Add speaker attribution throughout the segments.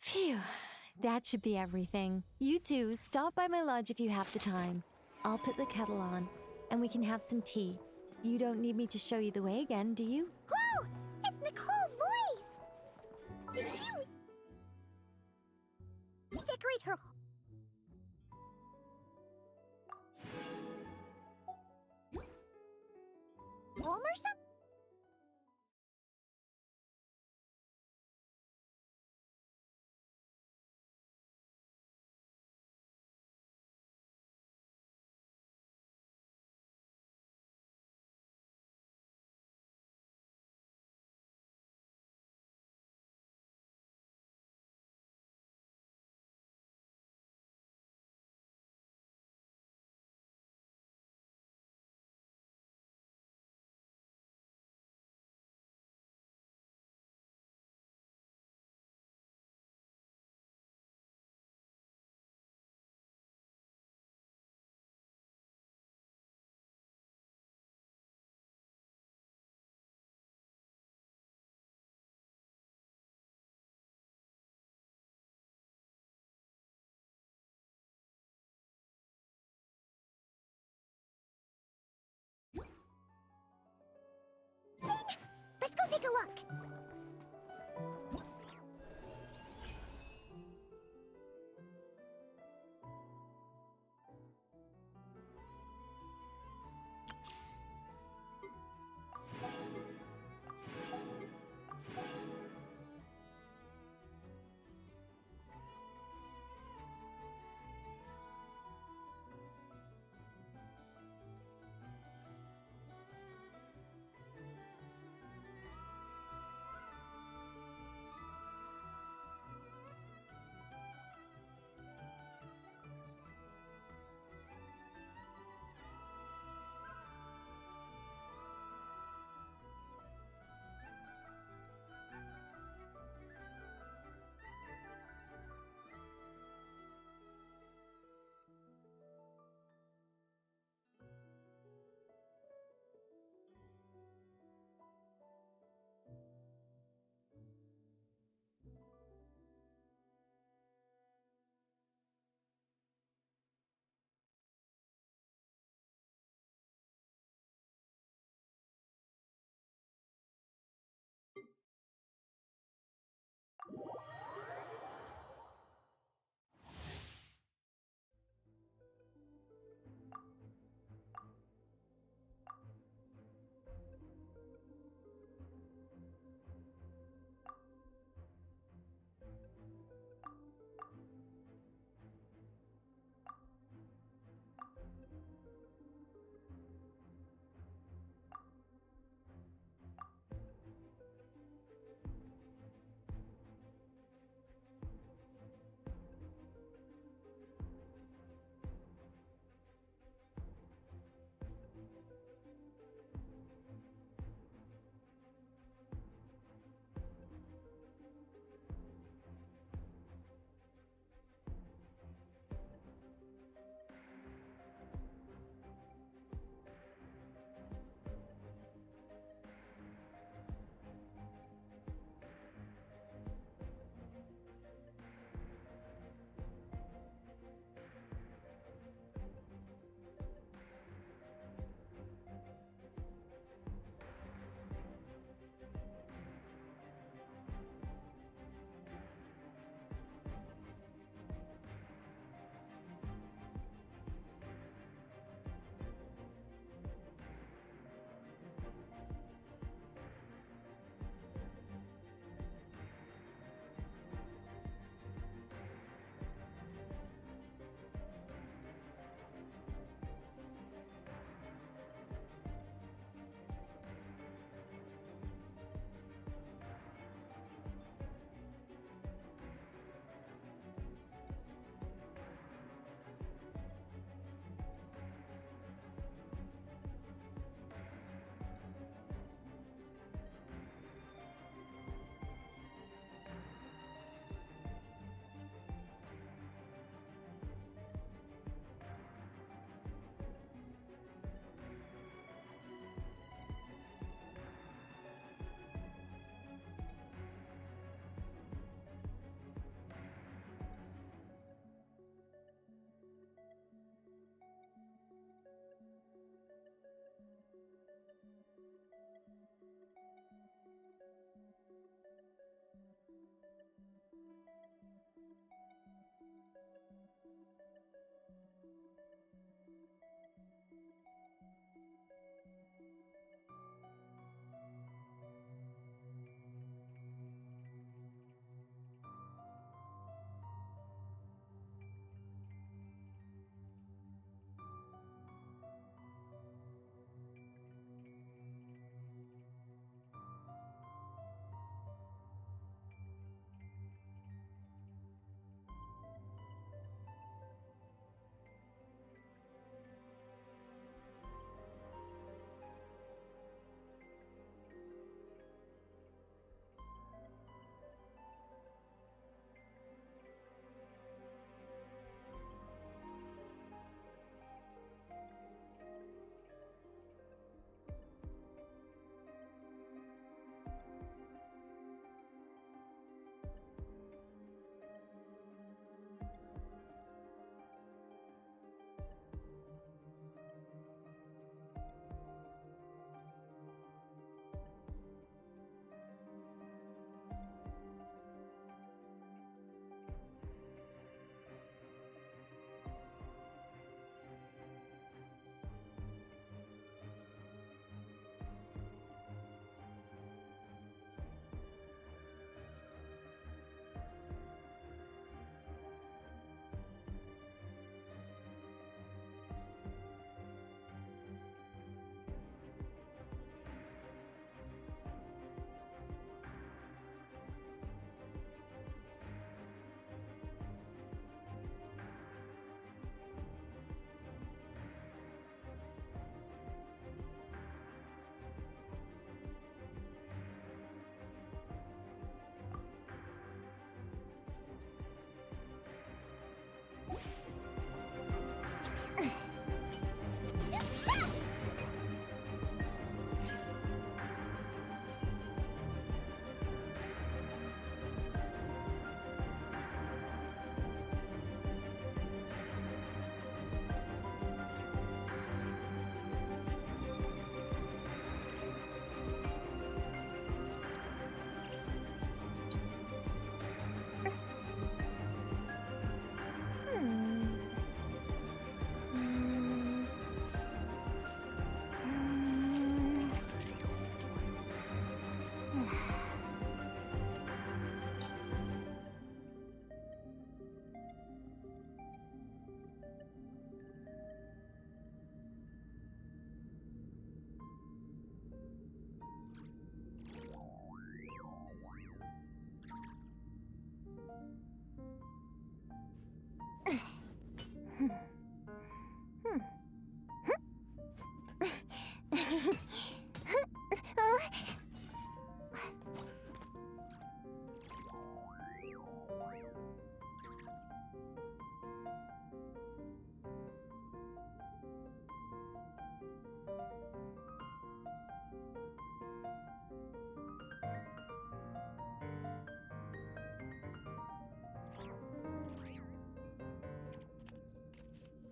Speaker 1: Phew, that should be everything. You two, stop by my lodge if you have the time. I'll put the kettle on, and we can have some tea. You don't need me to show you the way again, do you?
Speaker 2: Whoa! It's Nicole's voice! Did she decorate her home or something?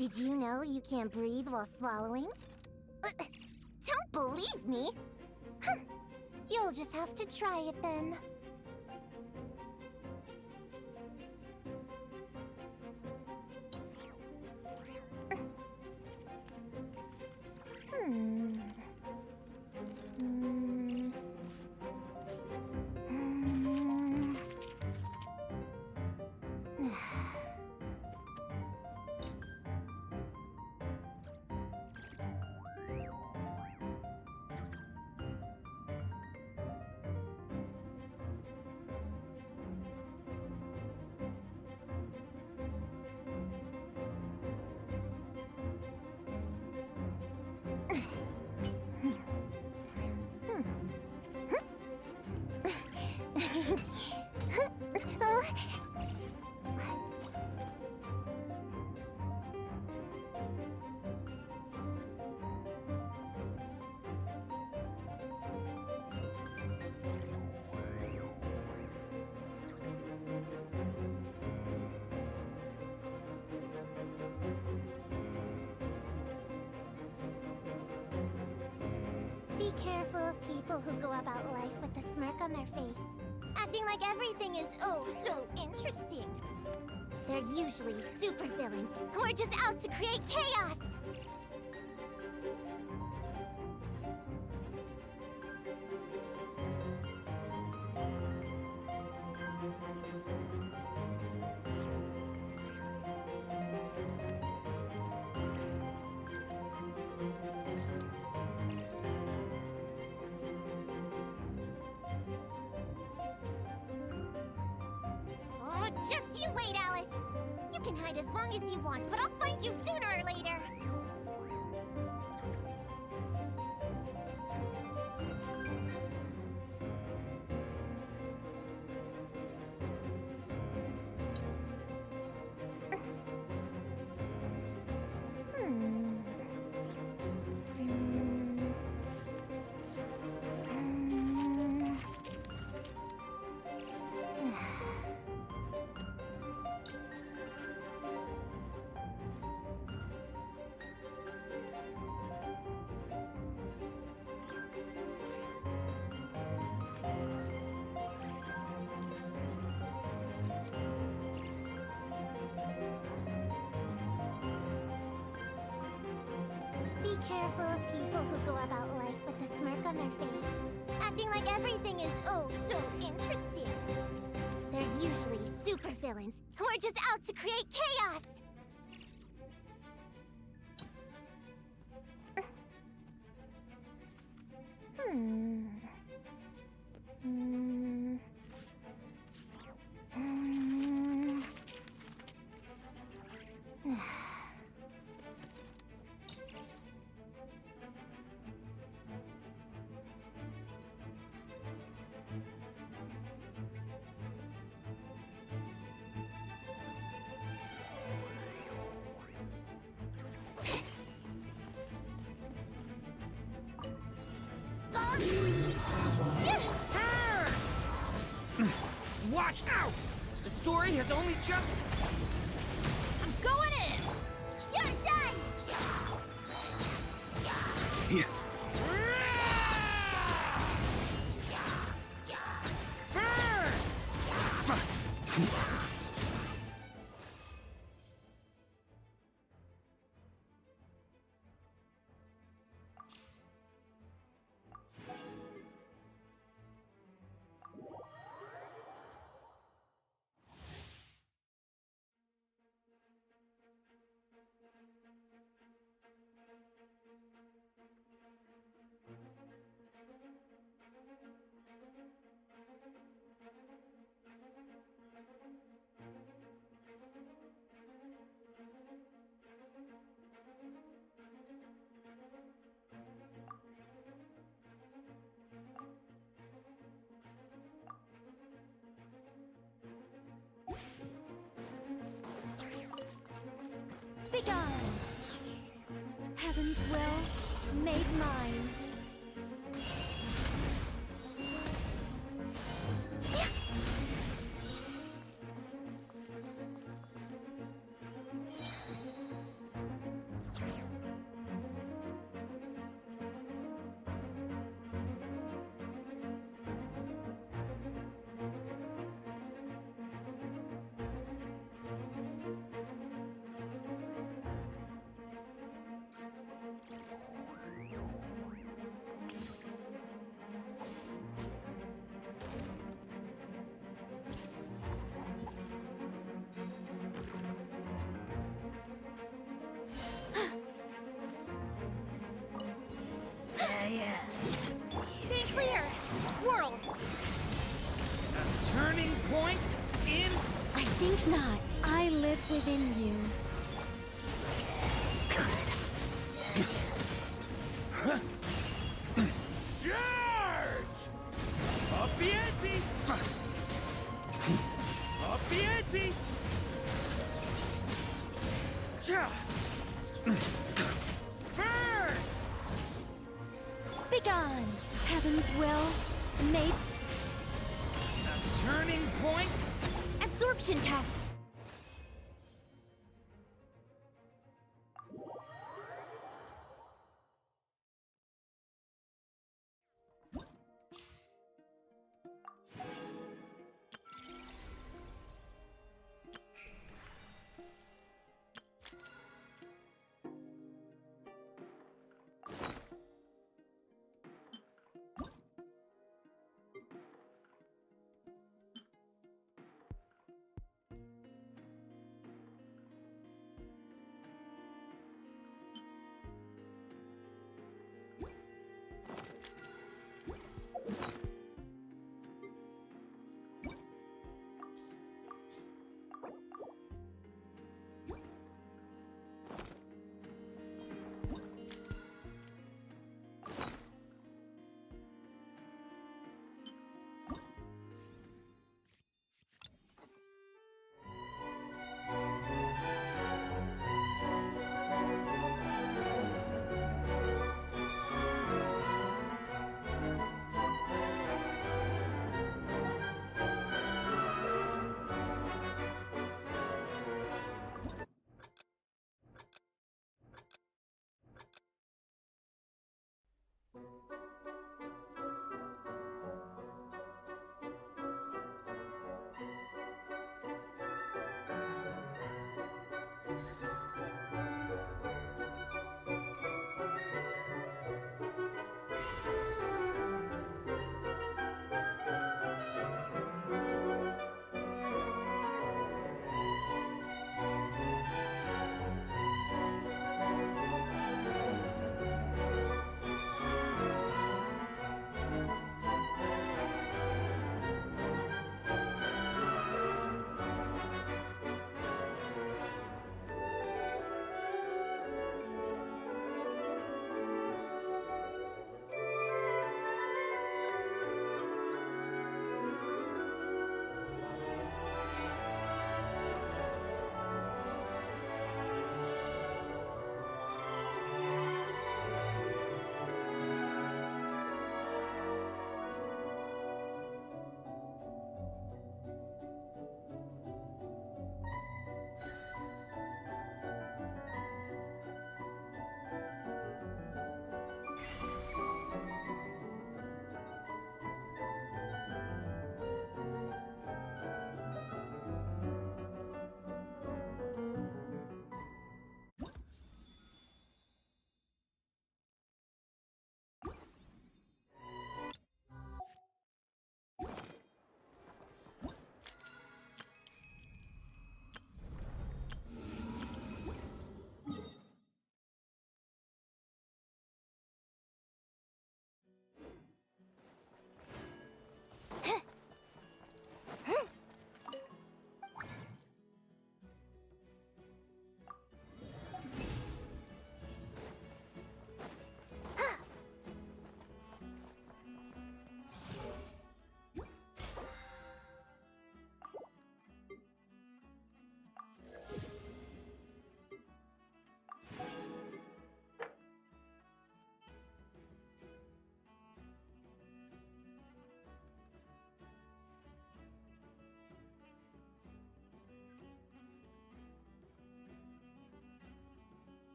Speaker 2: Did you know you can't breathe while swallowing? Don't believe me? You'll just have to try it then. Be careful of people who go about life with a smirk on their face, acting like everything is oh so interesting. They're usually supervillains who are just out to create chaos. Just you wait, Alice! You can hide as long as you want, but I'll find you sooner or later! Be careful of people who go about life with a smirk on their face, acting like everything is oh so interesting. They're usually supervillains who are just out to create chaos.
Speaker 3: Watch out! The story has only just...
Speaker 2: I'm going in! You're done!
Speaker 3: Yeah.
Speaker 1: Begone! Heaven's will made mine. Think not. I live within you.
Speaker 3: Charge! Up the ante! Up the ante! Burn!
Speaker 1: Begone! Heaven's will. Made
Speaker 3: A turning point?
Speaker 1: absorption test.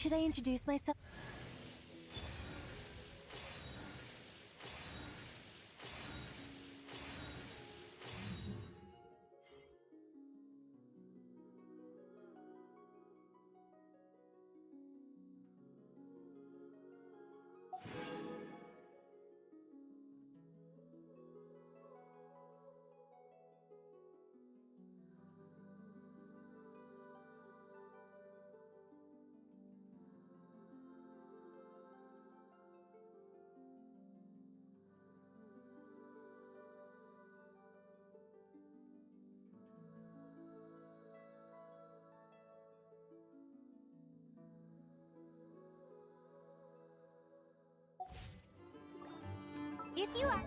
Speaker 1: Should I introduce myself?
Speaker 2: If you are...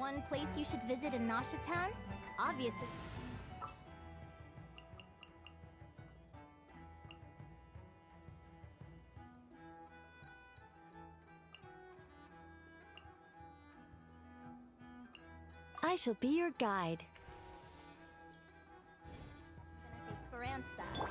Speaker 2: one place you should visit in Nasha Town? Obviously.
Speaker 1: I shall be your guide.
Speaker 2: I'm gonna say Speranza.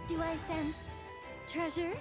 Speaker 1: Do I sense treasure?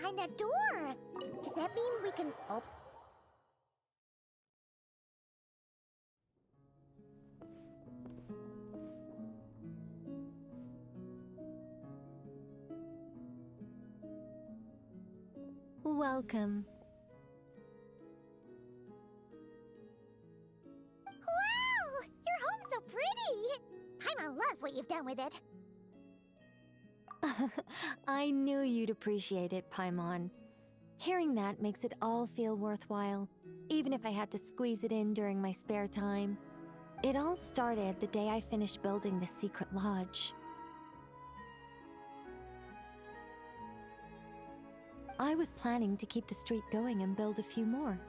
Speaker 2: behind that door. Does that mean we can... Oh.
Speaker 1: Welcome.
Speaker 2: Wow! Your home's so pretty! Paimon loves what you've done with it.
Speaker 1: I knew you'd appreciate it, Paimon. Hearing that makes it all feel worthwhile, even if I had to squeeze it in during my spare time. It all started the day I finished building the secret lodge. I was planning to keep the streak going and build a few more,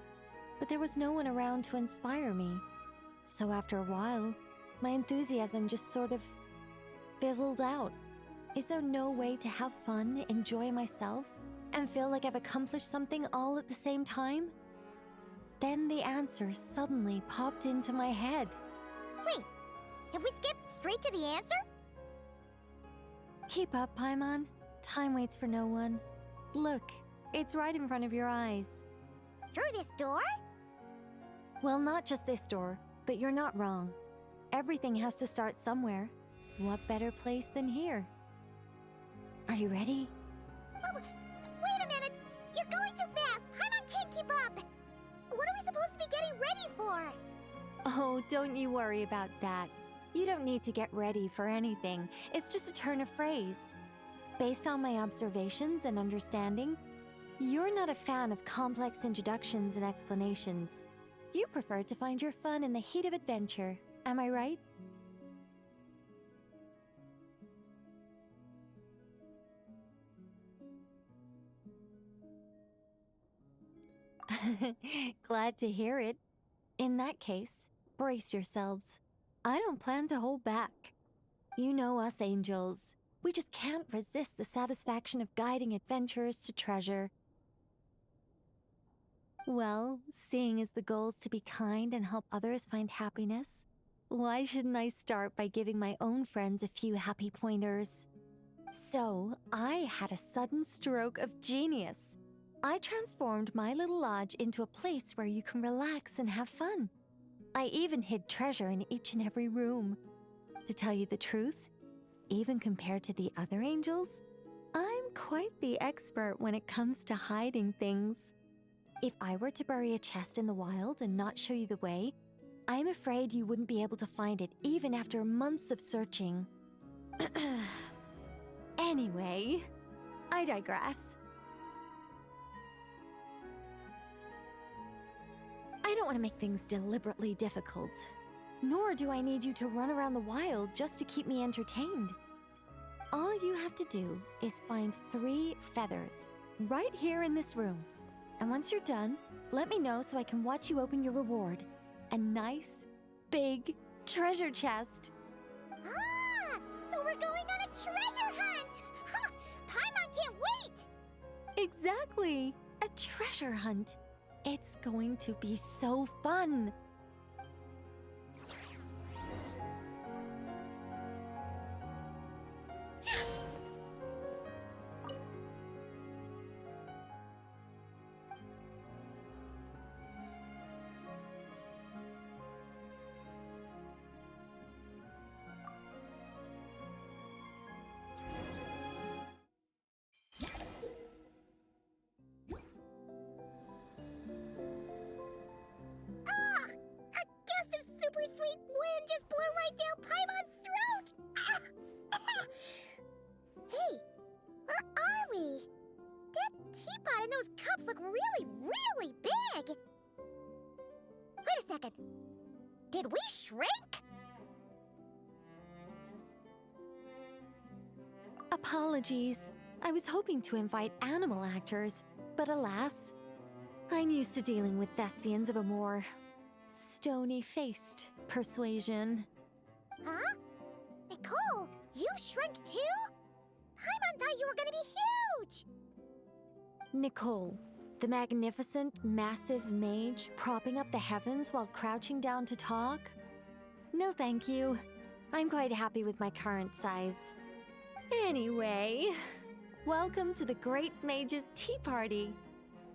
Speaker 1: but there was no one around to inspire me. So after a while, my enthusiasm just sort of fizzled out. Is there no way to have fun, enjoy myself, and feel like I've accomplished something all at the same time? Then the answer suddenly popped into my head.
Speaker 2: Wait, have we skipped straight to the answer?
Speaker 1: Keep up, Paimon. Time waits for no one. Look, it's right in front of your eyes.
Speaker 2: Through this door?
Speaker 1: Well, not just this door, but you're not wrong. Everything has to start somewhere. What better place than here? Are you ready?
Speaker 2: Oh, wait a minute! You're going too fast! Paimon can't keep up! What are we supposed to be getting ready for?
Speaker 1: Oh, don't you worry about that. You don't need to get ready for anything. It's just a turn of phrase. Based on my observations and understanding, you're not a fan of complex introductions and explanations. You prefer to find your fun in the heat of adventure. Am I right? Glad to hear it. In that case, brace yourselves. I don't plan to hold back. You know us angels. We just can't resist the satisfaction of guiding adventurers to treasure. Well, seeing as the goal is to be kind and help others find happiness, why shouldn't I start by giving my own friends a few happy pointers? So, I had a sudden stroke of genius. I transformed my little lodge into a place where you can relax and have fun. I even hid treasure in each and every room. To tell you the truth, even compared to the other angels, I'm quite the expert when it comes to hiding things. If I were to bury a chest in the wild and not show you the way, I'm afraid you wouldn't be able to find it even after months of searching. Anyway, I digress. I don't want to make things deliberately difficult. Nor do I need you to run around the wild just to keep me entertained. All you have to do is find 3 feathers right here in this room. And once you're done, let me know so I can watch you open your reward. A nice, big treasure chest.
Speaker 2: Ah! So we're going on a treasure hunt! Ha! Paimon can't wait!
Speaker 1: Exactly! A treasure hunt. It's going to be so fun.
Speaker 2: Super sweet wind just blew right down Paimon's throat! Hey, where are we? That teapot and those cups look really, really big! Wait a second. Did we shrink?
Speaker 1: Apologies. I was hoping to invite animal actors, but alas, I'm used to dealing with thespians of a more stony-faced persuasion.
Speaker 2: Huh? Nicole, you shrunk too? Paimon thought you were gonna be huge!
Speaker 1: Nicole, the magnificent, massive mage propping up the heavens while crouching down to talk? No thank you. I'm quite happy with my current size. Anyway, Welcome to the Great Mage's Tea Party.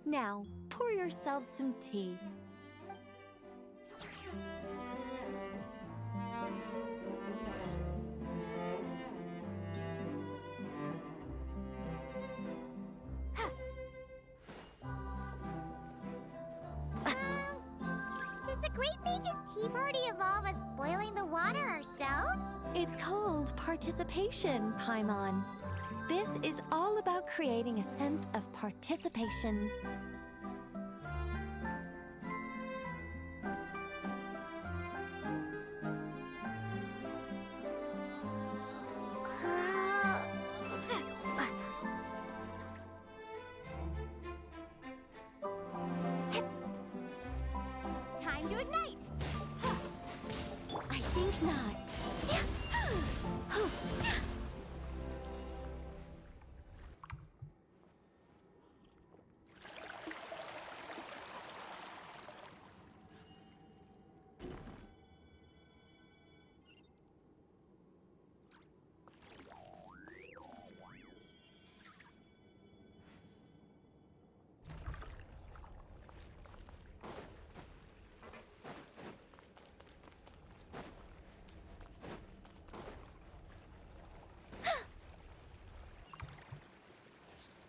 Speaker 1: Now, pour yourselves some tea.
Speaker 2: Does the Great Mage's Tea Party evolve as boiling the water ourselves?
Speaker 1: It's called participation, Paimon. This is all about creating a sense of participation.
Speaker 2: Time to ignite!
Speaker 1: I think not.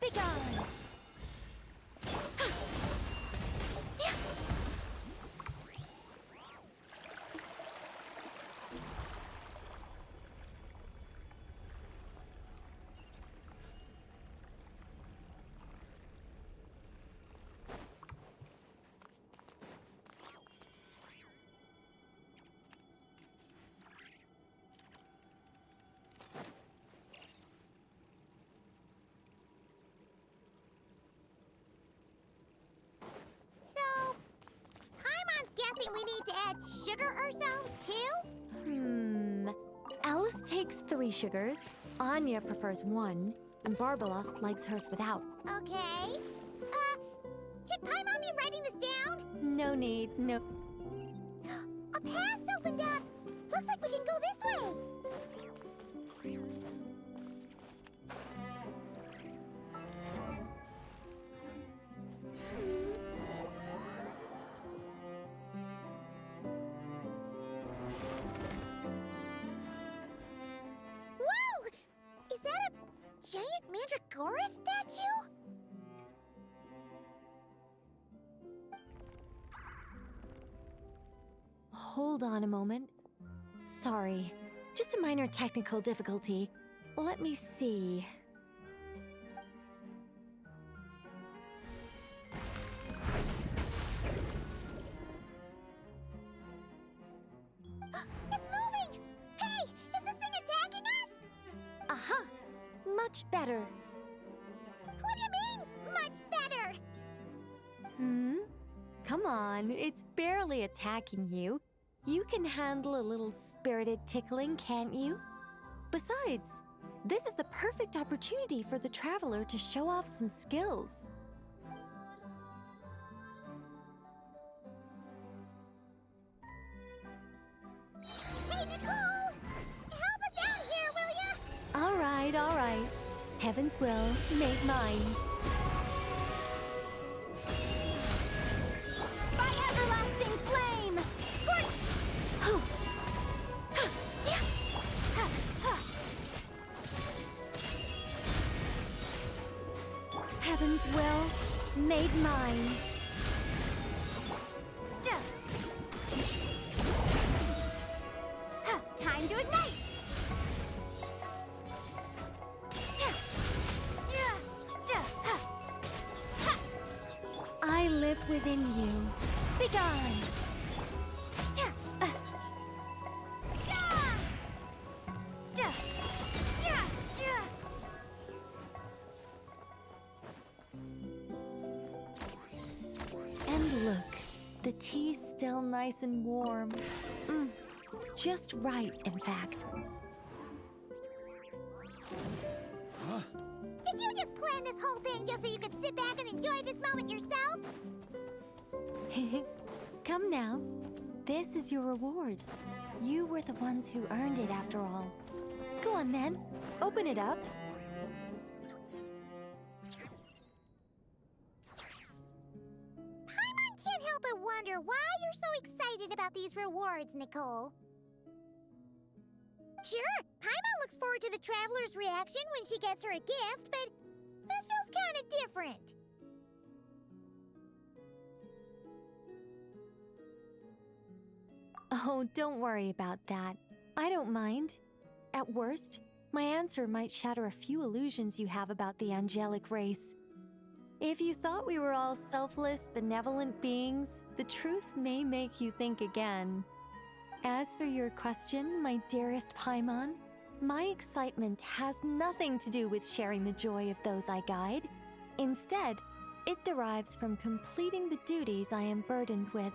Speaker 1: Begone!
Speaker 2: So, Paimon's guessing we need to add sugar ourselves too?
Speaker 1: Alice takes 3 sugars, Anya prefers 1, and Barbalov likes hers without.
Speaker 2: Okay. Should Paimon be writing this down?
Speaker 1: No need, no.
Speaker 2: A path's opened up! Looks like we can go this way! Whoa! Is that a giant Mandragora statue?
Speaker 1: Hold on a moment. Sorry, just a minor technical difficulty. Let me see.
Speaker 2: It's moving! Hey, is this thing attacking us?
Speaker 1: Aha! Much better.
Speaker 2: What do you mean, much better?
Speaker 1: Come on, it's barely attacking you. You can handle a little spirited tickling, can't you? Besides, this is the perfect opportunity for the traveler to show off some skills.
Speaker 2: Hey, Nicole! Help us out here, will ya?
Speaker 1: All right. Heaven's will made mine.
Speaker 2: By everlasting flame!
Speaker 1: Heaven's will made mine.
Speaker 2: Time to ignite!
Speaker 1: I live within you. Begone! And look, the tea's still nice and warm. Just right, in fact.
Speaker 2: Did you just plan this whole thing just so you could sit back and enjoy this moment yourself?
Speaker 1: Come now. This is your reward. You were the ones who earned it after all. Go on then. Open it up.
Speaker 2: wonder why you're so excited about these rewards, Nicole. Sure, Paimon looks forward to the traveler's reaction when she gets her a gift, but this feels kind of different.
Speaker 1: Oh, don't worry about that. I don't mind. At worst, my answer might shatter a few illusions you have about the angelic race. If you thought we were all selfless, benevolent beings, the truth may make you think again. As for your question, my dearest Paimon, my excitement has nothing to do with sharing the joy of those I guide. Instead, it derives from completing the duties I am burdened with.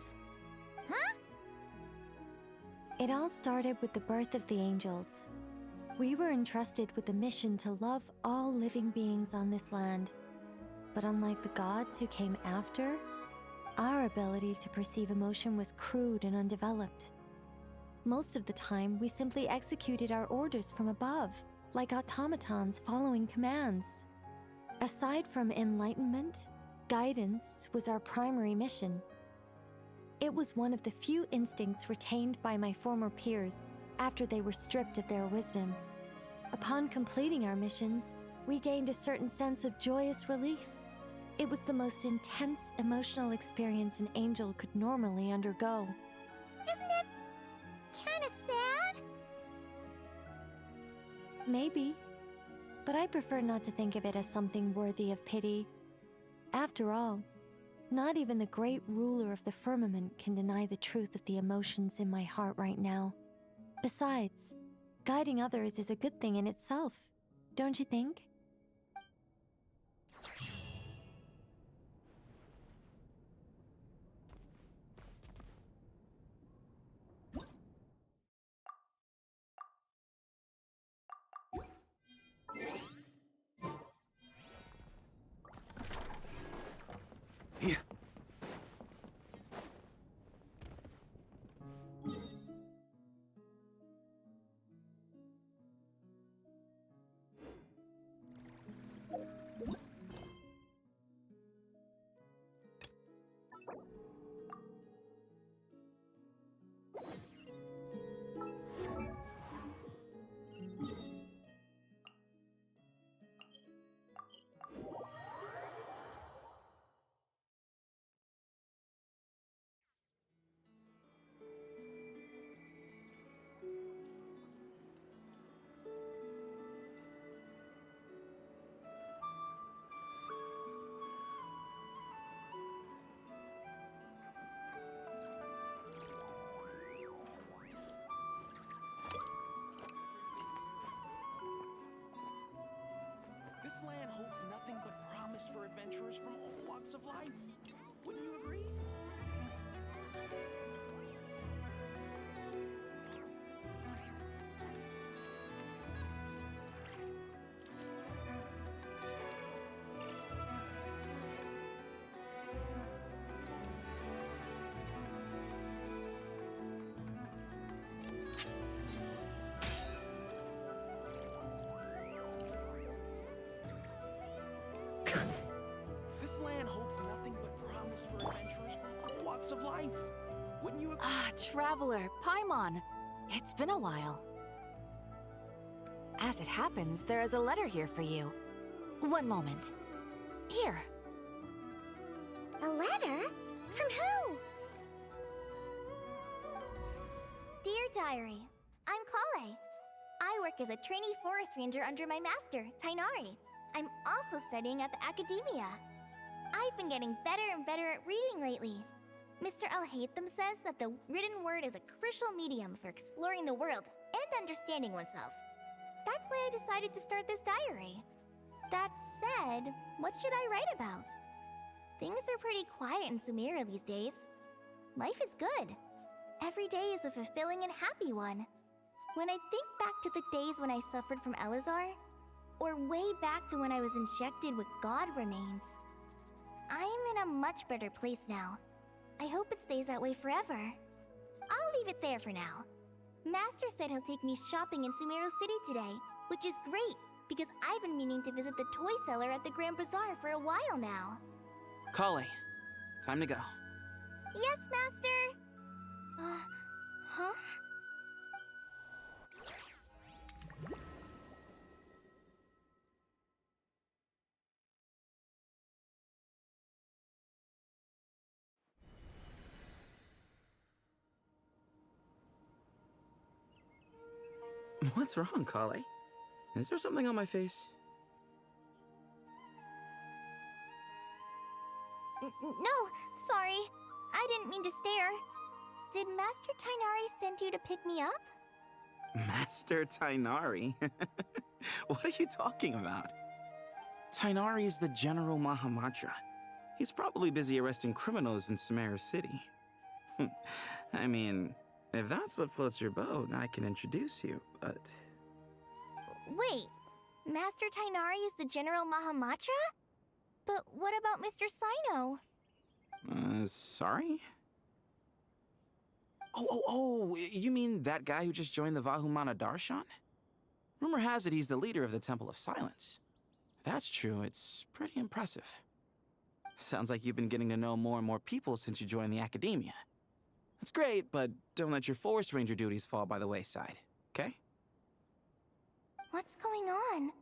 Speaker 2: Huh?
Speaker 1: It all started with the birth of the angels. We were entrusted with the mission to love all living beings on this land. But unlike the gods who came after, our ability to perceive emotion was crude and undeveloped. Most of the time, we simply executed our orders from above, like automatons following commands. Aside from enlightenment, guidance was our primary mission. It was one of the few instincts retained by my former peers after they were stripped of their wisdom. Upon completing our missions, we gained a certain sense of joyous relief. It was the most intense emotional experience an angel could normally undergo.
Speaker 2: Isn't it kind of sad?
Speaker 1: Maybe, but I prefer not to think of it as something worthy of pity. After all, not even the great ruler of the firmament can deny the truth of the emotions in my heart right now. Besides, guiding others is a good thing in itself, don't you think?
Speaker 3: Here. This land holds nothing but promise for adventurers from all walks of life. Wouldn't you agree? This land holds nothing but promise for adventurers from all walks of life. Wouldn't you agree?
Speaker 4: Ah, Traveler, Paimon. It's been a while. As it happens, there is a letter here for you. One moment. Here.
Speaker 2: A letter? From who? Dear Diary, I'm Kale. I work as a trainee forest ranger under my master, Tainari. I'm also studying at the academia. I've been getting better and better at reading lately. Mr. Rythm says that the written word is a crucial medium for exploring the world and understanding oneself. That's why I decided to start this diary. That said, what should I write about? Things are pretty quiet in Sumeria these days. Life is good. Every day is a fulfilling and happy one. When I think back to the days when I suffered from Elazar, or way back to when I was injected with God remains, I'm in a much better place now. I hope it stays that way forever. I'll leave it there for now. Master said he'll take me shopping in Sumeru City today, which is great, because I've been meaning to visit the toy seller at the Grand Bazaar for a while now.
Speaker 5: Kale, time to go.
Speaker 2: Yes, Master! Huh?
Speaker 5: What's wrong, Kale? Is there something on my face?
Speaker 2: No, sorry. I didn't mean to stare. Did Master Tainari send you to pick me up?
Speaker 5: Master Tainari? What are you talking about? Tainari is the General Mahamatra. He's probably busy arresting criminals in Sumeru City. I mean, if that's what floats your boat, I can introduce you, but...
Speaker 2: Wait, Master Tainari is the General Mahamatra? But what about Mr. Sino?
Speaker 5: Sorry? Oh, you mean that guy who just joined the Vahumana Darshan? Rumor has it he's the leader of the Temple of Silence. If that's true, it's pretty impressive. Sounds like you've been getting to know more and more people since you joined the academia. That's great, but don't let your Forest Ranger duties fall by the wayside, okay?
Speaker 2: What's going on?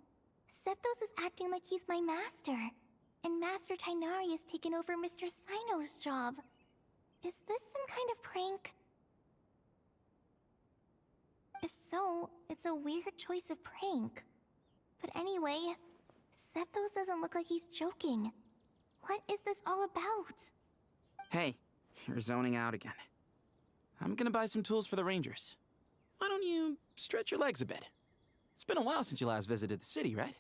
Speaker 2: Sethos is acting like he's my master, and Master Tainari has taken over Mr. Sino's job. Is this some kind of prank? If so, it's a weird choice of prank. But anyway, Sethos doesn't look like he's joking. What is this all about?
Speaker 5: Hey, you're zoning out again. I'm gonna buy some tools for the Rangers. Why don't you stretch your legs a bit? It's been a while since you last visited the city, right?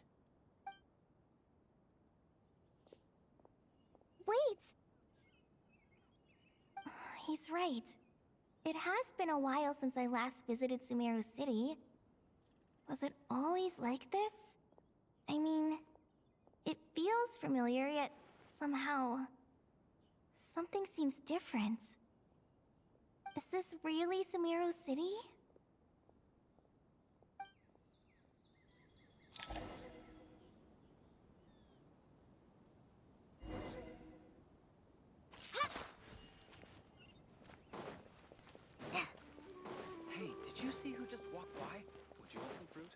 Speaker 2: Wait! He's right. It has been a while since I last visited Sumeru City. Was it always like this? I mean, it feels familiar, yet somehow... something seems different. Is this really Sumeru City?
Speaker 3: Hey, did you see who just walked by? Would you like some fruit?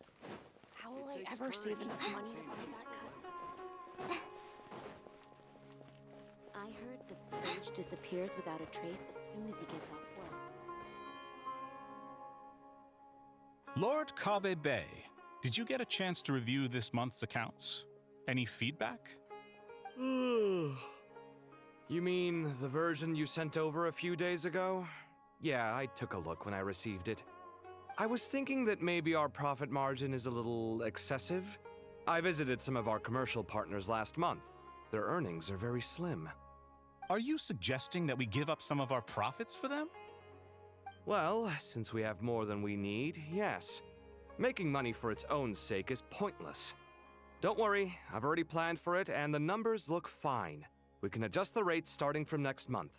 Speaker 6: How will I ever save enough money to buy that cut?
Speaker 4: I heard that Sage disappears without a trace as soon as he gets off work.
Speaker 7: Lord Kabe Bay, did you get a chance to review this month's accounts? Any feedback?
Speaker 8: You mean the version you sent over a few days ago? Yeah, I took a look when I received it. I was thinking that maybe our profit margin is a little excessive. I visited some of our commercial partners last month. Their earnings are very slim.
Speaker 7: Are you suggesting that we give up some of our profits for them?
Speaker 8: Well, since we have more than we need, yes. Making money for its own sake is pointless. Don't worry, I've already planned for it, and the numbers look fine. We can adjust the rates starting from next month.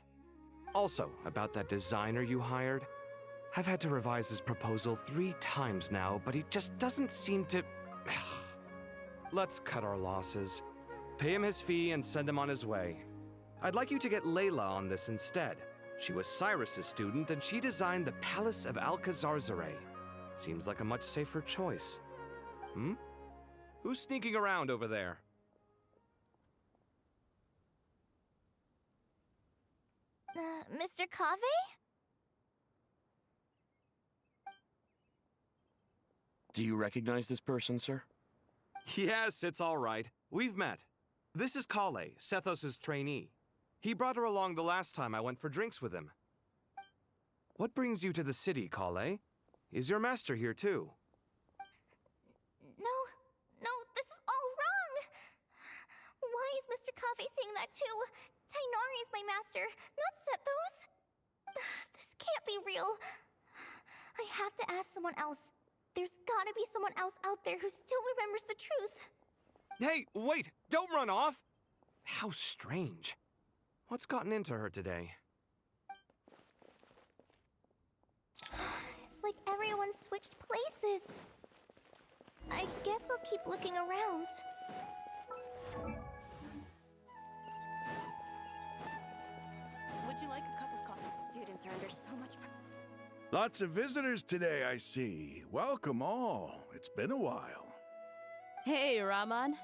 Speaker 8: Also, about that designer you hired, I've had to revise his proposal 3 times now, but he just doesn't seem to... Let's cut our losses. Pay him his fee and send him on his way. I'd like you to get Layla on this instead. She was Cyrus's student, and she designed the Palace of Alcazarzare. Seems like a much safer choice. Who's sneaking around over there?
Speaker 2: Mr. Kave?
Speaker 9: Do you recognize this person, sir?
Speaker 8: Yes, it's all right. We've met. This is Kale, Sethos' trainee. He brought her along the last time I went for drinks with him. What brings you to the city, Kale? Is your master here too?
Speaker 2: No, this is all wrong! Why is Mr. Kave saying that too? Tainari is my master, not Sethos! This can't be real. I have to ask someone else. There's gotta be someone else out there who still remembers the truth.
Speaker 8: Hey, wait! Don't run off! How strange. What's gotten into her today?
Speaker 2: It's like everyone switched places. I guess I'll keep looking around.
Speaker 6: Would you like a cup are under so much
Speaker 10: Lots of visitors today, I see. Welcome all. It's been a while.
Speaker 11: Hey, Rahman.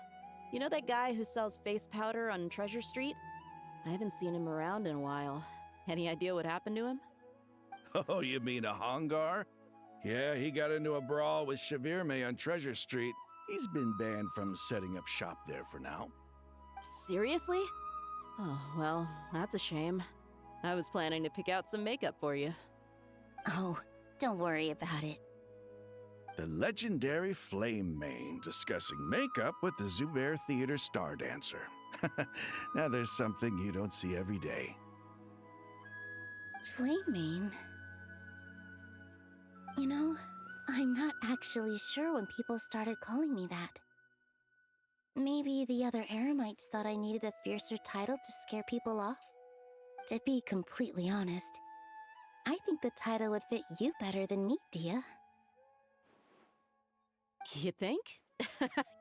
Speaker 11: You know that guy who sells face powder on Treasure Street? I haven't seen him around in a while. Any idea what happened to him?
Speaker 10: Oh, you mean a Hongar? Yeah, he got into a brawl with Shavirme on Treasure Street. He's been banned from setting up shop there for now.
Speaker 11: Seriously? Oh, well, that's a shame. I was planning to pick out some makeup for you.
Speaker 2: Oh, don't worry about it.
Speaker 10: The legendary Flame Mane discussing makeup with the Zubair Theater star dancer. Now there's something you don't see every day.
Speaker 2: Flame Mane? You know, I'm not actually sure when people started calling me that. Maybe the other Eremites thought I needed a fiercer title to scare people off? To be completely honest, I think the title would fit you better than me, Dia.
Speaker 11: You think?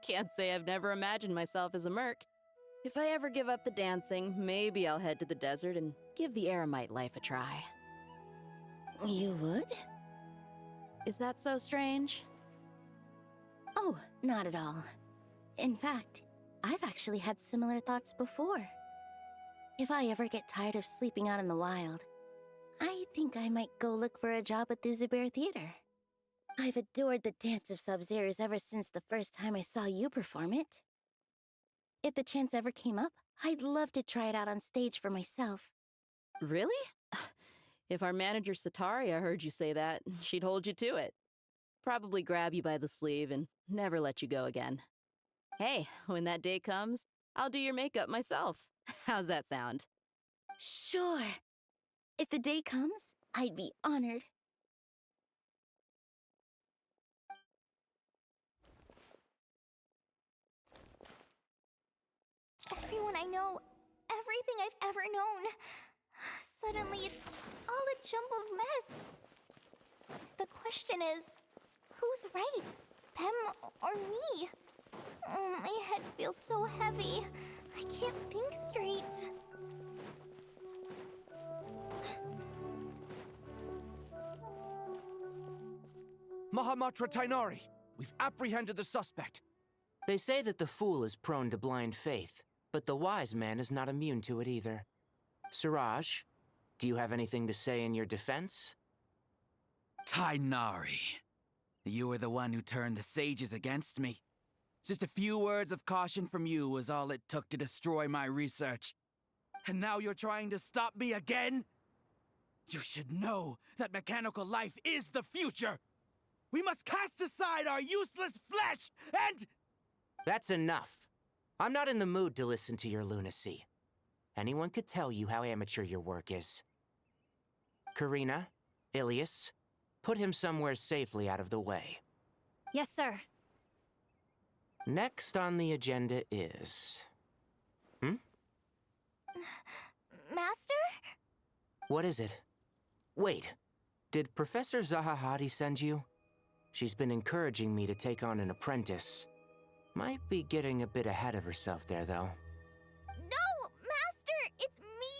Speaker 11: Can't say I've never imagined myself as a merc. If I ever give up the dancing, maybe I'll head to the desert and give the Eremite life a try.
Speaker 2: You would?
Speaker 11: Is that so strange?
Speaker 2: Oh, not at all. In fact, I've actually had similar thoughts before. If I ever get tired of sleeping out in the wild, I think I might go look for a job at the Zubair Theater. I've adored the dance of Sub-Zeros ever since the first time I saw you perform it. If the chance ever came up, I'd love to try it out on stage for myself.
Speaker 11: Really? If our manager Sataria heard you say that, she'd hold you to it. Probably grab you by the sleeve and never let you go again. Hey, when that day comes, I'll do your makeup myself. How's that sound?
Speaker 2: Sure. If the day comes, I'd be honored. Everyone I know, everything I've ever known. Suddenly it's all a jumbled mess. The question is, who's right? Them or me? My head feels so heavy. I can't think straight.
Speaker 12: Mahamatra Tainari, we've apprehended the suspect.
Speaker 13: They say that the fool is prone to blind faith, but the wise man is not immune to it either. Siraj, do you have anything to say in your defense?
Speaker 14: Tainari, you were the one who turned the sages against me. Just a few words of caution from you was all it took to destroy my research. And now you're trying to stop me again? You should know that mechanical life is the future! We must cast aside our useless flesh and...
Speaker 13: That's enough. I'm not in the mood to listen to your lunacy. Anyone could tell you how amateur your work is. Karina, Ilias, put him somewhere safely out of the way.
Speaker 1: Yes, sir.
Speaker 13: Next on the agenda is...
Speaker 2: Master?
Speaker 13: What is it? Wait, did Professor Zahahati send you? She's been encouraging me to take on an apprentice. Might be getting a bit ahead of herself there, though.
Speaker 2: No, Master! It's me!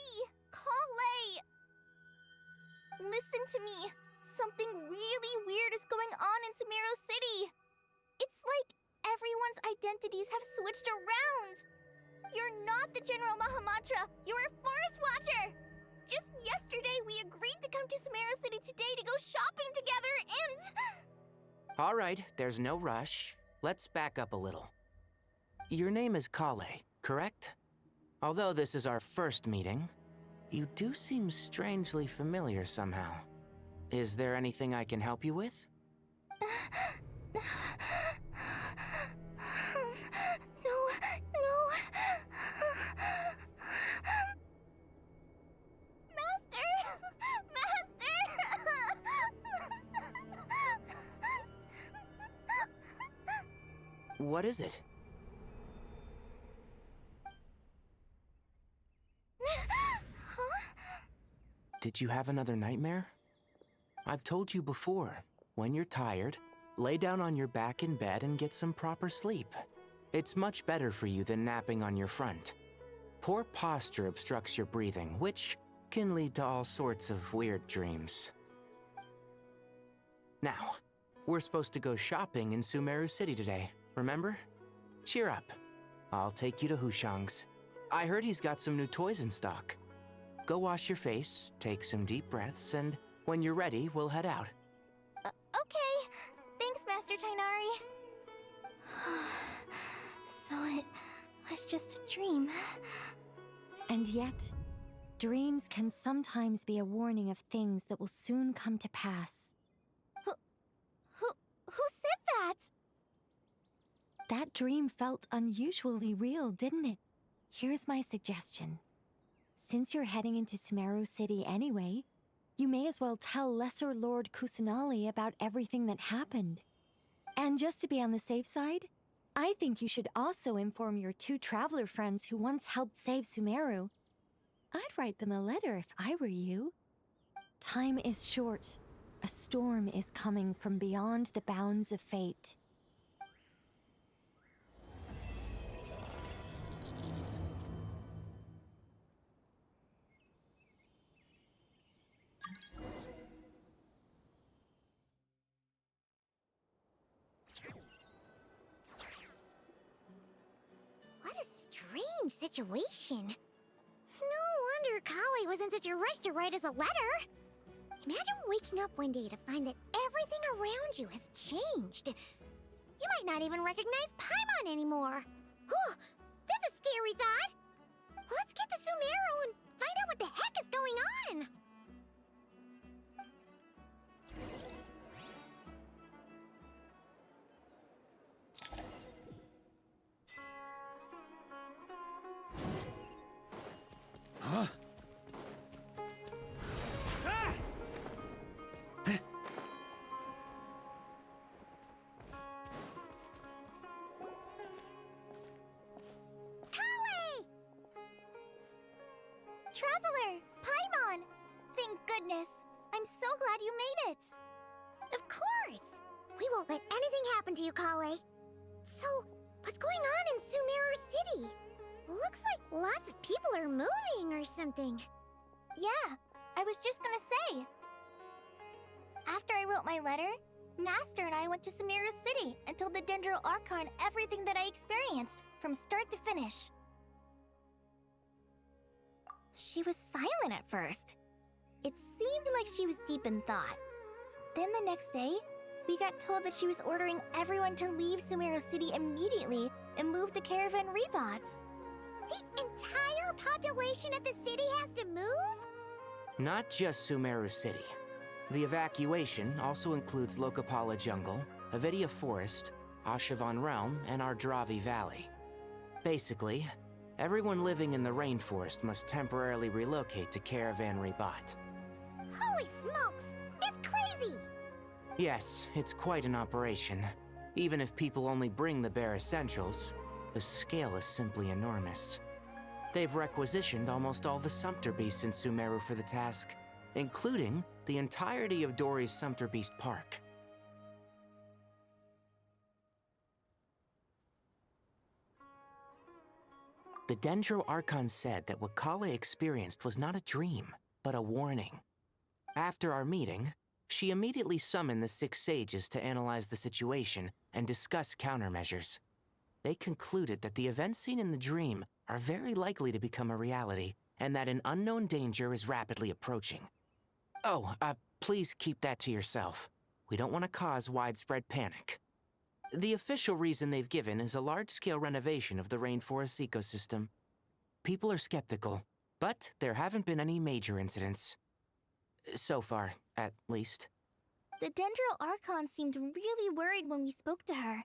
Speaker 2: Kale! Listen to me. Something really weird is going on in Sumeru City. It's like everyone's identities have switched around. You're not the General Mahamatra. You're a Forest Watcher. Just yesterday, we agreed to come to Sumeru City today to go shopping together and...
Speaker 13: All right, there's no rush. Let's back up a little. Your name is Kale, correct? Although this is our first meeting, you do seem strangely familiar somehow. Is there anything I can help you with?
Speaker 2: No.
Speaker 13: What is it? Did you have another nightmare? I've told you before, when you're tired, lay down on your back in bed and get some proper sleep. It's much better for you than napping on your front. Poor posture obstructs your breathing, which can lead to all sorts of weird dreams. Now, we're supposed to go shopping in Sumeru City today, remember? Cheer up. I'll take you to Hushang's. I heard he's got some new toys in stock. Go wash your face, take some deep breaths, and when you're ready, we'll head out.
Speaker 2: Okay. Thanks, Master Tainari. So it was just a dream.
Speaker 1: And yet, dreams can sometimes be a warning of things that will soon come to pass.
Speaker 2: Who said that?
Speaker 1: That dream felt unusually real, didn't it? Here's my suggestion. Since you're heading into Sumeru City anyway, you may as well tell Lesser Lord Kusanali about everything that happened. And just to be on the safe side, I think you should also inform your 2 traveler friends who once helped save Sumeru. I'd write them a letter if I were you. Time is short. A storm is coming from beyond the bounds of fate.
Speaker 2: What a strange situation. No wonder Kali was in such a rush to write us a letter. Imagine waking up one day to find that everything around you has changed. You might not even recognize Paimon anymore. Oh, that's a scary thought. Let's get to Sumeru and find out what the heck is going on.
Speaker 10: Huh?
Speaker 2: Traveler! Paimon! Thank goodness! I'm so glad you made it! Of course! We won't let anything happen to you, Kale. So, what's going on in Sumeru City? Looks like lots of people are moving or something. Yeah, I was just gonna say. After I wrote my letter, Master and I went to Sumeru City and told the Dendro Archon everything that I experienced, from start to finish. She was silent at first. It seemed like she was deep in thought. Then the next day, we got told that she was ordering everyone to leave Sumeru City immediately and move to Caravan Rebot. The entire population of the city has to move?
Speaker 13: Not just Sumeru City. The evacuation also includes Lokapala Jungle, Avidia Forest, Ashavan Realm, and Ardravi Valley. Basically, everyone living in the rainforest must temporarily relocate to Caravan Rebot.
Speaker 2: Holy smokes! It's crazy!
Speaker 13: Yes, it's quite an operation. Even if people only bring the bare essentials, the scale is simply enormous. They've requisitioned almost all the Sumpter Beasts in Sumeru for the task, including the entirety of Dori's Sumpter Beast Park. The Dendro Archon said that what Kale experienced was not a dream, but a warning. After our meeting, she immediately summoned the 6 sages to analyze the situation and discuss countermeasures. They concluded that the events seen in the dream are very likely to become a reality, and that an unknown danger is rapidly approaching. Oh, please keep that to yourself. We don't want to cause widespread panic. The official reason they've given is a large-scale renovation of the rainforest ecosystem. People are skeptical, but there haven't been any major incidents. So far, at least.
Speaker 2: The Dendro Archon seemed really worried when we spoke to her.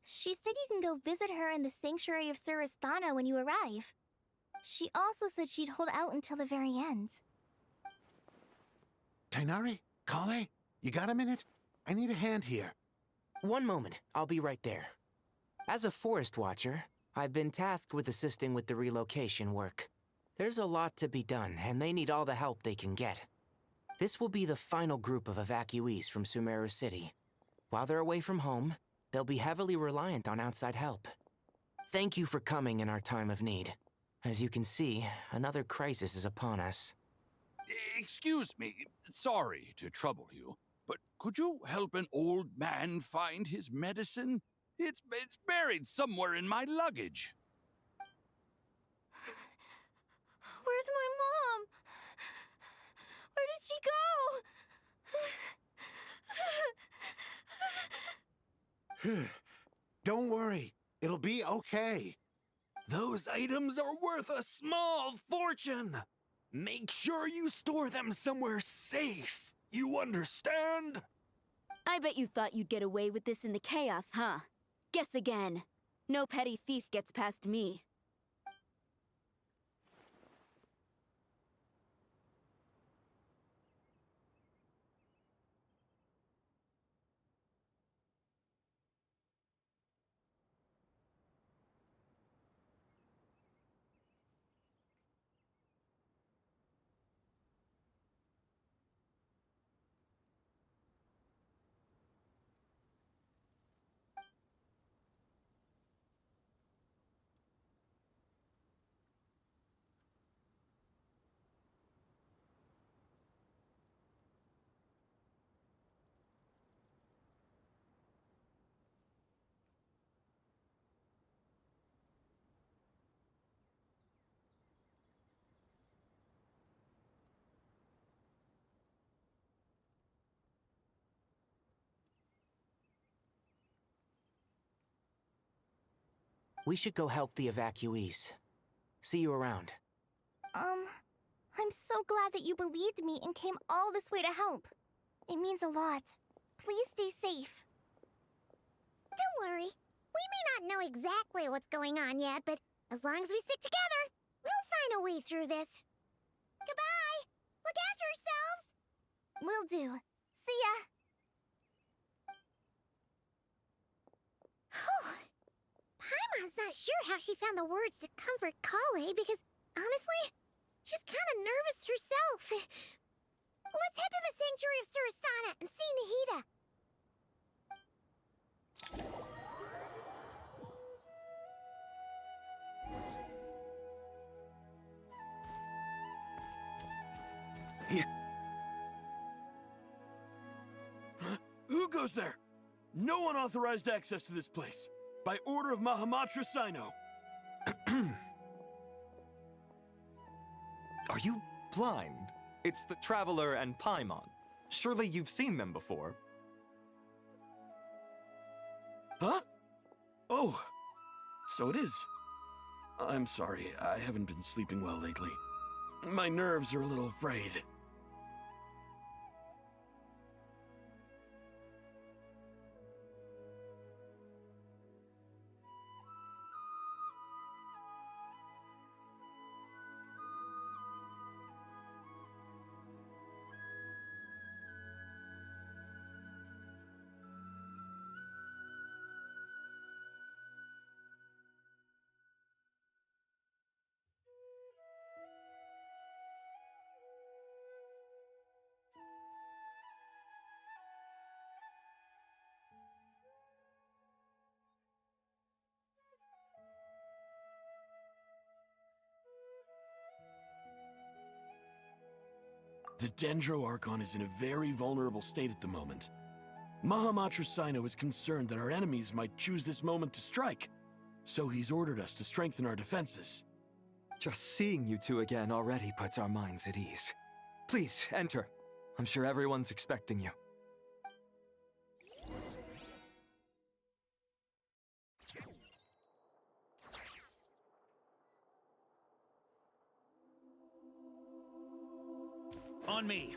Speaker 2: She said you can go visit her in the Sanctuary of Surasthana when you arrive. She also said she'd hold out until the very end.
Speaker 10: Tainari? Kale? You got a minute? I need a hand here.
Speaker 13: One moment, I'll be right there. As a forest watcher, I've been tasked with assisting with the relocation work. There's a lot to be done, and they need all the help they can get. This will be the final group of evacuees from Sumeru City. While they're away from home, they'll be heavily reliant on outside help. Thank you for coming in our time of need. As you can see, another crisis is upon us.
Speaker 15: Excuse me, sorry to trouble you, but could you help an old man find his medicine? It's buried somewhere in my luggage.
Speaker 2: Where's my mom? Where did she go?
Speaker 16: Don't worry, it'll be okay.
Speaker 17: Those items are worth a small fortune. Make sure you store them somewhere safe. You understand?
Speaker 18: I bet you thought you'd get away with this in the chaos, huh? Guess again. No petty thief gets past me.
Speaker 13: We should go help the evacuees. See you around.
Speaker 2: I'm so glad that you believed me and came all this way to help. It means a lot. Please stay safe.
Speaker 19: Don't worry. We may not know exactly what's going on yet, but as long as we stick together, we'll find a way through this. Goodbye! Look after yourselves!
Speaker 2: Will do. See ya!
Speaker 19: Paimon's not sure how she found the words to comfort Kale because, honestly, she's kind of nervous herself. Let's head to the Sanctuary of Surasana and see Nahida.
Speaker 9: Who goes there? No unauthorized access to this place. By order of Mahamatra Sino.
Speaker 20: Are you blind? It's the Traveler and Paimon. Surely you've seen them before.
Speaker 9: Huh? Oh, so it is. I'm sorry, I haven't been sleeping well lately. My nerves are a little frayed. The Dendro Archon is in a very vulnerable state at the moment. Mahamatra Sino is concerned that our enemies might choose this moment to strike, so he's ordered us to strengthen our defenses.
Speaker 20: Just seeing you two again already puts our minds at ease. Please, enter. I'm sure everyone's expecting you.
Speaker 15: On me.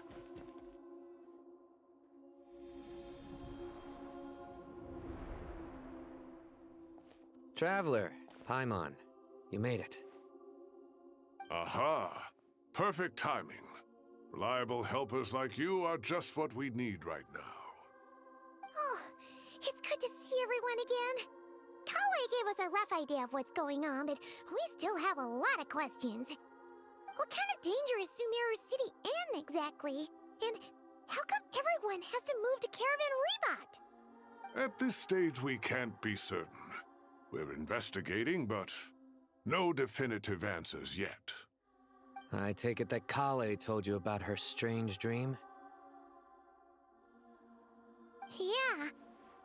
Speaker 21: Traveler, Paimon, you made it.
Speaker 22: Aha! Perfect timing. Reliable helpers like you are just what we need right now.
Speaker 19: Oh, it's good to see everyone again. Kale gave us a rough idea of what's going on, but we still have a lot of questions. What kind of danger is Sumeru City in exactly? And how come everyone has to move to Caravan Rebot?
Speaker 22: At this stage, we can't be certain. We're investigating, but no definitive answers yet.
Speaker 21: I take it that Kale told you about her strange dream?
Speaker 19: Yeah.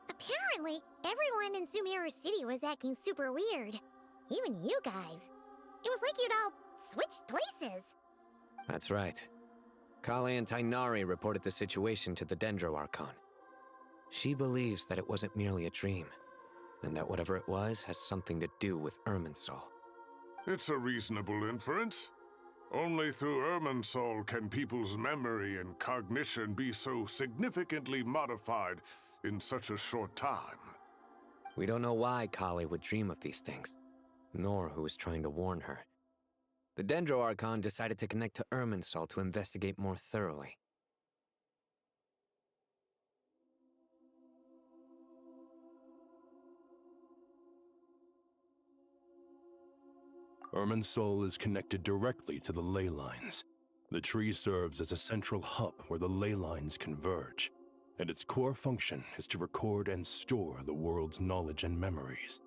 Speaker 19: Apparently, everyone in Sumeru City was acting super weird. Even you guys. It was like you'd all switched places.
Speaker 21: That's right. Kale and Tainari reported the situation to the Dendro Archon. She believes that it wasn't merely a dream, and that whatever it was has something to do with Irminsul.
Speaker 22: It's a reasonable inference. Only through Irminsul can people's memory and cognition be so significantly modified in such a short time.
Speaker 21: We don't know why Kale would dream of these things, nor who was trying to warn her. The Dendro Archon decided to connect to Irminsul to investigate more thoroughly.
Speaker 3: Irminsul is connected directly to the ley lines. The tree serves as a central hub where the ley lines converge, and its core function is to record and store the world's knowledge and memories.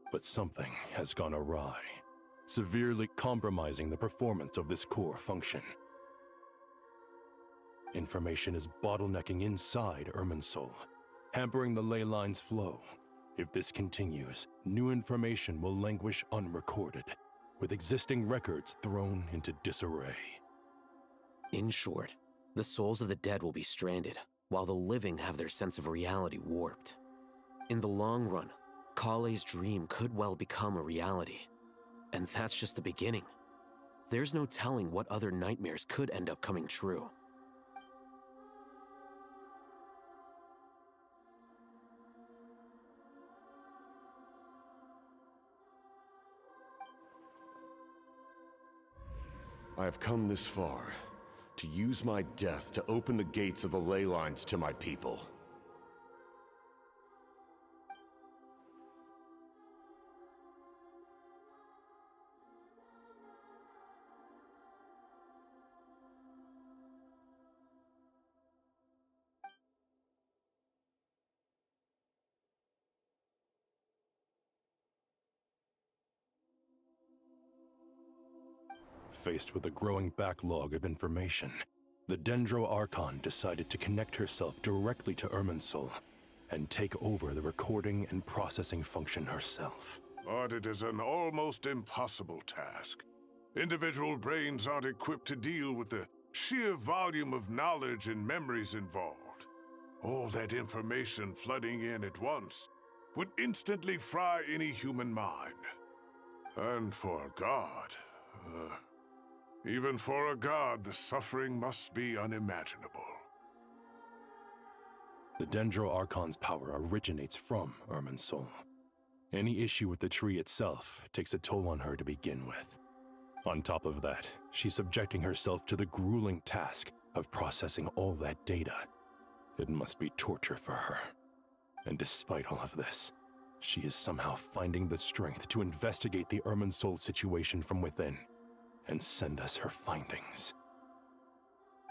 Speaker 3: But something has gone awry, severely compromising the performance of this core function. Information is bottlenecking inside Irminsul, hampering the ley lines' flow. If this continues, new information will languish unrecorded, with existing records thrown into disarray.
Speaker 5: In short, the souls of the dead will be stranded, while the living have their sense of reality warped. In the long run, Kale's dream could well become a reality. And that's just the beginning. There's no telling what other nightmares could end up coming true.
Speaker 23: I have come this far, to use my death to open the gates of the ley lines to my people.
Speaker 3: Faced with a growing backlog of information, the Dendro Archon decided to connect herself directly to Irminsul and take over the recording and processing function herself.
Speaker 22: But it is an almost impossible task. Individual brains aren't equipped to deal with the sheer volume of knowledge and memories involved. All that information flooding in at once would instantly fry any human mind. And for a god, even for a god, the suffering must be unimaginable.
Speaker 3: The Dendro Archon's power originates from Irminsul. Any issue with the tree itself takes a toll on her to begin with. On top of that, she's subjecting herself to the grueling task of processing all that data. It must be torture for her. And despite all of this, she is somehow finding the strength to investigate the Irminsul situation from within and send us her findings.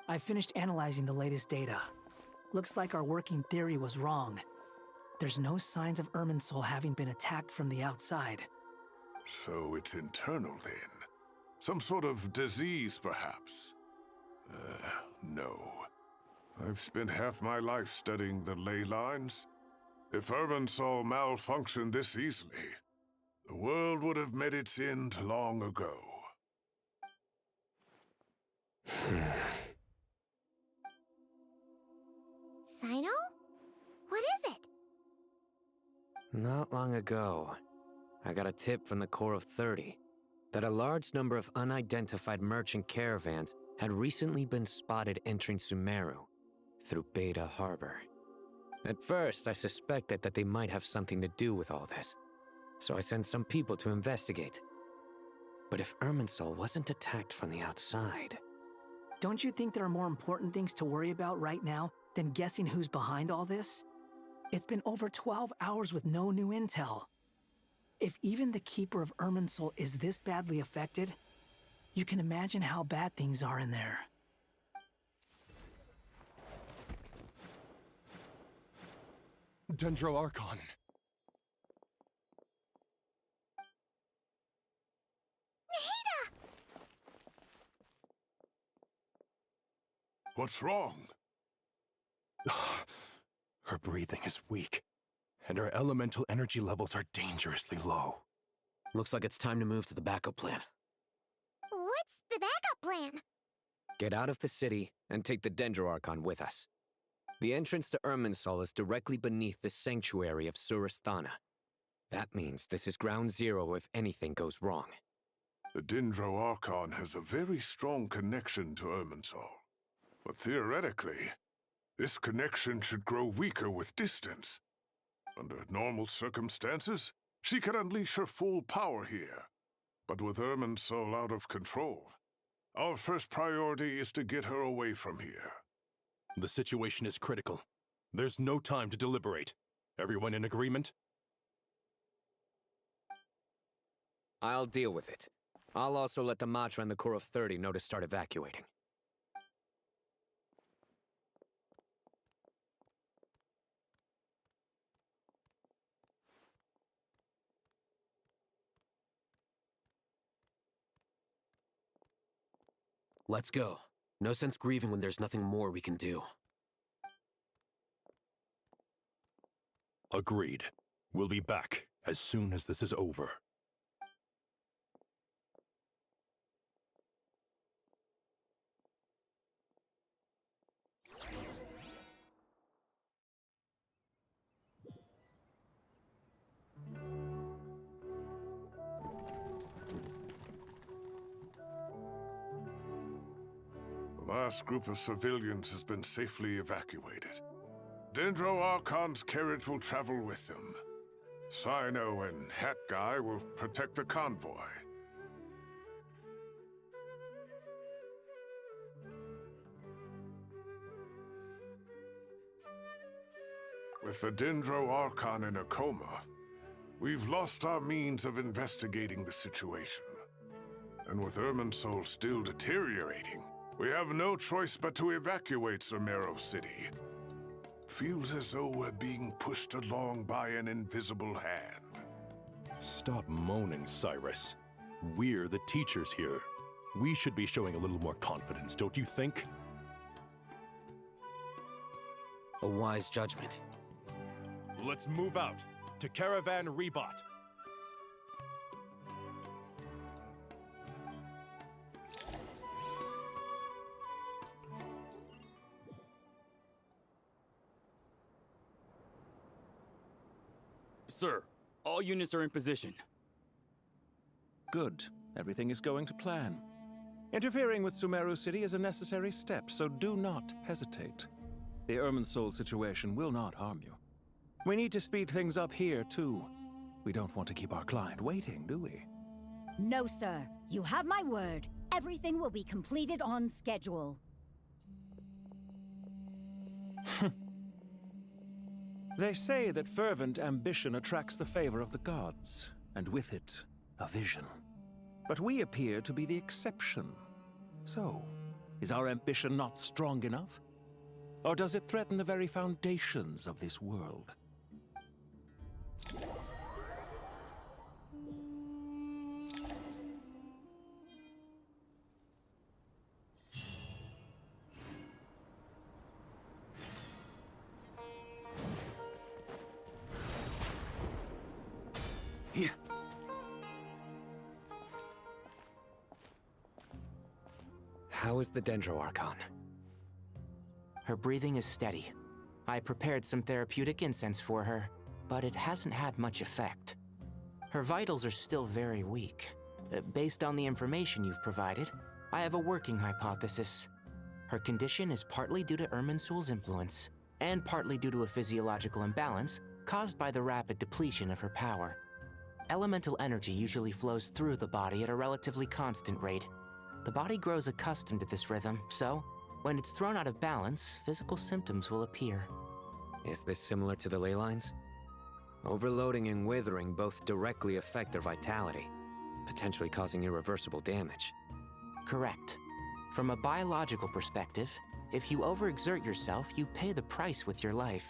Speaker 24: I finished analyzing the latest data. Looks like our working theory was wrong. There's no signs of Irminsul having been attacked from the outside.
Speaker 22: So it's internal then? Some sort of disease, perhaps? No. I've spent half my life studying the ley lines. If Irminsul malfunctioned this easily, the world would have met its end long ago.
Speaker 19: Sino? What is it?
Speaker 21: Not long ago, I got a tip from the Core of 30 that a large number of unidentified merchant caravans had recently been spotted entering Sumeru through Beta Harbor. At first, I suspected that they might have something to do with all this, so I sent some people to investigate. But if Irminsul wasn't attacked from the outside...
Speaker 24: Don't you think there are more important things to worry about right now than guessing who's behind all this? It's been over 12 hours with no new intel. If even the Keeper of Irminsul is this badly affected, you can imagine how bad things are in there.
Speaker 3: Dendro Archon.
Speaker 22: What's wrong?
Speaker 3: Her breathing is weak, and her elemental energy levels are dangerously low.
Speaker 5: Looks like it's time to move to the backup plan.
Speaker 19: What's the backup plan?
Speaker 21: Get out of the city and take the Dendro Archon with us. The entrance to Irminsul is directly beneath the sanctuary of Surasthana. That means this is ground zero if anything goes wrong.
Speaker 22: The Dendro Archon has a very strong connection to Irminsul. But theoretically, this connection should grow weaker with distance. Under normal circumstances, she could unleash her full power here. But with Irminsul out of control, our first priority is to get her away from here.
Speaker 3: The situation is critical. There's no time to deliberate. Everyone in agreement?
Speaker 21: I'll deal with it. I'll also let the Matra and the Core of 30 know to start evacuating.
Speaker 5: Let's go. No sense grieving when there's nothing more we can do.
Speaker 3: Agreed. We'll be back as soon as this is over.
Speaker 22: The last group of civilians has been safely evacuated. Dendro Archon's carriage will travel with them. Sino and Hat Guy will protect the convoy. With the Dendro Archon in a coma, we've lost our means of investigating the situation. And with Irminsul still deteriorating, we have no choice but to evacuate Sumeru City. Feels as though we're being pushed along by an invisible hand.
Speaker 3: Stop moaning, Cyrus. We're the teachers here. We should be showing a little more confidence, don't you think?
Speaker 5: A wise judgment.
Speaker 3: Let's move out to Caravan Rebot.
Speaker 4: Sir, all units are in position.
Speaker 6: Good. Everything is going to plan. Interfering with Sumeru City is a necessary step, so do not hesitate. The Irminsul situation will not harm you. We need to speed things up here, too. We don't want to keep our client waiting, do we?
Speaker 7: No, sir. You have my word. Everything will be completed on schedule.
Speaker 6: They say that fervent ambition attracts the favor of the gods, and with it, a vision. But we appear to be the exception. So, is our ambition not strong enough? Or does it threaten the very foundations of this world?
Speaker 21: How is the Dendro Archon?
Speaker 13: Her breathing is steady. I prepared some therapeutic incense for her, but it hasn't had much effect. Her vitals are still very weak. Based on the information you've provided, I have a working hypothesis. Her condition is partly due to Irminsul's influence, and partly due to a physiological imbalance caused by the rapid depletion of her power. Elemental energy usually flows through the body at a relatively constant rate. The body grows accustomed to this rhythm, so when it's thrown out of balance, physical symptoms will appear.
Speaker 21: Is this similar to the ley lines? Overloading and withering both directly affect their vitality, potentially causing irreversible damage.
Speaker 13: Correct. From a biological perspective, if you overexert yourself, you pay the price with your life.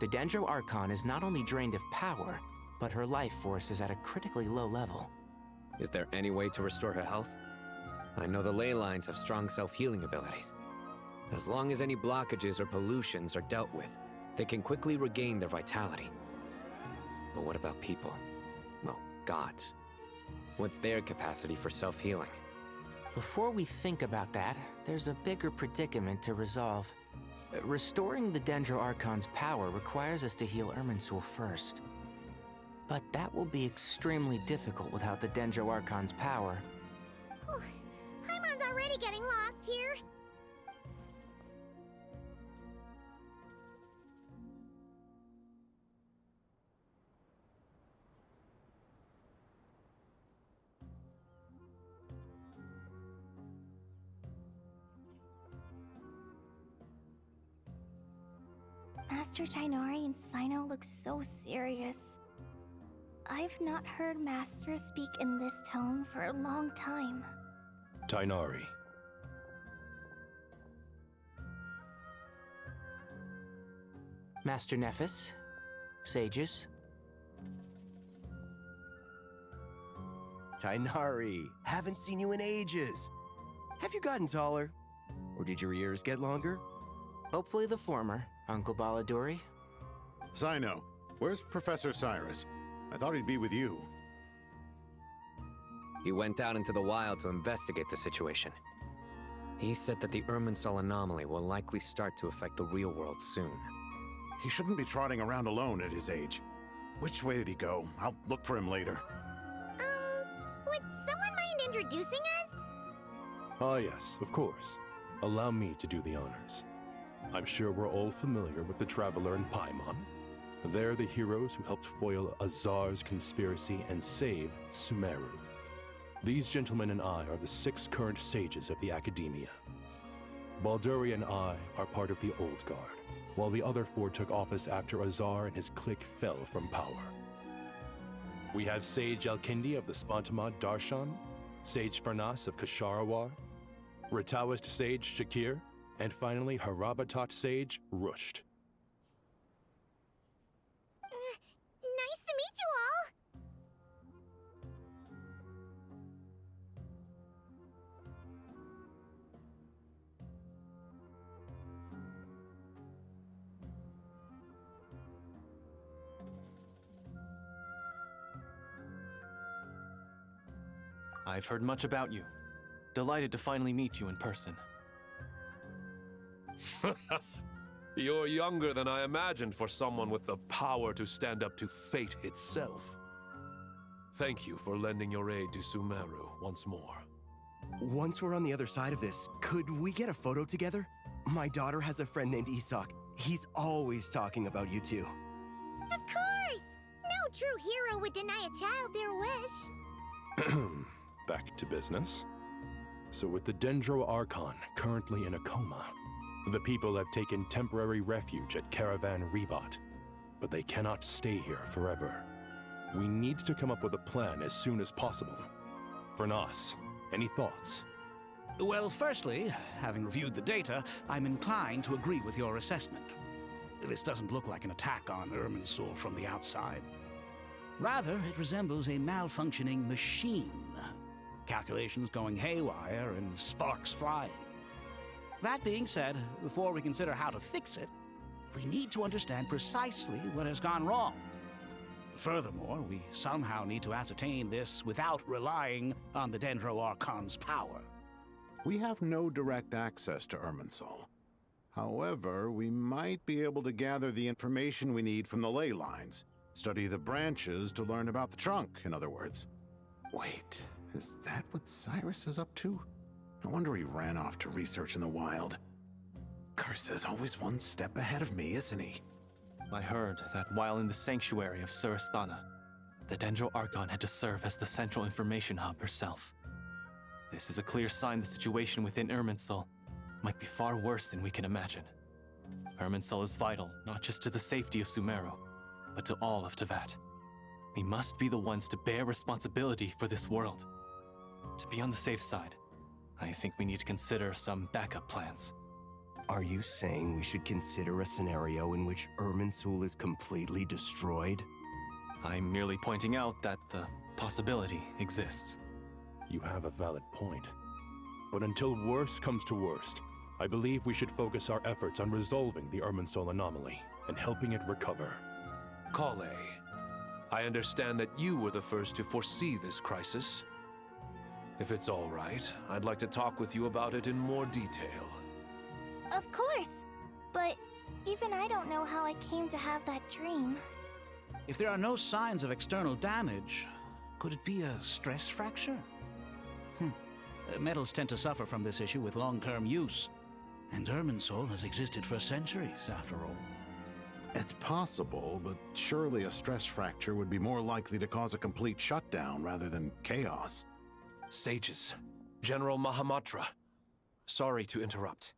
Speaker 13: The Dendro Archon is not only drained of power, but her life force is at a critically low level.
Speaker 21: Is there any way to restore her health? I know the ley lines have strong self-healing abilities. As long as any blockages or pollutions are dealt with, they can quickly regain their vitality. But what about people? Well, gods. What's their capacity for self-healing?
Speaker 13: Before we think about that, there's a bigger predicament to resolve. Restoring the Dendro Archon's power requires us to heal Irminsul first. But that will be extremely difficult without the Dendro Archon's power.
Speaker 2: Paimon's already getting lost here.
Speaker 8: Master Tighnari and Cyno look so serious. I've not heard Master speak in this tone for a long time.
Speaker 3: Tighnari.
Speaker 13: Master Nephis, sages.
Speaker 11: Tighnari, haven't seen you in ages. Have you gotten taller? Or did your ears get longer?
Speaker 13: Hopefully the former, Uncle Baladuri.
Speaker 16: Cyno, where's Professor Cyrus? I thought he'd be with you.
Speaker 21: He went out into the wild to investigate the situation. He said that the Irminsul anomaly will likely start to affect the real world soon.
Speaker 16: He shouldn't be trotting around alone at his age. Which way did he go? I'll look for him later.
Speaker 2: Would someone mind introducing us?
Speaker 3: Ah yes, of course. Allow me to do the honors. I'm sure we're all familiar with the Traveler and Paimon. They're the heroes who helped foil Azar's conspiracy and save Sumeru. These gentlemen and I are the 6 current sages of the Academia. Balduri and I are part of the Old Guard, while the other 4 took office after Azar and his clique fell from power. We have Sage Alkindi of the Spontamad Darshan, Sage Farnas of Kasharawar, Rataoist Sage Shakir, and finally Harabatot Sage Rusht.
Speaker 2: Nice to meet you all!
Speaker 12: I've heard much about you. Delighted to finally meet you in person.
Speaker 14: You're younger than I imagined for someone with the power to stand up to fate itself. Thank you for lending your aid to Sumeru once more.
Speaker 11: Once we're on the other side of this, could we get a photo together? My daughter has a friend named Isak. He's always talking about you two.
Speaker 2: Of course! No true hero would deny a child their wish.
Speaker 3: Back to business. So with the Dendro Archon currently in a coma, the people have taken temporary refuge at Caravan Rebot, but they cannot stay here forever. We need to come up with a plan as soon as possible. Fernas, any thoughts?
Speaker 25: Well, firstly, having reviewed the data, I'm inclined to agree with your assessment. This doesn't look like an attack on Irminsul from the outside. Rather, it resembles a malfunctioning machine. Calculations going haywire and sparks flying. That being said, before we consider how to fix it, we need to understand precisely what has gone wrong. Furthermore, we somehow need to ascertain this without relying on the Dendro Archon's power.
Speaker 16: We have no direct access to Irminsul. However, we might be able to gather the information we need from the ley lines. Study the branches to learn about the trunk, in other words. Wait, is that what Cyrus is up to? No wonder he ran off to research in the wild. Curse's always one step ahead of me, isn't he?
Speaker 12: I heard that while in the sanctuary of Surasthana, the Dendro Archon had to serve as the central information hub herself. This is a clear sign the situation within Irminsul might be far worse than we can imagine. Irminsul is vital not just to the safety of Sumeru, but to all of Teyvat. We must be the ones to bear responsibility for this world. To be on the safe side, I think we need to consider some backup plans.
Speaker 11: Are you saying we should consider a scenario in which Irminsul is completely destroyed?
Speaker 12: I'm merely pointing out that the possibility exists.
Speaker 3: You have a valid point. But until worst comes to worst, I believe we should focus our efforts on resolving the Irminsul anomaly and helping it recover.
Speaker 14: Kale, I understand that you were the first to foresee this crisis. If it's all right, I'd like to talk with you about it in more detail.
Speaker 8: Of course! But even I don't know how I came to have that dream.
Speaker 25: If there are no signs of external damage, could it be a stress fracture? Metals tend to suffer from this issue with long-term use. And Irminsul has existed for centuries, after all.
Speaker 16: It's possible, but surely a stress fracture would be more likely to cause a complete shutdown rather than chaos.
Speaker 14: Sages, General Mahamatra, sorry to interrupt,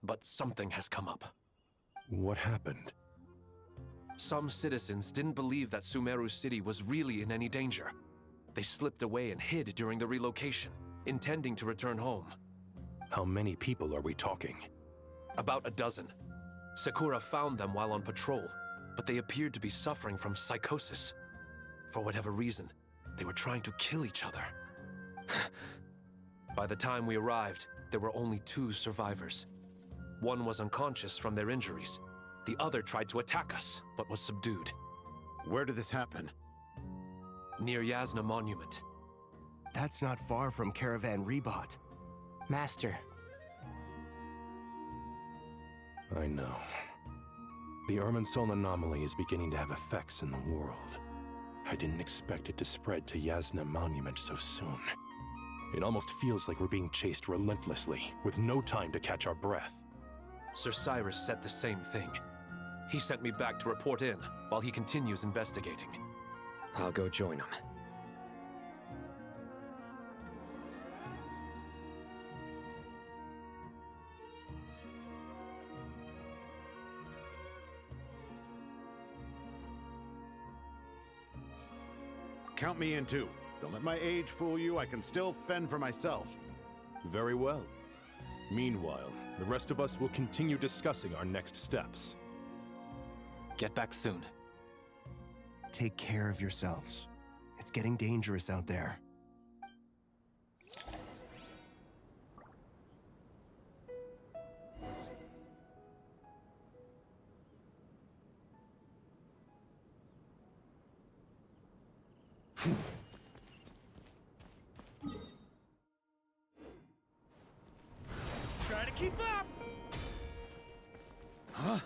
Speaker 14: but something has come up.
Speaker 3: What happened?
Speaker 14: Some citizens didn't believe that Sumeru City was really in any danger. They slipped away and hid during the relocation, intending to return home.
Speaker 3: How many people are we talking?
Speaker 14: About a dozen. Sakura found them while on patrol, but they appeared to be suffering from psychosis. For whatever reason, they were trying to kill each other. By the time we arrived, there were only 2 survivors. One was unconscious from their injuries. The other tried to attack us, but was subdued.
Speaker 16: Where did this happen?
Speaker 14: Near Yasna Monument.
Speaker 11: That's not far from Caravan Rebot.
Speaker 13: Master.
Speaker 3: I know. The Irminsul anomaly is beginning to have effects in the world. I didn't expect it to spread to Yasna Monument so soon. It almost feels like we're being chased relentlessly, with no time to catch our breath.
Speaker 14: Sir Cyrus said the same thing. He sent me back to report in, while he continues investigating.
Speaker 21: I'll go join him.
Speaker 16: Count me in too. Don't let my age fool you. I can still fend for myself.
Speaker 3: Very well. Meanwhile, the rest of us will continue discussing our next steps.
Speaker 4: Get back soon.
Speaker 11: Take care of yourselves. It's getting dangerous out there.
Speaker 4: Try to keep up! Huh?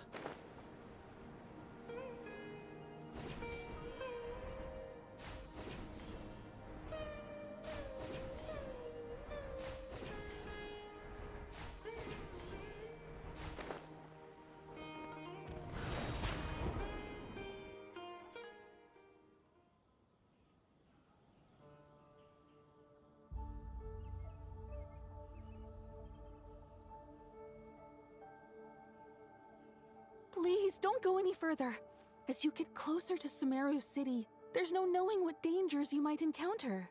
Speaker 1: Please, don't go any further. As you get closer to Sumeru City, there's no knowing what dangers you might encounter.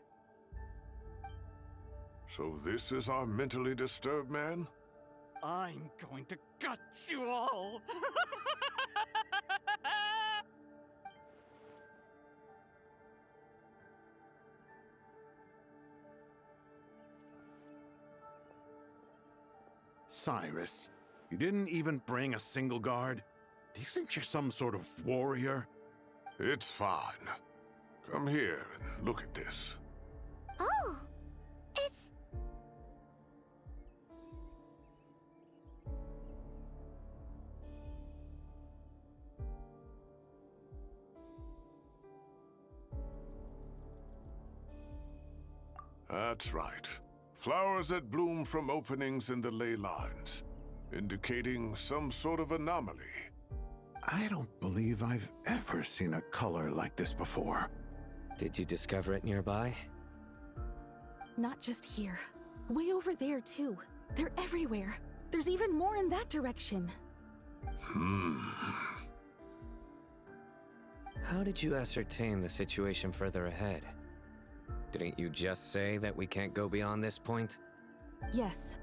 Speaker 22: So this is our mentally disturbed man?
Speaker 4: I'm going to gut you all!
Speaker 16: Cyrus, you didn't even bring a single guard? Do you think you're some sort of warrior?
Speaker 22: It's fine. Come here and look at this.
Speaker 19: Oh, it's...
Speaker 22: That's right. Flowers that bloom from openings in the ley lines, indicating some sort of anomaly.
Speaker 16: I don't believe I've ever seen a color like this before.
Speaker 21: Did you discover it nearby?
Speaker 1: Not just here. Way over there, too. They're everywhere. There's even more in that direction.
Speaker 21: How did you ascertain the situation further ahead? Didn't you just say that we can't go beyond this point?
Speaker 1: Yes.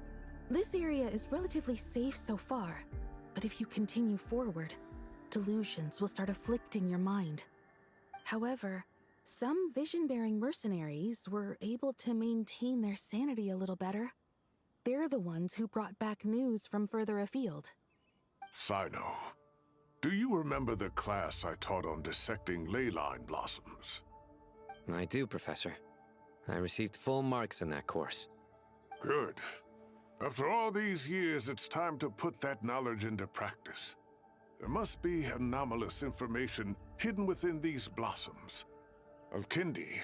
Speaker 1: This area is relatively safe so far, but if you continue forward, delusions will start afflicting your mind. However, some vision-bearing mercenaries were able to maintain their sanity a little better. They're the ones who brought back news from further afield.
Speaker 22: Sino, do you remember the class I taught on dissecting leyline blossoms?
Speaker 21: I do, Professor. I received full marks in that course.
Speaker 22: Good. After all these years, it's time to put that knowledge into practice. There must be anomalous information hidden within these blossoms. Alkindi,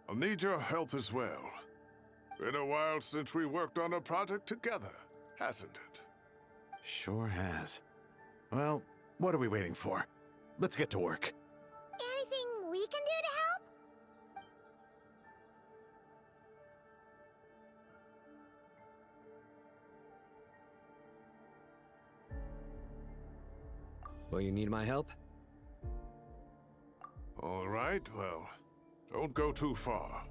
Speaker 22: I'll need your help as well. Been a while since we worked on a project together, hasn't it?
Speaker 16: Sure has. Well, what are we waiting for? Let's get to work.
Speaker 19: Anything we can do to help?
Speaker 21: Will you need my help?
Speaker 22: All right, well, don't go too far.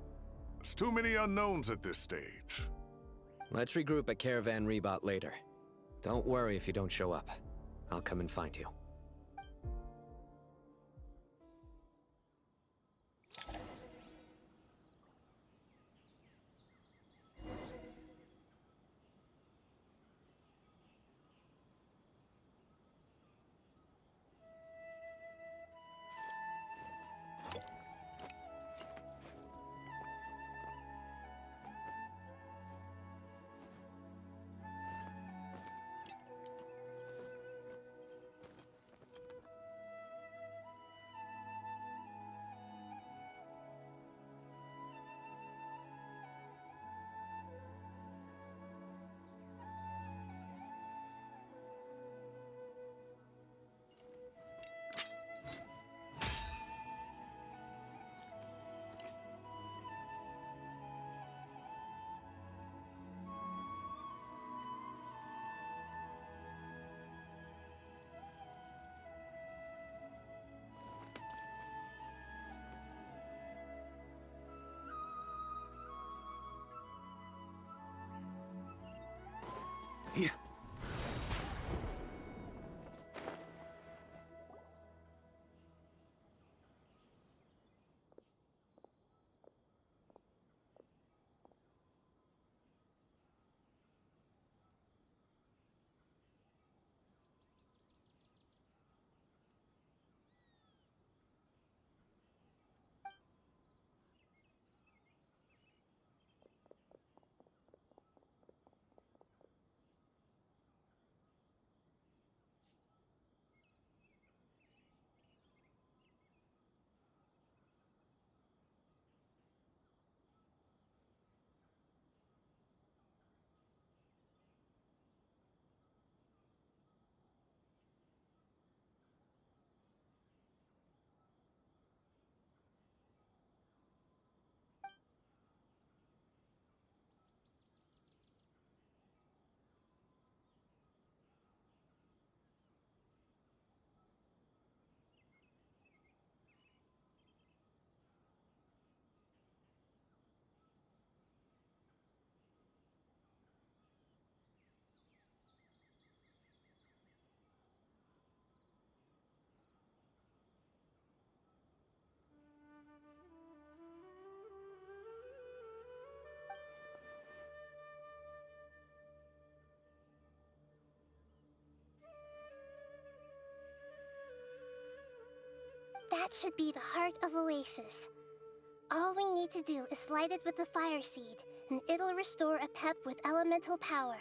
Speaker 22: There's too many unknowns at this stage.
Speaker 21: Let's regroup at Caravan Rebot later. Don't worry if you don't show up. I'll come and find you.
Speaker 16: Here.
Speaker 19: That should be the heart of Oasis. All we need to do is light it with the fire seed, and it'll restore a pep with elemental power.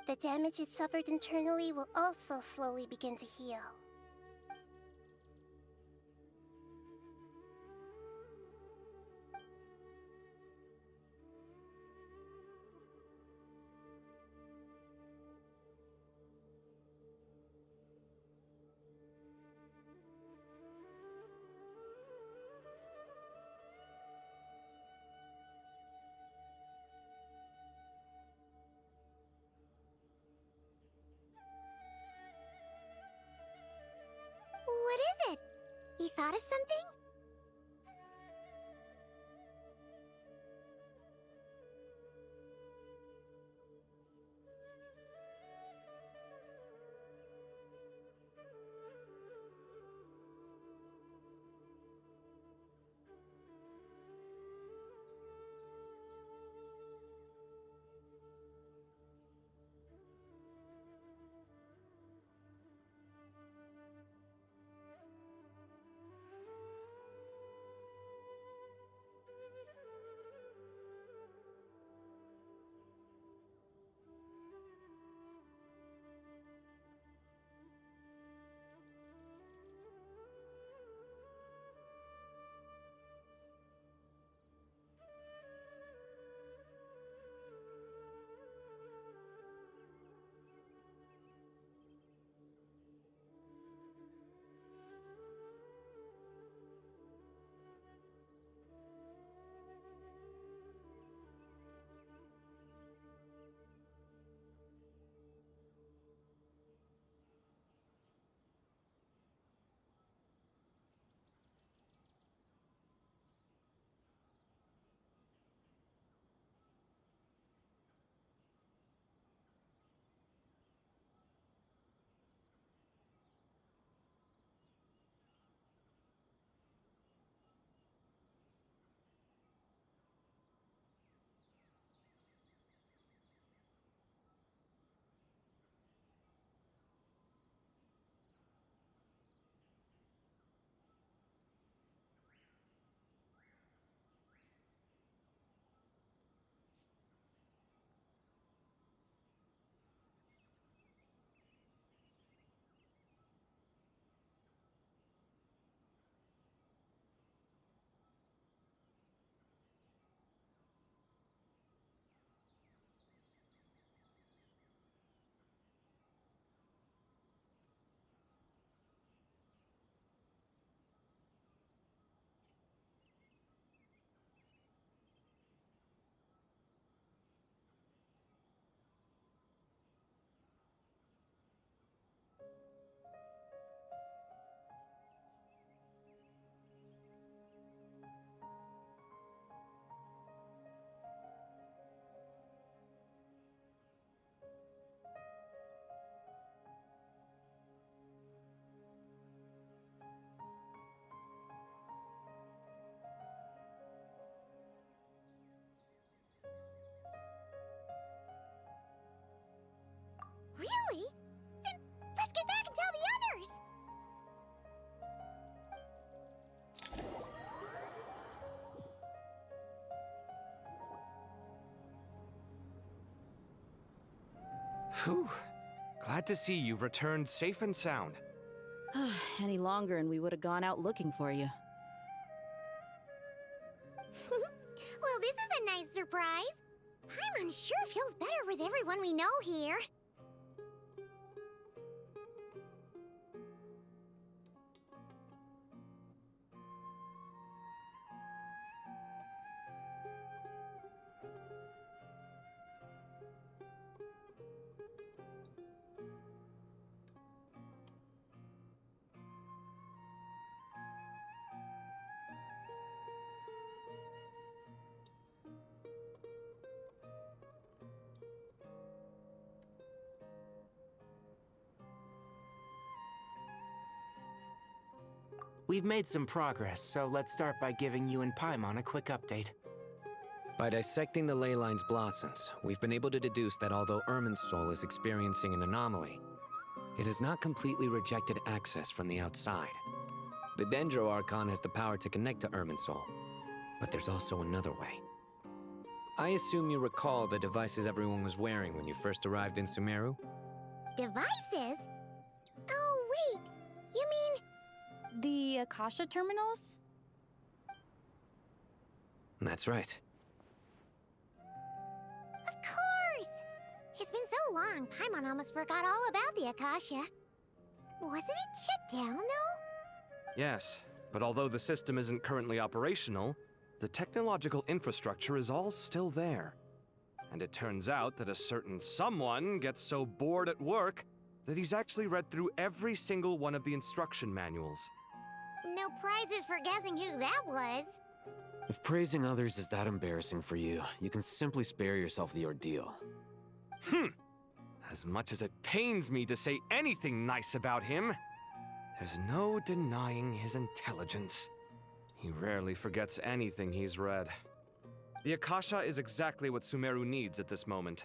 Speaker 19: The damage it suffered internally will also slowly begin to heal. What is it? You thought of something?
Speaker 9: Whew. Glad to see you've returned safe and sound.
Speaker 10: Any longer and we would have gone out looking for you.
Speaker 19: Well, this is a nice surprise. Paimon sure feels better with everyone we know here.
Speaker 13: We've made some progress, so let's start by giving you and Paimon a quick update.
Speaker 21: By dissecting the ley line's blossoms, we've been able to deduce that although Irminsul is experiencing an anomaly, it has not completely rejected access from the outside. The Dendro Archon has the power to connect to Irminsul, but there's also another way. I assume you recall the devices everyone was wearing when you first arrived in Sumeru?
Speaker 19: Devices? Oh, wait. You mean...
Speaker 17: The Akasha terminals?
Speaker 21: That's right.
Speaker 19: Of course! It's been so long, Paimon almost forgot all about the Akasha. Wasn't it shut down, though?
Speaker 9: Yes, but although the system isn't currently operational, the technological infrastructure is all still there. And it turns out that a certain someone gets so bored at work that he's actually read through every single one of the instruction manuals.
Speaker 19: No prizes for guessing who that was.
Speaker 5: If praising others is that embarrassing for you, you can simply spare yourself the ordeal.
Speaker 9: As much as it pains me to say anything nice about him, there's no denying his intelligence. He rarely forgets anything he's read. The Akasha is exactly what Sumeru needs at this moment.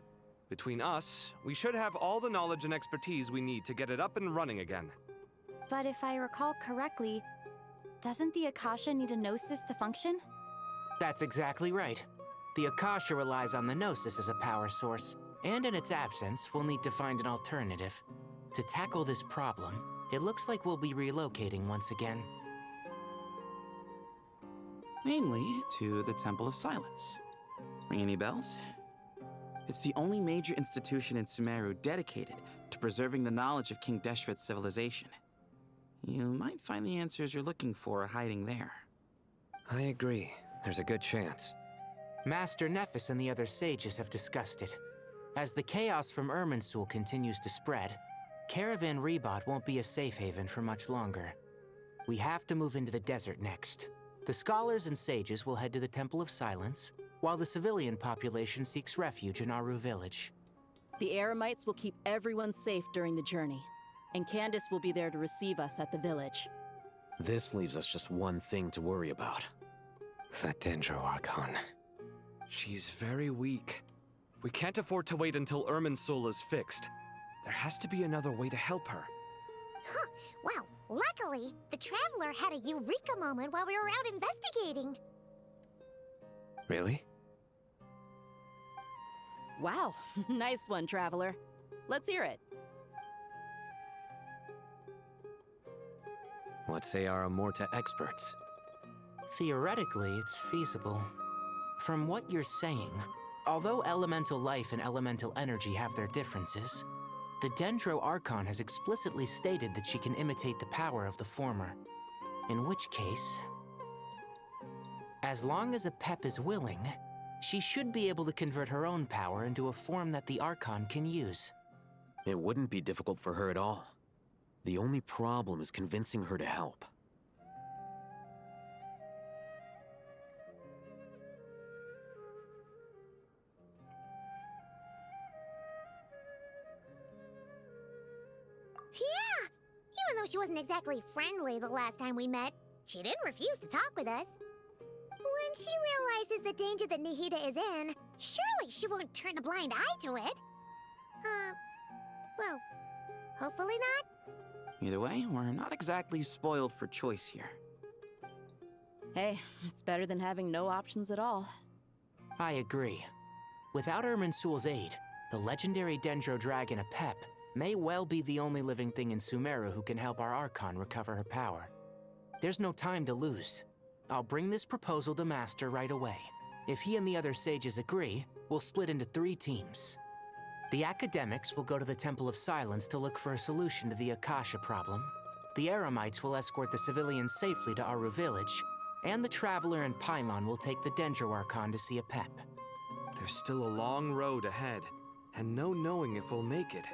Speaker 9: Between us, we should have all the knowledge and expertise we need to get it up and running again.
Speaker 17: But if I recall correctly, doesn't the Akasha need a Gnosis to function?
Speaker 13: That's exactly right. The Akasha relies on the Gnosis as a power source, and in its absence, we'll need to find an alternative. To tackle this problem, it looks like we'll be relocating once again.
Speaker 18: Namely, to the Temple of Silence. Ring any bells? It's the only major institution in Sumeru dedicated to preserving the knowledge of King Deshret's civilization. You might find the answers you're looking for hiding there.
Speaker 21: I agree. There's a good chance.
Speaker 13: Master Nephis and the other sages have discussed it. As the chaos from Irminsul continues to spread, Caravan Rebot won't be a safe haven for much longer. We have to move into the desert next. The scholars and sages will head to the Temple of Silence, while the civilian population seeks refuge in Aru Village.
Speaker 10: The Eremites will keep everyone safe during the journey, and Candace will be there to receive us at the village.
Speaker 5: This leaves us just one thing to worry about.
Speaker 21: That Dendro Archon.
Speaker 9: She's very weak. We can't afford to wait until Irminsul is fixed. There has to be another way to help her.
Speaker 19: Huh. Wow. Luckily, the Traveler had a eureka moment while we were out investigating.
Speaker 21: Really?
Speaker 10: Wow, nice one, Traveler. Let's hear it.
Speaker 21: What say our Amorta experts?
Speaker 13: Theoretically, it's feasible. From what you're saying, although elemental life and elemental energy have their differences, the Dendro Archon has explicitly stated that she can imitate the power of the former. In which case, as long as Apep is willing, she should be able to convert her own power into a form that the Archon can use.
Speaker 5: It wouldn't be difficult for her at all. The only problem is convincing her to help.
Speaker 19: Yeah! Even though she wasn't exactly friendly the last time we met, she didn't refuse to talk with us. When she realizes the danger that Nahida is in, surely she won't turn a blind eye to it. Well, hopefully not.
Speaker 18: Either way, we're not exactly spoiled for choice here.
Speaker 10: Hey, it's better than having no options at all.
Speaker 13: I agree. Without Irminsul's aid, The legendary Dendro Dragon Apep may well be the only living thing in Sumeru who can help our Archon recover her power. There's no time to lose. I'll bring this proposal to Master right away. If he and the other sages agree, we'll split into 3 teams. The academics will go to the Temple of Silence to look for a solution to the Akasha problem. The Eremites will escort the civilians safely to Aru Village, and the Traveler and Paimon will take the Dendro Archon to see Apep.
Speaker 9: There's still a long road ahead, and no knowing if we'll make it.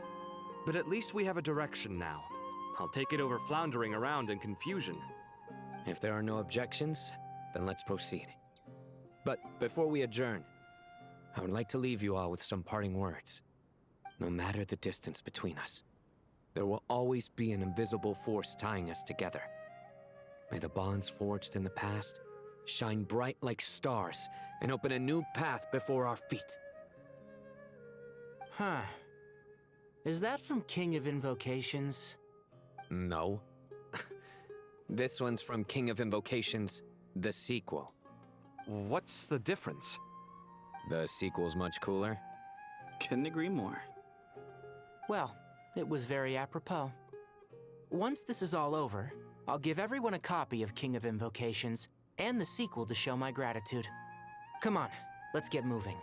Speaker 9: But at least we have a direction now. I'll take it over floundering around in confusion.
Speaker 21: If there are no objections, then let's proceed. But before we adjourn, I would like to leave you all with some parting words. No matter the distance between us, there will always be an invisible force tying us together. May the bonds forged in the past shine bright like stars and open a new path before our feet.
Speaker 13: Huh. Is that from King of Invocations?
Speaker 21: No. This one's from King of Invocations, the sequel.
Speaker 9: What's the difference?
Speaker 21: The sequel's much cooler.
Speaker 18: Couldn't agree more.
Speaker 13: Well, it was very apropos. Once this is all over, I'll give everyone a copy of King of Invocations and the sequel to show my gratitude. Come on, let's get moving.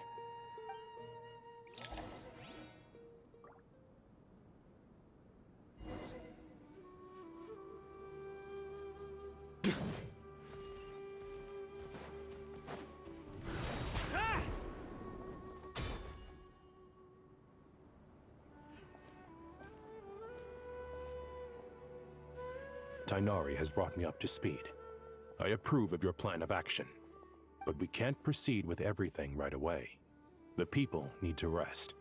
Speaker 3: Tighnari has brought me up to speed. I approve of your plan of action, but we can't proceed with everything right away. The people need to rest.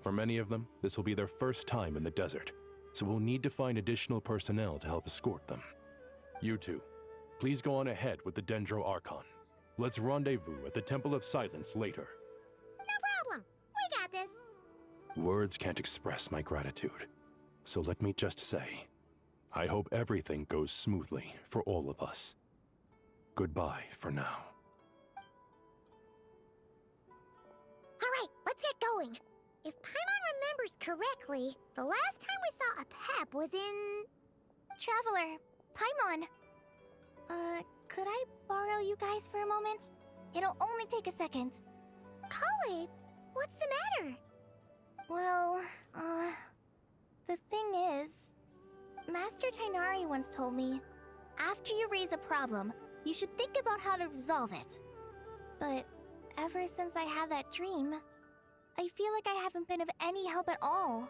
Speaker 3: For many of them, this will be their first time in the desert, so we'll need to find additional personnel to help escort them. You two, please go on ahead with the Dendro Archon. Let's rendezvous at the Temple of Silence later.
Speaker 19: No problem. We got this.
Speaker 3: Words can't express my gratitude, so let me just say, I hope everything goes smoothly for all of us. Goodbye for now.
Speaker 19: Alright, let's get going. If Paimon remembers correctly, the last time we saw Apep was in...
Speaker 8: Traveler, Paimon. Could I borrow you guys for a moment? It'll only take a second.
Speaker 19: Kale, what's the matter?
Speaker 8: Well, the thing is, Master Tighnari once told me, after you raise a problem, you should think about how to resolve it. But ever since I had that dream, I feel like I haven't been of any help at all.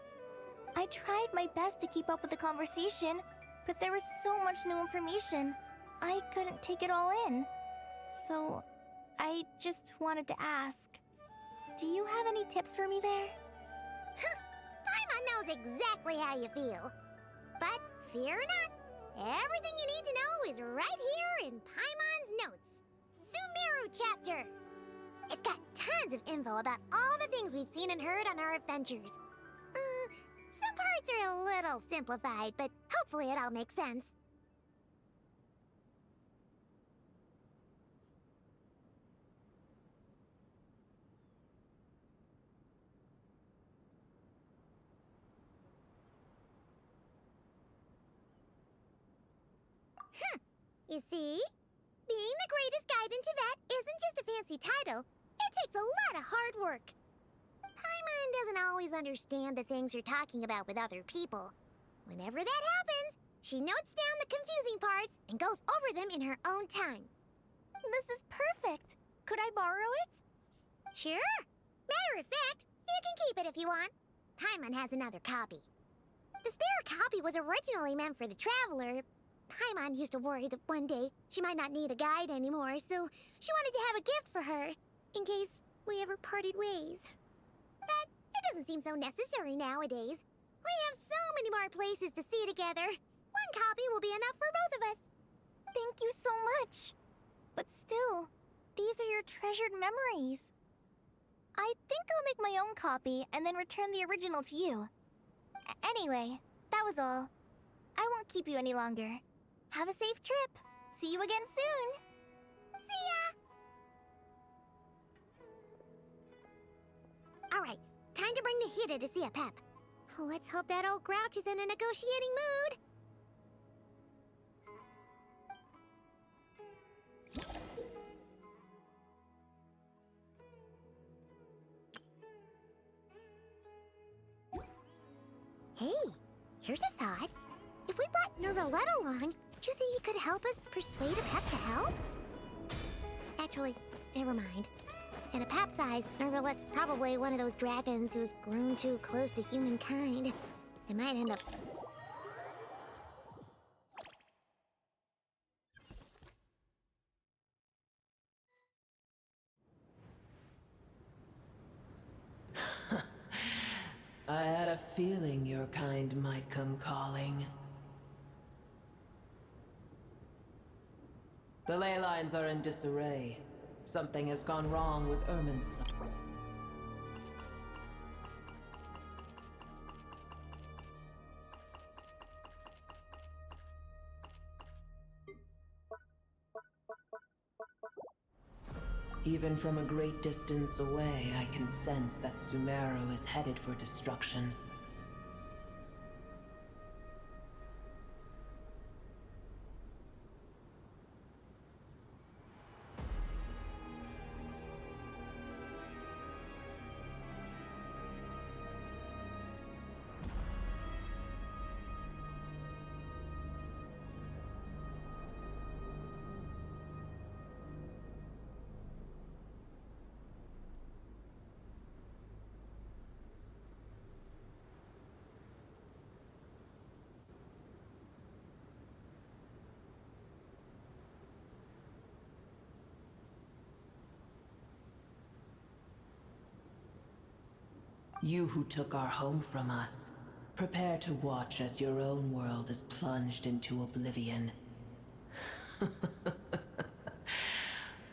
Speaker 8: I tried my best to keep up with the conversation, but there was so much new information, I couldn't take it all in. So, I just wanted to ask, do you have any tips for me there?
Speaker 19: Paimon knows exactly how you feel. But fear not, everything you need to know is right here in Paimon's notes. Sumeru chapter. It's got tons of info about all the things we've seen and heard on our adventures. Some parts are a little simplified, but hopefully it all makes sense. You see? Being the greatest guide in Tibet isn't just a fancy title. It takes a lot of hard work. Paimon doesn't always understand the things you're talking about with other people. Whenever that happens, she notes down the confusing parts and goes over them in her own time.
Speaker 8: This is perfect. Could I borrow it?
Speaker 19: Sure. Matter of fact, you can keep it if you want. Paimon has another copy. The spare copy was originally meant for the Traveler. Paimon used to worry that one day she might not need a guide anymore, so she wanted to have a gift for her, in case we ever parted ways. But it doesn't seem so necessary nowadays. We have so many more places to see together. One copy will be enough for both of us.
Speaker 8: Thank you so much. But still, these are your treasured memories. I think I'll make my own copy and then return the original to you. Anyway, that was all. I won't keep you any longer. Have a safe trip. See you again soon.
Speaker 19: See ya! Alright, time to bring Nahida to see a pep. Let's hope that old grouch is in a negotiating mood. Hey, here's a thought. If we brought Nervalette along, do you think he could help us persuade a pep to help? Actually, never mind. In a pep size, Nervalette's probably one of those dragons who's grown too close to humankind. It might end up...
Speaker 7: I had a feeling your kind might come calling. The ley lines are in disarray. Something has gone wrong with Irmin's. Even from a great distance away, I can sense that Sumeru is headed for destruction. You who took our home from us, prepare to watch as your own world is plunged into oblivion.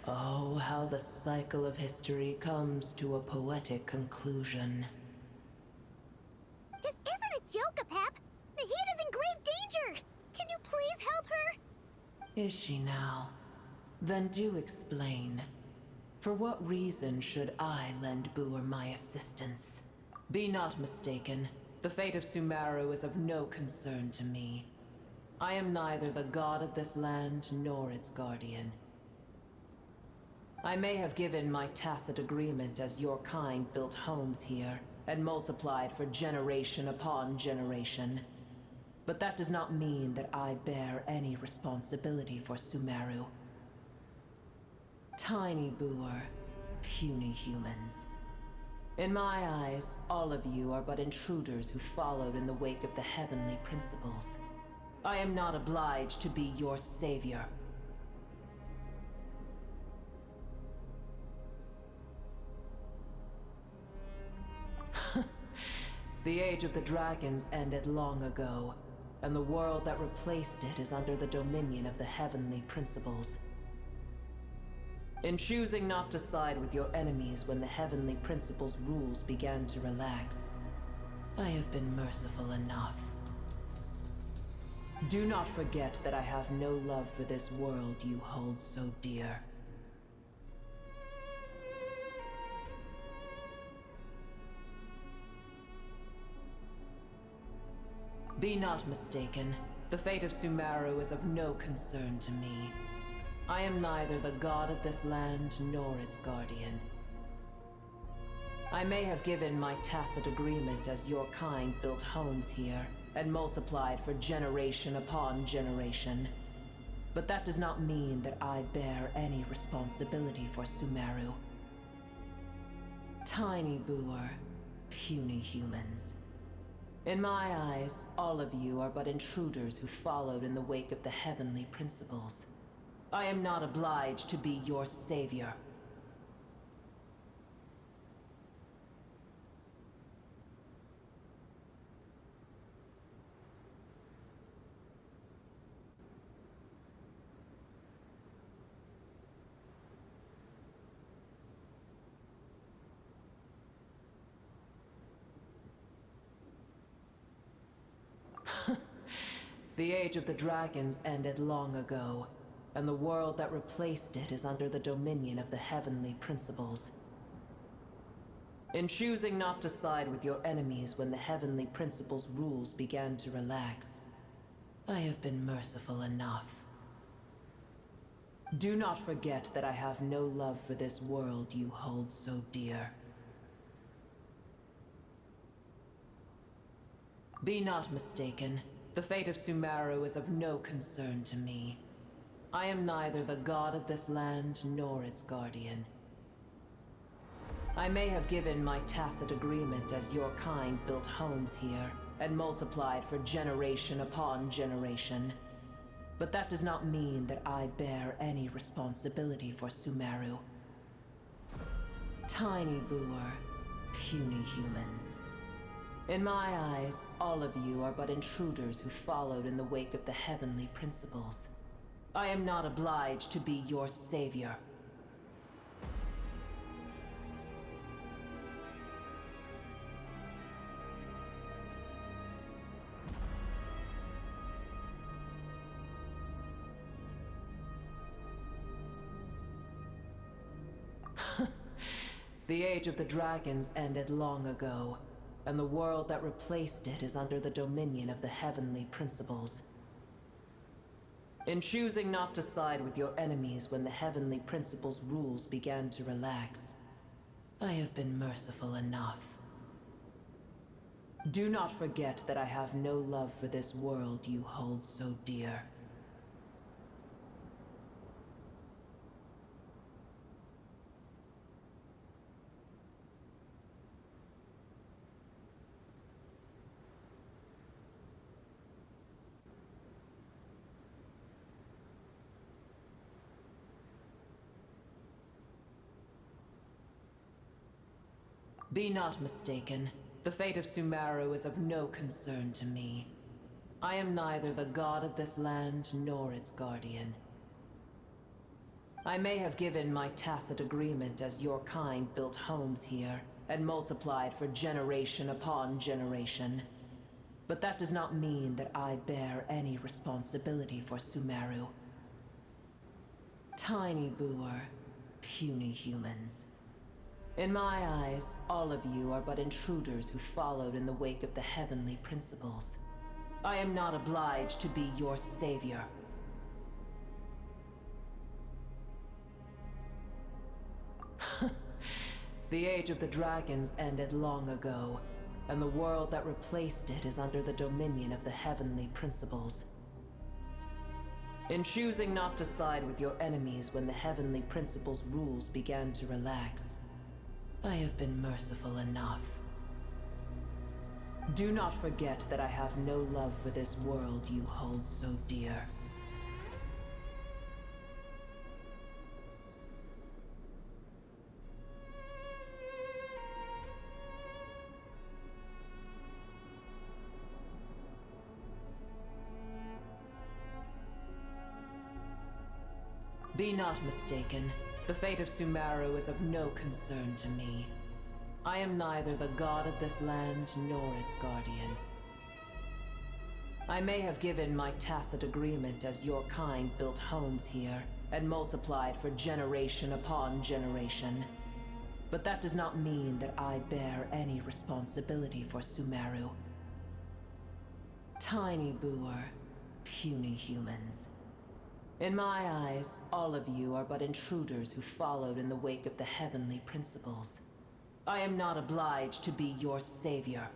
Speaker 7: Oh, how the cycle of history comes to a poetic conclusion.
Speaker 19: This isn't a joke, Pep! Nahida's in grave danger! Can you please help her?
Speaker 7: Is she now? Then do explain. For what reason should I lend Booer my assistance? Be not mistaken. The fate of Sumeru is of no concern to me. I am neither the god of this land nor its guardian. I may have given my tacit agreement as your kind built homes here and multiplied for generation upon generation. But that does not mean that I bear any responsibility for Sumeru. Tiny Booer, puny humans. In my eyes, all of you are but intruders who followed in the wake of the heavenly principles. I am not obliged to be your savior. The age of the dragons ended long ago, and the world that replaced it is under the dominion of the heavenly principles. In choosing not to side with your enemies when the heavenly principles' rules began to relax, I have been merciful enough. Do not forget that I have no love for this world you hold so dear. Be not mistaken. The fate of Sumeru is of no concern to me. I am neither the god of this land nor its guardian. I may have given my tacit agreement as your kind built homes here and multiplied for generation upon generation. But that does not mean that I bear any responsibility for Sumeru. Tiny Booer, puny humans. In my eyes, all of you are but intruders who followed in the wake of the heavenly principles. I am not obliged to be your savior. The age of the dragons ended long ago, and the world that replaced it is under the dominion of the heavenly principles. In choosing not to side with your enemies when the heavenly principle's rules began to relax, I have been merciful enough. Do not forget that I have no love for this world you hold so dear. Be not mistaken. The fate of Sumeru is of no concern to me. I am neither the god of this land nor its guardian. I may have given my tacit agreement as your kind built homes here and multiplied for generation upon generation. But that does not mean that I bear any responsibility for Sumeru. Tiny boor, puny humans. In my eyes, all of you are but intruders who followed in the wake of the heavenly principles. I am not obliged to be your savior. The age of the dragons ended long ago, and the world that replaced it is under the dominion of the heavenly principles. In choosing not to side with your enemies when the heavenly principles' rules began to relax, I have been merciful enough. Do not forget that I have no love for this world you hold so dear. Be not mistaken. The fate of Sumeru is of no concern to me. I am neither the god of this land nor its guardian. I may have given my tacit agreement as your kind built homes here and multiplied for generation upon generation. But that does not mean that I bear any responsibility for Sumeru. Tiny boor, puny humans. In my eyes, all of you are but intruders who followed in the wake of the heavenly principles. I am not obliged to be your savior. The age of the dragons ended long ago, and the world that replaced it is under the dominion of the heavenly principles. In choosing not to side with your enemies when the heavenly principles' rules began to relax, I have been merciful enough. Do not forget that I have no love for this world you hold so dear. Be not mistaken. The fate of Sumeru is of no concern to me. I am neither the god of this land nor its guardian. I may have given my tacit agreement as your kind built homes here and multiplied for generation upon generation. But that does not mean that I bear any responsibility for Sumeru. Tiny boor, puny humans. In my eyes, all of you are but intruders who followed in the wake of the heavenly principles. I am not obliged to be your savior.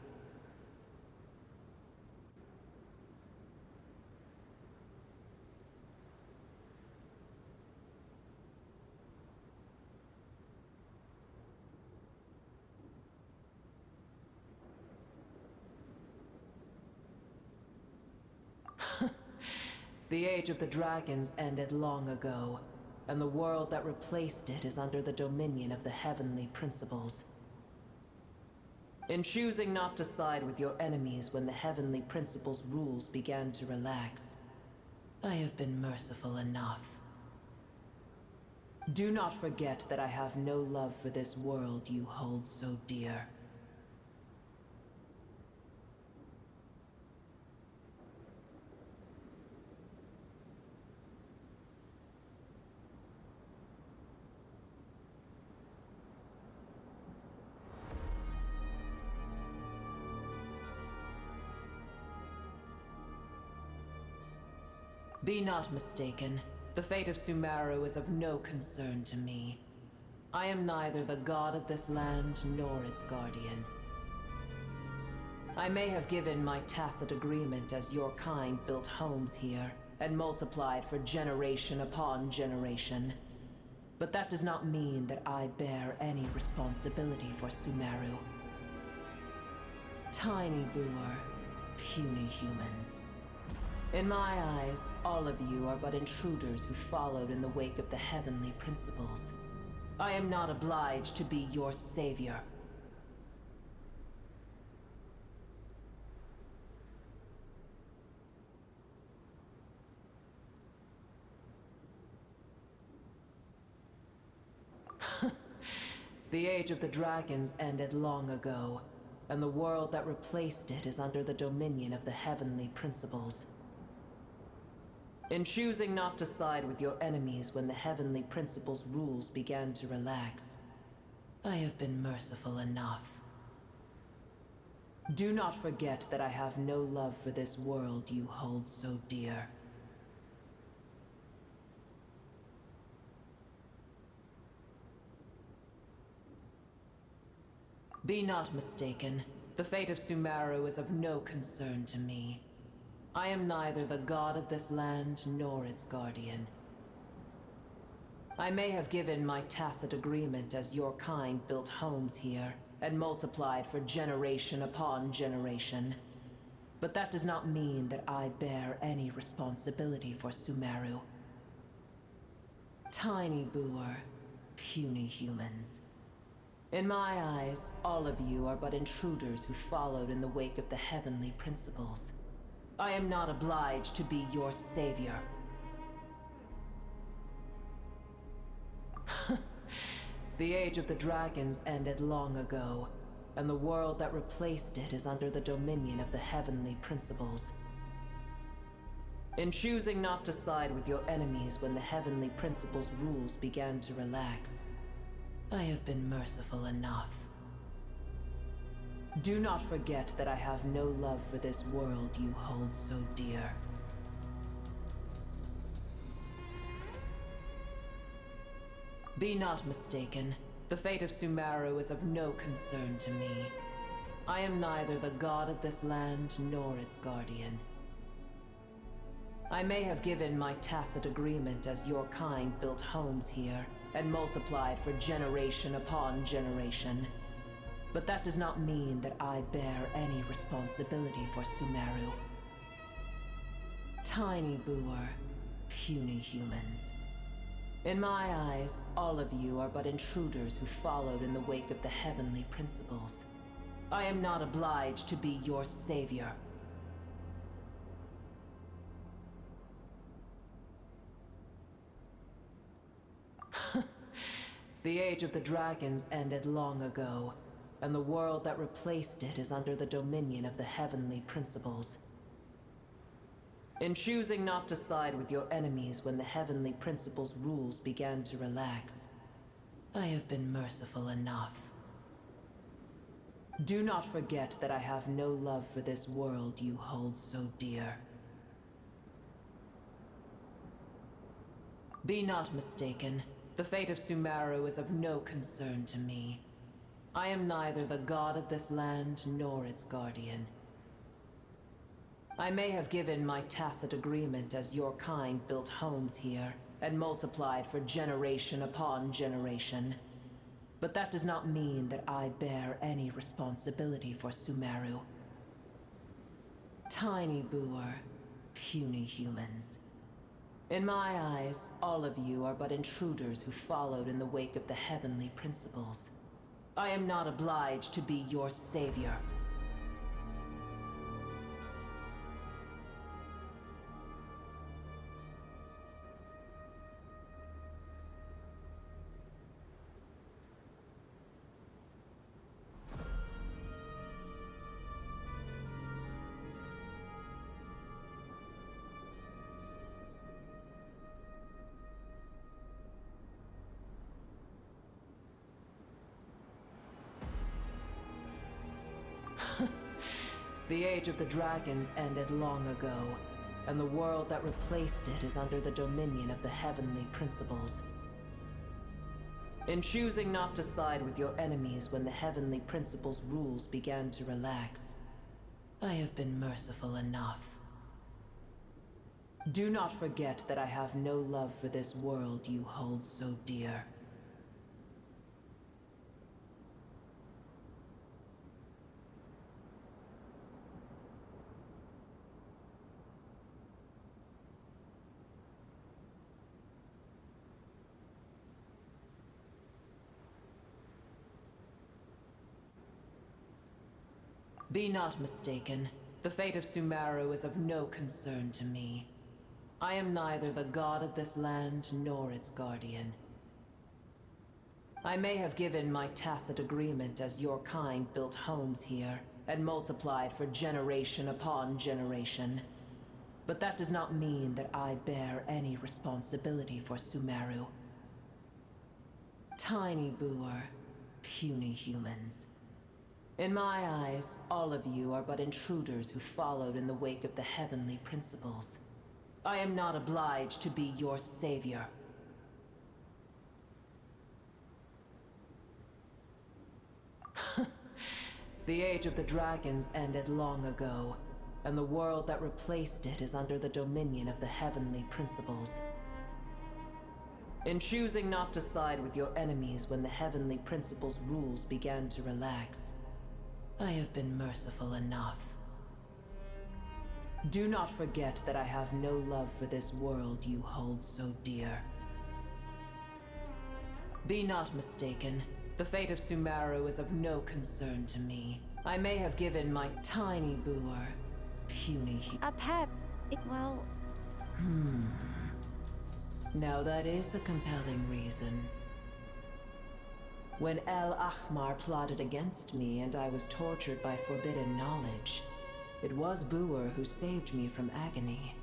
Speaker 7: The age of the dragons ended long ago, and the world that replaced it is under the dominion of the heavenly principles. In choosing not to side with your enemies when the heavenly principles' rules began to relax, I have been merciful enough. Do not forget that I have no love for this world you hold so dear. Be not mistaken. The fate of Sumeru is of no concern to me. I am neither the god of this land nor its guardian. I may have given my tacit agreement as your kind built homes here and multiplied for generation upon generation. But that does not mean that I bear any responsibility for Sumeru. Tiny boor, puny humans. In my eyes, all of you are but intruders who followed in the wake of the heavenly principles. I am not obliged to be your savior. The age of the dragons ended long ago, and the world that replaced it is under the dominion of the heavenly principles. In choosing not to side with your enemies when the heavenly principles' rules began to relax, I have been merciful enough. Do not forget that I have no love for this world you hold so dear. Be not mistaken. The fate of Sumeru is of no concern to me. I am neither the god of this land nor its guardian. I may have given my tacit agreement as your kind built homes here and multiplied for generation upon generation. But that does not mean that I bear any responsibility for Sumeru. Tiny boor, puny humans. In my eyes, all of you are but intruders who followed in the wake of the heavenly principles. I am not obliged to be your savior. The age of the dragons ended long ago, and the world that replaced it is under the dominion of the heavenly principles. In choosing not to side with your enemies when the heavenly principles' rules began to relax, I have been merciful enough. Do not forget that I have no love for this world you hold so dear. Be not mistaken. The fate of Sumeru is of no concern to me. I am neither the god of this land nor its guardian. I may have given my tacit agreement as your kind built homes here and multiplied for generation upon generation. But that does not mean that I bear any responsibility for Sumeru. Tiny boor, puny humans. In my eyes, all of you are but intruders who followed in the wake of the heavenly principles. I am not obliged to be your savior. The age of the dragons ended long ago, and the world that replaced it is under the dominion of the heavenly principles. In choosing not to side with your enemies when the heavenly principles' rules began to relax, I have been merciful enough. Do not forget that I have no love for this world you hold so dear. Be not mistaken. The fate of Sumeru is of no concern to me. I am neither the god of this land nor its guardian. I may have given my tacit agreement as your kind built homes here and multiplied for generation upon generation. But that does not mean that I bear any responsibility for Sumeru. Tiny boor, puny humans. In my eyes, all of you are but intruders who followed in the wake of the heavenly principles. I am not obliged to be your savior. The age of the dragons ended long ago, and the world that replaced it is under the dominion of the heavenly principles. In choosing not to side with your enemies when the heavenly principles' rules began to relax, I have been merciful enough. Do not forget that I have no love for this world you hold so dear. Be not mistaken. The fate of Sumeru is of no concern to me. I am neither the god of this land nor its guardian. I may have given my tacit agreement as your kind built homes here and multiplied for generation upon generation. But that does not mean that I bear any responsibility for Sumeru. Tiny boor, puny humans. In my eyes, all of you are but intruders who followed in the wake of the heavenly principles. I am not obliged to be your savior. The age of the dragons ended long ago, and the world that replaced it is under the dominion of the heavenly principles. In choosing not to side with your enemies when the heavenly principles' rules began to relax, I have been merciful enough. Do not forget that I have no love for this world you hold so dear. Be not mistaken. The fate of Sumeru is of no concern to me. I may have given my tiny boor, puny
Speaker 17: Pep, well...
Speaker 7: Now that is a compelling reason. When El Ahmar plotted against me and I was tortured by forbidden knowledge, it was Boer who saved me from agony.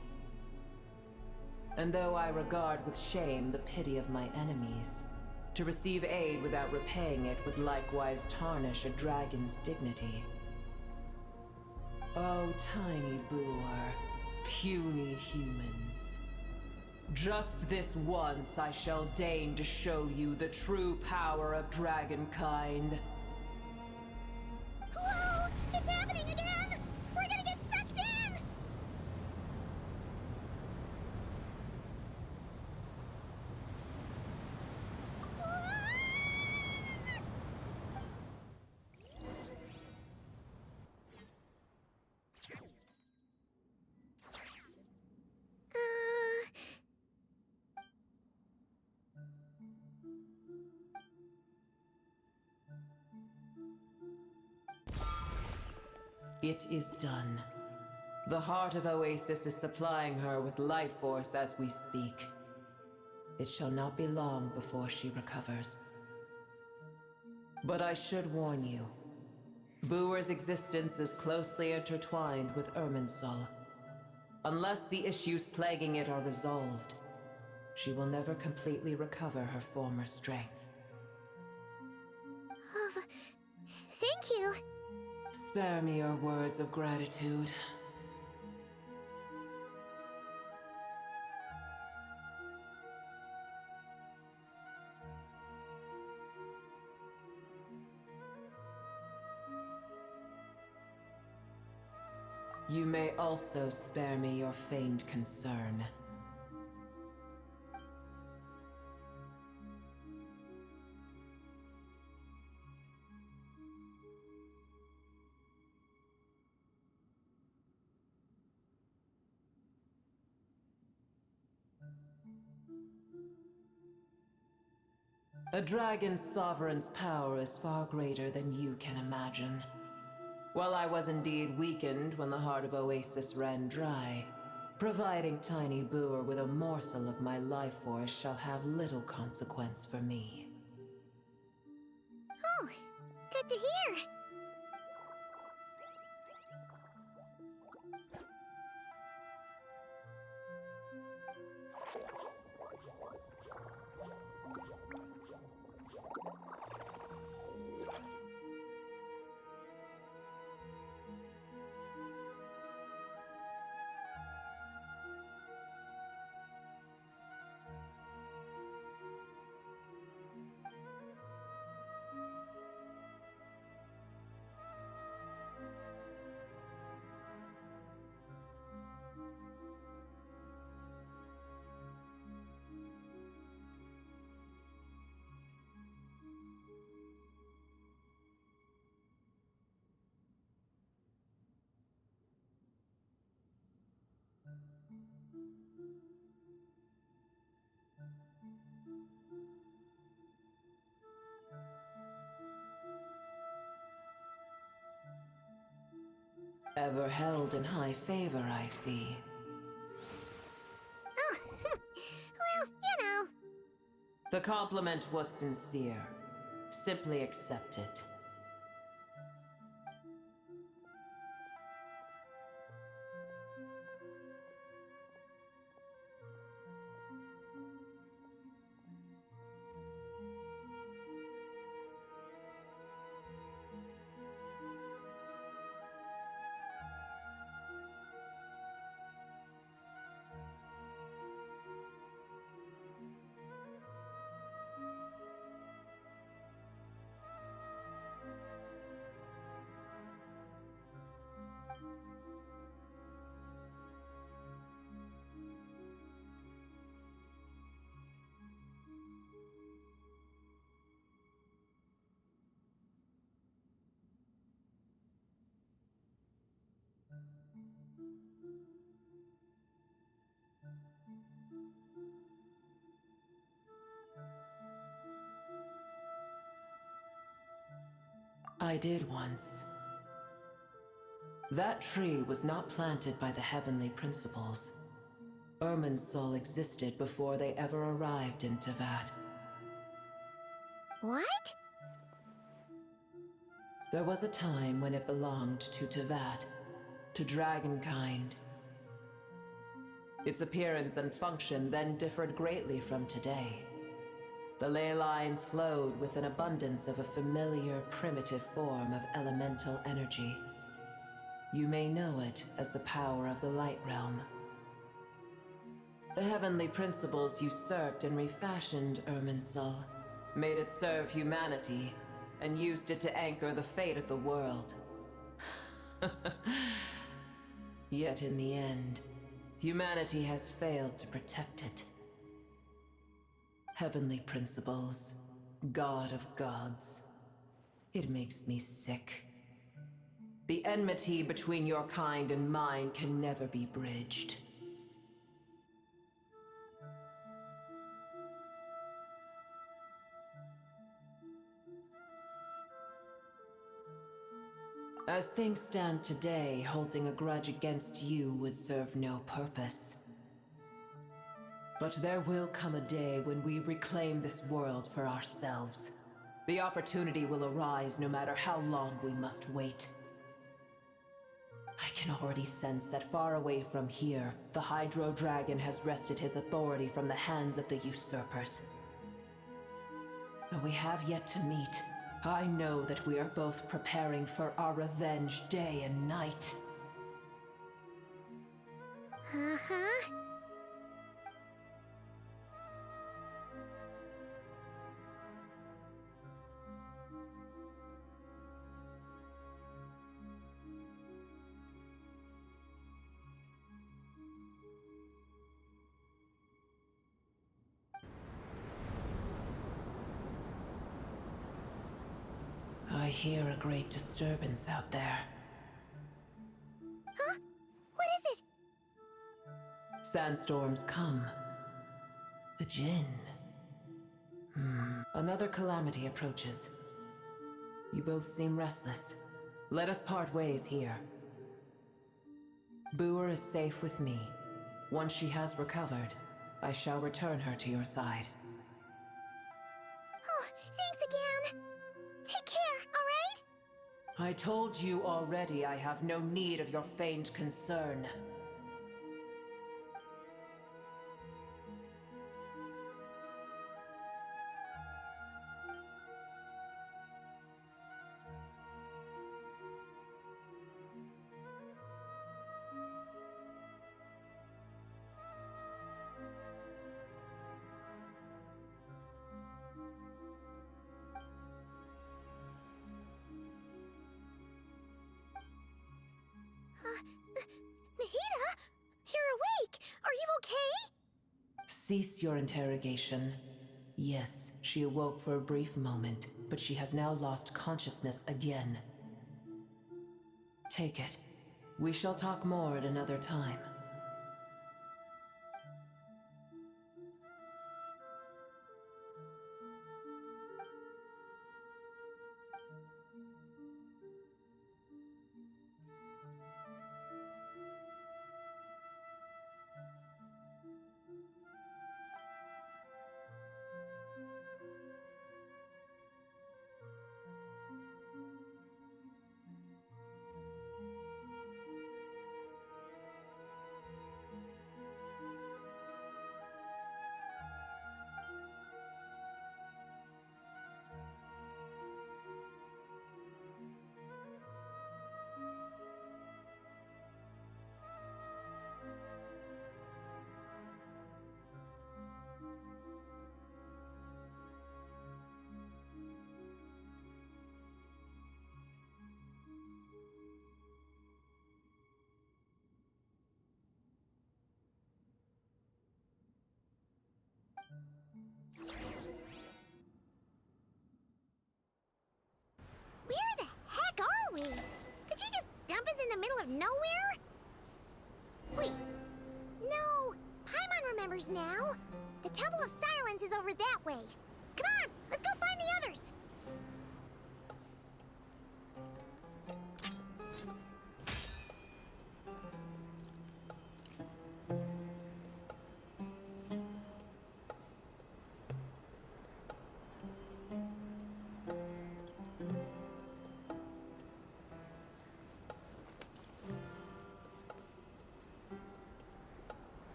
Speaker 7: And though I regard with shame the pity of my enemies, to receive aid without repaying it would likewise tarnish a dragon's dignity. Oh, tiny Boer, puny humans. Just this once I shall deign to show you the true power of dragonkind.
Speaker 19: Whoa! It's happening again! We're gonna get sucked in!
Speaker 7: It is done. The heart of Oasis is supplying her with life force as we speak. It shall not be long before she recovers. But I should warn you. Boer's existence is closely intertwined with Irminsul. Unless the issues plaguing it are resolved, she will never completely recover her former strength.
Speaker 19: Thank you.
Speaker 7: Spare me your words of gratitude. You may also spare me your feigned concern. A dragon's sovereign's power is far greater than you can imagine. While I was indeed weakened when the heart of Oasis ran dry, providing Tiny Boer with a morsel of my life force shall have little consequence for me.
Speaker 19: Oh, good to hear.
Speaker 7: Ever held in high favor, I see.
Speaker 19: Oh, well, you know.
Speaker 7: The compliment was sincere. Simply accept it. I did once. That tree was not planted by the heavenly principles. Irminsul existed before they ever arrived in Tevat.
Speaker 19: What?
Speaker 7: There was a time when it belonged to Tevat, to dragonkind. Its appearance and function then differed greatly from today. The ley lines flowed with an abundance of a familiar, primitive form of elemental energy. You may know it as the power of the Light Realm. The heavenly principles usurped and refashioned Irminsul, made it serve humanity, and used it to anchor the fate of the world. Yet in the end, humanity has failed to protect it. Heavenly principles, god of gods. It makes me sick. The enmity between your kind and mine can never be bridged. As things stand today, holding a grudge against you would serve no purpose. But there will come a day when we reclaim this world for ourselves. The opportunity will arise no matter how long we must wait. I can already sense that far away from here, the Hydro Dragon has wrested his authority from the hands of the usurpers. Though we have yet to meet, I know that we are both preparing for our revenge day and night.
Speaker 19: Uh-huh.
Speaker 7: I hear a great disturbance out there.
Speaker 19: Huh? What is it?
Speaker 7: Sandstorms come. The Jinn. Another calamity approaches. You both seem restless. Let us part ways here. Boer is safe with me. Once she has recovered, I shall return her to your side.
Speaker 19: Oh, thanks again. Take care, alright?
Speaker 7: I told you already I have no need of your feigned concern.
Speaker 19: Nahida? You're awake! Are you okay?
Speaker 7: Cease your interrogation. Yes, she awoke for a brief moment, but she has now lost consciousness again. Take it. We shall talk more at another time.
Speaker 19: Where the heck are we? Did you just dump us in the middle of nowhere? Wait. No. Paimon remembers now. The Temple of Silence is over that way. Come on, let's go find the others.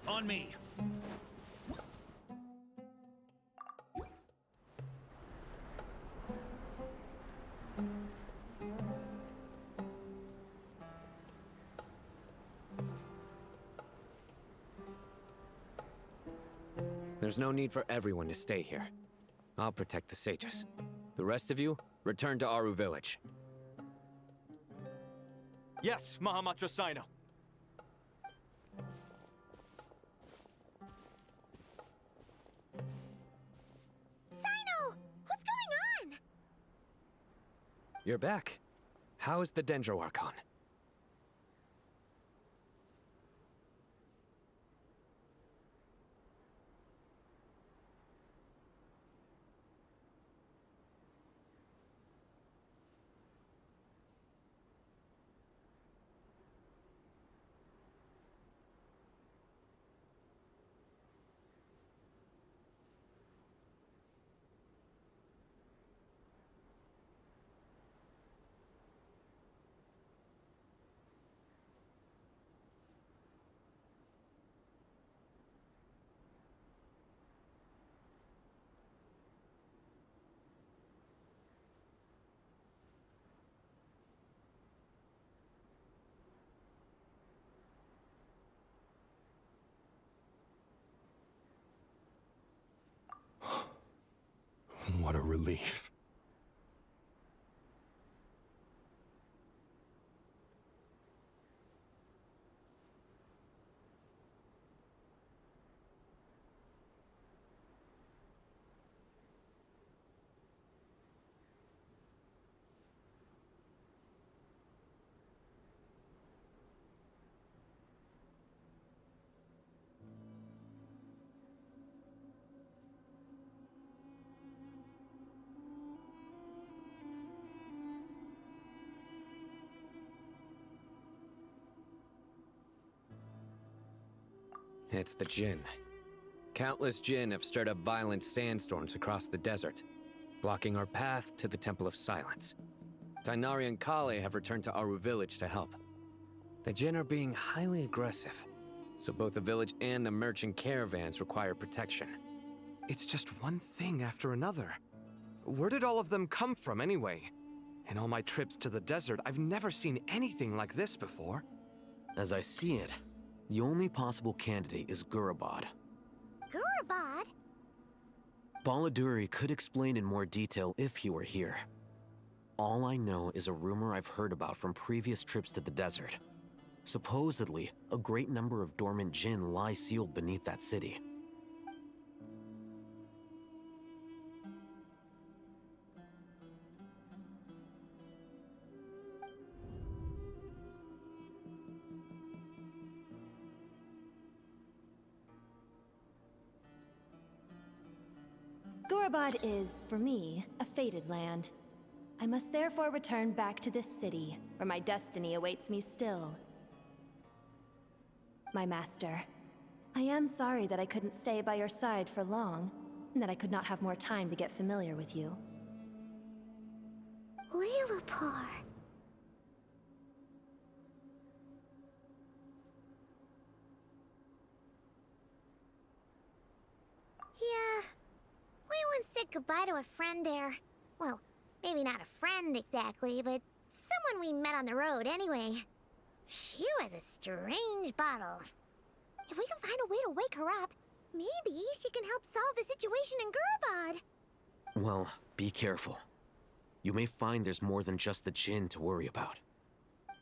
Speaker 4: On me.
Speaker 21: There's no need for everyone to stay here. I'll protect the sages. The rest of you, return to Aru village.
Speaker 6: Yes, Mahamatra Sino.
Speaker 19: Sino! What's going on?
Speaker 21: You're back. How is the Dendro Archon?
Speaker 3: What a relief.
Speaker 21: It's the Jinn. Countless Jinn have stirred up violent sandstorms across the desert, blocking our path to the Temple of Silence. Tighnari and Kale have returned to Aru village to help. The Jinn are being highly aggressive, so both the village and the merchant caravans require protection.
Speaker 9: It's just one thing after another. Where did all of them come from anyway? In all my trips to the desert, I've never seen anything like this before.
Speaker 5: As I see it, the only possible candidate is Gurabad.
Speaker 19: Gurabad?
Speaker 5: Baladuri could explain in more detail if he were here. All I know is a rumor I've heard about from previous trips to the desert. Supposedly, a great number of dormant Jinn lie sealed beneath that city.
Speaker 15: Gurabad is, for me, a fated land. I must therefore return back to this city, where my destiny awaits me still. My master, I am sorry that I couldn't stay by your side for long, and that I could not have more time to get familiar with you.
Speaker 19: Lilupar. Yeah, we once said goodbye to a friend there. Well, maybe not a friend exactly, but someone we met on the road anyway. She was a strange bottle. If we can find a way to wake her up, Maybe she can help solve the situation in Gurabad.
Speaker 5: Well, be careful. You may find there's more than just the Jinn to worry about.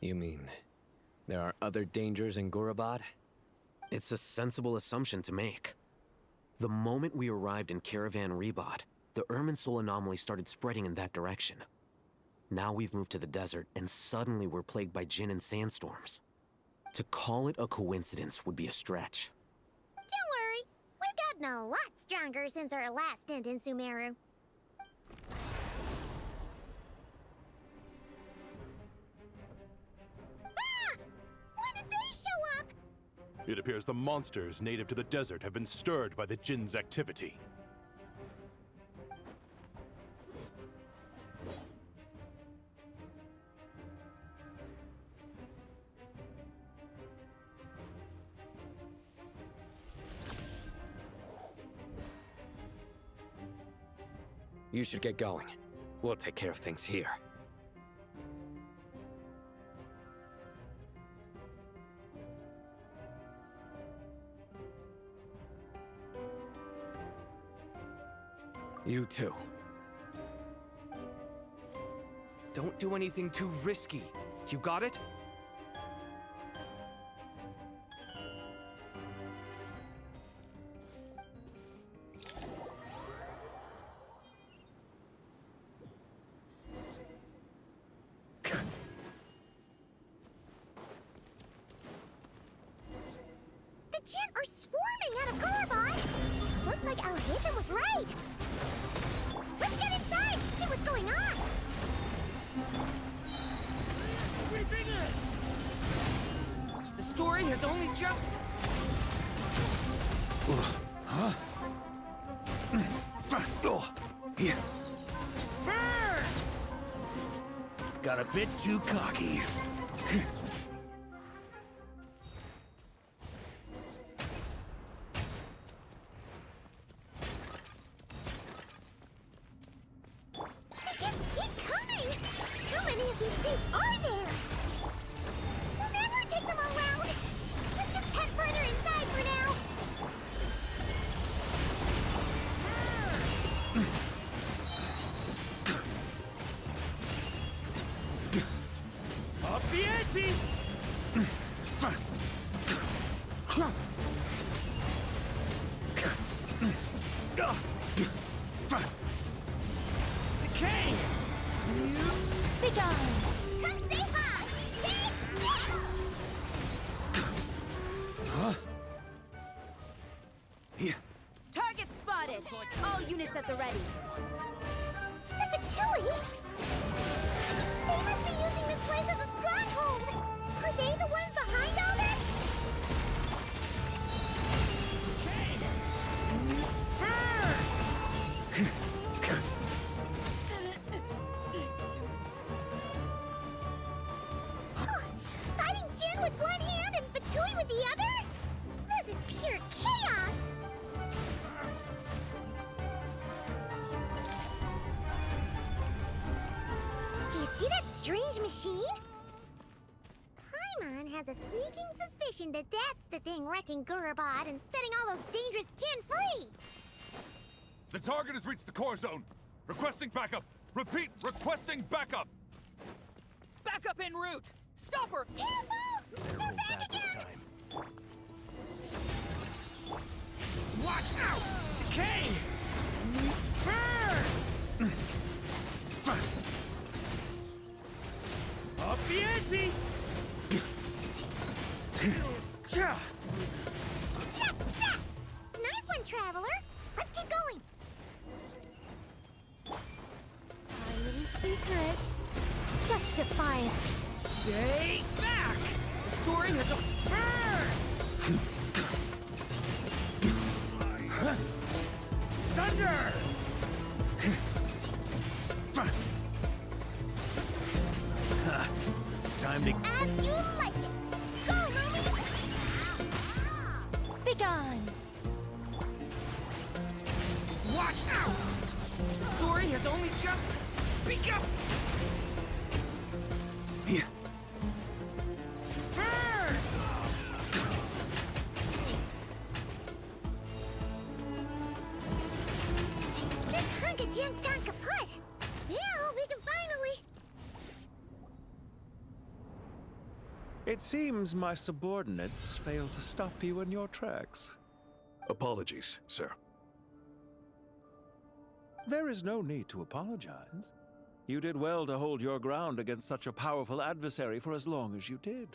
Speaker 21: You mean, there are other dangers in Gurabad?
Speaker 5: It's a sensible assumption to make. The moment we arrived in Caravan Rebod, the Irminsul anomaly started spreading in that direction. Now we've moved to the desert, and suddenly we're plagued by Jinn and sandstorms. To call it a coincidence would be a stretch.
Speaker 19: Don't worry, we've gotten a lot stronger since our last stint in Sumeru. Ah! When did they show up?
Speaker 3: It appears the monsters native to the desert have been stirred by the Jinn's activity.
Speaker 21: You should get going. We'll take care of things here. You too.
Speaker 9: Don't do anything too risky. You got it?
Speaker 19: The Jinn are swarming out of Gurabad! Looks like Rythm was right! Let's get inside, see what's going on!
Speaker 4: The story has only just... Huh? Here. Burn! Got a bit too cocky.
Speaker 19: They just keep coming! How many of these things are there? We'll never take them all round! Let's just head further inside for now!
Speaker 4: Up the ante! Decay! You...
Speaker 19: Be gone! Come say hi! Say yeah!
Speaker 4: Huh? Here.
Speaker 15: Target spotted! All units at the ready.
Speaker 19: The Fatui! They must be using this place as a stronghold! Are they the ones behind all this? Fighting Jinn with one hand and Fatui with the other? This is pure chaos! Do you see that strange machine? Paimon has a sneaking suspicion that that's the thing wrecking Gurabad and setting all those dangerous Jinn free!
Speaker 6: The target has reached the core zone. Requesting backup. Repeat, requesting backup.
Speaker 4: Backup en route! Stop her!
Speaker 19: Careful! They're back again!
Speaker 4: Watch out! Decay! Burn! Up the ante!
Speaker 19: Snap, snap! Nice one, Traveler! Let's keep going! Our little secret. Such defiance.
Speaker 4: Stay back! The story has a... Burn! Thunder! Time to...
Speaker 19: As you like it! Go, Ruby! Be gone!
Speaker 4: Watch out! The story has only just begun! Here. Burn!
Speaker 2: It seems my subordinates failed to stop you in your tracks.
Speaker 6: Apologies, sir.
Speaker 2: There is no need to apologize. You did well to hold your ground against such a powerful adversary for as long as you did.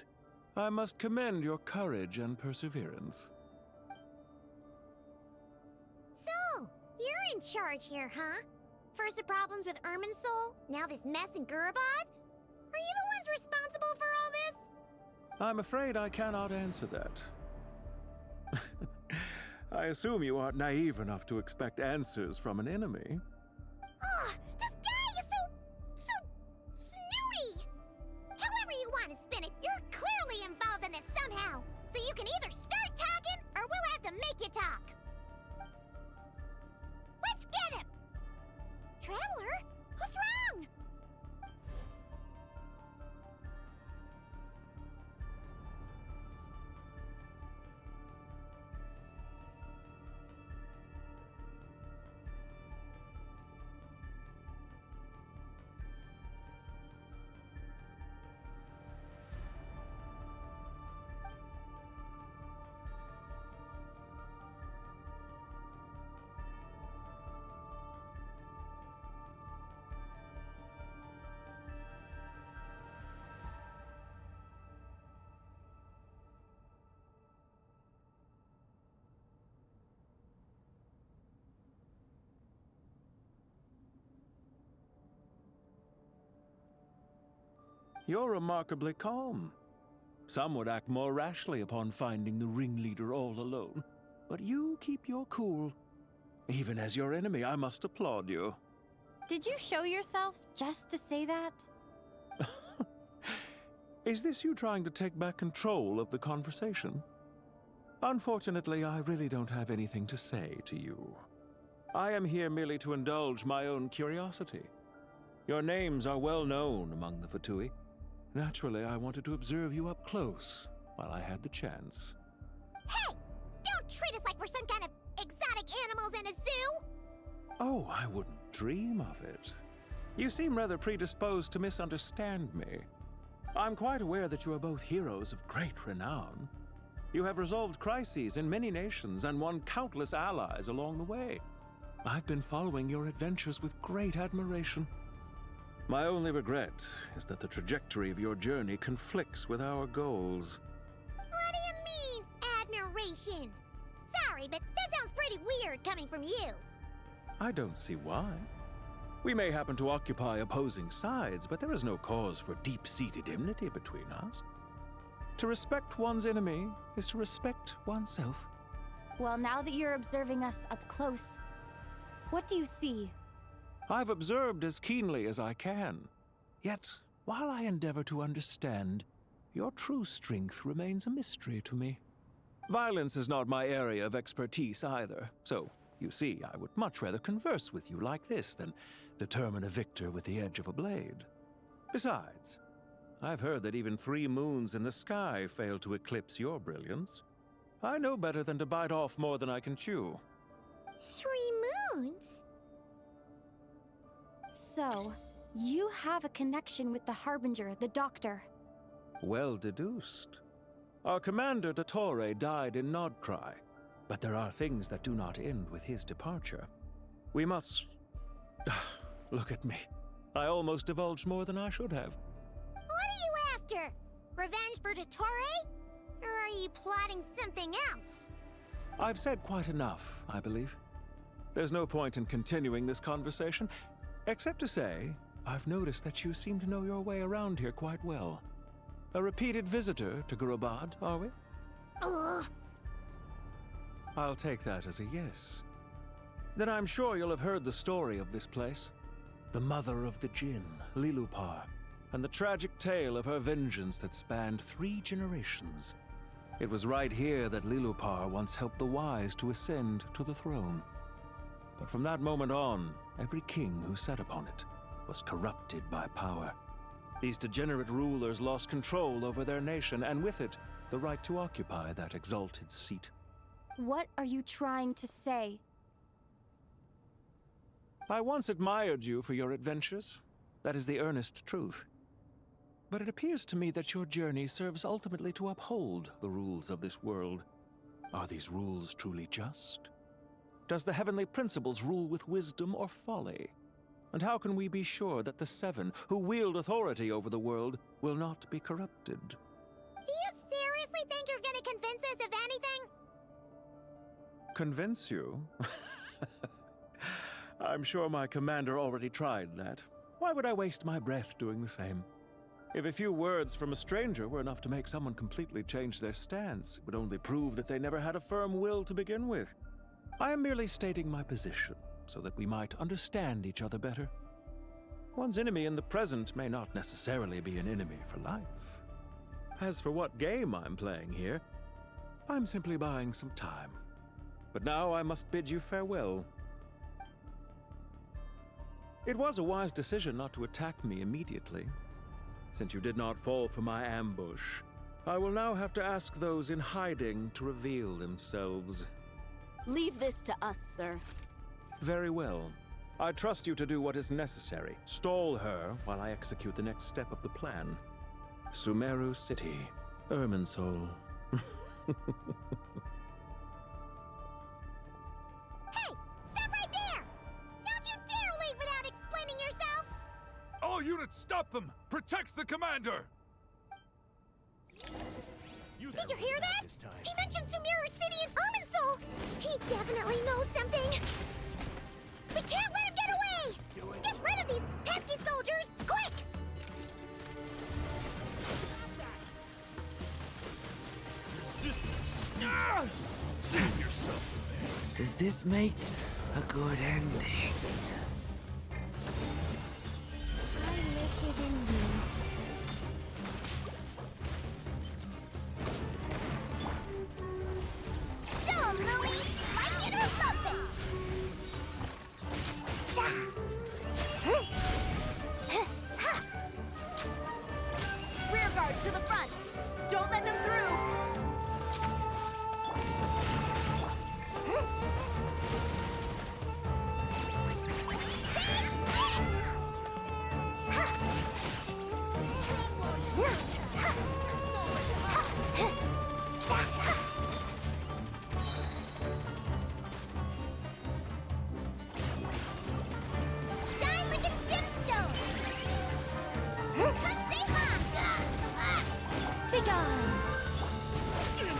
Speaker 2: I must commend your courage and perseverance.
Speaker 19: So, you're in charge here, huh? First the problems with Irminsul, now this mess in Gurabad? Are you the ones responsible for all this?
Speaker 2: I'm afraid I cannot answer that. I assume you aren't naive enough to expect answers from an enemy.
Speaker 19: Oh, this guy is so snooty! However you want to spin it, you're clearly involved in this somehow. So you can either start talking, or we'll have to make you talk. Let's get him! Traveler, what's wrong?
Speaker 2: You're remarkably calm. Some would act more rashly upon finding the ringleader all alone. But you keep your cool. Even as your enemy, I must applaud you.
Speaker 17: Did you show yourself just to say that?
Speaker 2: Is this you trying to take back control of the conversation? Unfortunately, I really don't have anything to say to you. I am here merely to indulge my own curiosity. Your names are well known among the Fatui. Naturally, I wanted to observe you up close while I had the chance.
Speaker 19: Hey! Don't treat us like we're some kind of exotic animals in a zoo!
Speaker 2: Oh, I wouldn't dream of it. You seem rather predisposed to misunderstand me. I'm quite aware that you are both heroes of great renown. You have resolved crises in many nations and won countless allies along the way. I've been following your adventures with great admiration. My only regret is that the trajectory of your journey conflicts with our goals.
Speaker 19: What do you mean, admiration? Sorry, but that sounds pretty weird coming from you.
Speaker 2: I don't see why. We may happen to occupy opposing sides, but there is no cause for deep-seated enmity between us. To respect one's enemy is to respect oneself.
Speaker 17: Well, now that you're observing us up close, what do you see?
Speaker 2: I've observed as keenly as I can. Yet, while I endeavor to understand, your true strength remains a mystery to me. Violence is not my area of expertise either, so, you see, I would much rather converse with you like this than determine a victor with the edge of a blade. Besides, I've heard that even 3 moons in the sky fail to eclipse your brilliance. I know better than to bite off more than I can chew.
Speaker 19: 3 moons?
Speaker 17: So, you have a connection with the Harbinger, the Doctor.
Speaker 2: Well deduced. Our commander, Dottore, died in Nodcry, but there are things that do not end with his departure. We must... Look at me. I almost divulged more than I should have.
Speaker 19: What are you after? Revenge for Dottore? Or are you plotting something else?
Speaker 2: I've said quite enough, I believe. There's no point in continuing this conversation, except to say, I've noticed that you seem to know your way around here quite well. A repeated visitor to Gurabad, are we?
Speaker 19: Ugh.
Speaker 2: I'll take that as a yes. Then I'm sure you'll have heard the story of this place. The mother of the Jinn, Lilupar, and the tragic tale of her vengeance that spanned 3 generations. It was right here that Lilupar once helped the wise to ascend to the throne. But from that moment on, every king who sat upon it was corrupted by power. These degenerate rulers lost control over their nation, and with it, the right to occupy that exalted seat.
Speaker 17: What are you trying to say? I
Speaker 2: once admired you for your adventures. That is the earnest truth. But it appears to me that your journey serves ultimately to uphold the rules of this world. Are these rules truly just? Does the heavenly principles rule with wisdom or folly? And how can we be sure that the Seven, who wield authority over the world, will not be corrupted?
Speaker 19: Do you seriously think you're gonna convince us of anything?
Speaker 2: Convince you? I'm sure my commander already tried that. Why would I waste my breath doing the same? If a few words from a stranger were enough to make someone completely change their stance, it would only prove that they never had a firm will to begin with. I am merely stating my position, so that we might understand each other better. One's enemy in the present may not necessarily be an enemy for life. As for what game I'm playing here, I'm simply buying some time. But now I must bid you farewell. It was a wise decision not to attack me immediately. Since you did not fall for my ambush, I will now have to ask those in hiding to reveal themselves.
Speaker 10: Leave this to us, sir.
Speaker 2: Very well. I trust you to do what is necessary. Stall her while I execute the next step of the plan. Sumeru City, Irminsul.
Speaker 19: Hey! Stop right there! Don't you dare leave without explaining yourself!
Speaker 6: All units, stop them! Protect the commander!
Speaker 19: Did you hear that? He mentioned Sumeru City and Irminsul! He definitely knows something! We can't let him get away! Get rid of these pesky soldiers, quick!
Speaker 6: Save yourself!
Speaker 4: Does this make a good ending?
Speaker 19: I make it indeed. So, Louie, like it or love it!
Speaker 10: Rear guard to the front! Don't let them through!
Speaker 19: Shine like a gemstone!
Speaker 15: Begone!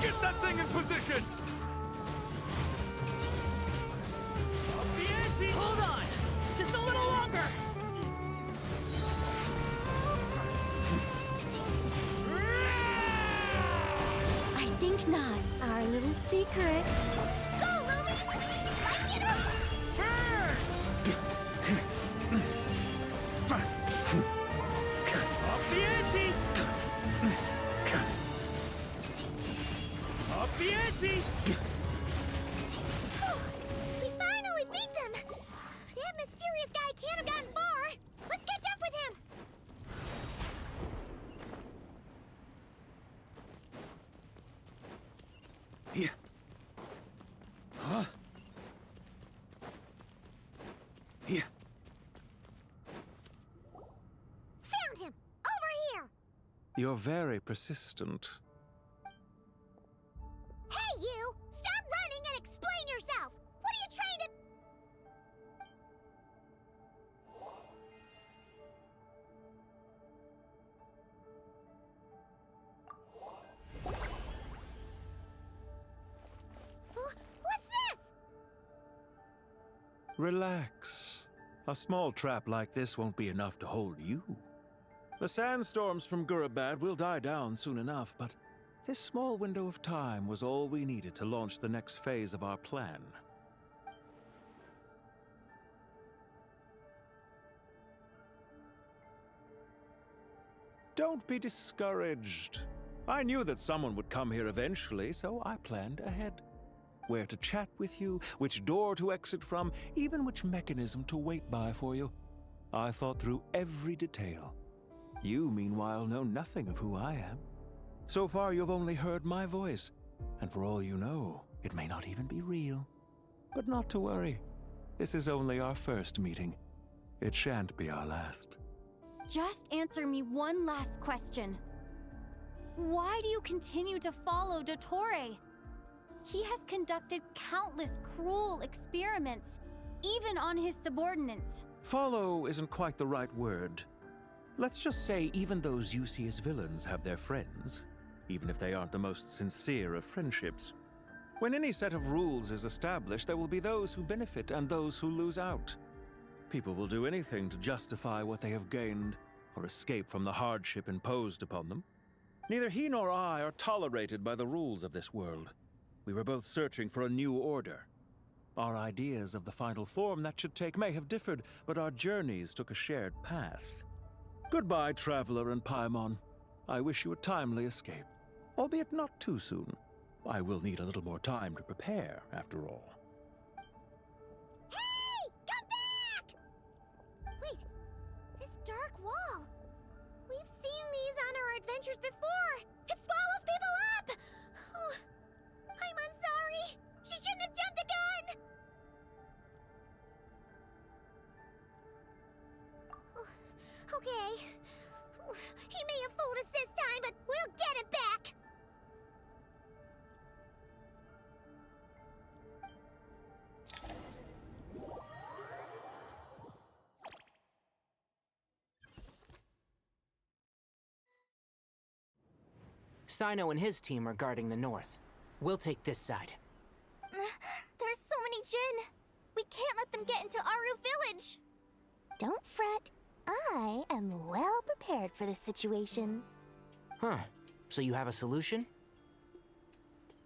Speaker 6: Get that thing in position!
Speaker 4: Hold on! Just a little longer!
Speaker 15: I think not. Our little secret.
Speaker 19: Go, Louie! Like it or...
Speaker 4: Up the ante! Up the ante!
Speaker 19: We finally beat them! That mysterious guy can't have gotten far! Let's catch up with him!
Speaker 4: Yeah. Huh? Yeah.
Speaker 19: Found him! Over here!
Speaker 2: You're very persistent.
Speaker 19: Hey, you! Stop running and explain yourself! What are you trying to... What's this?
Speaker 2: Relax. A small trap like this won't be enough to hold you. The sandstorms from Gurabad will die down soon enough, but this small window of time was all we needed to launch the next phase of our plan. Don't be discouraged. I knew that someone would come here eventually, so I planned ahead. Where to chat with you, which door to exit from, even which mechanism to wait by for you. I thought through every detail. You, meanwhile, know nothing of who I am. So far, you've only heard my voice, and for all you know, it may not even be real. But not to worry. This is only our first meeting. It shan't be our last.
Speaker 17: Just answer me one last question. Why do you continue to follow Dottore? He has conducted countless cruel experiments, even on his subordinates.
Speaker 2: Follow isn't quite the right word. Let's just say even those you see as villains have their friends, even if they aren't the most sincere of friendships. When any set of rules is established, there will be those who benefit and those who lose out. People will do anything to justify what they have gained or escape from the hardship imposed upon them. Neither he nor I are tolerated by the rules of this world. We were both searching for a new order. Our ideas of the final form that should take may have differed, but our journeys took a shared path. Goodbye, Traveler and Paimon. I wish you a timely escape, albeit not too soon. I will need a little more time to prepare, after all.
Speaker 19: Hey! Come back! Wait, this dark wall. We've seen these on our adventures before. It swallows people up! Oh, I'm sorry. She shouldn't have jumped the gun! Oh, okay. He may have fooled us this time, but we'll get him back!
Speaker 13: Sino and his team are guarding the north. We'll take this side.
Speaker 8: There's so many Jin. We can't let them get into Aru Village.
Speaker 19: Don't fret. I am well prepared for this situation.
Speaker 13: Huh. So you have a solution?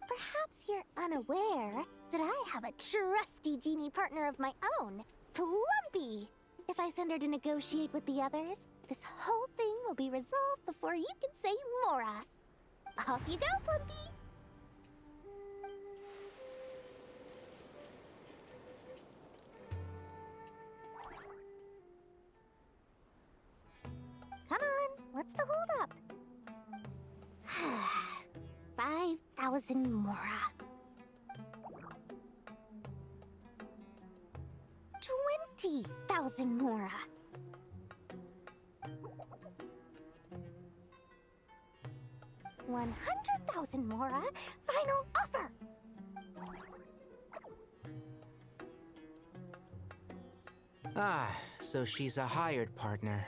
Speaker 19: Perhaps you're unaware that I have a trusty genie partner of my own, Plumpy. If I send her to negotiate with the others, this whole thing will be resolved before you can say Mora. Off you go, Plumpy! Come on, what's the holdup? 5,000 Mora. 20,000 Mora. 100,000 Mora. Final offer.
Speaker 13: Ah, so she's a hired partner.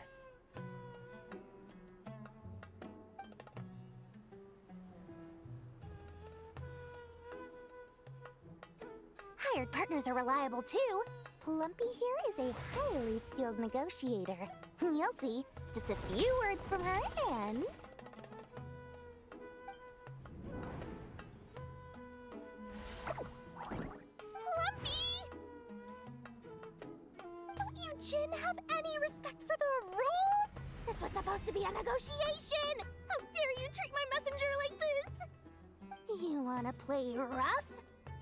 Speaker 19: Hired partners are reliable too. Plumpy here is a highly skilled negotiator. You'll see. Just a few words from her and... Don't you Jin have any respect for the rules? This was supposed to be a negotiation! How dare you treat my messenger like this? You wanna play rough?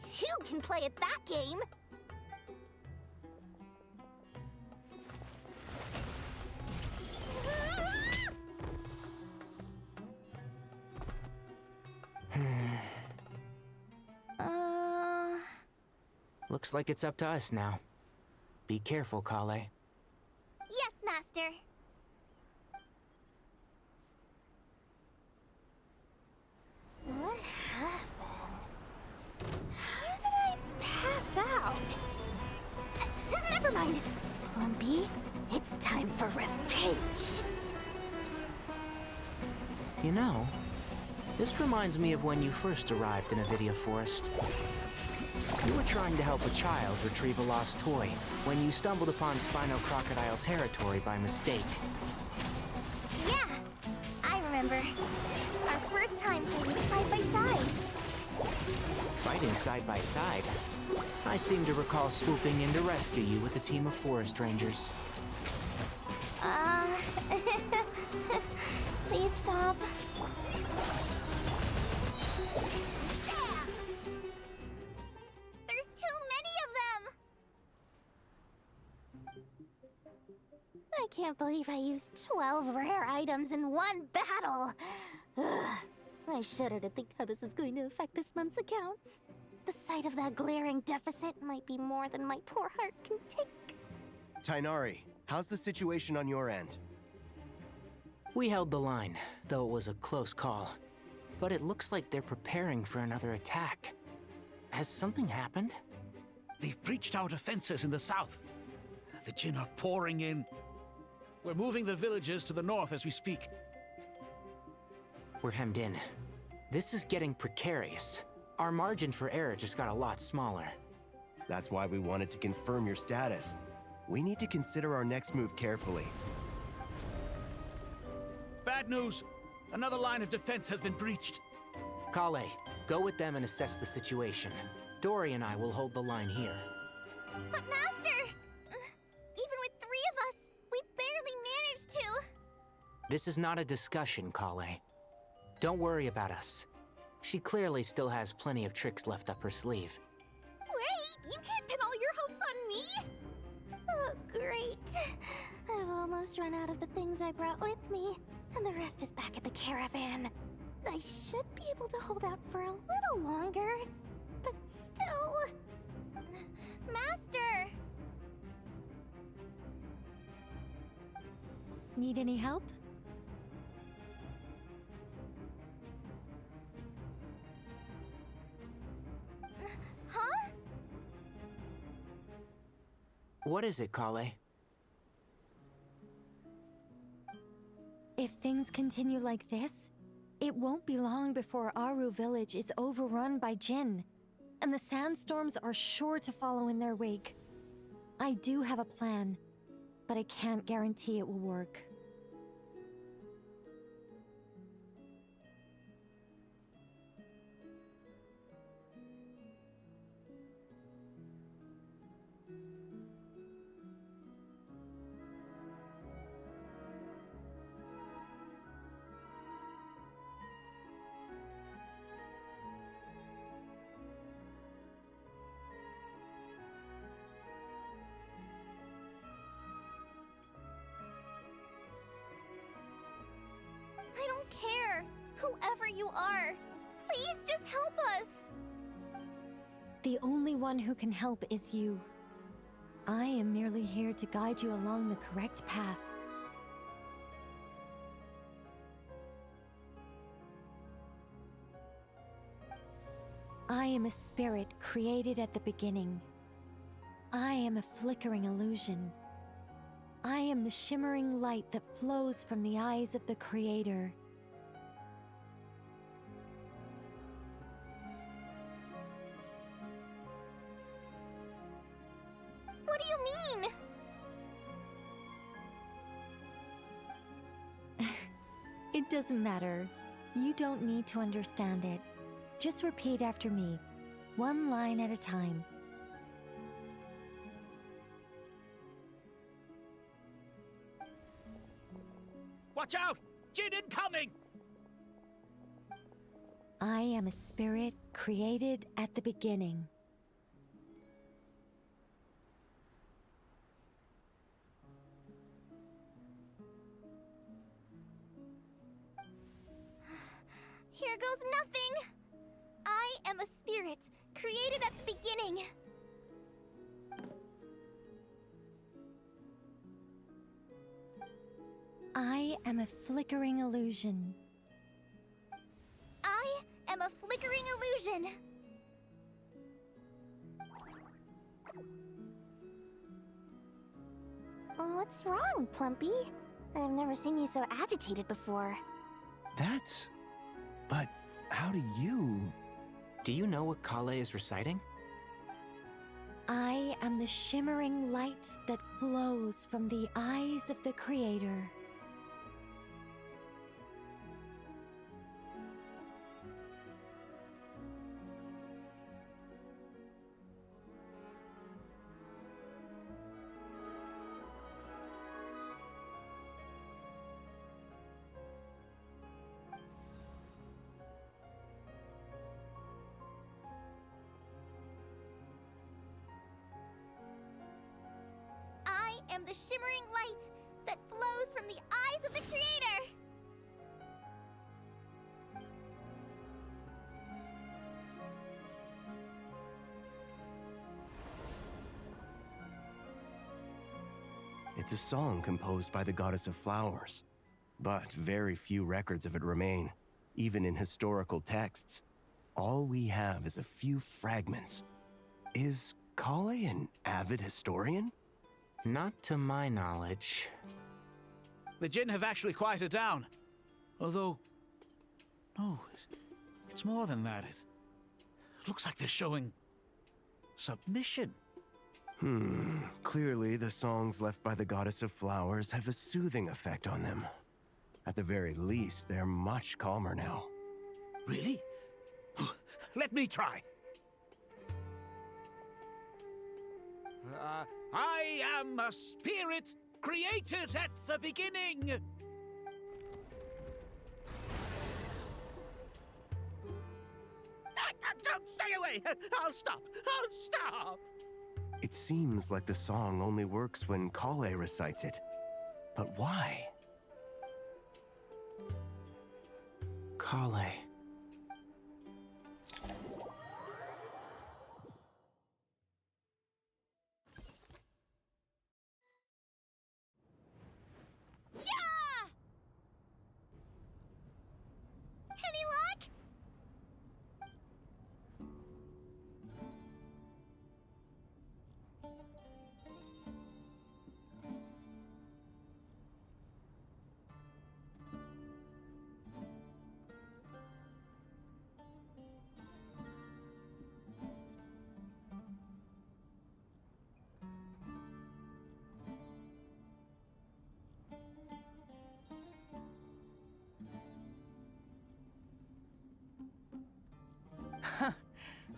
Speaker 19: Two can play at that game!
Speaker 13: Looks like it's up to us now. Be careful, Kale.
Speaker 8: Yes, Master.
Speaker 19: What happened? How did I pass out? Never mind. Plumpy, it's time for revenge.
Speaker 13: You know, this reminds me of when you first arrived in Avidia Forest. You were trying to help a child retrieve a lost toy when you stumbled upon Spino Crocodile territory by mistake.
Speaker 8: Yeah, I remember. Our first time fighting side by side.
Speaker 13: Fighting side by side? I seem to recall swooping in to rescue you with a team of forest rangers.
Speaker 8: Please stop. There's too many of them!
Speaker 19: I can't believe I used 12 rare items in one battle! Ugh. I shudder to think how this is going to affect this month's accounts. The sight of that glaring deficit might be more than my poor heart can take.
Speaker 11: Tighnari, how's the situation on your end?
Speaker 13: We held the line, though it was a close call. But it looks like they're preparing for another attack. Has something happened?
Speaker 12: They've breached our defenses in the south. The Jinn are pouring in. We're moving the villagers to the north as we speak.
Speaker 13: We're hemmed in. This is getting precarious. Our margin for error just got a lot smaller.
Speaker 11: That's why we wanted to confirm your status. We need to consider our next move carefully.
Speaker 12: Bad news! Another line of defense has been breached.
Speaker 13: Kale, go with them and assess the situation. Dory and I will hold the line here.
Speaker 19: But Master! Even with 3 of us, we barely managed to.
Speaker 13: This is not a discussion, Kale. Don't worry about us. She clearly still has plenty of tricks left up her sleeve.
Speaker 19: Wait, you can't pin all your hopes on me? Oh, great. I've almost run out of the things I brought with me, and the rest is back at the caravan. I should be able to hold out for a little longer, but still... Master!
Speaker 15: Need any help?
Speaker 19: Huh?
Speaker 13: What is it, Kale?
Speaker 15: If things continue like this, it won't be long before Aru village is overrun by Jinn, and the sandstorms are sure to follow in their wake. I do have a plan, but I can't guarantee it will work.
Speaker 19: I don't care. Whoever you are, please just help us.
Speaker 15: The only one who can help is you. I am merely here to guide you along the correct path. I am a spirit created at the beginning. I am a flickering illusion. I am the shimmering light that flows from the eyes of the Creator.
Speaker 19: What do you mean?
Speaker 15: It doesn't matter. You don't need to understand it. Just repeat after me, one line at a time.
Speaker 12: Watch out! Jinn incoming!
Speaker 15: I am a spirit created at the beginning.
Speaker 19: Here goes nothing. I am a spirit created at the beginning.
Speaker 15: I am a flickering illusion.
Speaker 19: I am a flickering illusion. What's wrong, Plumpy? I've never seen you so agitated before.
Speaker 11: But how do you...
Speaker 13: Do you know what Kale is reciting?
Speaker 15: I am the shimmering light that flows from the eyes of the Creator.
Speaker 19: I am the shimmering light that flows from the eyes of the Creator!
Speaker 11: It's a song composed by the goddess of flowers. but very few records of it remain, even in historical texts. All we have is a few fragments. Is Kale an avid historian?
Speaker 13: Not to my knowledge.
Speaker 12: The Jinn have actually quieted down. Although, no, it's more than that. It looks like they're showing submission.
Speaker 11: Clearly the songs left by the Goddess of Flowers have a soothing effect on them. At the very least, they're much calmer now.
Speaker 12: Really? Let me try. I am a spirit created at the beginning. Don't stay away! I'll stop! I'll stop!
Speaker 11: It seems like the song only works when Kale recites it. But why?
Speaker 13: Kale.
Speaker 19: Yeah! Any luck?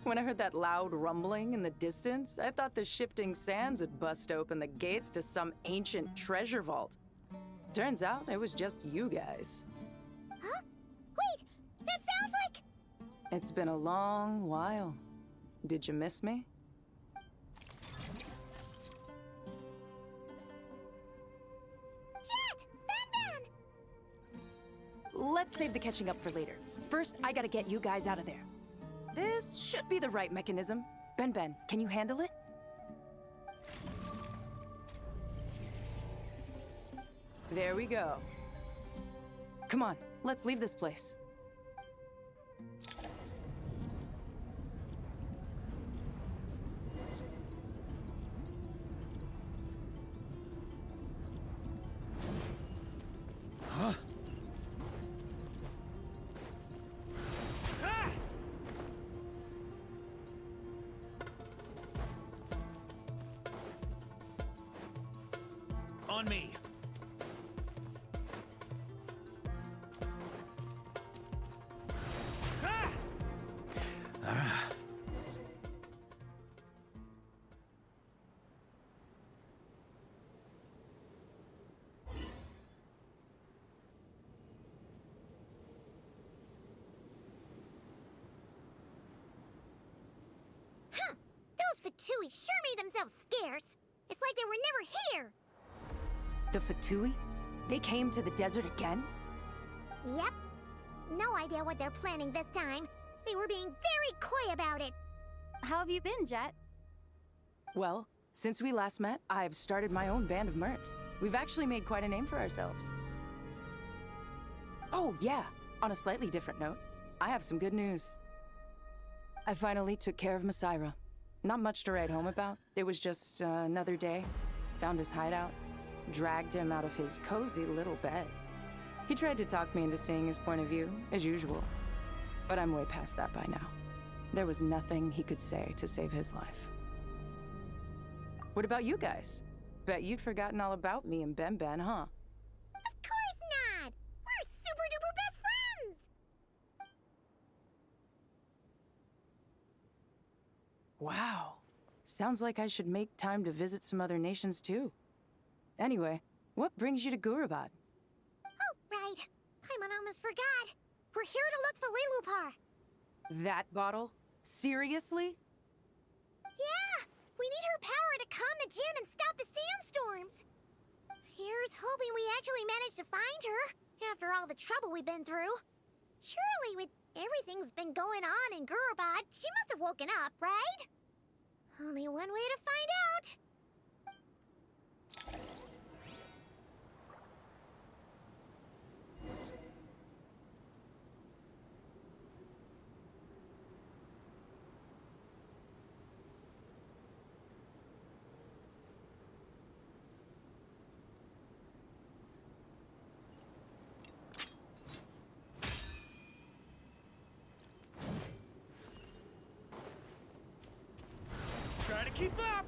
Speaker 14: When I heard that loud rumbling in the distance, I thought the shifting sands had bust open the gates to some ancient treasure vault. Turns out it was just you guys.
Speaker 19: Huh? Wait, that sounds like...
Speaker 14: It's been a long while. Did you miss me?
Speaker 19: Jet! Ben!
Speaker 14: Let's save the catching up for later. First, I gotta get you guys out of there. This should be the right mechanism. Ben, can you handle it? There we go. Come on, let's leave this place.
Speaker 12: Huh? On me.
Speaker 19: Huh! Those Fatui sure made themselves scarce. It's like they were never here.
Speaker 14: The Fatui? They came to the desert again?
Speaker 19: Yep. No idea what they're planning this time. They were being very coy about it.
Speaker 17: How have you been, Jet?
Speaker 14: Well, since we last met, I've started my own band of mercs. We've actually made quite a name for ourselves. Oh, yeah. On a slightly different note, I have some good news. I finally took care of Masaira. Not much to write home about. It was just another day. Found his hideout. Dragged him out of his cozy little bed. He tried to talk me into seeing his point of view, as usual. But I'm way past that by now. There was nothing he could say to save his life. What about you guys? Bet you'd forgotten all about me and Ben, huh?
Speaker 19: Of course not! We're super duper best friends!
Speaker 14: Wow. Sounds like I should make time to visit some other nations too. Anyway, what brings you to Gurabad?
Speaker 19: Oh, right. I almost forgot. We're here to look for Lilupar.
Speaker 14: That bottle? Seriously?
Speaker 19: Yeah! We need her power to calm the Jinn and stop the sandstorms. Here's hoping we actually manage to find her, after all the trouble we've been through. Surely, with everything's been going on in Gurabad, she must have woken up, right? Only one way to find out.
Speaker 4: Keep up!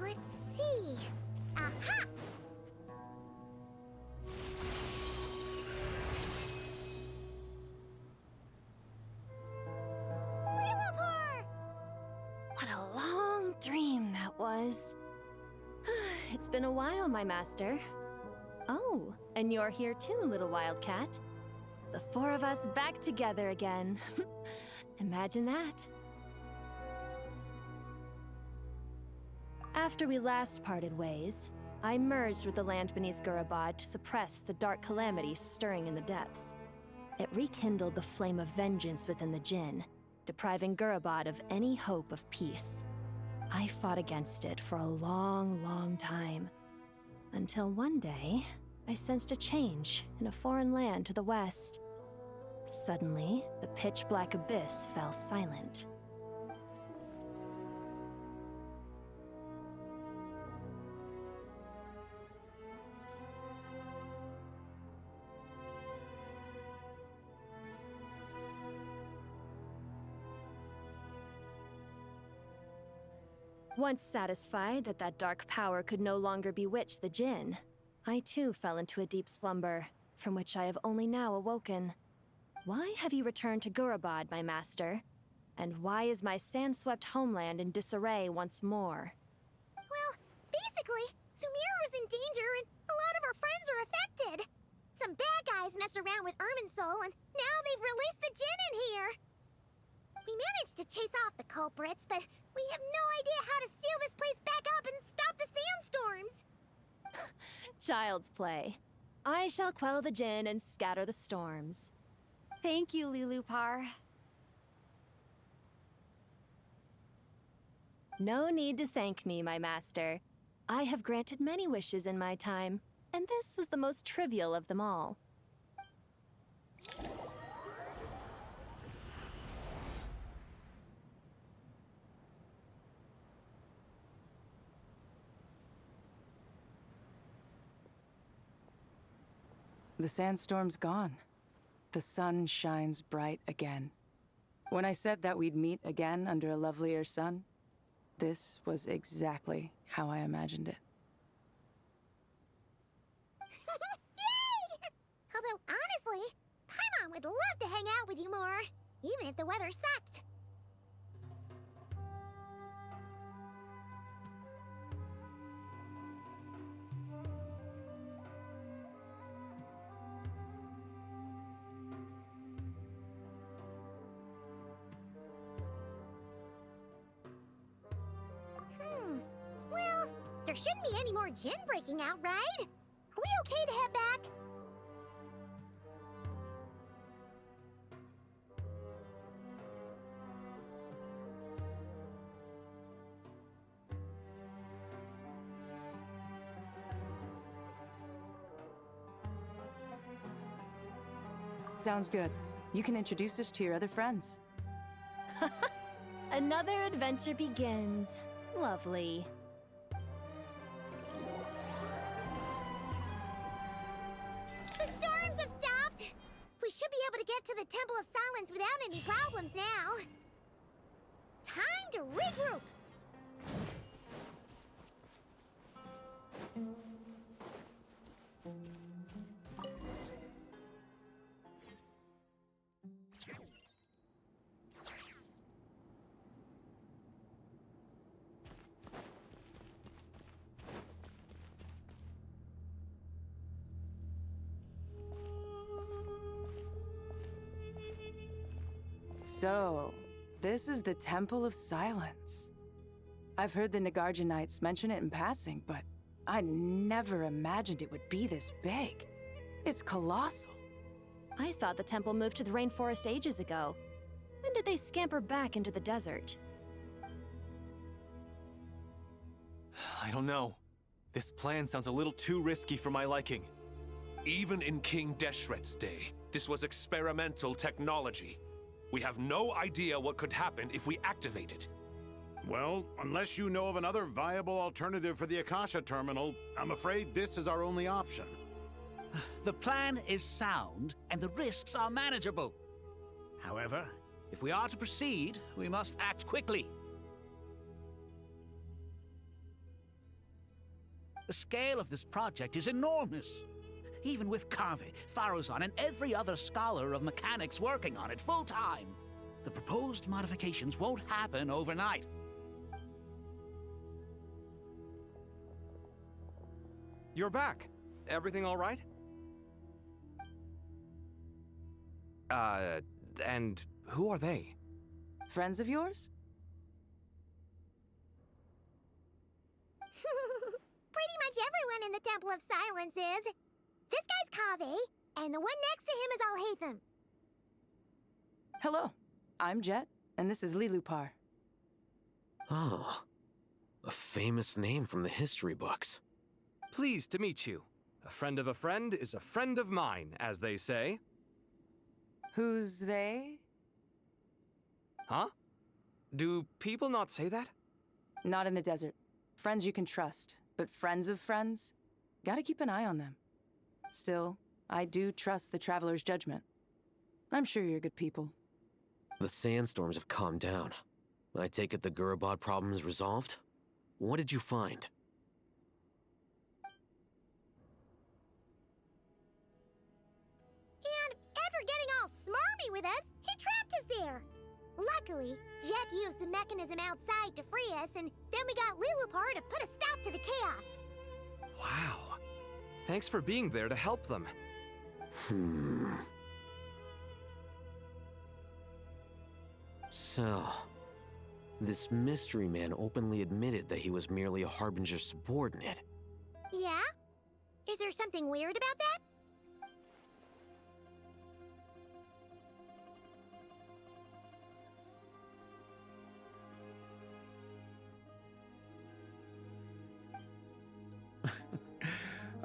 Speaker 19: Let's see. Aha! Lilliput!
Speaker 17: What a long dream that was. It's been a while, my master. Oh, and you're here too, little wildcat. The four of us back together again. Imagine that. After we last parted ways, I merged with the land beneath Gurabad to suppress the dark calamity stirring in the depths. It rekindled the flame of vengeance within the Jinn, depriving Gurabad of any hope of peace. I fought against it for a long, long time, until one day, I sensed a change in a foreign land to the west. Suddenly, the pitch-black abyss fell silent. Once satisfied that that dark power could no longer bewitch the Jinn, I too fell into a deep slumber, from which I have only now awoken. Why have you returned to Gurabad, my master? And why is my sand-swept homeland in disarray once more?
Speaker 19: Well, basically, Sumeru's in danger and a lot of our friends are affected. Some bad guys messed around with Irminsul and now they've released the Jinn in here. We managed to chase off the culprits, but we have no idea how to seal this place back up and stop the sandstorms.
Speaker 17: Child's play. I shall quell the Jinn and scatter the storms. Thank you, Lilupar. No need to thank me, my master. I have granted many wishes in my time, and this was the most trivial of them all.
Speaker 14: The sandstorm's gone. The sun shines bright again. When I said that we'd meet again under a lovelier sun, this was exactly how I imagined it.
Speaker 19: Yay! Although, honestly, Paimon would love to hang out with you more, even if the weather sucked. Well, there shouldn't be any more Jinn breaking out, right? Are we okay to head back?
Speaker 14: Sounds good. You can introduce us to your other friends.
Speaker 17: Another adventure begins. Lovely.
Speaker 19: The storms have stopped! We should be able to get to the Temple of Silence without any problems now. Time to regroup!
Speaker 14: So, this is the Temple of Silence. I've heard the Nagarjanites mention it in passing, but I never imagined it would be this big. It's colossal.
Speaker 17: I thought the temple moved to the rainforest ages ago. When did they scamper back into the desert?
Speaker 1: I don't know. This plan sounds a little too risky for my liking.
Speaker 6: Even in King Deshret's day, this was experimental technology. We have no idea what could happen if we activate it.
Speaker 16: Well, unless you know of another viable alternative for the Akasha terminal, I'm afraid this is our only option.
Speaker 12: The plan is sound, and the risks are manageable. However, if we are to proceed, we must act quickly. The scale of this project is enormous. Even with Kave, Faruzan, and every other scholar of mechanics working on it full-time, the proposed modifications won't happen overnight.
Speaker 9: You're back. Everything all right? And who are they?
Speaker 14: Friends of yours?
Speaker 19: Pretty much everyone in the Temple of Silence is. This guy's Kave, and the one next to him is Alhaitham.
Speaker 14: Hello, I'm Jet, and this is Lilupar.
Speaker 5: Oh, a famous name from the history books.
Speaker 9: Pleased to meet you. A friend of a friend is a friend of mine, as they say.
Speaker 14: Who's they?
Speaker 9: Huh? Do people not say that?
Speaker 14: Not in the desert. Friends you can trust, but friends of friends? Gotta keep an eye on them. Still, I do trust the Traveler's judgment. I'm sure you're good people.
Speaker 5: The sandstorms have calmed down. I take it the Gurabad problem is resolved? What did you find?
Speaker 19: And after getting all smarmy with us, he trapped us there. Luckily, Jet used the mechanism outside to free us, and then we got Lilupar to put a stop to the chaos.
Speaker 9: Wow. Thanks for being there to help them.
Speaker 5: So, this mystery man openly admitted that he was merely a Harbinger subordinate.
Speaker 19: Yeah? Is there something weird about that?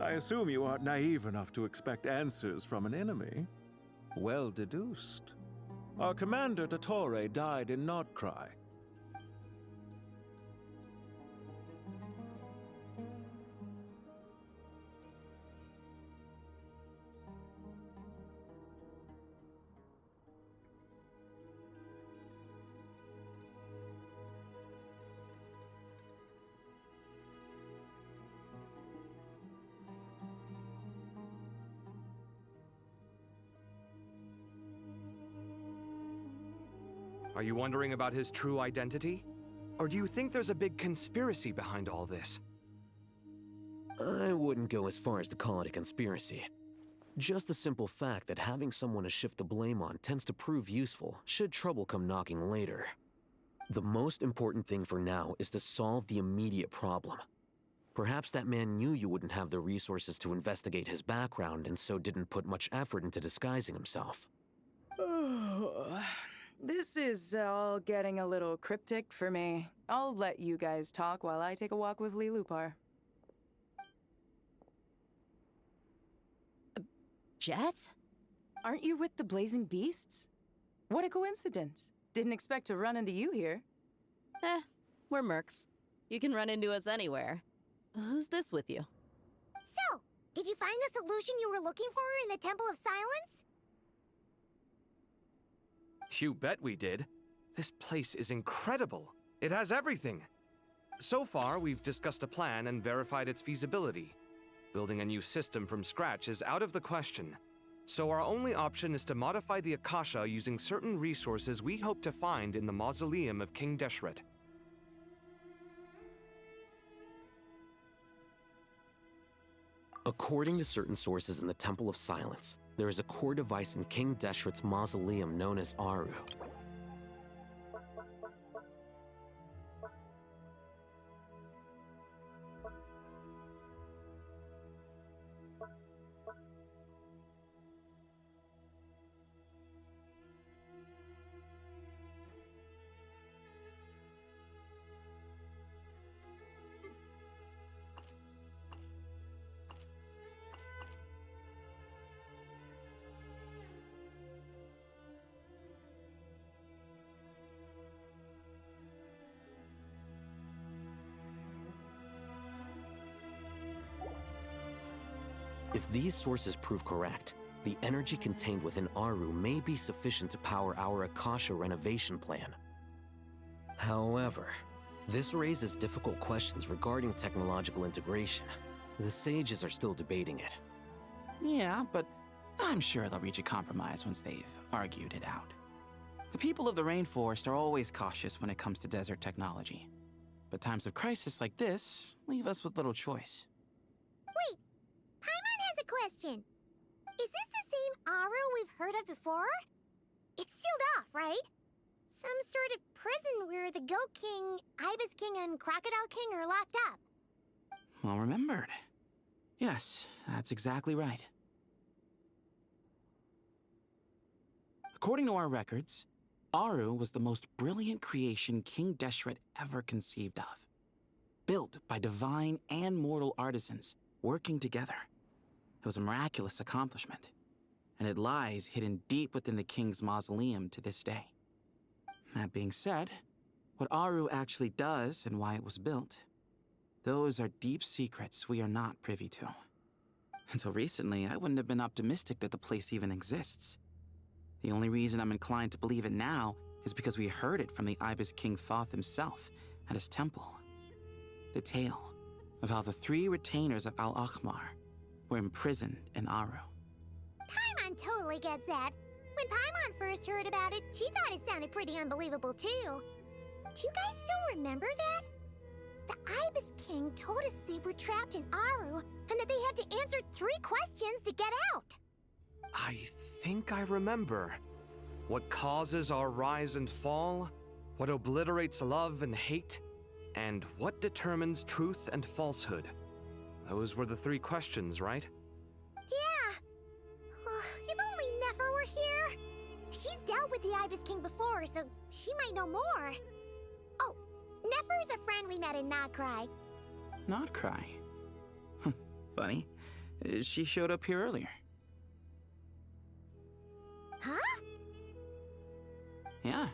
Speaker 2: I assume you aren't naive enough to expect answers from an enemy. Well deduced. Our commander, Dottore, died in Nordcry.
Speaker 9: Are you wondering about his true identity? Or do you think there's a big conspiracy behind all this?
Speaker 5: I wouldn't go as far as to call it a conspiracy. Just the simple fact that having someone to shift the blame on tends to prove useful should trouble come knocking later. The most important thing for now is to solve the immediate problem. Perhaps that man knew you wouldn't have the resources to investigate his background and so didn't put much effort into disguising himself.
Speaker 14: This is all getting a little cryptic for me. I'll let you guys talk while I take a walk with Lilupar.
Speaker 10: Jet?
Speaker 14: Aren't you with the Blazing Beasts? What a coincidence. Didn't expect to run into you here.
Speaker 10: We're mercs. You can run into us anywhere. Who's this with you?
Speaker 19: So, did you find the solution you were looking for in the Temple of Silence?
Speaker 9: You bet we did. This place is incredible. It has everything. So far, we've discussed a plan and verified its feasibility. Building a new system from scratch is out of the question. So our only option is to modify the Akasha using certain resources we hope to find in the mausoleum of King Deshret.
Speaker 5: According to certain sources in the Temple of Silence, there is a core device in King Deshret's mausoleum known as Aru. If these sources prove correct, the energy contained within Aru may be sufficient to power our Akasha renovation plan. However, this raises difficult questions regarding technological integration. The sages are still debating it.
Speaker 18: Yeah, but I'm sure they'll reach a compromise once they've argued it out. The people of the rainforest are always cautious when it comes to desert technology. But times of crisis like this leave us with little choice.
Speaker 19: Wait, Paimon has a question. Is this the same Aru we've heard of before? It's sealed off, right? Some sort of prison where the Goat King, Ibis King, and Crocodile King are locked up.
Speaker 18: Well remembered. Yes, that's exactly right. According to our records, Aru was the most brilliant creation King Deshret ever conceived of. Built by divine and mortal artisans working together. It was a miraculous accomplishment, and it lies hidden deep within the king's mausoleum to this day. That being said, what Aru actually does and why it was built, those are deep secrets we are not privy to. Until recently, I wouldn't have been optimistic that the place even exists. The only reason I'm inclined to believe it now is because we heard it from the Ibis King Thoth himself at his temple. The tale of how the 3 retainers of Al-Akhmar were imprisoned in Aru.
Speaker 19: Paimon totally gets that. When Paimon first heard about it, she thought it sounded pretty unbelievable too. Do you guys still remember that? The Ibis King told us they were trapped in Aru and that they had to answer 3 questions to get out.
Speaker 9: I think I remember. What causes our rise and fall? What obliterates love and hate? And what determines truth and falsehood? Those were the 3 questions, right?
Speaker 19: Yeah. If only Nefer were here. She's dealt with the Ibis King before, so she might know more. Oh, Nefer's a friend we met in Notcry.
Speaker 18: Notcry? Funny. She showed up here earlier.
Speaker 19: Huh?
Speaker 18: Yeah.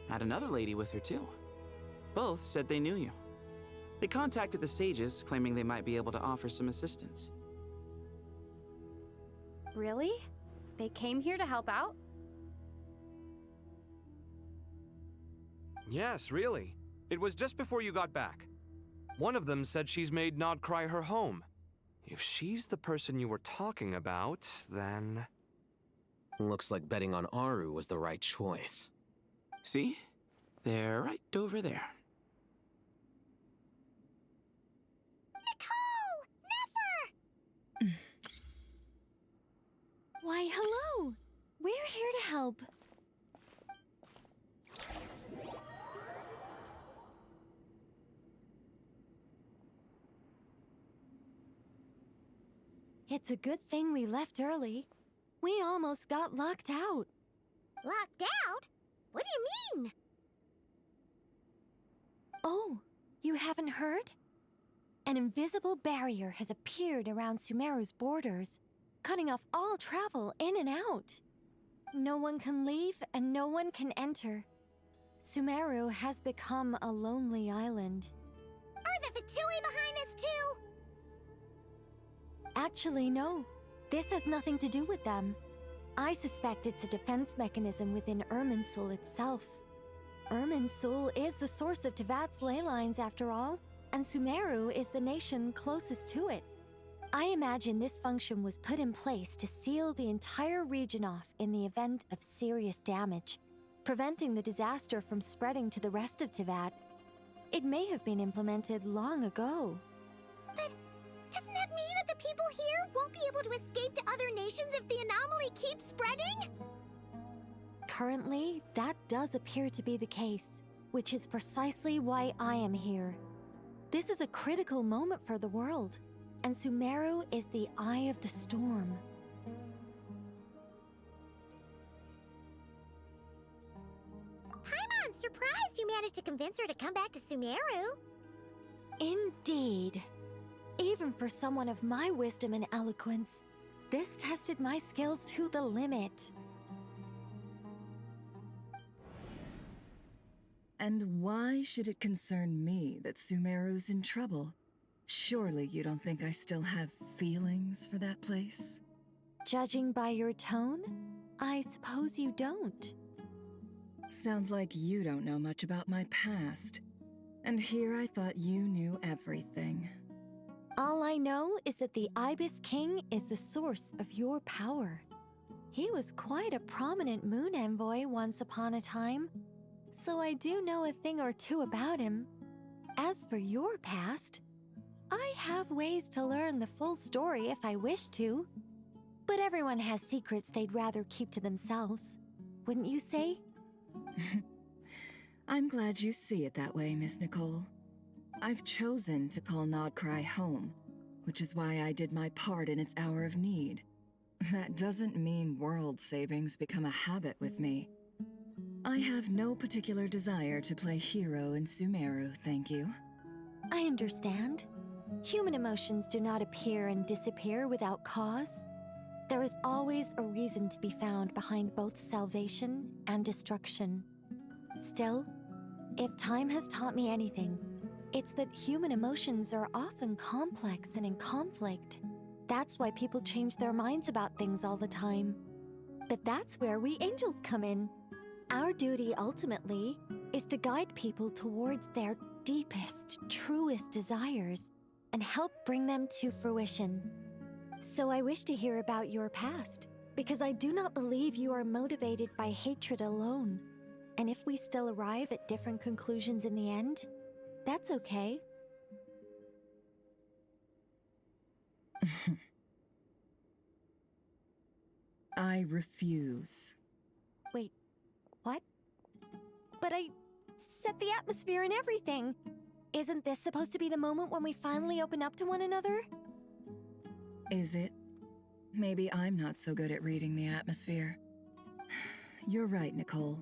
Speaker 18: Had another lady with her too. Both said they knew you. They contacted the sages, claiming they might be able to offer some assistance.
Speaker 17: Really? They came here to help out?
Speaker 9: Yes, really. It was just before you got back. One of them said she's made Nodcry her home. If she's the person you were talking about, then...
Speaker 5: Looks like betting on Aru was the right choice.
Speaker 18: See? They're right over there.
Speaker 19: Nicole! Nefer!
Speaker 15: Why, hello! We're here to help. It's a good thing we left early. We almost got locked out.
Speaker 19: Locked out? What do you mean?
Speaker 15: Oh, you haven't heard? An invisible barrier has appeared around Sumeru's borders, cutting off all travel in and out. No one can leave and no one can enter. Sumeru has become a lonely island.
Speaker 19: Are the Fatui behind this too?
Speaker 15: Actually, no. This has nothing to do with them. I suspect it's a defense mechanism within Irminsul itself. Irminsul is the source of Tevat's ley lines after all, and Sumeru is the nation closest to it. I imagine this function was put in place to seal the entire region off in the event of serious damage, preventing the disaster from spreading to the rest of Tevat. It may have been implemented long ago.
Speaker 19: But doesn't that mean that the people here won't be able to escape to other nations if the anomaly keeps spreading?
Speaker 15: Currently, that does appear to be the case, which is precisely why I am here. This is a critical moment for the world, and Sumeru is the eye of the storm.
Speaker 19: Paimon's surprised you managed to convince her to come back to Sumeru.
Speaker 15: Indeed. Even for someone of my wisdom and eloquence, this tested my skills to the limit.
Speaker 20: And why should it concern me that Sumeru's in trouble? Surely you don't think I still have feelings for that place?
Speaker 15: Judging by your tone, I suppose you don't.
Speaker 20: Sounds like you don't know much about my past. And here I thought you knew everything.
Speaker 15: All I know is that the Ibis King is the source of your power. He was quite a prominent moon envoy once upon a time, so I do know a thing or two about him. As for your past, I have ways to learn the full story if I wish to. But everyone has secrets they'd rather keep to themselves, wouldn't you say?
Speaker 20: I'm glad you see it that way, Miss Nicole. I've chosen to call Nodcry home, which is why I did my part in its hour of need. That doesn't mean world savings become a habit with me. I have no particular desire to play hero in Sumeru, thank you.
Speaker 15: I understand. Human emotions do not appear and disappear without cause. There is always a reason to be found behind both salvation and destruction. Still, if time has taught me anything, it's that human emotions are often complex and in conflict. That's why people change their minds about things all the time. But that's where we angels come in. Our duty, ultimately, is to guide people towards their deepest, truest desires and help bring them to fruition. So I wish to hear about your past, because I do not believe you are motivated by hatred alone. And if we still arrive at different conclusions in the end, that's okay.
Speaker 20: I refuse.
Speaker 15: Wait, what? But I set the atmosphere and everything. Isn't this supposed to be the moment when we finally open up to one another?
Speaker 20: Is it? Maybe I'm not so good at reading the atmosphere. You're right, Nicole.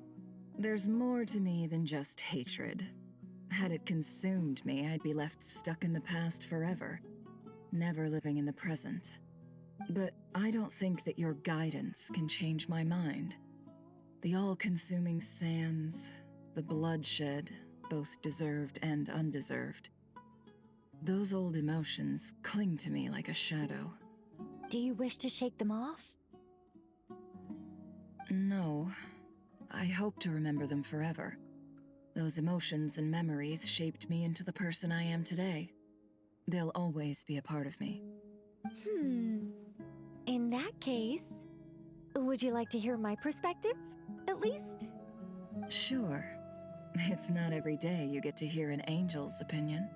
Speaker 20: There's more to me than just hatred. Had it consumed me, I'd be left stuck in the past forever, never living in the present. But I don't think that your guidance can change my mind. The all-consuming sands, the bloodshed, both deserved and undeserved. Those old emotions cling to me like a shadow.
Speaker 15: Do you wish to shake them off?
Speaker 20: No. I hope to remember them forever. Those emotions and memories shaped me into the person I am today. They'll always be a part of me.
Speaker 15: In that case, would you like to hear my perspective, at least?
Speaker 20: Sure. It's not every day you get to hear an angel's opinion.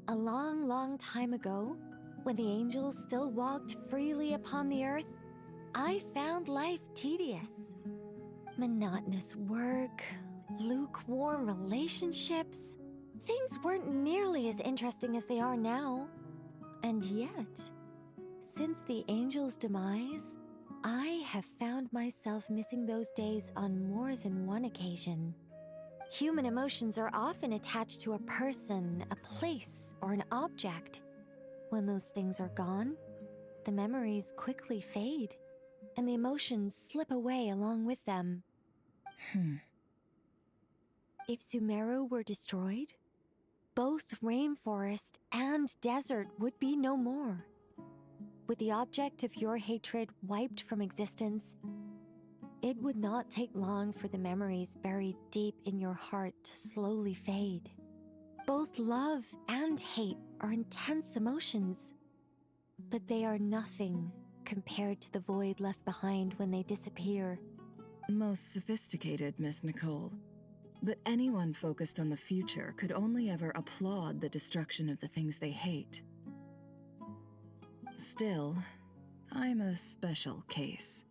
Speaker 15: A long, long time ago, when the angels still walked freely upon the earth, I found life tedious. Monotonous work, lukewarm relationships. Things weren't nearly as interesting as they are now. And yet, since the angels' demise, I have found myself missing those days on more than one occasion. Human emotions are often attached to a person, a place, or an object. When those things are gone, the memories quickly fade, and the emotions slip away along with them. If Sumeru were destroyed, both rainforest and desert would be no more. With the object of your hatred wiped from existence, it would not take long for the memories buried deep in your heart to slowly fade. Both love and hate are intense emotions, but they are nothing compared to the void left behind when they disappear.
Speaker 20: Most sophisticated, Miss Nicole. But anyone focused on the future could only ever applaud the destruction of the things they hate. Still, I'm a special case.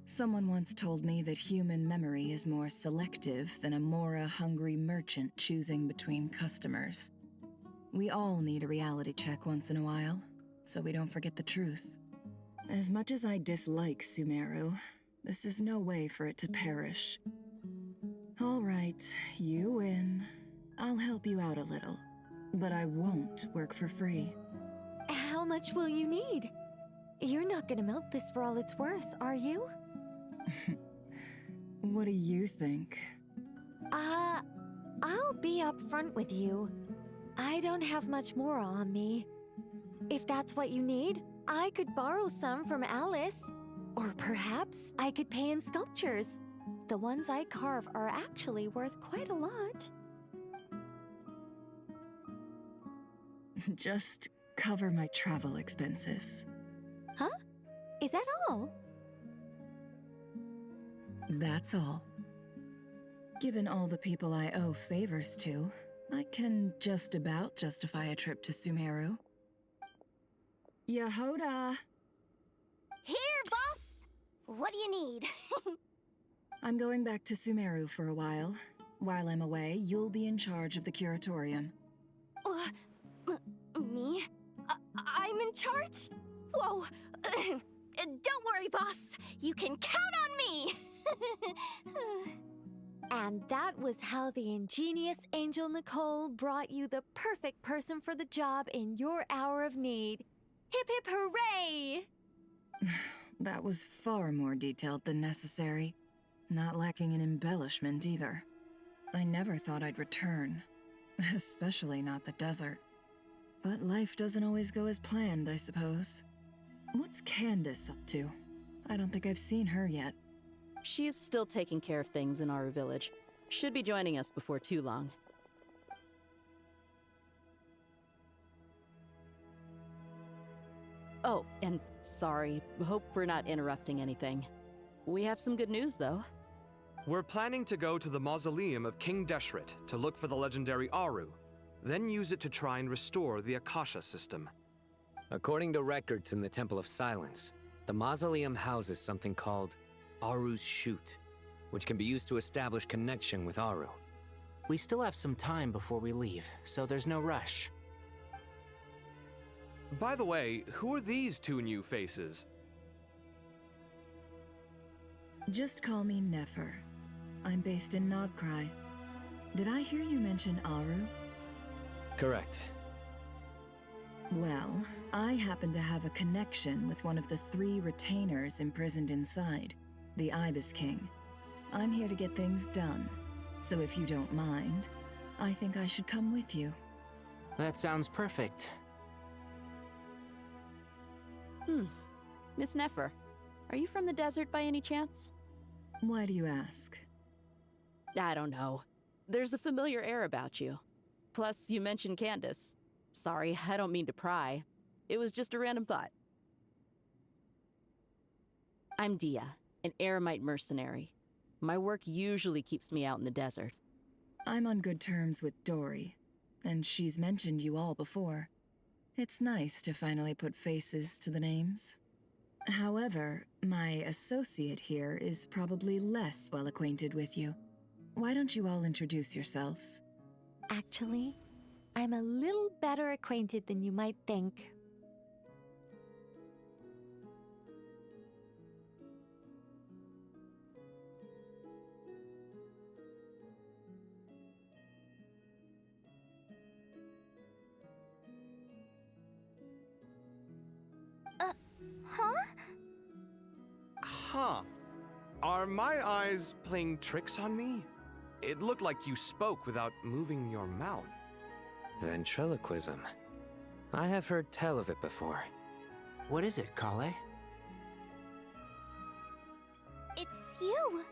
Speaker 20: Someone once told me that human memory is more selective than a Mora-hungry merchant choosing between customers. We all need a reality check once in a while, so we don't forget the truth. As much as I dislike Sumeru, this is no way for it to perish. All right, you win. I'll help you out a little, but I won't work for free.
Speaker 15: How much will you need? You're not gonna milk this for all it's worth, are you?
Speaker 20: What do you think?
Speaker 15: I'll be upfront with you. I don't have much more on me. If that's what you need, I could borrow some from Alice. Or perhaps I could pay in sculptures. The ones I carve are actually worth quite a lot.
Speaker 20: Just cover my travel expenses.
Speaker 15: Huh? Is that all?
Speaker 20: That's all. Given all the people I owe favors to, I can just about justify a trip to Sumeru. Yehoda!
Speaker 19: Here, boss! What do you need?
Speaker 20: I'm going back to Sumeru for a while. While I'm away, you'll be in charge of the curatorium.
Speaker 19: Me? I'm in charge? Whoa! Don't worry, boss. You can count on me!
Speaker 15: And that was how the ingenious Angel Nicole brought you the perfect person for the job in your hour of need. Hip hip hooray!
Speaker 20: That was far more detailed than necessary. Not lacking in embellishment either. I never thought I'd return. Especially not the desert. But life doesn't always go as planned, I suppose. What's Candace up to? I don't think I've seen her yet.
Speaker 10: She's still taking care of things in Aru Village. Should be joining us before too long. Oh, and sorry. Hope we're not interrupting anything. We have some good news, though.
Speaker 9: We're planning to go to the mausoleum of King Deshret to look for the legendary Aru, then use it to try and restore the Akasha system.
Speaker 21: According to records in the Temple of Silence, the mausoleum houses something called Aru's Chute, which can be used to establish connection with Aru.
Speaker 13: We still have some time before we leave, so there's no rush.
Speaker 9: By the way, who are these two new faces?
Speaker 20: Just call me Nefer. I'm based in Nodcry. Did I hear you mention Aru?
Speaker 21: Correct.
Speaker 20: Well, I happen to have a connection with one of the 3 retainers imprisoned inside, the Ibis King. I'm here to get things done, so if you don't mind, I think I should come with you.
Speaker 13: That sounds perfect.
Speaker 10: Miss Nefer, are you from the desert by any chance?
Speaker 20: Why do you ask?
Speaker 10: I don't know. There's a familiar air about you. Plus, you mentioned Candace. Sorry, I don't mean to pry. It was just a random thought. I'm Dia, an Eremite mercenary. My work usually keeps me out in the desert.
Speaker 20: I'm on good terms with Dory, and she's mentioned you all before. It's nice to finally put faces to the names. However, my associate here is probably less well acquainted with you. Why don't you all introduce yourselves?
Speaker 15: Actually, I'm a little better acquainted than you might think.
Speaker 9: Huh. Are my eyes playing tricks on me? It looked like you spoke without moving your mouth.
Speaker 21: Ventriloquism. I have heard tell of it before.
Speaker 13: What is it, Kale?
Speaker 8: It's you!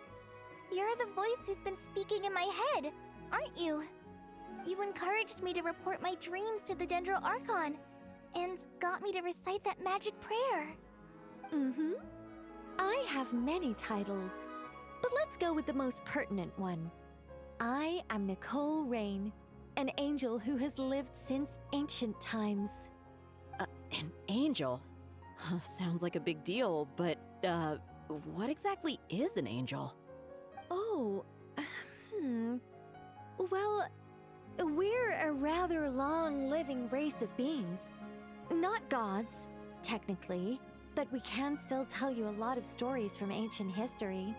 Speaker 8: You're the voice who's been speaking in my head, aren't you? You encouraged me to report my dreams to the Dendro Archon, and got me to recite that magic prayer.
Speaker 15: Mm-hmm. I have many titles, but let's go with the most pertinent one. I am Nicole Rain, an angel who has lived since ancient times.
Speaker 10: An angel? Sounds like a big deal, but, what exactly is an angel?
Speaker 15: Oh, Well, we're a rather long-living race of beings. Not gods, technically, but we can still tell you a lot of stories from ancient history.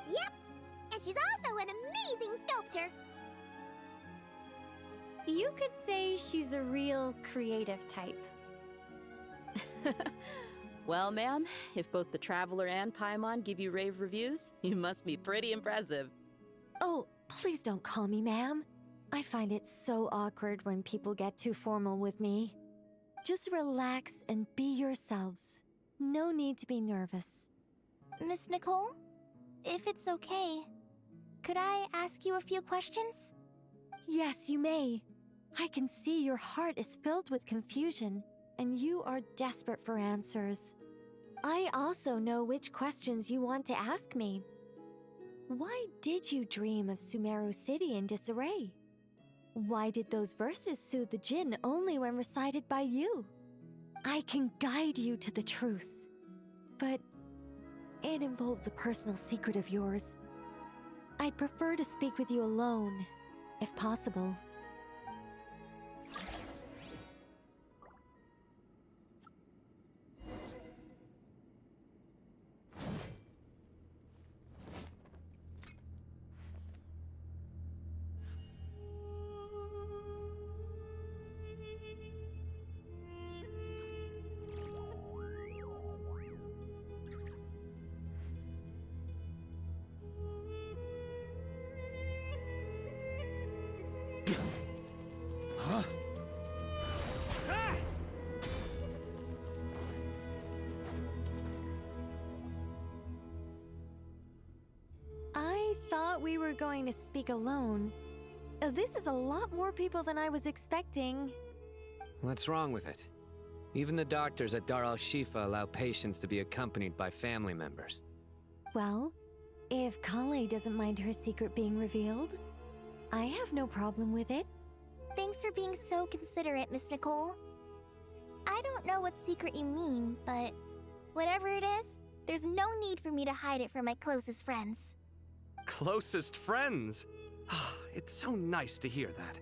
Speaker 19: Yep, and she's also an amazing sculptor.
Speaker 17: You could say she's a real creative type.
Speaker 10: Well, ma'am, if both the Traveler and Paimon give you rave reviews, you must be pretty impressive.
Speaker 15: Oh, please don't call me ma'am. I find it so awkward when people get too formal with me. Just relax and be yourselves. No need to be nervous.
Speaker 8: Miss Nicole, if it's okay, could I ask you a few questions?
Speaker 15: Yes, you may. I can see your heart is filled with confusion, and you are desperate for answers. I also know which questions you want to ask me. Why did you dream of Sumeru City in disarray? Why did those verses soothe the Jinn only when recited by you? I can guide you to the truth, but it involves a personal secret of yours. I'd prefer to speak with you alone, if possible.
Speaker 21: Huh?
Speaker 15: I thought we were going to speak alone. This is a lot more people than I was expecting.
Speaker 21: What's wrong with it? Even the doctors at Dar al-Shifa allow patients to be accompanied by family members.
Speaker 15: Well, if Kale doesn't mind her secret being revealed, I have no problem with it.
Speaker 8: Thanks for being so considerate, Miss Nicole. I don't know what secret you mean, but whatever it is, there's no need for me to hide it from my closest friends.
Speaker 9: Closest friends? It's so nice to hear that.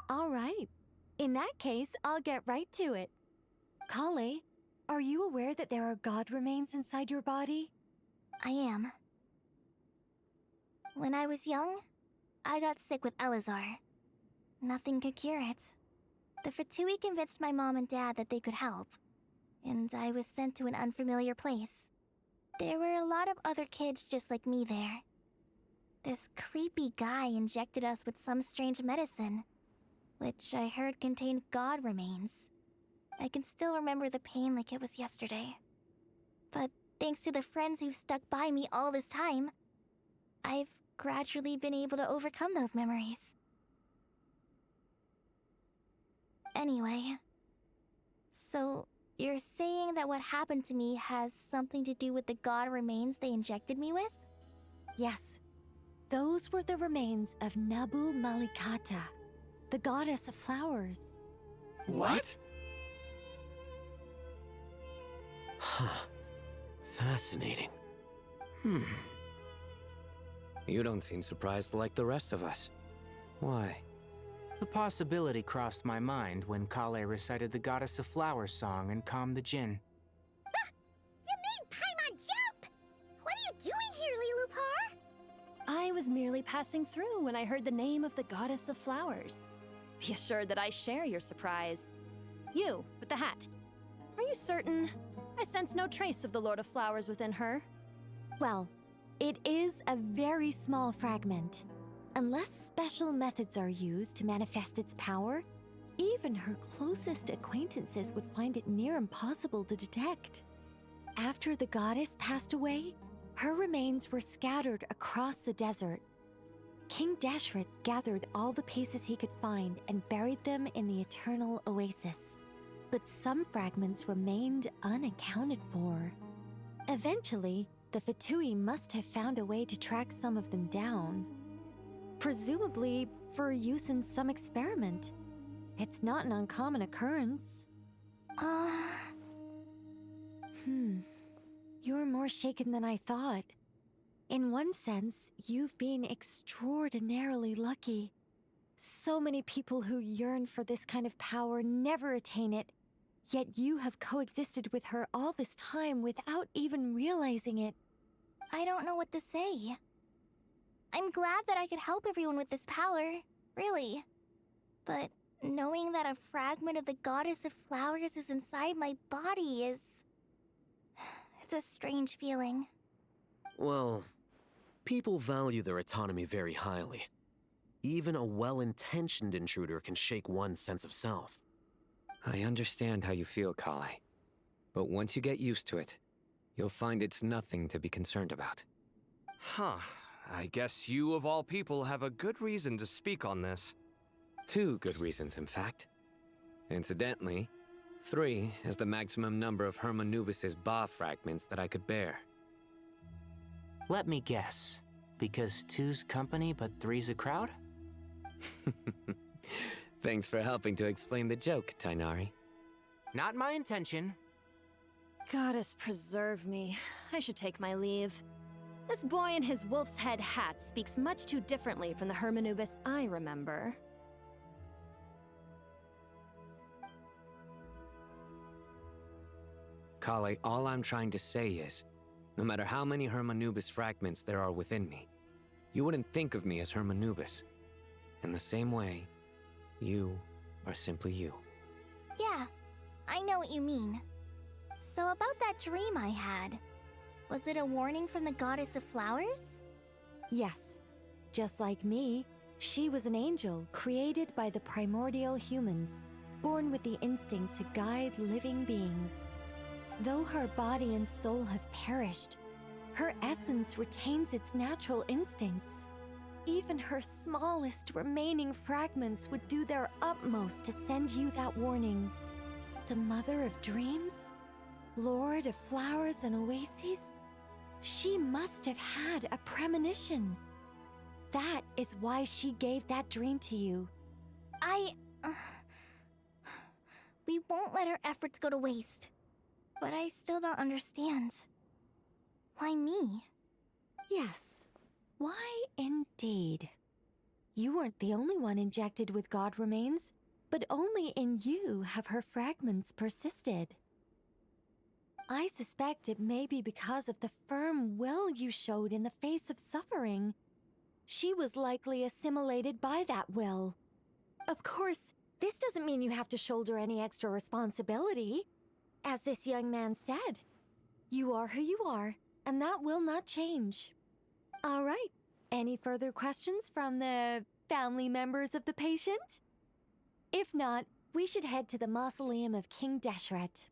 Speaker 15: All right. In that case, I'll get right to it. Kale, are you aware that there are god remains inside your body?
Speaker 8: I am. When I was young, I got sick with Elazar. Nothing could cure it. The Fatui convinced my mom and dad that they could help, and I was sent to an unfamiliar place. There were a lot of other kids just like me there. This creepy guy injected us with some strange medicine, which I heard contained god remains. I can still remember the pain like it was yesterday. But thanks to the friends who've stuck by me all this time, I've gradually been able to overcome those memories. Anyway, so you're saying that what happened to me has something to do with the god remains they injected me with?
Speaker 15: Yes. Those were the remains of Nabu Malikata, the goddess of flowers.
Speaker 21: What? Huh. Fascinating. You don't seem surprised like the rest of us. Why?
Speaker 13: The possibility crossed my mind when Kale recited the Goddess of Flowers song and calmed the Jinn.
Speaker 19: You made Paimon jump! What are you doing here, Lilupar?
Speaker 7: I was merely passing through when I heard the name of the Goddess of Flowers. Be assured that I share your surprise. You, with the hat. Are you certain? I sense no trace of the Lord of Flowers within her.
Speaker 15: Well, it is a very small fragment. Unless special methods are used to manifest its power, even her closest acquaintances would find it near impossible to detect. After the goddess passed away, her remains were scattered across the desert. King Deshret gathered all the pieces he could find and buried them in the Eternal Oasis. But some fragments remained unaccounted for. Eventually, the Fatui must have found a way to track some of them down. Presumably for use in some experiment. It's not an uncommon occurrence. You're more shaken than I thought. In one sense, you've been extraordinarily lucky. So many people who yearn for this kind of power never attain it, Yet you have coexisted with her all this time without even realizing it.
Speaker 8: I don't know what to say. I'm glad that I could help everyone with this power, really. But knowing that a fragment of the Goddess of Flowers is inside my body is... it's a strange feeling.
Speaker 5: Well, people value their autonomy very highly. Even a well-intentioned intruder can shake one's sense of self.
Speaker 21: I understand how you feel, Kale. But once you get used to it, you'll find it's nothing to be concerned about.
Speaker 9: Huh. I guess you, of all people, have a good reason to speak on this.
Speaker 21: 2 good reasons, in fact. Incidentally, 3 is the maximum number of Hermanubis's Ba fragments that I could bear.
Speaker 13: Let me guess. Because 2's company, but 3's a crowd?
Speaker 21: Thanks for helping to explain the joke, Tainari.
Speaker 13: Not my intention.
Speaker 7: Goddess preserve me. I should take my leave. This boy in his wolf's head hat speaks much too differently from the Hermanubis I remember.
Speaker 21: Kale, all I'm trying to say is, no matter how many Hermanubis fragments there are within me, you wouldn't think of me as Hermanubis. In the same way, you are simply you.
Speaker 8: Yeah, I know what you mean. So about that dream I had, was it a warning from the Goddess of Flowers?
Speaker 15: Yes. Just like me, she was an angel created by the primordial humans, born with the instinct to guide living beings. Though her body and soul have perished, her essence retains its natural instincts. Even her smallest remaining fragments would do their utmost to send you that warning. The Mother of Dreams? Lord of Flowers and Oases? She must have had a premonition. That is why she gave that dream to you.
Speaker 8: We won't let her efforts go to waste. But I still don't understand. Why me?
Speaker 15: Yes. Why indeed? You weren't the only one injected with God remains, but only in you have her fragments persisted. I suspect it may be because of the firm will you showed in the face of suffering. She was likely assimilated by that will. Of course, this doesn't mean you have to shoulder any extra responsibility. As this young man said, you are who you are, and that will not change. All right. Any further questions from the family members of the patient? If not, we should head to the mausoleum of King Deshret.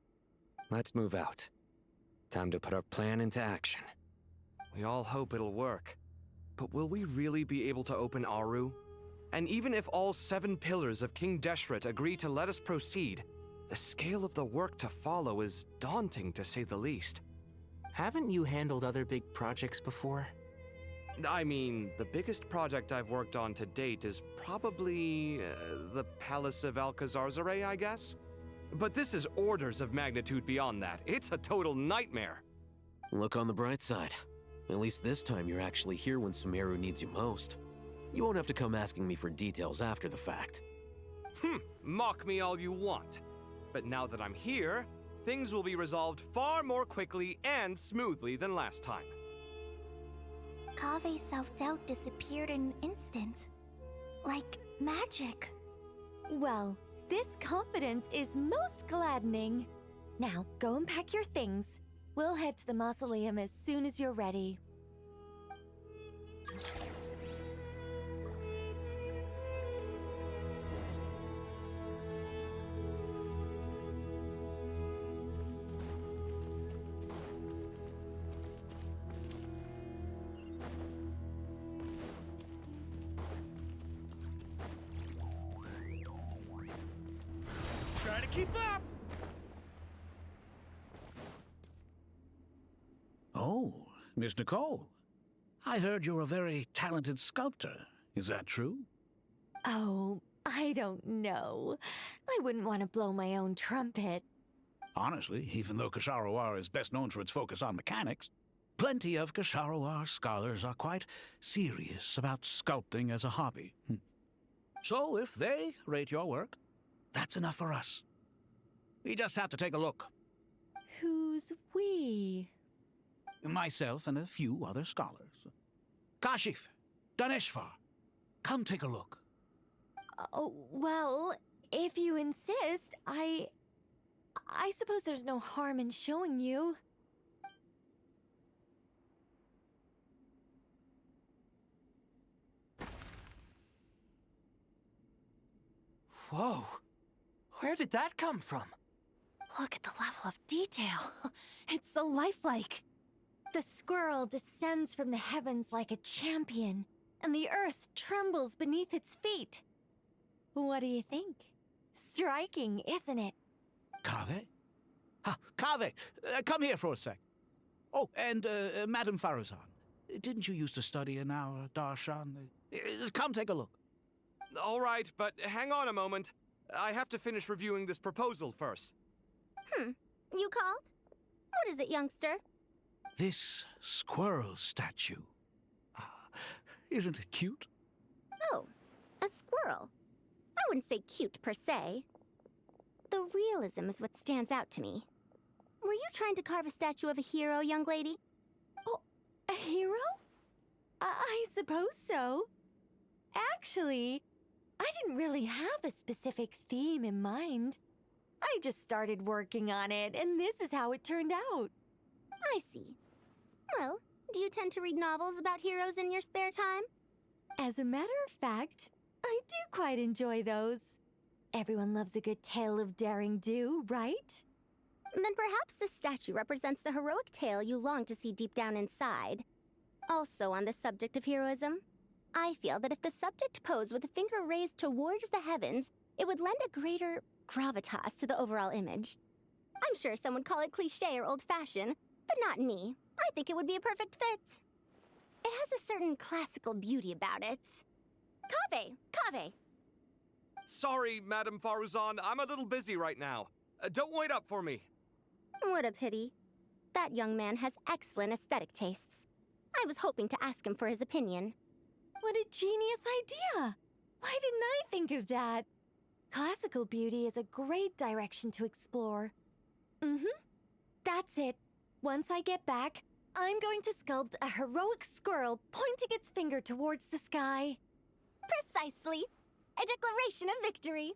Speaker 21: Let's move out. Time to put our plan into action.
Speaker 9: We all hope it'll work. But will we really be able to open Aru? And even if all 7 pillars of King Deshret agree to let us proceed, the scale of the work to follow is daunting, to say the least.
Speaker 13: Haven't you handled other big projects before?
Speaker 9: I mean, the biggest project I've worked on to date is probably the Palace of Alcazarzaray, I guess? But this is orders of magnitude beyond that. It's a total nightmare.
Speaker 5: Look on the bright side. At least this time you're actually here when Sumeru needs you most. You won't have to come asking me for details after the fact.
Speaker 9: Mock me all you want. But now that I'm here, things will be resolved far more quickly and smoothly than last time.
Speaker 8: Kave's self-doubt disappeared in an instant. Like magic.
Speaker 15: Well, this confidence is most gladdening. Now, go and pack your things. We'll head to the mausoleum as soon as you're ready.
Speaker 12: Try to keep up! Oh, Miss Nicole. I heard you're a very talented sculptor. Is that true?
Speaker 15: Oh, I don't know. I wouldn't want to blow my own trumpet.
Speaker 12: Honestly, even though Kasharawar is best known for its focus on mechanics, plenty of Kasharawar scholars are quite serious about sculpting as a hobby. So if they rate your work, that's enough for us. We just have to take a look.
Speaker 15: Who's we?
Speaker 12: Myself and a few other scholars. Kashif, Daneshvar, come take a look.
Speaker 15: Oh, well, if you insist, I suppose there's no harm in showing you.
Speaker 4: Whoa. Where did that come from?
Speaker 15: Look at the level of detail. It's so lifelike. The squirrel descends from the heavens like a champion, and the earth trembles beneath its feet. What do you think? Striking, isn't it?
Speaker 12: Kaveh? Ah, Kaveh, come here for a sec. Oh, and Madame Farazan, didn't you used to study in our darshan? Come take a look.
Speaker 9: All right, but hang on a moment. I have to finish reviewing this proposal first.
Speaker 19: You called? What is it, youngster?
Speaker 12: This squirrel statue. Isn't it cute?
Speaker 19: Oh, a squirrel. I wouldn't say cute per se. The realism is what stands out to me. Were you trying to carve a statue of a hero, young lady?
Speaker 15: Oh, a hero? I suppose so. Actually, I didn't really have a specific theme in mind. I just started working on it, and this is how it turned out.
Speaker 19: I see. Well, do you tend to read novels about heroes in your spare time?
Speaker 15: As a matter of fact, I do quite enjoy those. Everyone loves a good tale of daring do, right?
Speaker 19: Then perhaps this statue represents the heroic tale you long to see deep down inside. Also on the subject of heroism, I feel that if the subject posed with a finger raised towards the heavens, it would lend a greater gravitas to the overall image. I'm sure some would call it cliché or old-fashioned, but not me. I think it would be a perfect fit. It has a certain classical beauty about it. Kaveh!
Speaker 9: Sorry, Madame Faruzan, I'm a little busy right now. Don't wait up for me.
Speaker 19: What a pity. That young man has excellent aesthetic tastes. I was hoping to ask him for his opinion.
Speaker 15: What a genius idea! Why didn't I think of that? Classical beauty is a great direction to explore. That's it. Once I get back, I'm going to sculpt a heroic squirrel pointing its finger towards the sky.
Speaker 19: Precisely. A declaration of victory.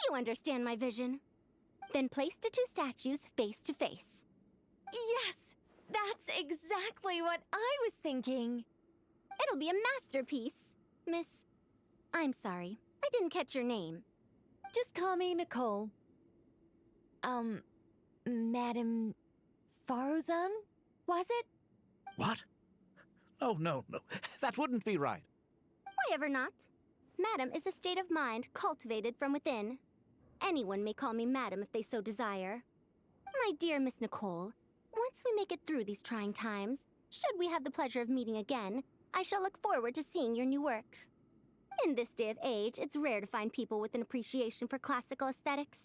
Speaker 19: You understand my vision. Then place the two statues face to face.
Speaker 15: Yes! That's exactly what I was thinking.
Speaker 19: It'll be a masterpiece. Miss... I'm sorry. I didn't catch your name.
Speaker 15: Just call me Nicole. Madame Faruzan? Was it?
Speaker 12: What? No. That wouldn't be right.
Speaker 19: Why ever not? Madam is a state of mind cultivated from within. Anyone may call me Madam if they so desire. My dear Miss Nicole, once we make it through these trying times, should we have the pleasure of meeting again, I shall look forward to seeing your new work. In this day of age, it's rare to find people with an appreciation for classical aesthetics.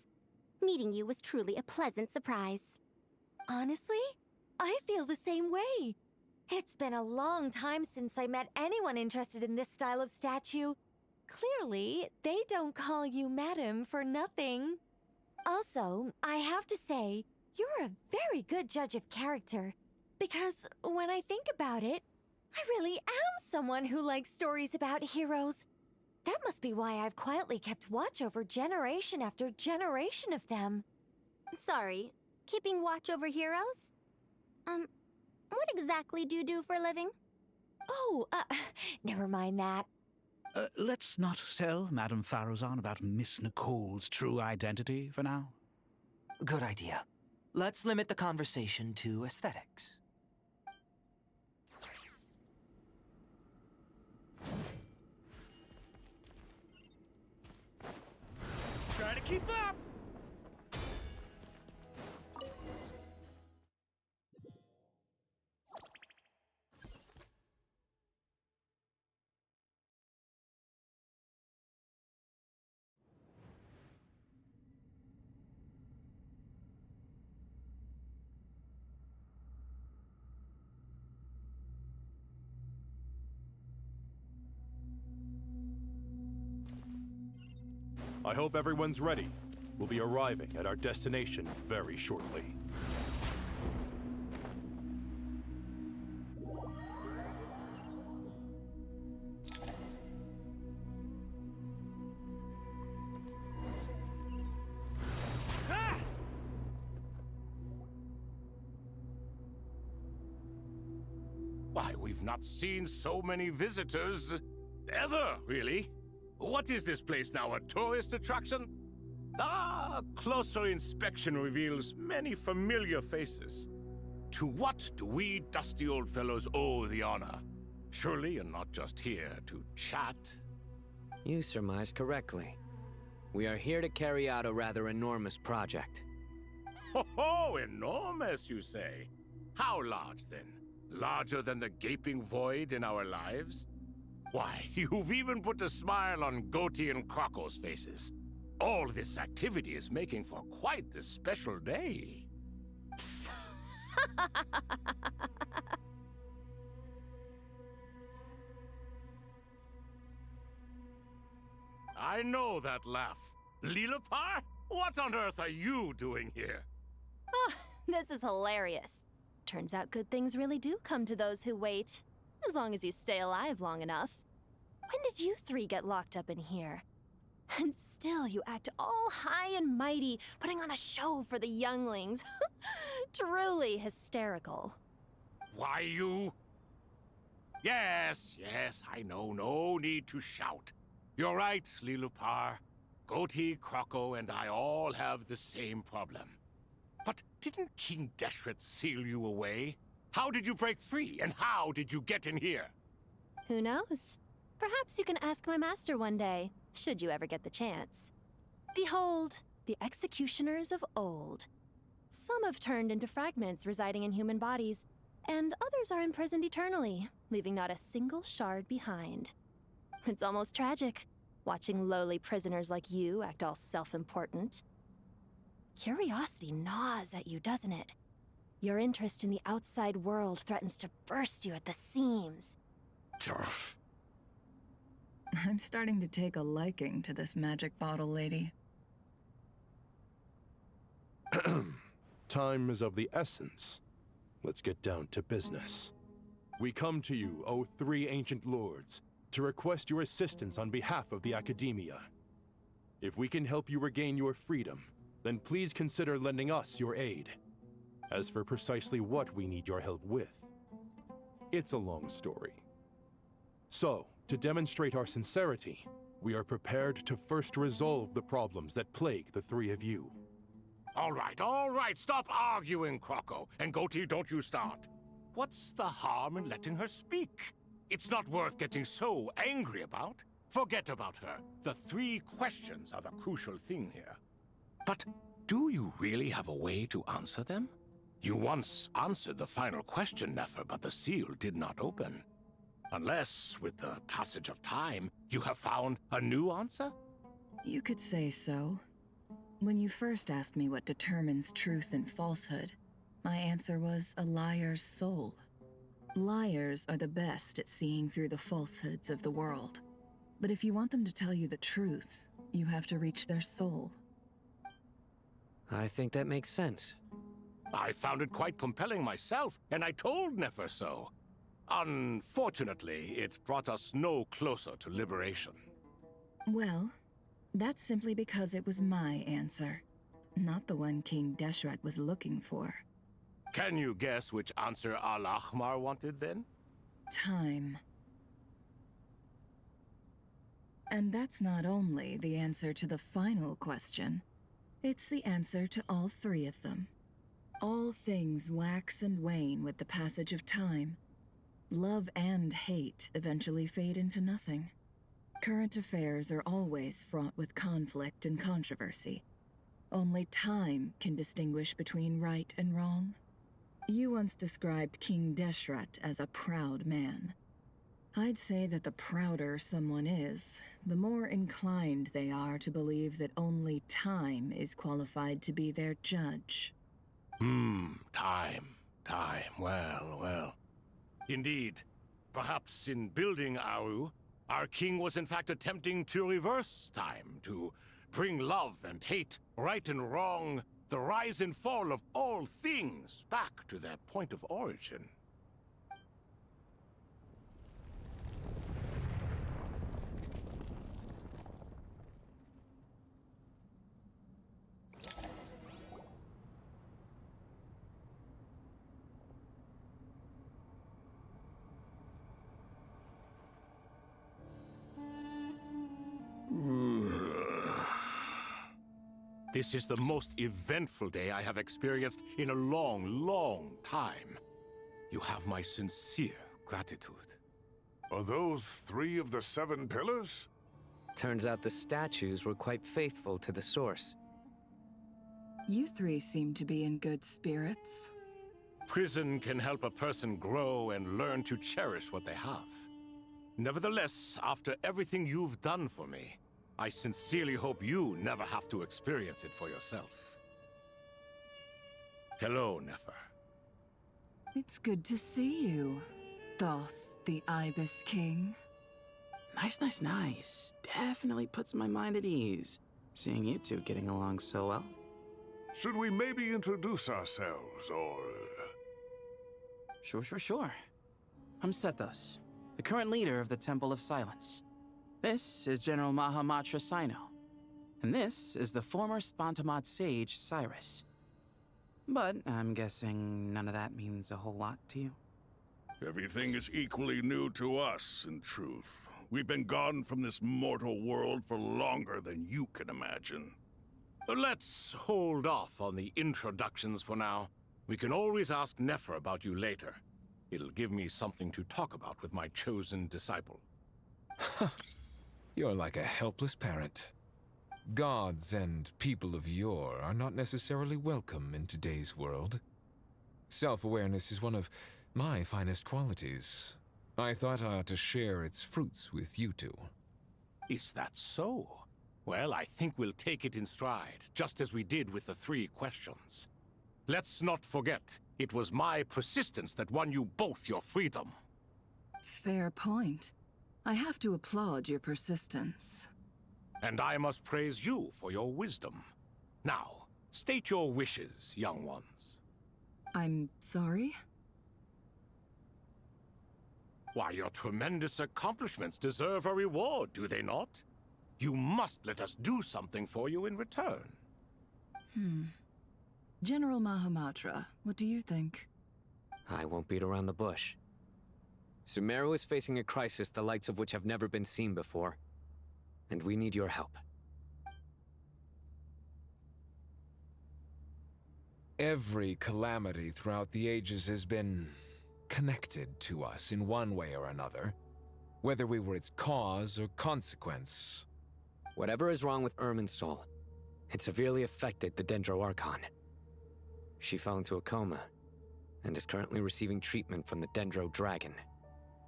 Speaker 19: Meeting you was truly a pleasant surprise.
Speaker 15: Honestly, I feel the same way. It's been a long time since I met anyone interested in this style of statue. Clearly, they don't call you Madam for nothing. Also, I have to say, you're a very good judge of character. Because when I think about it, I really am someone who likes stories about heroes. That must be why I've quietly kept watch over generation after generation of them.
Speaker 19: Sorry, keeping watch over heroes? What exactly do you do for a living?
Speaker 15: Oh, never mind that.
Speaker 12: Let's not tell Madame Faruzan about Miss Nicole's true identity for now.
Speaker 4: Good idea. Let's limit the conversation to aesthetics.
Speaker 12: Try to keep up!
Speaker 3: I hope everyone's ready. will be arriving at our destination very shortly.
Speaker 22: Why, we've not seen so many visitors ever, really. What is this place now, a tourist attraction? Ah, closer inspection reveals many familiar faces. To what do we dusty old fellows owe the honor? Surely you're not just here to chat.
Speaker 21: You surmise correctly. We are here to carry out a rather enormous project.
Speaker 22: Ho, enormous, you say? How large, then? Larger than the gaping void in our lives? Why, you've even put a smile on Goatee and Crocco's faces. All this activity is making for quite the special day. I know that laugh. Lilipar? What on earth are you doing here?
Speaker 7: Oh, this is hilarious. Turns out good things really do come to those who wait. As long as you stay alive long enough. When did you three get locked up in here? And still you act all high and mighty, putting on a show for the younglings. Truly hysterical.
Speaker 22: Why, you... Yes, I know. No need to shout. You're right, Lilipar. Goatee, Crocco, and I all have the same problem. But didn't King Deshret seal you away? How did you break free, and how did you get in here?
Speaker 7: Who knows? Perhaps you can ask my master one day, should you ever get the chance. Behold, the executioners of old. Some have turned into fragments residing in human bodies, and others are imprisoned eternally, leaving not a single shard behind. It's almost tragic, watching lowly prisoners like you act all self-important. Curiosity gnaws at you, doesn't it? Your interest in the outside world threatens to burst you at the seams.
Speaker 22: Turf.
Speaker 20: I'm starting to take a liking to this magic bottle lady.
Speaker 3: Time is of the essence. Let's get down to business. We come to you, O three ancient lords, to request your assistance on behalf of the Academia. If we can help you regain your freedom, then please consider lending us your aid. As for precisely what we need your help with, it's a long story. So, to demonstrate our sincerity, we are prepared to first resolve the problems that plague the three of you.
Speaker 22: All right, stop arguing, Crocco. And Goatee, don't you start. What's the harm in letting her speak? It's not worth getting so angry about. Forget about her. The three questions are the crucial thing here. But do you really have a way to answer them? You once answered the final question, Nefer, but the seal did not open. Unless, with the passage of time, you have found a new answer?
Speaker 20: You could say so. When you first asked me what determines truth and falsehood, my answer was a liar's soul. Liars are the best at seeing through the falsehoods of the world. But if you want them to tell you the truth, you have to reach their soul.
Speaker 21: I think that makes sense.
Speaker 22: I found it quite compelling myself, and I told Nefer so. Unfortunately, it brought us no closer to liberation.
Speaker 20: Well, that's simply because it was my answer, not the one King Deshret was looking for.
Speaker 22: Can you guess which answer Al-Ahmar wanted then?
Speaker 20: Time. And that's not only the answer to the final question, it's the answer to all three of them. All things wax and wane with the passage of time. Love and hate eventually fade into nothing. Current affairs are always fraught with conflict and controversy. Only time can distinguish between right and wrong. You once described King Deshret as a proud man. I'd say that the prouder someone is, the more inclined they are to believe that only time is qualified to be their judge.
Speaker 22: Time. Well. Indeed. Perhaps in building Aru, our king was in fact attempting to reverse time, to bring love and hate, right and wrong, the rise and fall of all things back to their point of origin. This is the most eventful day I have experienced in a long, long time. You have my sincere gratitude.
Speaker 1: Are those 3 of the 7 pillars?
Speaker 21: Turns out the statues were quite faithful to the source.
Speaker 20: You 3 seem to be in good spirits.
Speaker 22: Prison can help a person grow and learn to cherish what they have. Nevertheless, after everything you've done for me, I sincerely hope you never have to experience it for yourself. Hello, Nefer.
Speaker 20: It's good to see you, Thoth the Ibis King.
Speaker 18: Nice. Definitely puts my mind at ease, seeing you 2 getting along so well.
Speaker 1: Should we maybe introduce ourselves, or...
Speaker 18: Sure. I'm Sethos, the current leader of the Temple of Silence. This is General Mahamatra Sino, and this is the former Spantamad sage, Cyrus. But I'm guessing none of that means a whole lot to you.
Speaker 1: Everything is equally new to us, in truth. We've been gone from this mortal world for longer than you can imagine.
Speaker 22: Let's hold off on the introductions for now. We can always ask Nefer about you later. It'll give me something to talk about with my chosen disciple.
Speaker 11: You're like a helpless parent. Gods and people of yore are not necessarily welcome in today's world. Self-awareness is one of my finest qualities. I thought I ought to share its fruits with you 2.
Speaker 22: Is that so? Well, I think we'll take it in stride, just as we did with the 3 questions. Let's not forget, it was my persistence that won you both your freedom.
Speaker 20: Fair point. I have to applaud your persistence.
Speaker 22: And I must praise you for your wisdom. Now, state your wishes, young ones.
Speaker 20: I'm sorry?
Speaker 22: Why, your tremendous accomplishments deserve a reward, do they not? You must let us do something for you in return.
Speaker 20: General Mahamatra, what do you think?
Speaker 21: I won't beat around the bush. Sumeru is facing a crisis the likes of which have never been seen before, and we need your help.
Speaker 11: Every calamity throughout the ages has been connected to us in one way or another, whether we were its cause or consequence.
Speaker 21: Whatever is wrong with Irminsul, it severely affected the Dendro Archon. She fell into a coma, and is currently receiving treatment from the Dendro Dragon.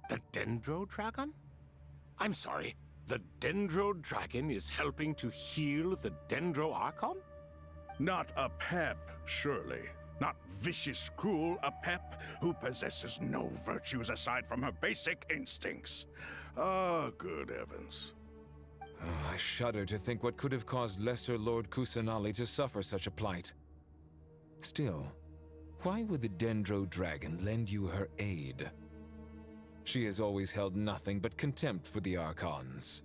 Speaker 22: The Dendro Dragon? I'm sorry, the Dendro Dragon is helping to heal the Dendro Archon?
Speaker 1: Not a pep, surely. Not vicious, cruel a pep who possesses no virtues aside from her basic instincts. Ah, good heavens.
Speaker 11: Oh, I shudder to think what could have caused Lesser Lord Kusanali to suffer such a plight. Still, why would the Dendro Dragon lend you her aid? She has always held nothing but contempt for the Archons.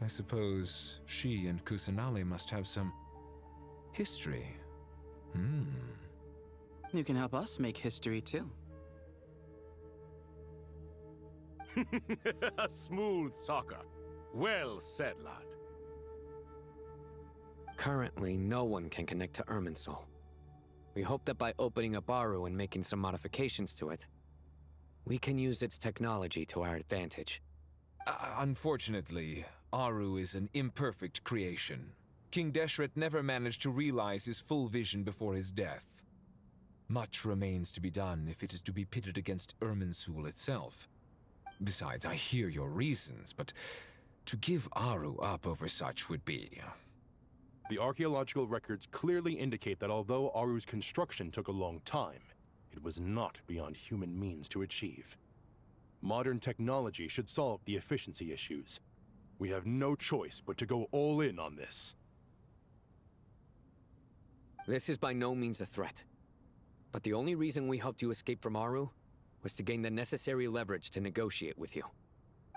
Speaker 11: I suppose she and Kusanali must have some history.
Speaker 18: You can help us make history too.
Speaker 22: A smooth talker. Well said, lad.
Speaker 21: Currently, no one can connect to Irminsul. We hope that by opening up Aru and making some modifications to it, we can use its technology to our advantage.
Speaker 11: Unfortunately, Aru is an imperfect creation. King Deshret never managed to realize his full vision before his death. Much remains to be done if it is to be pitted against Irminsul itself. Besides, I hear your reasons, but to give Aru up over such would be...
Speaker 3: The archaeological records clearly indicate that although Aru's construction took a long time, it was not beyond human means to achieve. Modern technology should solve the efficiency issues. We have no choice but to go all in on this.
Speaker 21: This is by no means a threat. But the only reason we helped you escape from Aru was to gain the necessary leverage to negotiate with you.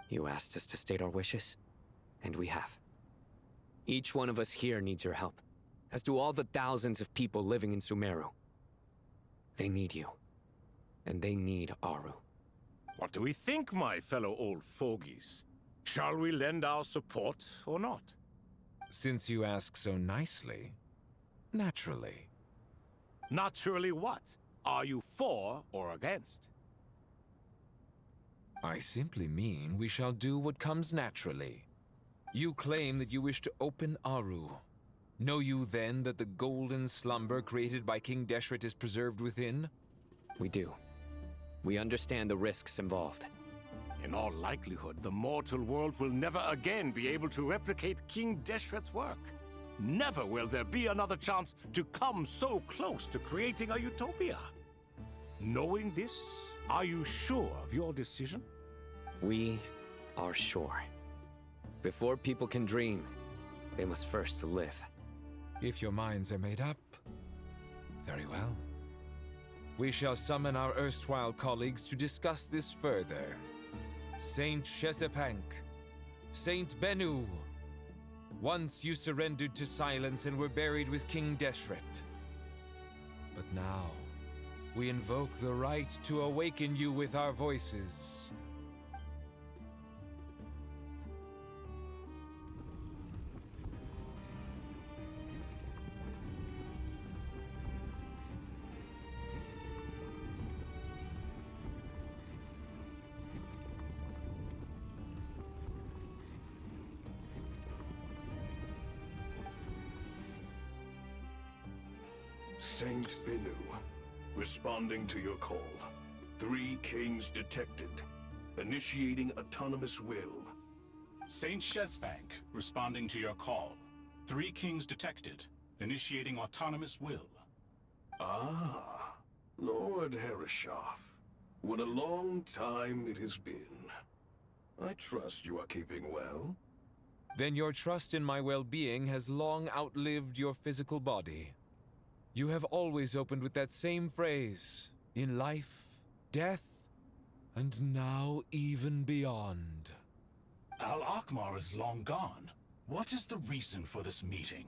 Speaker 21: You asked us to state our wishes, and we have. Each one of us here needs your help, as do all the thousands of people living in Sumeru. They need you, and they need Aru.
Speaker 22: What do we think, my fellow old fogies? Shall we lend our support or not?
Speaker 11: Since you ask so nicely, naturally.
Speaker 22: Naturally what? Are you for or against?
Speaker 11: I simply mean we shall do what comes naturally. You claim that you wish to open Aru. Know you then that the golden slumber created by King Deshret is preserved within?
Speaker 21: We do. We understand the risks involved.
Speaker 22: In all likelihood, the mortal world will never again be able to replicate King Deshret's work. Never will there be another chance to come so close to creating a utopia. Knowing this, are you sure of your decision?
Speaker 21: We are sure. Before people can dream, they must first live.
Speaker 11: If your minds are made up, very well. We shall summon our erstwhile colleagues to discuss this further. Saint Shezepank, Saint Bennu. Once you surrendered to silence and were buried with King Deshret. But now, we invoke the right to awaken you with our voices.
Speaker 1: Saint Bennu, responding to your call. 3 kings detected. Initiating autonomous will.
Speaker 6: Saint Shezbank, responding to your call. 3 kings detected. Initiating autonomous will.
Speaker 1: Ah, Lord Herreshoff. What a long time it has been. I trust you are keeping well.
Speaker 11: Then your trust in my well-being has long outlived your physical body. You have always opened with that same phrase, in life, death, and now even beyond.
Speaker 6: Al-Akhmar is long gone. What is the reason for this meeting?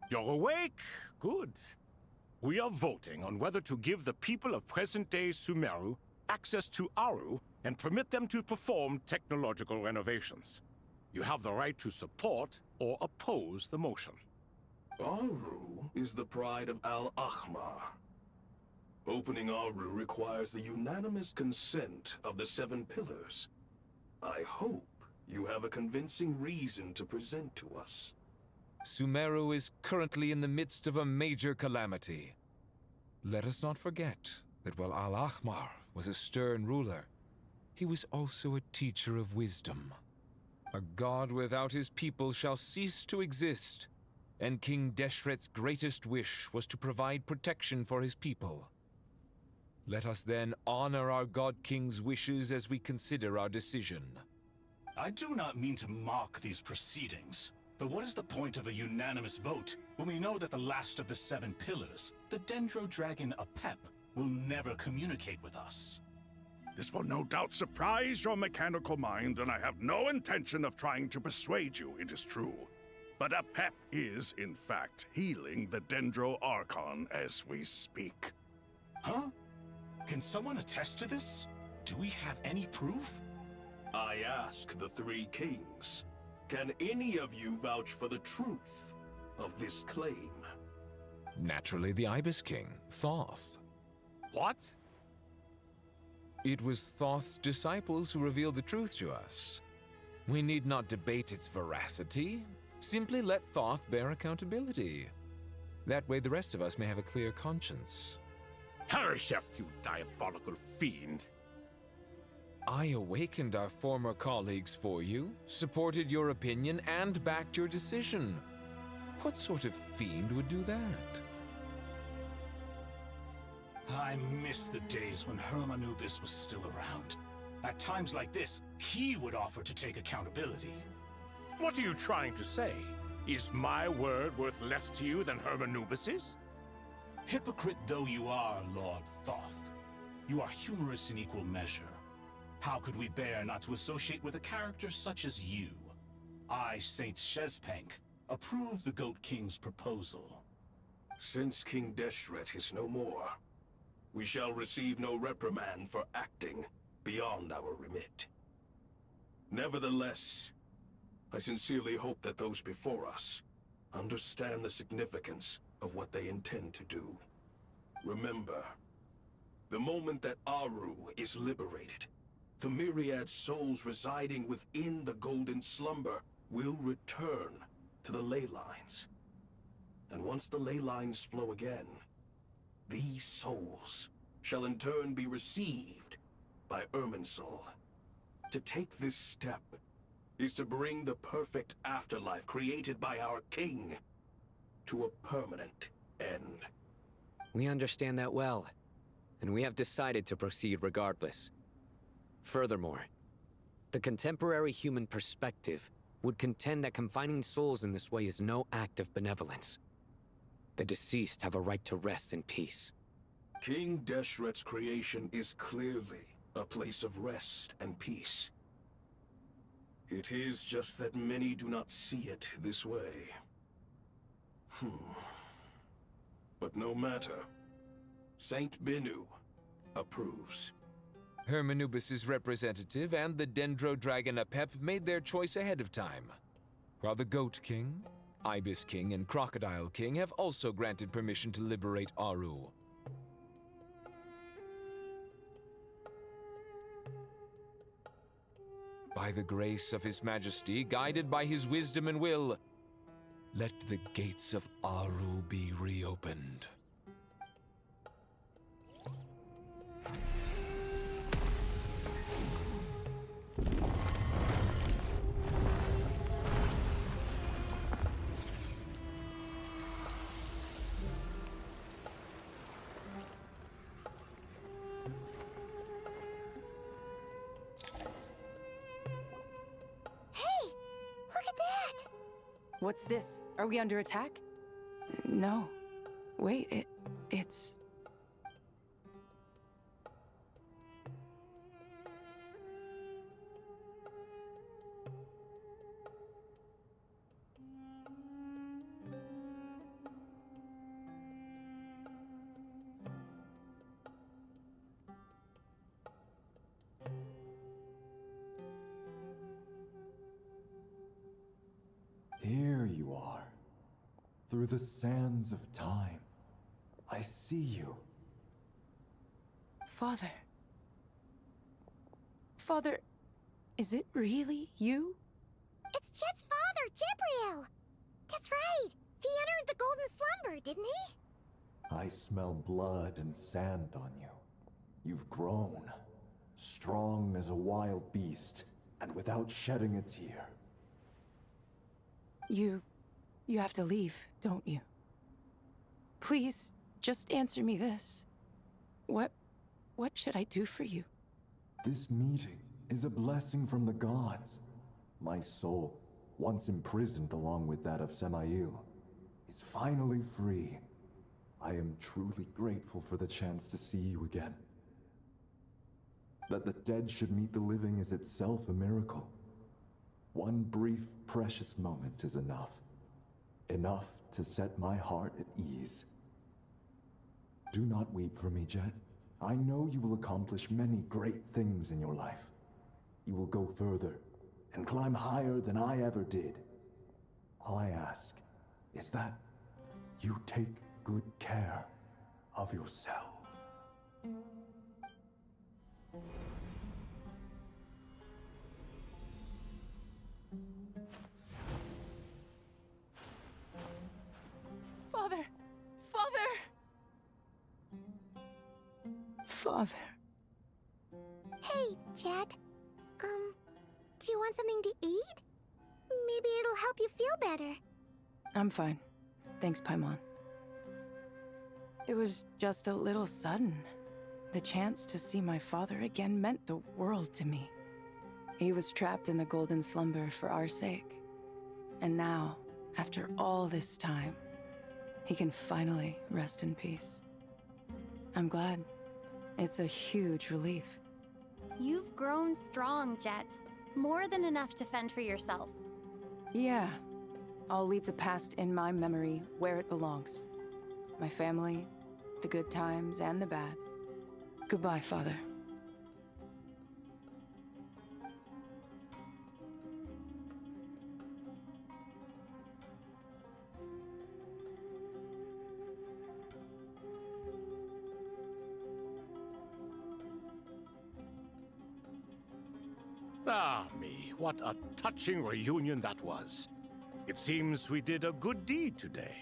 Speaker 22: You're awake? Good. We are voting on whether to give the people of present-day Sumeru access to Aru and permit them to perform technological renovations. You have the right to support or oppose the motion.
Speaker 1: Aru is the pride of Al-Akhmar. Opening Aru requires the unanimous consent of the 7 pillars. I hope you have a convincing reason to present to us.
Speaker 11: Sumeru is currently in the midst of a major calamity. Let us not forget that while Al-Akhmar was a stern ruler, he was also a teacher of wisdom. A god without his people shall cease to exist, and King Deshret's greatest wish was to provide protection for his people. Let us then honor our God King's wishes as we consider our decision.
Speaker 6: I do not mean to mock these proceedings, but what is the point of a unanimous vote when we know that the last of the 7 pillars, the Dendro Dragon Apep, will never communicate with us?
Speaker 1: This will no doubt surprise your mechanical mind, and I have no intention of trying to persuade you it is true. But Apep is, in fact, healing the Dendro Archon as we speak.
Speaker 6: Huh? Can someone attest to this? Do we have any proof?
Speaker 1: I ask the 3 kings. Can any of you vouch for the truth of this claim?
Speaker 11: Naturally, the Ibis King, Thoth.
Speaker 22: What?
Speaker 11: It was Thoth's disciples who revealed the truth to us. We need not debate its veracity. Simply let Thoth bear accountability. That way the rest of us may have a clear conscience.
Speaker 22: Herreshoff, you diabolical fiend!
Speaker 11: I awakened our former colleagues for you, supported your opinion, and backed your decision. What sort of fiend would do that?
Speaker 6: I miss the days when Hermanubis was still around. At times like this, he would offer to take accountability.
Speaker 22: What are you trying to say? Is my word worth less to you than Hermanubis's?
Speaker 6: Hypocrite though you are, Lord Thoth, you are humorous in equal measure. How could we bear not to associate with a character such as you? I, Saint Shezpank, approve the Goat King's proposal.
Speaker 1: Since King Deshret is no more, we shall receive no reprimand for acting beyond our remit. Nevertheless, I sincerely hope that those before us understand the significance of what they intend to do. Remember, the moment that Aru is liberated, the myriad souls residing within the Golden Slumber will return to the ley lines. And once the ley lines flow again, these souls shall in turn be received by Irminsul. To take this step is to bring the perfect afterlife created by our king to a permanent end.
Speaker 21: We understand that well, and we have decided to proceed regardless. Furthermore, the contemporary human perspective would contend that confining souls in this way is no act of benevolence. The deceased have a right to rest in peace.
Speaker 1: King Deshret's creation is clearly a place of rest and peace. It is just that many do not see it this way. But no matter. Saint Binu approves.
Speaker 11: Hermanubis' representative and the Dendro Dragon Apep made their choice ahead of time, while the Goat King, Ibis King, and Crocodile King have also granted permission to liberate Aru. By the grace of His Majesty, guided by his wisdom and will, let the gates of Aru be reopened.
Speaker 14: What's this? Are we under attack? No. Wait, it's...
Speaker 2: Here you are. Through the sands of time. I see you.
Speaker 14: Father. Father, is it really you?
Speaker 19: It's Jet's father, Jibriel! That's right! He entered the Golden Slumber, didn't he?
Speaker 2: I smell blood and sand on you. You've grown. Strong as a wild beast, and without shedding a tear.
Speaker 14: You have to leave, don't you? Please, just answer me this. What should I do for you?
Speaker 2: This meeting is a blessing from the gods. My soul, once imprisoned along with that of Semail, is finally free. I am truly grateful for the chance to see you again. That the dead should meet the living is itself a miracle. One brief, precious moment is enough. Enough to set my heart at ease. Do not weep for me, Jet. I know you will accomplish many great things in your life. You will go further and climb higher than I ever did. All I ask is that you take good care of yourself.
Speaker 14: Father! Father! Father.
Speaker 19: Hey, Jet. Do you want something to eat? Maybe it'll help you feel better.
Speaker 14: I'm fine. Thanks, Paimon. It was just a little sudden. The chance to see my father again meant the world to me. He was trapped in the Golden Slumber for our sake, And now, after all this time, he can finally rest in peace. I'm glad. It's a huge relief.
Speaker 7: You've grown strong, Jet. More than enough to fend for yourself.
Speaker 14: Yeah. I'll leave the past in my memory where it belongs. My family, the good times and the bad. Goodbye, Father.
Speaker 22: Ah, me, what a touching reunion that was. It seems we did a good deed today.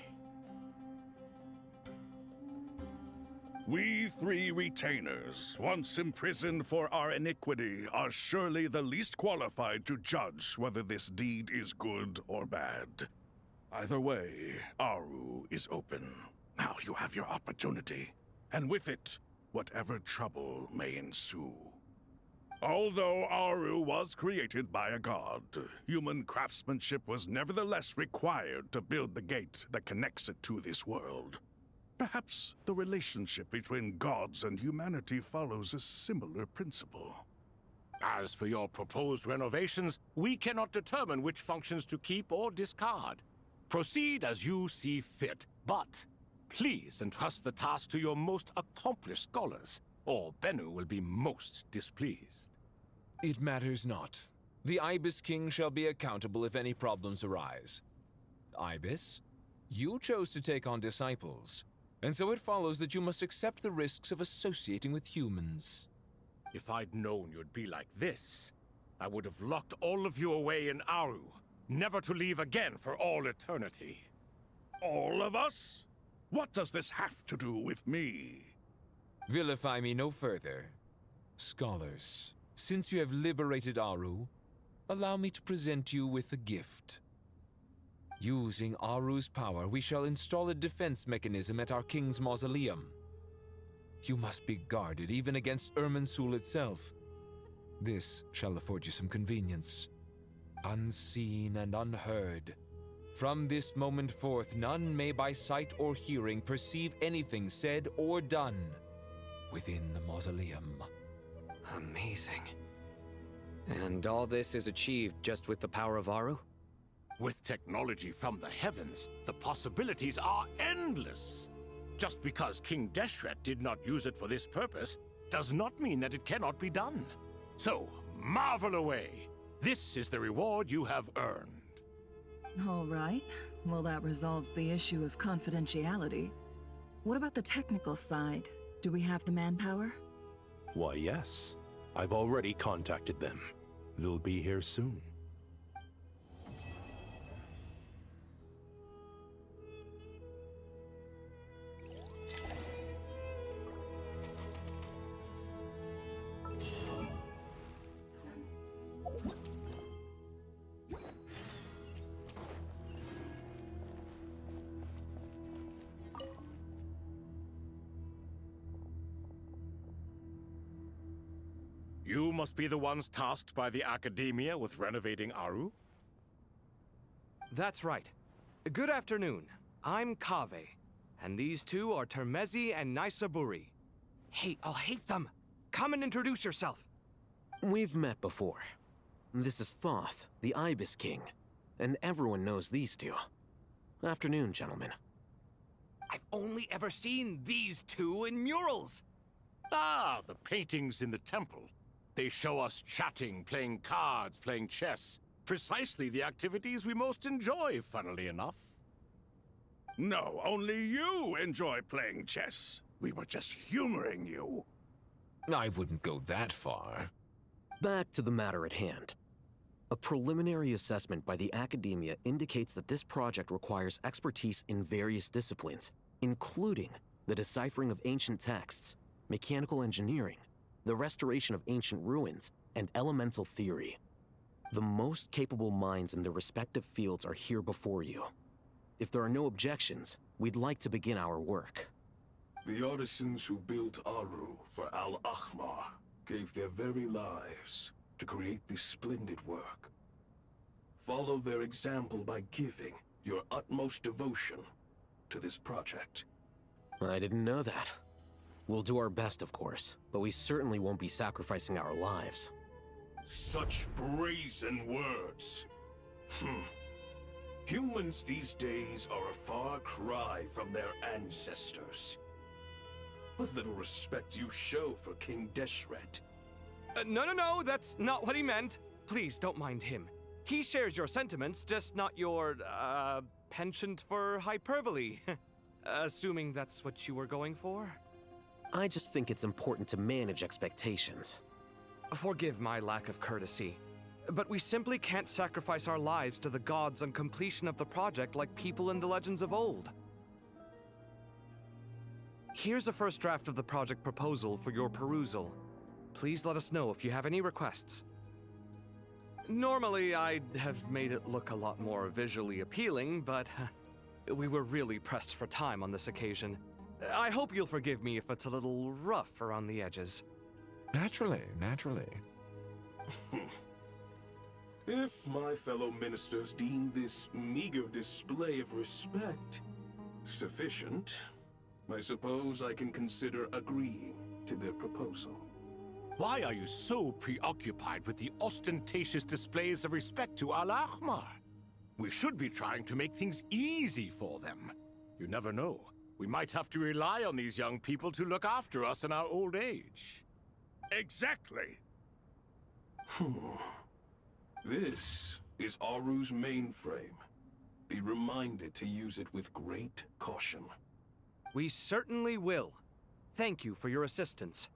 Speaker 16: We three retainers, once imprisoned for our iniquity, are surely the least qualified to judge whether this deed is good or bad. Either way, Aru is open. Now you have your opportunity, and with it, whatever trouble may ensue. Although Aru was created by a god, human craftsmanship was nevertheless required to build the gate that connects it to this world. Perhaps the relationship between gods and humanity follows a similar principle.
Speaker 22: As for your proposed renovations, we cannot determine which functions to keep or discard. Proceed as you see fit, but please entrust the task to your most accomplished scholars, or Bennu will be most displeased.
Speaker 11: It matters not. The Ibis King shall be accountable if any problems arise. Ibis, you chose to take on disciples, and so it follows that you must accept the risks of associating with humans.
Speaker 22: If I'd known you'd be like this, I would have locked all of you away in Aru, never to leave again for all eternity.
Speaker 16: All of us? What does this have to do with me?
Speaker 11: Vilify me no further. Scholars, since you have liberated Aru, allow me to present you with a gift. Using Aru's power, we shall install a defense mechanism at our king's mausoleum. You must be guarded even against Irminsul itself. This shall afford you some convenience. Unseen and unheard. From this moment forth, none may by sight or hearing perceive anything said or done within the mausoleum.
Speaker 5: Amazing. And all this is achieved just with the power of Aru?
Speaker 22: With technology from the heavens, the possibilities are endless. Just because King Deshret did not use it for this purpose does not mean that it cannot be done. So, marvel away. This is the reward you have earned.
Speaker 20: All right. Well, that resolves the issue of confidentiality. What about the technical side? Do we have the manpower?
Speaker 3: Why, yes. I've already contacted them. They'll be here soon.
Speaker 22: You must be the ones tasked by the Academia with renovating Aru?
Speaker 9: That's right. Good afternoon. I'm Kaveh, and these two are Termezi and Naisaburi. Hey, I'll hate them. Come and introduce yourself.
Speaker 5: We've met before. This is Thoth, the Ibis King, and everyone knows these two. Afternoon, gentlemen.
Speaker 9: I've only ever seen these two in murals.
Speaker 22: Ah, the paintings in the temple. They show us chatting, playing cards, playing chess. Precisely the activities we most enjoy, funnily enough.
Speaker 16: No, only you enjoy playing chess. We were just humoring you.
Speaker 11: I wouldn't go that far.
Speaker 5: Back to the matter at hand. A preliminary assessment by the Academia indicates that this project requires expertise in various disciplines, including the deciphering of ancient texts, mechanical engineering, the restoration of ancient ruins, and elemental theory. The most capable minds in their respective fields are here before you. If there are no objections, we'd like to begin our work.
Speaker 1: The artisans who built Aru for Al-Ahmar gave their very lives to create this splendid work. Follow their example by giving your utmost devotion to this project.
Speaker 5: I didn't know that. We'll do our best, of course, but we certainly won't be sacrificing our lives.
Speaker 1: Such brazen words. Humans these days are a far cry from their ancestors. What little respect you show for King Deshret.
Speaker 9: No, that's not what he meant. Please, don't mind him. He shares your sentiments, just not your, penchant for hyperbole. Assuming that's what you were going for?
Speaker 5: I just think it's important to manage expectations.
Speaker 9: Forgive my lack of courtesy, but we simply can't sacrifice our lives to the gods on completion of the project like people in the legends of old. Here's a first draft of the project proposal for your perusal. Please let us know if you have any requests. Normally, I'd have made it look a lot more visually appealing, but we were really pressed for time on this occasion. I hope you'll forgive me if it's a little rough around the edges.
Speaker 11: Naturally.
Speaker 1: If my fellow ministers deem this meager display of respect sufficient, I suppose I can consider agreeing to their proposal.
Speaker 22: Why are you so preoccupied with the ostentatious displays of respect to Al-Ahmar? We should be trying to make things easy for them. You never know. We might have to rely on these young people to look after us in our old age.
Speaker 16: Exactly.
Speaker 1: This is Aru's mainframe. Be reminded to use it with great caution.
Speaker 9: We certainly will. Thank you for your assistance.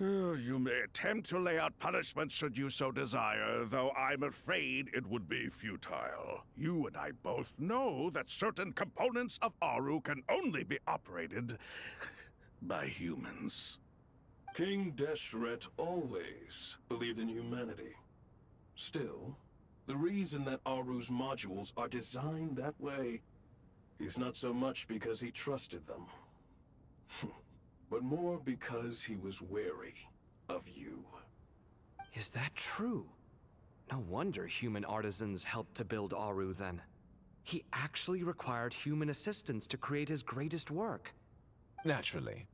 Speaker 16: You may attempt to lay out punishment should you so desire, though I'm afraid it would be futile. You and I both know that certain components of Aru can only be operated by humans.
Speaker 1: King Deshret always believed in humanity. Still, the reason that Aru's modules are designed that way is not so much because he trusted them, but more because he was wary of you.
Speaker 9: Is that true? No wonder human artisans helped to build Aru then. He actually required human assistance to create his greatest work.
Speaker 11: Naturally.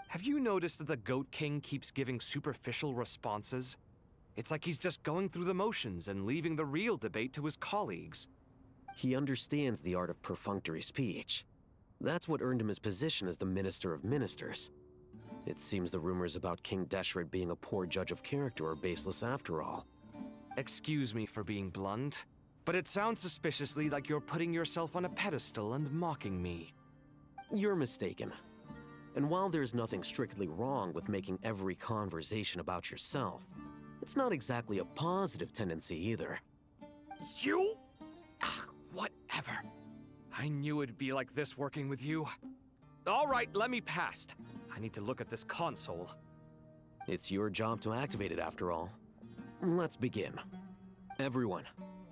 Speaker 9: Have you noticed that the Goat King keeps giving superficial responses? It's like he's just going through the motions and leaving the real debate to his colleagues.
Speaker 5: He understands the art of perfunctory speech. That's what earned him his position as the Minister of Ministers. It seems the rumors about King Deshret being a poor judge of character are baseless after all.
Speaker 9: Excuse me for being blunt, but it sounds suspiciously like you're putting yourself on a pedestal and mocking me.
Speaker 5: You're mistaken. And while there's nothing strictly wrong with making every conversation about yourself, it's not exactly a positive tendency either.
Speaker 9: You? Whatever. I knew it'd be like this working with you. All right, let me past. I need to look at this console.
Speaker 5: It's your job to activate it after all. Let's begin. Everyone,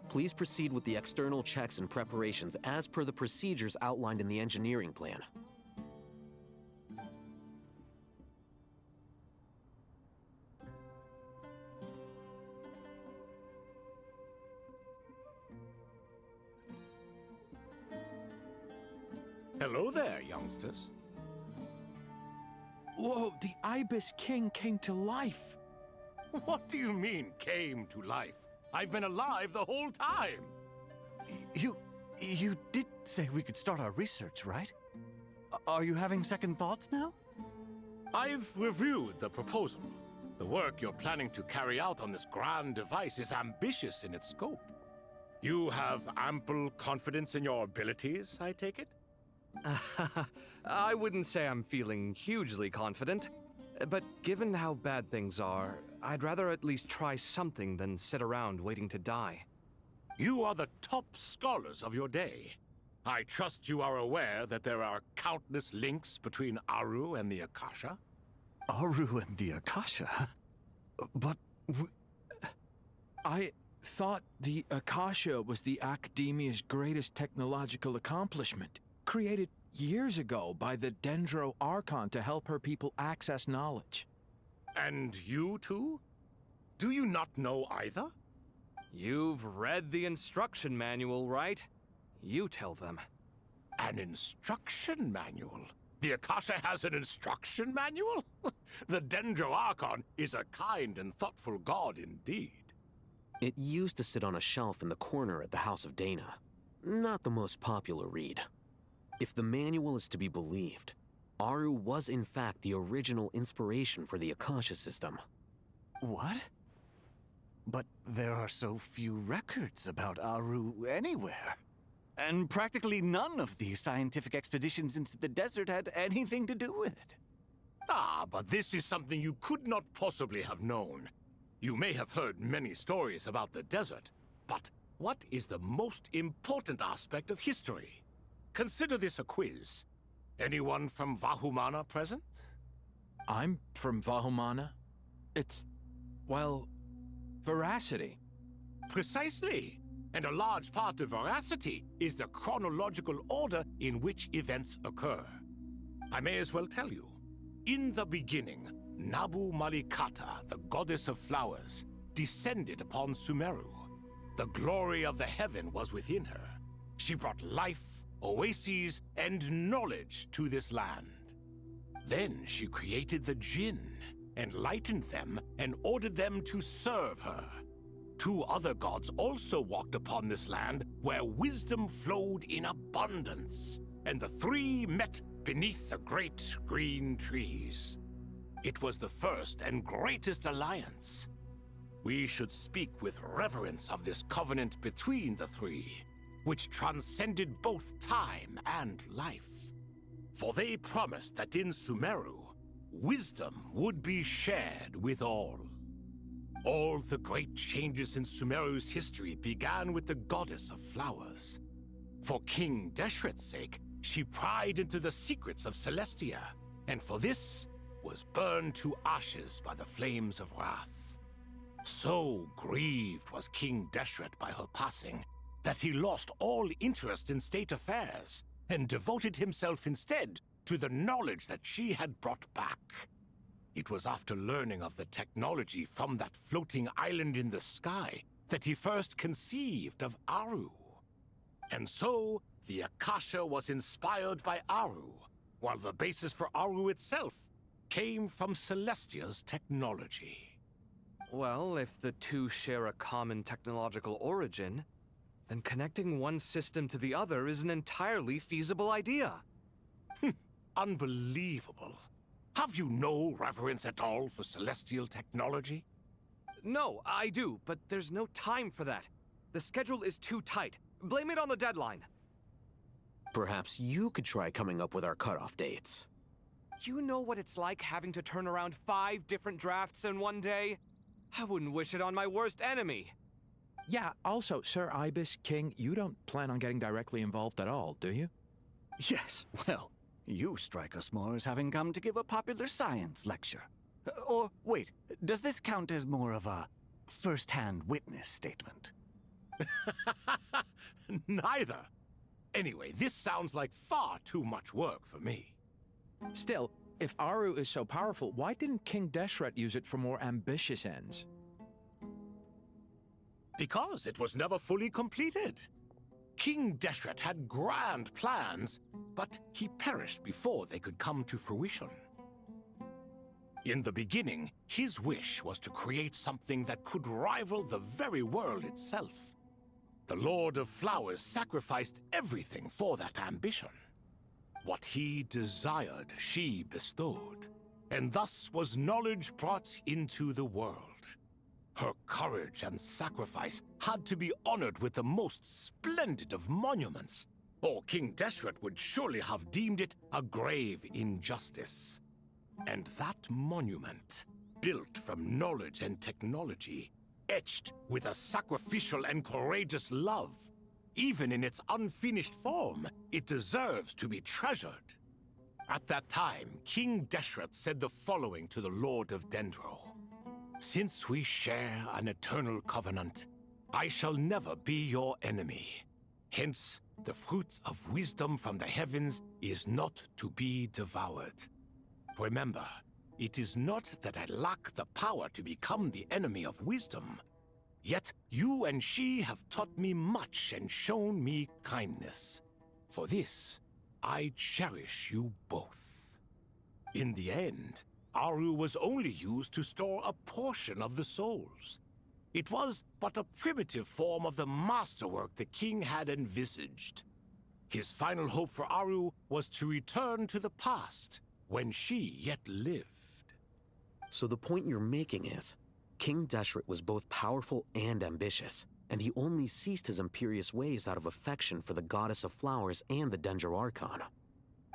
Speaker 5: please proceed with the external checks and preparations as per the procedures outlined in the engineering plan.
Speaker 22: Hello there, youngsters.
Speaker 10: Whoa, the Ibis King came to life.
Speaker 22: What do you mean, came to life? I've been alive the whole time.
Speaker 10: You did say we could start our research, right? Are you having second thoughts now?
Speaker 22: I've reviewed the proposal. The work you're planning to carry out on this grand device is ambitious in its scope. You have ample confidence in your abilities, I take it?
Speaker 9: I wouldn't say I'm feeling hugely confident, but given how bad things are, I'd rather at least try something than sit around waiting to die.
Speaker 22: You are the top scholars of your day. I trust you are aware that there are countless links between Aru and the Akasha?
Speaker 10: Aru and the Akasha? But I thought the Akasha was the Academia's greatest technological accomplishment, created years ago by the Dendro Archon to help her people access knowledge.
Speaker 22: And you too? Do you not know either?
Speaker 9: You've read the instruction manual, right? You tell them.
Speaker 22: An instruction manual? The Akasha has an instruction manual? The Dendro Archon is a kind and thoughtful god indeed.
Speaker 5: It used to sit on a shelf in the corner at the House of Dana. Not the most popular read. If the manual is to be believed, Aru was in fact the original inspiration for the Akasha system.
Speaker 13: What? But there are so few records about Aru anywhere. And practically none of the scientific expeditions into the desert had anything to do with it.
Speaker 22: Ah, but this is something you could not possibly have known. You may have heard many stories about the desert, but what is the most important aspect of history? Consider this a quiz. Anyone from Vahumana present?
Speaker 10: I'm from Vahumana. It's, well, veracity.
Speaker 22: Precisely. And a large part of veracity is the chronological order in which events occur. I may as well tell you. In the beginning, Nabu Malikata, the goddess of flowers, descended upon Sumeru. The glory of the heaven was within her. She brought life, oases, and knowledge to this land. Then she created the Jinn, enlightened them, and ordered them to serve her. Two other gods also walked upon this land where wisdom flowed in abundance, and the three met beneath the great green trees. It was the first and greatest alliance. We should speak with reverence of this covenant between the three, which transcended both time and life. For they promised that in Sumeru, wisdom would be shared with all. All the great changes in Sumeru's history began with the goddess of flowers. For King Deshret's sake, she pried into the secrets of Celestia, and for this was burned to ashes by the flames of wrath. So grieved was King Deshret by her passing that he lost all interest in state affairs and devoted himself instead to the knowledge that she had brought back. It was after learning of the technology from that floating island in the sky that he first conceived of Aru. And so, the Akasha was inspired by Aru, while the basis for Aru itself came from Celestia's technology.
Speaker 9: Well, if the two share a common technological origin, then connecting one system to the other is an entirely feasible idea.
Speaker 22: Unbelievable. Have you no reverence at all for celestial technology?
Speaker 9: No, I do, but there's no time for that. The schedule is too tight. Blame it on the deadline.
Speaker 5: Perhaps you could try coming up with our cutoff dates.
Speaker 9: You know what it's like having to turn around 5 different drafts in one day? I wouldn't wish it on my worst enemy.
Speaker 10: Yeah, also, Sir Ibis King, you don't plan on getting directly involved at all, do you?
Speaker 13: Yes, well, you strike us more as having come to give a popular science lecture. Or, wait, does this count as more of a first-hand witness statement?
Speaker 22: Neither. Anyway, this sounds like far too much work for me.
Speaker 10: Still, if Aru is so powerful, why didn't King Deshret use it for more ambitious ends?
Speaker 22: Because it was never fully completed. King Deshret had grand plans, but he perished before they could come to fruition. In the beginning, his wish was to create something that could rival the very world itself. The Lord of Flowers sacrificed everything for that ambition. What he desired, she bestowed, and thus was knowledge brought into the world. Her courage and sacrifice had to be honored with the most splendid of monuments, or King Deshret would surely have deemed it a grave injustice. And that monument, built from knowledge and technology, etched with a sacrificial and courageous love, even in its unfinished form, it deserves to be treasured. At that time, King Deshret said the following to the Lord of Dendro. Since we share an eternal covenant, I shall never be your enemy. Hence, the fruit of wisdom from the heavens is not to be devoured. Remember, it is not that I lack the power to become the enemy of wisdom. Yet you and she have taught me much and shown me kindness. For this, I cherish you both. In the end, Aru was only used to store a portion of the souls. It was but a primitive form of the masterwork the king had envisaged. His final hope for Aru was to return to the past, when she yet lived.
Speaker 5: So the point you're making is, King Deshret was both powerful and ambitious, and he only ceased his imperious ways out of affection for the Goddess of Flowers and the Dendro Archon.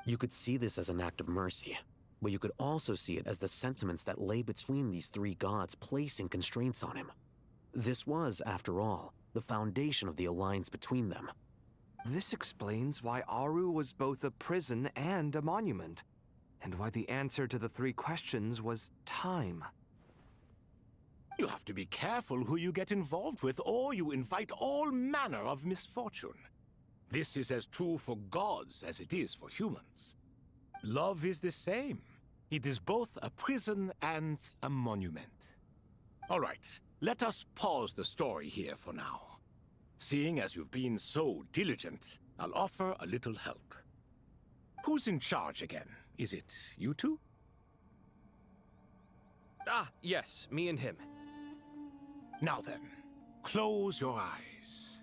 Speaker 5: You could see this as an act of mercy, but you could also see it as the sentiments that lay between these three gods placing constraints on him. This was, after all, the foundation of the alliance between them.
Speaker 9: This explains why Aru was both a prison and a monument, and why the answer to the three questions was time.
Speaker 22: You have to be careful who you get involved with, or you invite all manner of misfortune. This is as true for gods as it is for humans. Love is the same. It is both a prison and a monument. All right, let us pause the story here for now. Seeing as you've been so diligent, I'll offer a little help. Who's in charge again? Is it you two?
Speaker 9: Ah, yes, me and him.
Speaker 22: Now then, close your eyes.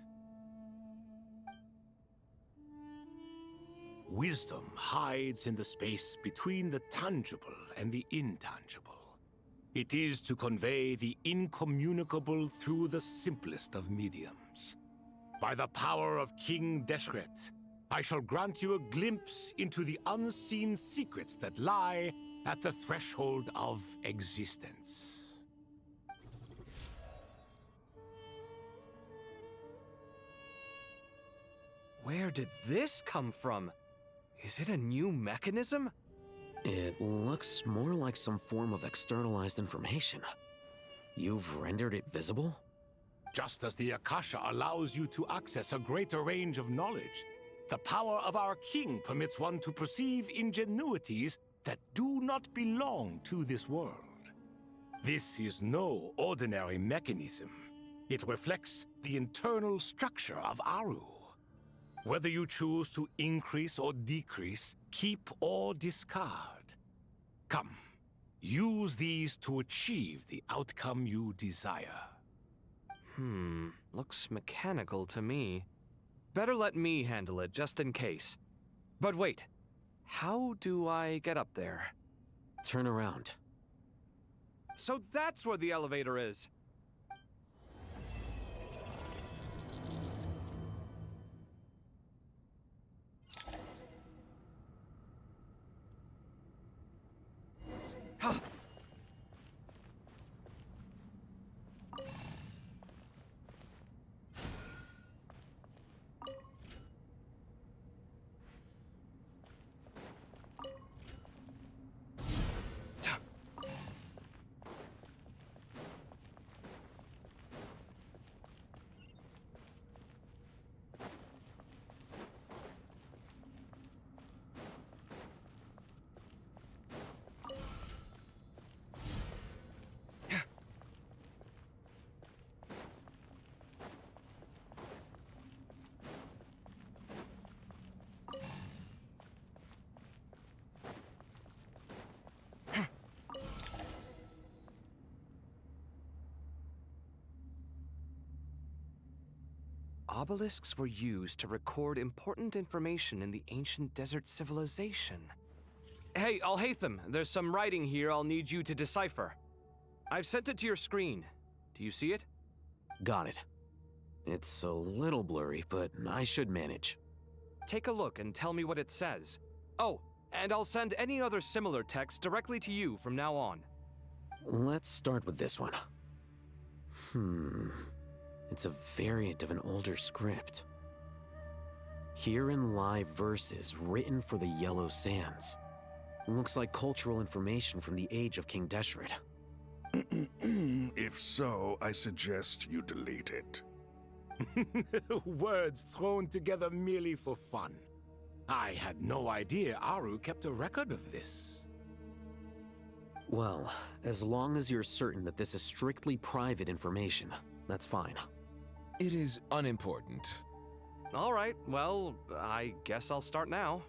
Speaker 22: Wisdom hides in the space between the tangible and the intangible. It is to convey the incommunicable through the simplest of mediums. By the power of King Deshret, I shall grant you a glimpse into the unseen secrets that lie at the threshold of existence.
Speaker 9: Where did this come from? Is it a new mechanism?
Speaker 5: It looks more like some form of externalized information. You've rendered it visible?
Speaker 22: Just as the Akasha allows you to access a greater range of knowledge, the power of our king permits one to perceive ingenuities that do not belong to this world. This is no ordinary mechanism. It reflects the internal structure of Aru. Whether you choose to increase or decrease, keep or discard. Come, use these to achieve the outcome you desire.
Speaker 9: Looks mechanical to me. Better let me handle it, just in case. But wait, how do I get up there?
Speaker 5: Turn around.
Speaker 9: So that's where the elevator is! Obelisks were used to record important information in the ancient desert civilization. Hey, Rythm, there's some writing here I'll need you to decipher. I've sent it to your screen. Do you see it?
Speaker 5: Got it. It's a little blurry, but I should manage.
Speaker 9: Take a look and tell me what it says. Oh, and I'll send any other similar text directly to you from now on.
Speaker 5: Let's start with this one. It's a variant of an older script. Herein lie verses written for the Yellow Sands. Looks like cultural information from the age of King Deshret.
Speaker 16: If so, I suggest you delete it.
Speaker 22: Words thrown together merely for fun. I had no idea Aru kept a record of this.
Speaker 5: Well, as long as you're certain that this is strictly private information, That's fine.
Speaker 11: It is unimportant.
Speaker 9: All right, well, I guess I'll start now.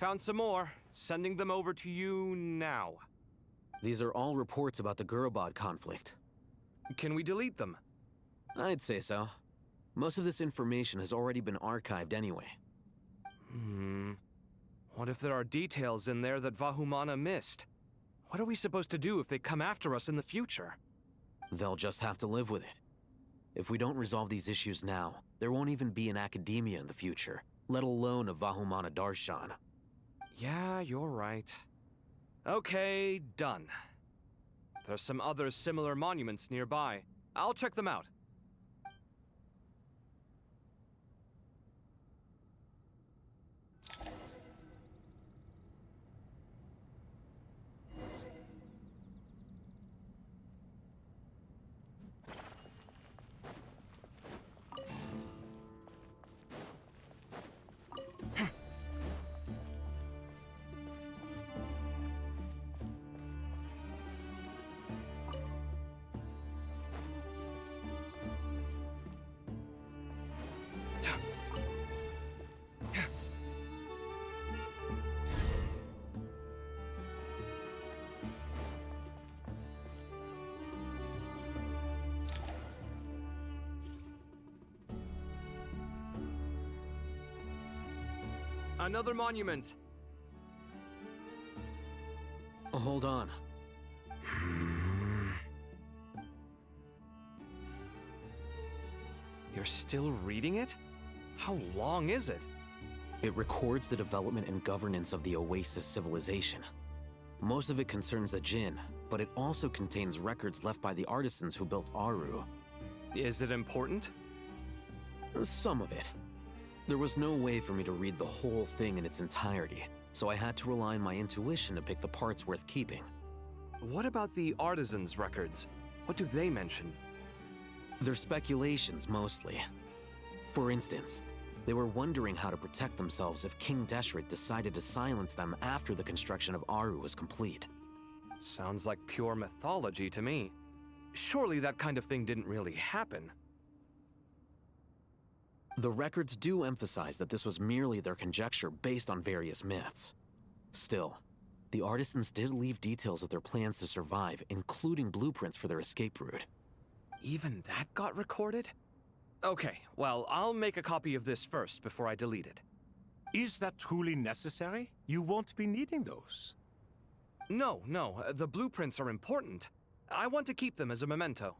Speaker 9: Found some more. Sending them over to you now.
Speaker 5: These are all reports about the Gurubad conflict.
Speaker 9: Can we delete them?
Speaker 5: I'd say so. Most of this information has already been archived anyway.
Speaker 9: What if there are details in there that Vahumana missed? What are we supposed to do if they come after us in the future?
Speaker 5: They'll just have to live with it. If we don't resolve these issues now, there won't even be an academia in the future, let alone a Vahumana Darshan.
Speaker 9: Yeah, you're right. Okay, done. There's some other similar monuments nearby. I'll check them out. Another monument.
Speaker 5: Hold on.
Speaker 9: You're still reading it? How long is it?
Speaker 5: It records the development and governance of the Oasis civilization. Most of it concerns the Jinn, but it also contains records left by the artisans who built Aru.
Speaker 9: Is it important?
Speaker 5: Some of it. There was no way for me to read the whole thing in its entirety, so I had to rely on my intuition to pick the parts worth keeping.
Speaker 9: What about the artisans' records? What do they mention?
Speaker 5: They're speculations, mostly. For instance, they were wondering how to protect themselves if King Deshret decided to silence them after the construction of Aru was complete.
Speaker 9: Sounds like pure mythology to me. Surely that kind of thing didn't really happen.
Speaker 5: The records do emphasize that this was merely their conjecture based on various myths. Still, the artisans did leave details of their plans to survive, including blueprints for their escape route.
Speaker 9: Even that got recorded? Okay, well, I'll make a copy of this first before I delete it.
Speaker 22: Is that truly necessary? You won't be needing those.
Speaker 9: No, the blueprints are important. I want to keep them as a memento.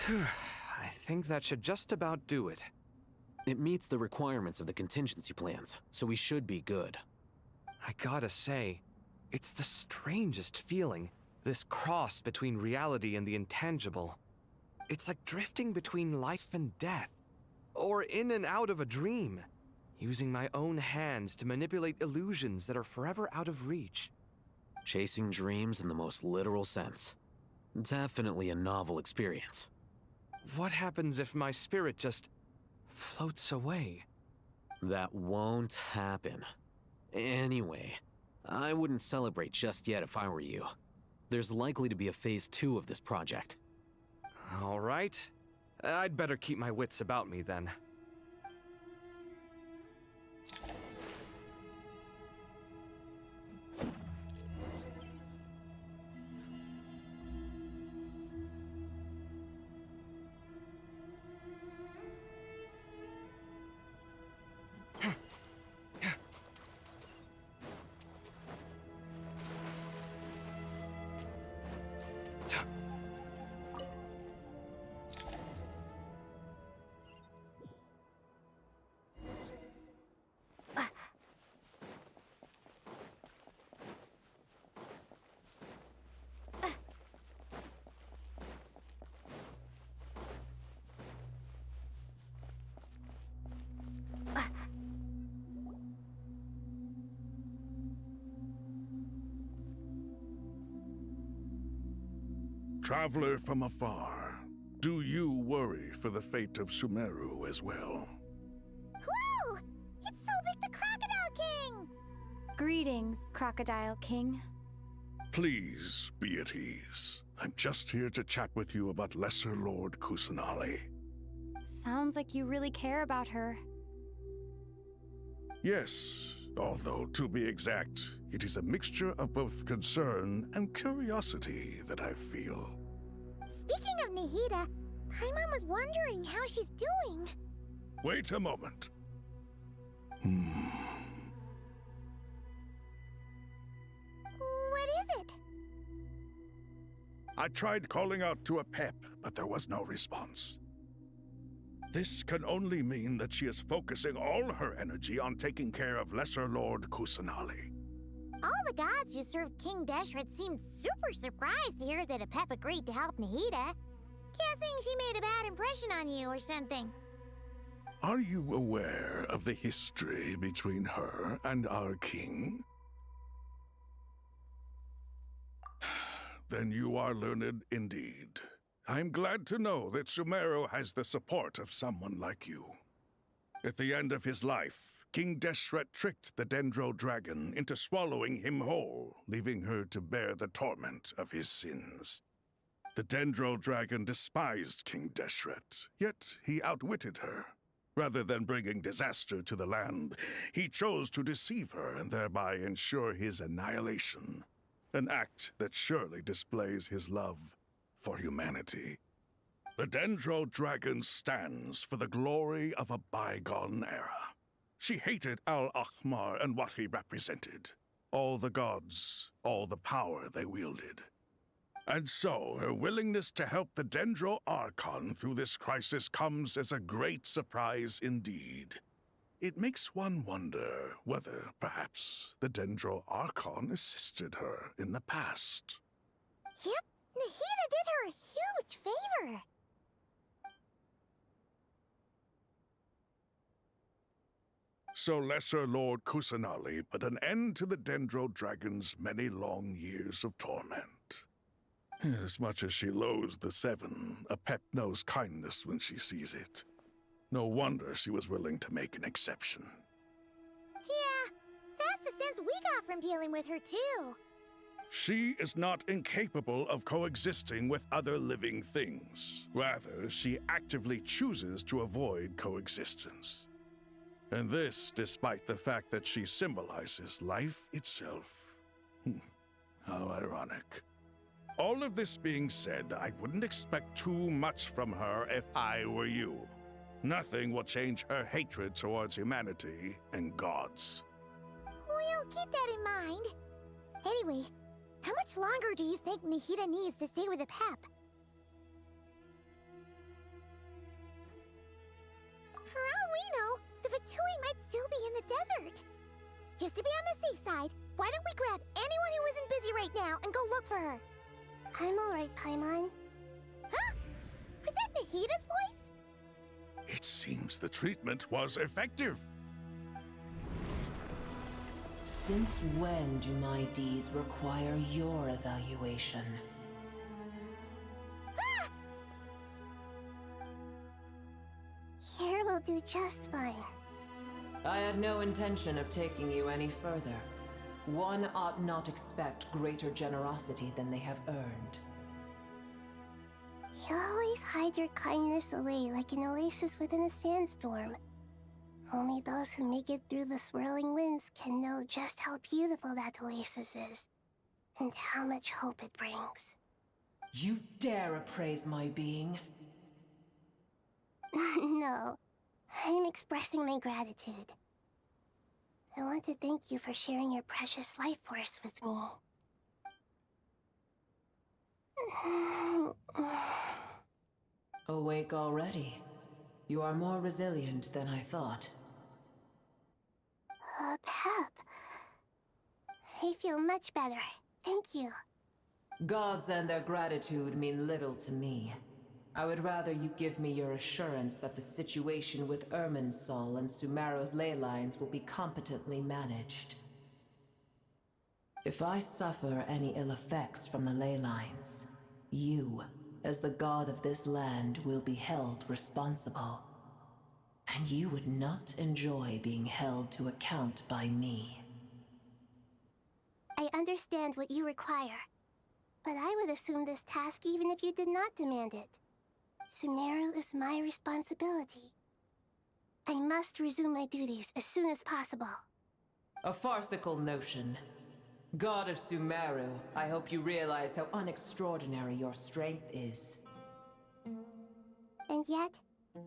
Speaker 9: I think that should just about do it.
Speaker 5: It meets the requirements of the contingency plans, so we should be good.
Speaker 9: I gotta say, it's the strangest feeling, this cross between reality and the intangible. It's like drifting between life and death, or in and out of a dream, using my own hands to manipulate illusions that are forever out of reach.
Speaker 5: Chasing dreams in the most literal sense. Definitely a novel experience.
Speaker 9: What happens if my spirit just floats away?
Speaker 5: That won't happen. Anyway, I wouldn't celebrate just yet if I were you. There's likely to be a phase 2 of this project.
Speaker 9: All right. I'd better keep my wits about me then.
Speaker 16: Traveler from afar, do you worry for the fate of Sumeru as well?
Speaker 19: Whoa! It's Sobek the Crocodile King!
Speaker 7: Greetings, Crocodile King.
Speaker 16: Please be at ease. I'm just here to chat with you about Lesser Lord Kusanali.
Speaker 7: Sounds like you really care about her.
Speaker 16: Yes, although to be exact, it is a mixture of both concern and curiosity that I feel.
Speaker 19: Speaking of Nahida, Paimon was wondering how she's doing.
Speaker 16: Wait a moment.
Speaker 19: What is it?
Speaker 16: I tried calling out to a pep, but there was no response. This can only mean that she is focusing all her energy on taking care of Lesser Lord Kusanali.
Speaker 19: All the gods who served King Deshret seemed super surprised to hear that a pep agreed to help Nahida. Guessing she made a bad impression on you or something.
Speaker 16: Are you aware of the history between her and our king? Then you are learned indeed. I'm glad to know that Sumeru has the support of someone like you. At the end of his life, King Deshret tricked the Dendro Dragon into swallowing him whole, leaving her to bear the torment of his sins. The Dendro Dragon despised King Deshret, yet he outwitted her. Rather than bringing disaster to the land, he chose to deceive her and thereby ensure his annihilation. An act that surely displays his love for humanity. The Dendro Dragon stands for the glory of a bygone era. She hated Al-Ahmar and what he represented. All the gods, all the power they wielded. And so, her willingness to help the Dendro Archon through this crisis comes as a great surprise indeed. It makes one wonder whether, perhaps, the Dendro Archon assisted her in the past.
Speaker 19: Yep, Nahida did her a huge favor.
Speaker 16: So Lesser Lord Kusanali put an end to the Dendro Dragon's many long years of torment. As much as she loathes the Seven, a pep knows kindness when she sees it. No wonder she was willing to make an exception.
Speaker 19: Yeah, that's the sense we got from dealing with her too.
Speaker 16: She is not incapable of coexisting with other living things. Rather, she actively chooses to avoid coexistence. And this despite the fact that she symbolizes life itself. How ironic. All of this being said, I wouldn't expect too much from her if I were you. Nothing will change her hatred towards humanity and gods.
Speaker 19: We'll keep that in mind. Anyway, how much longer do you think Nahida needs to stay with the pep? For all we know, the Fatui might still be in the desert. Just to be on the safe side, why don't we grab anyone who isn't busy right now and go look for her? I'm alright, Paimon. Huh? Was that Nahida's voice?
Speaker 16: It seems the treatment was effective.
Speaker 8: Since when do my deeds require your evaluation?
Speaker 19: Ah! Here will do just fine.
Speaker 8: I had no intention of taking you any further. One ought not expect greater generosity than they have earned.
Speaker 19: You always hide your kindness away like an oasis within a sandstorm. Only those who make it through the swirling winds can know just how beautiful that oasis is, and how much hope it brings.
Speaker 8: You dare appraise my being?
Speaker 19: No, I'm expressing my gratitude. I want to thank you for sharing your precious life force with me.
Speaker 8: Awake already? You are more resilient than I thought.
Speaker 19: Pep. I feel much better. Thank you.
Speaker 8: Gods and their gratitude mean little to me. I would rather you give me your assurance that the situation with Irminsul and Sumeru's ley lines will be competently managed. If I suffer any ill effects from the ley lines, You, as the god of this land, will be held responsible. And you would not enjoy being held to account by me.
Speaker 19: I understand what you require, but I would assume this task even if you did not demand it. Sumeru is my responsibility. I must resume my duties as soon as possible.
Speaker 8: A farcical notion. God of Sumeru, I hope you realize how unextraordinary your strength is.
Speaker 19: And yet,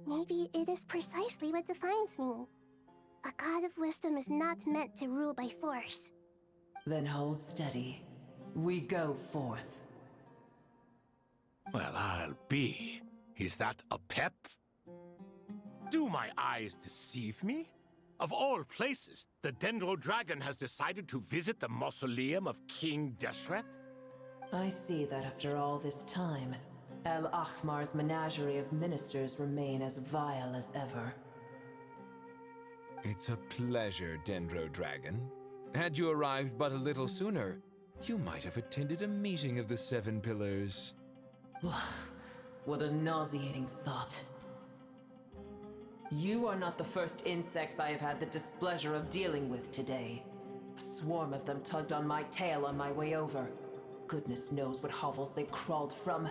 Speaker 19: maybe it is precisely what defines me. A god of wisdom is not meant to rule by force.
Speaker 8: Then hold steady. We go forth.
Speaker 22: Well, I'll be. Is that a pep? Do my eyes deceive me? Of all places, the Dendro Dragon has decided to visit the mausoleum of King Deshret?
Speaker 8: I see that after all this time, El Ahmar's menagerie of ministers remain as vile as ever.
Speaker 11: It's a pleasure, Dendro Dragon. Had you arrived but a little sooner, you might have attended a meeting of the Seven Pillars.
Speaker 8: What a nauseating thought. You are not the first insects I have had the displeasure of dealing with today. A swarm of them tugged on my tail on my way over. Goodness knows what hovels they crawled from.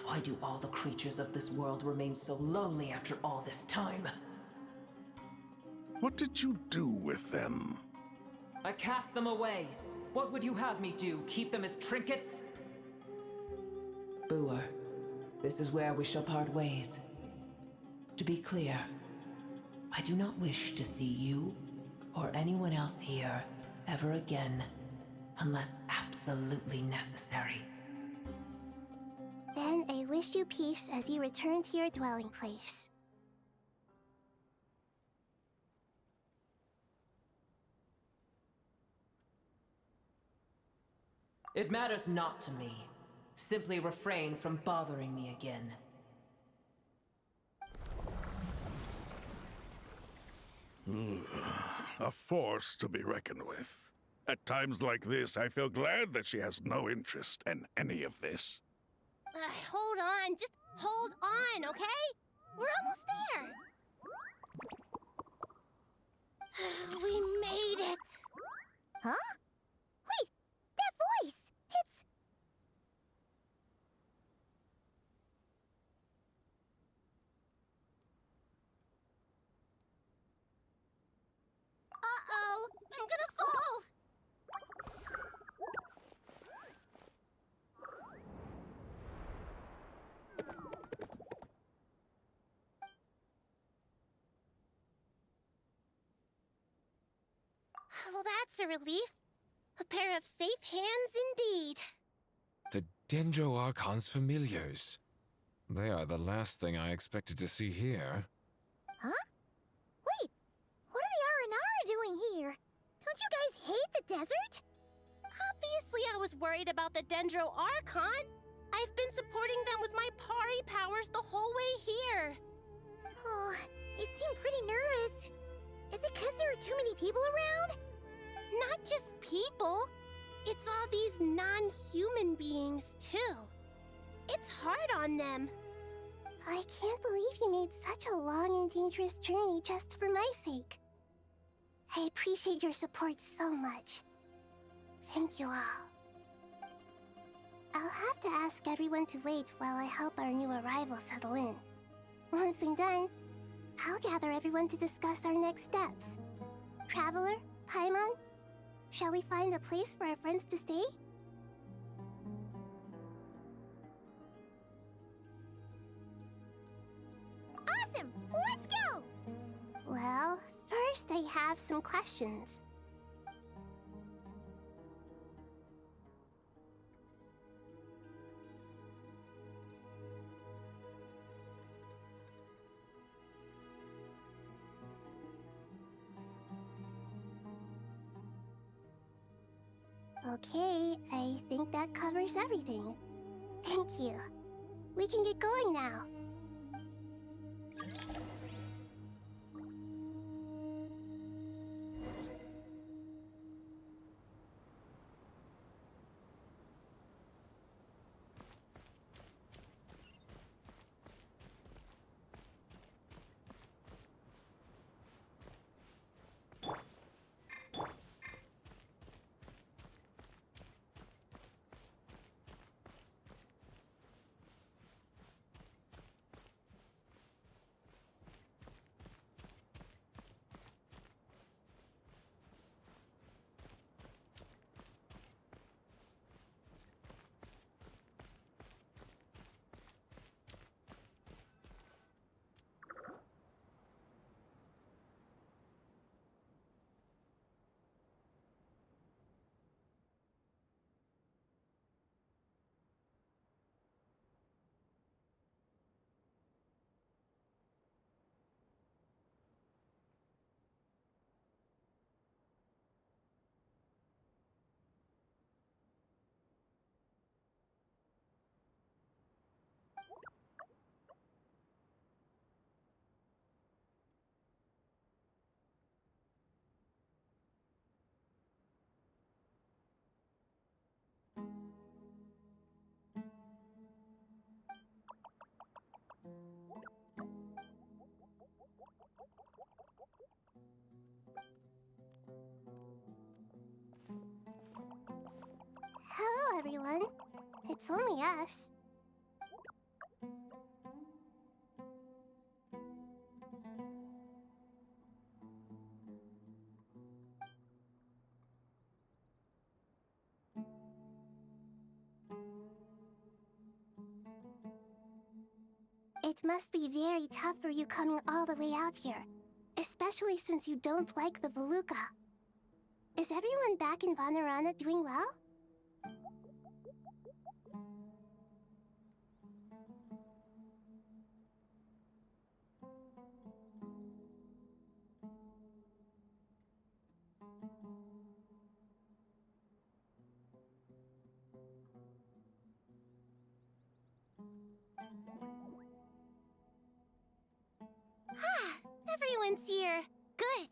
Speaker 8: Why do all the creatures of this world remain so lowly after all this time?
Speaker 16: What did you do with them?
Speaker 8: I cast them away. What would you have me do? Keep them as trinkets? Boer, this is where we shall part ways. To be clear, I do not wish to see you or anyone else here ever again, unless absolutely necessary.
Speaker 19: Then I wish you peace as you return to your dwelling place.
Speaker 8: It matters not to me. Simply refrain from bothering me again.
Speaker 16: A force to be reckoned with. At times like this, I feel glad that she has no interest in any of this.
Speaker 19: Hold on, just hold on, okay? We're almost there. We made it. Huh? Wait, that voice! It's... Uh-oh, I'm gonna fall! Well, that's a relief. A pair of safe hands indeed.
Speaker 11: The Dendro Archon's familiars. They are the last thing I expected to see here.
Speaker 19: Huh? Wait, what are the Aranara doing here? Don't you guys hate the desert? Obviously I was worried about the Dendro Archon. I've been supporting them with my Pari powers the whole way here. Oh, they seem pretty nervous. Is it because there are too many people around? Not just people. It's all these non-human beings, too. It's hard on them. I can't believe you made such a long and dangerous journey just for my sake. I appreciate your support so much. Thank you all. I'll have to ask everyone to wait while I help our new arrival settle in. Once I'm done, I'll gather everyone to discuss our next steps. Traveler, Paimon, shall we find a place for our friends to stay? Awesome! Let's go! Well, first I have some questions. Okay, I think that covers everything. Thank you. We can get going now. everyone. It's only us. It must be very tough for you coming all the way out here, especially since you don't like the Voluka. Is everyone back in Vanarana doing well? Everyone's here. Good.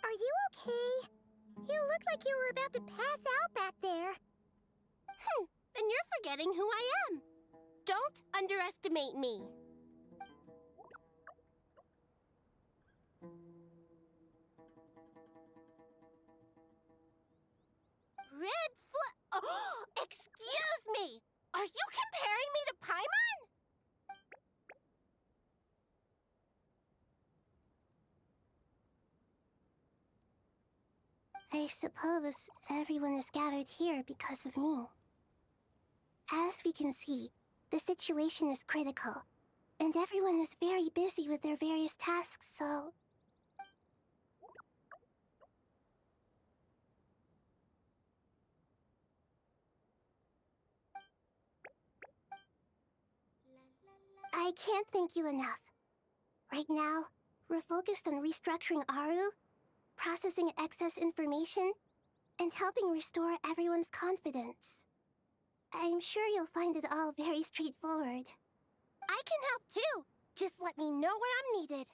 Speaker 19: Are you okay? You look like you were about to pass out back there. Then you're forgetting who I am. Don't underestimate me. Oh, excuse me! Are you comparing me to Paimon? I suppose everyone is gathered here because of me. As we can see, the situation is critical, and everyone is very busy with their various tasks, so... I can't thank you enough. Right now, we're focused on restructuring Aru, processing excess information, and helping restore everyone's confidence. I'm sure you'll find it all very straightforward. I can help too! Just let me know where I'm needed.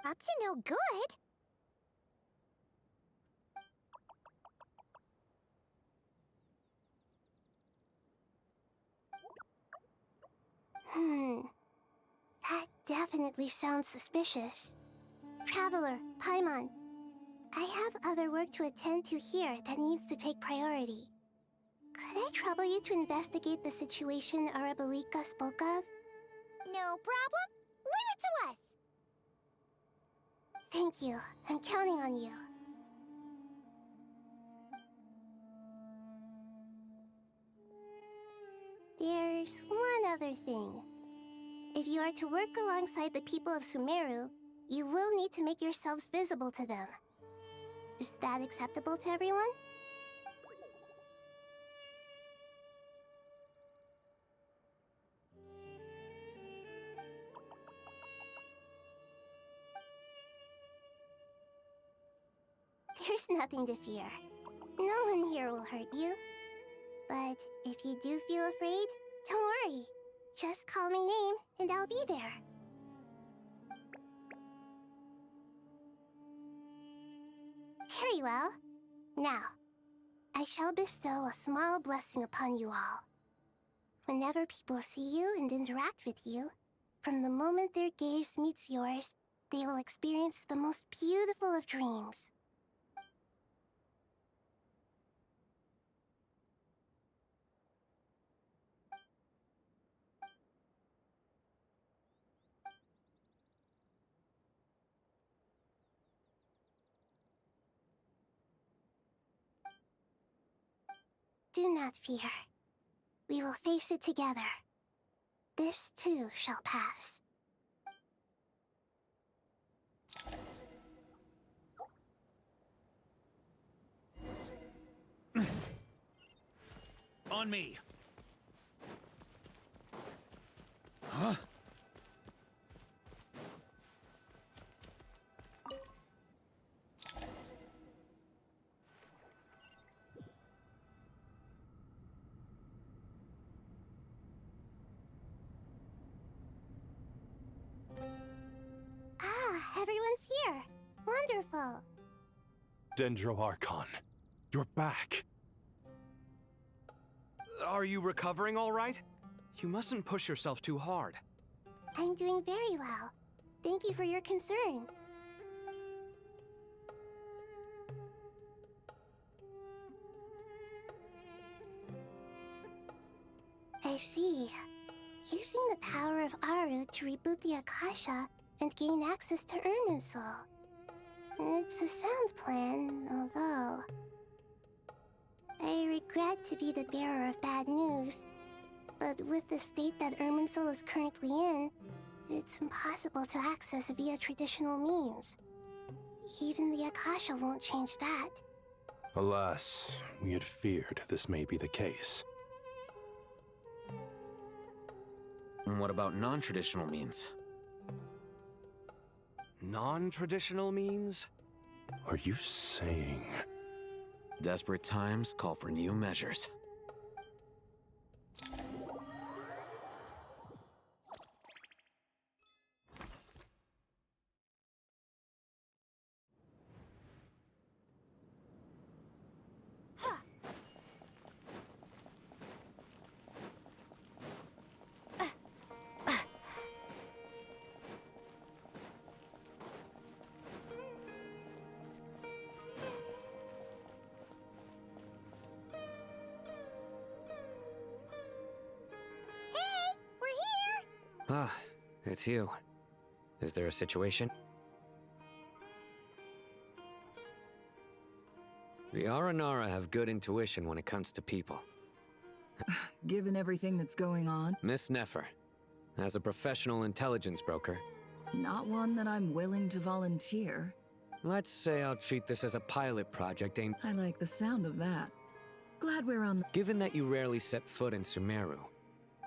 Speaker 19: Up to no good? That definitely sounds suspicious. Traveler, Paimon, I have other work to attend to here that needs to take priority. Could I trouble you to investigate the situation Arabalika spoke of? No problem. Leave it to us. Thank you. I'm counting on you. There's one other thing. If you are to work alongside the people of Sumeru, you will need to make yourselves visible to them. Is that acceptable to everyone? There's nothing to fear. No one here will hurt you. But if you do feel afraid, don't worry. Just call my name, and I'll be there. Very well. Now, I shall bestow a small blessing upon you all. Whenever people see you and interact with you, from the moment their gaze meets yours, they will experience the most beautiful of dreams. Do not fear. We will face it together. This too shall pass.
Speaker 12: On me. Huh?
Speaker 19: Everyone's here. Wonderful.
Speaker 3: Dendro Archon, you're back.
Speaker 9: Are you recovering all right? You mustn't push yourself too hard.
Speaker 19: I'm doing very well. Thank you for your concern. I see. Using the power of Aru to reboot the Akasha and gain access to Ermin's soul. It's a sound plan, although... I regret to be the bearer of bad news, but with the state that Ermin's soul is currently in, it's impossible to access via traditional means. Even the Akasha won't change that.
Speaker 3: Alas, we had feared this may be the case.
Speaker 5: And what about non-traditional means?
Speaker 9: Non-traditional means?
Speaker 3: Are you saying...
Speaker 5: Desperate times call for new measures. Ah, it's you. Is there a situation? The Aranara have good intuition when it comes to people.
Speaker 20: Given everything that's going on,
Speaker 5: Miss Nefer, as a professional intelligence broker...
Speaker 20: not one that I'm willing to volunteer.
Speaker 5: Let's say I'll treat this as a pilot project aimed...
Speaker 20: I like the sound of that. Glad we're on the...
Speaker 5: Given that you rarely set foot in Sumeru...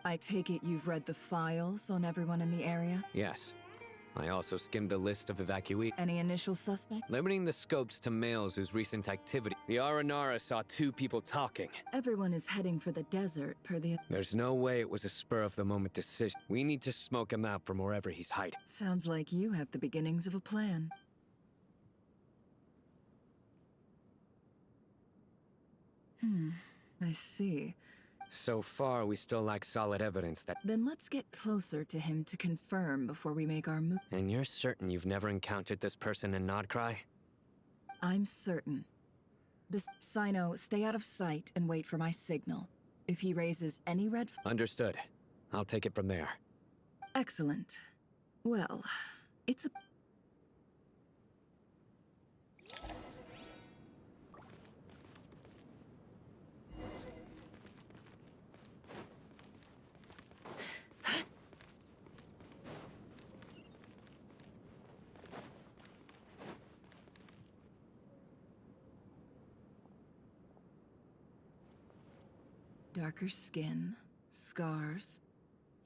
Speaker 20: I take it you've read the files on everyone in the area?
Speaker 5: Yes. I also skimmed a list of evacuees.
Speaker 20: Any initial suspect?
Speaker 5: Limiting the scopes to males whose recent activity... The Aranara saw 2 people talking.
Speaker 20: Everyone is heading for the desert, per the...
Speaker 5: There's no way it was a spur-of-the-moment decision. We need to smoke him out from wherever he's hiding.
Speaker 20: Sounds like you have the beginnings of a plan. I see.
Speaker 5: So far, we still lack solid evidence that...
Speaker 20: Then let's get closer to him to confirm before we make our move.
Speaker 5: And you're certain you've never encountered this person in Nodcry?
Speaker 20: I'm certain. Sino, stay out of sight and wait for my signal. If he raises any red...
Speaker 5: Understood. I'll take it from there.
Speaker 20: Excellent. Well, it's a... Darker skin, scars,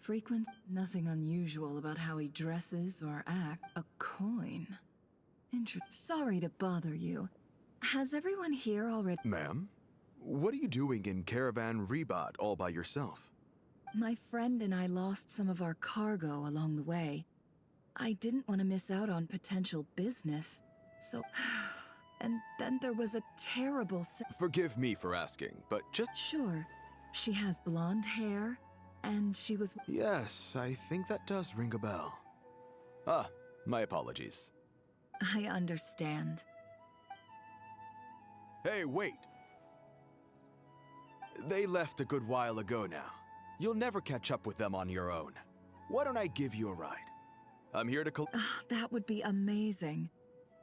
Speaker 20: frequent, nothing unusual about how he dresses or acts. A coin. Sorry to bother you. Has everyone here already—
Speaker 15: Ma'am? What are you doing in Caravan Rebat all by yourself?
Speaker 20: My friend and I lost some of our cargo along the way. I didn't want to miss out on potential business, so... And then there was a terrible...
Speaker 15: Forgive me for asking, but just...
Speaker 20: Sure. She has blonde hair, and she was...
Speaker 15: Yes, I think that does ring a bell. Ah, my apologies.
Speaker 20: I understand.
Speaker 15: Hey, wait! They left a good while ago now. You'll never catch up with them on your own. Why don't I give you a ride? I'm here to
Speaker 20: That would be amazing.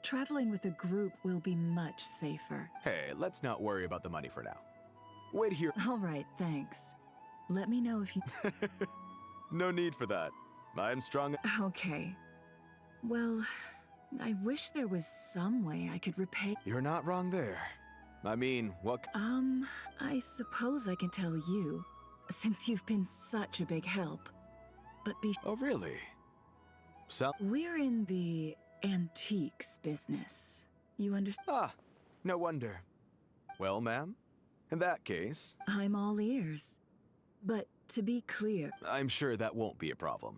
Speaker 20: Traveling with a group will be much safer.
Speaker 15: Hey, let's not worry about the money for now. Wait here.
Speaker 20: All right, thanks. Let me know if you...
Speaker 15: No need for that. I'm strong.
Speaker 20: Okay. Well, I wish there was some way I could repay...
Speaker 15: You're not wrong there. I mean, what...
Speaker 20: I suppose I can tell you, since you've been such a big help. But be...
Speaker 15: Oh, really? So...
Speaker 20: We're in the antiques business. You understand?
Speaker 15: Ah, no wonder. Well, ma'am, in that case...
Speaker 20: I'm all ears. But to be clear...
Speaker 15: I'm sure that won't be a problem.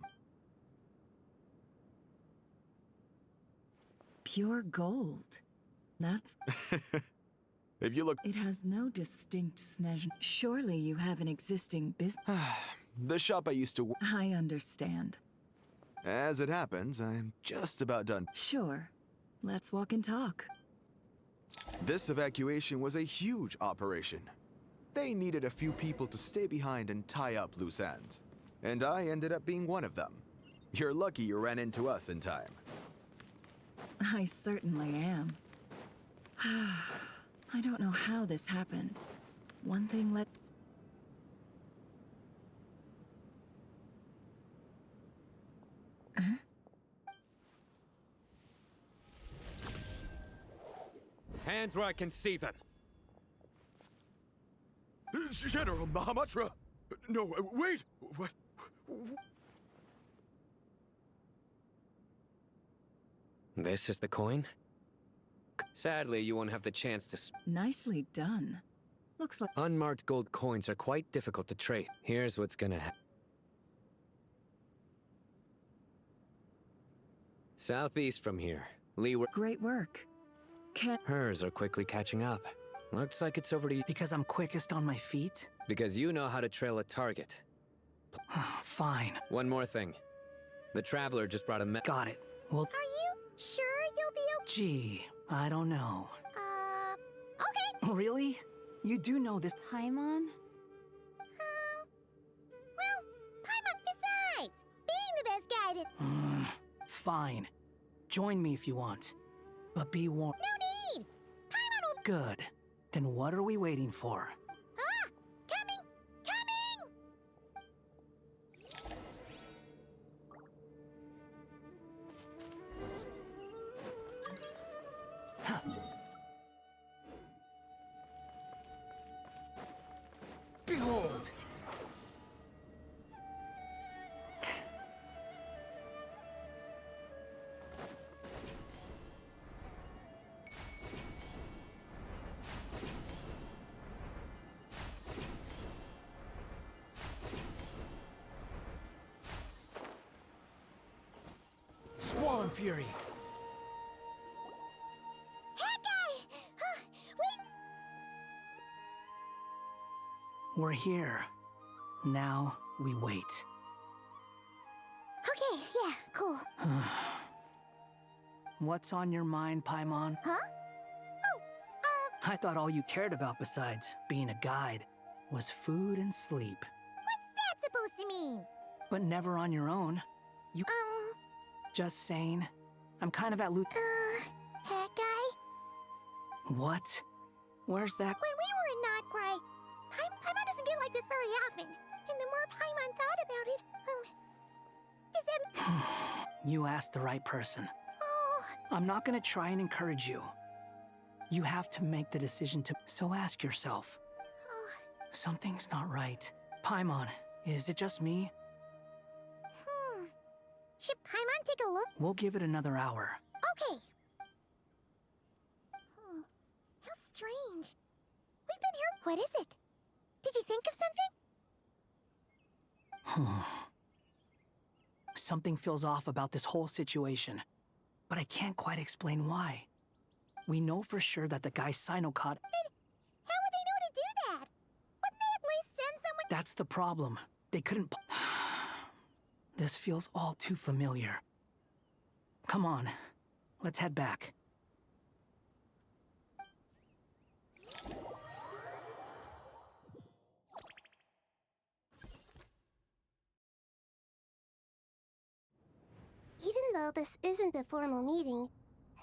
Speaker 20: Pure gold. That's...
Speaker 15: If you look...
Speaker 20: It has no distinct snezh... Surely you have an existing business...
Speaker 15: The shop I used to work.
Speaker 20: I understand.
Speaker 15: As it happens, I'm just about done.
Speaker 20: Sure. Let's walk and talk.
Speaker 15: This evacuation was a huge operation. They needed a few people to stay behind and tie up loose ends. And I ended up being one of them. You're lucky you ran into us in time.
Speaker 20: I certainly am. I don't know how this happened. One thing led... Huh?
Speaker 11: Hands where I can see them.
Speaker 15: General Mahamatra! No, wait! What?
Speaker 21: This is the coin? Sadly, you won't have the chance to...
Speaker 20: Nicely done. Looks like...
Speaker 21: Unmarked gold coins are quite difficult to trace. Here's what's gonna happen. Southeast from here. Leeward...
Speaker 20: Great work.
Speaker 21: Hers are quickly catching up. Looks like it's over to you.
Speaker 12: Because I'm quickest on my feet?
Speaker 21: Because you know how to trail a target.
Speaker 12: Fine.
Speaker 21: One more thing. The Traveler just brought a
Speaker 12: Got it. Well...
Speaker 19: Are you sure you'll be okay?
Speaker 12: Gee, I don't know.
Speaker 19: Okay.
Speaker 12: Really? You do know this...
Speaker 7: Paimon?
Speaker 19: Well, Paimon, besides, being the best guided...
Speaker 12: Fine. Join me if you want. But be warned.
Speaker 19: No need! Paimon will...
Speaker 12: Good. Then what are we waiting for?
Speaker 19: Ah! Coming! Coming!
Speaker 12: Behold! Squall and Fury!
Speaker 19: Heck, wait!
Speaker 12: We're here. Now, we wait.
Speaker 19: Okay, yeah, cool.
Speaker 12: What's on your mind, Paimon?
Speaker 19: Huh?
Speaker 12: I thought all you cared about besides being a guide was food and sleep.
Speaker 19: What's that supposed to mean?
Speaker 12: But never on your own. You... Just saying. I'm kind of at
Speaker 19: Heck, guy?
Speaker 12: What? Where's that?
Speaker 19: When we were in Notcry, Paimon doesn't get like this very often. And the more Paimon thought about it, does that...
Speaker 12: You asked the right person.
Speaker 19: Oh...
Speaker 12: I'm not gonna try and encourage you. You have to make the decision to... So ask yourself. Something's not right. Paimon, is it just me?
Speaker 19: Should Paimon take a look?
Speaker 12: We'll give it another hour.
Speaker 19: Okay. How strange. We've been here... What is it? Did you think of something?
Speaker 12: Something feels off about this whole situation. But I can't quite explain why. We know for sure that the guy Sino caught...
Speaker 19: How would they know to do that? Wouldn't they at least send someone...
Speaker 12: That's the problem. They couldn't... This feels all too familiar. Come on, let's head back.
Speaker 19: Even though this isn't a formal meeting,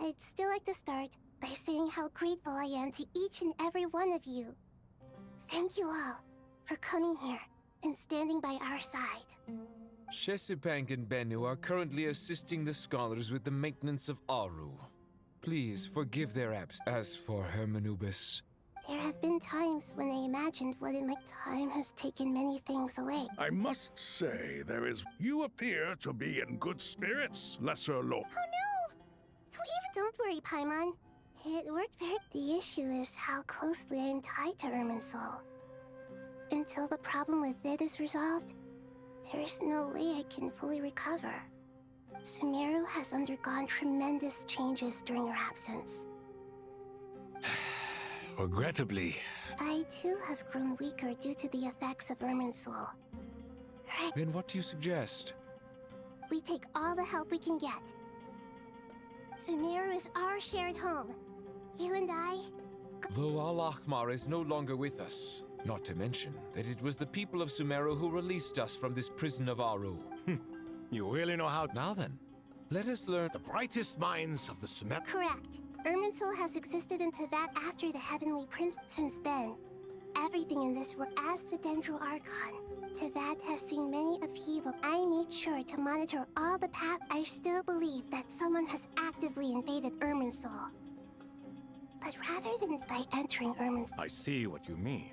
Speaker 19: I'd still like to start by saying how grateful I am to each and every one of you. Thank you all for coming here and standing by our side.
Speaker 11: Shesibank and Bennu are currently assisting the scholars with the maintenance of Aru. Please forgive their absence. As for Hermanubis...
Speaker 19: There have been times when I imagined what it might... Time has taken many things away.
Speaker 16: I must say, there is... You appear to be in good spirits, Lesser Lord.
Speaker 19: Oh no! So even... Don't worry, Paimon. It worked very... The issue is how closely I'm tied to Irminsul. Until the problem with it is resolved, there is no way I can fully recover. Sumeru has undergone tremendous changes during your absence.
Speaker 22: Regrettably.
Speaker 19: I too have grown weaker due to the effects of Irminsul.
Speaker 11: Then what do you suggest?
Speaker 19: We take all the help we can get. Sumeru is our shared home. You and I...
Speaker 11: Though Al-Ahmar is no longer with us, not to mention that it was the people of Sumeru who released us from this prison of Aru.
Speaker 22: You really know how...
Speaker 11: Now then, let us learn...
Speaker 22: The brightest minds of the Sumer...
Speaker 19: Correct. Irminsul has existed in Tevat after the Heavenly Prince. Since then, everything in this world as the Dendro Archon. Tevat has seen many upheaval. I made sure to monitor all the path. I still believe that someone has actively invaded Irminsul. But rather than by entering Irminsul...
Speaker 22: I see what you mean.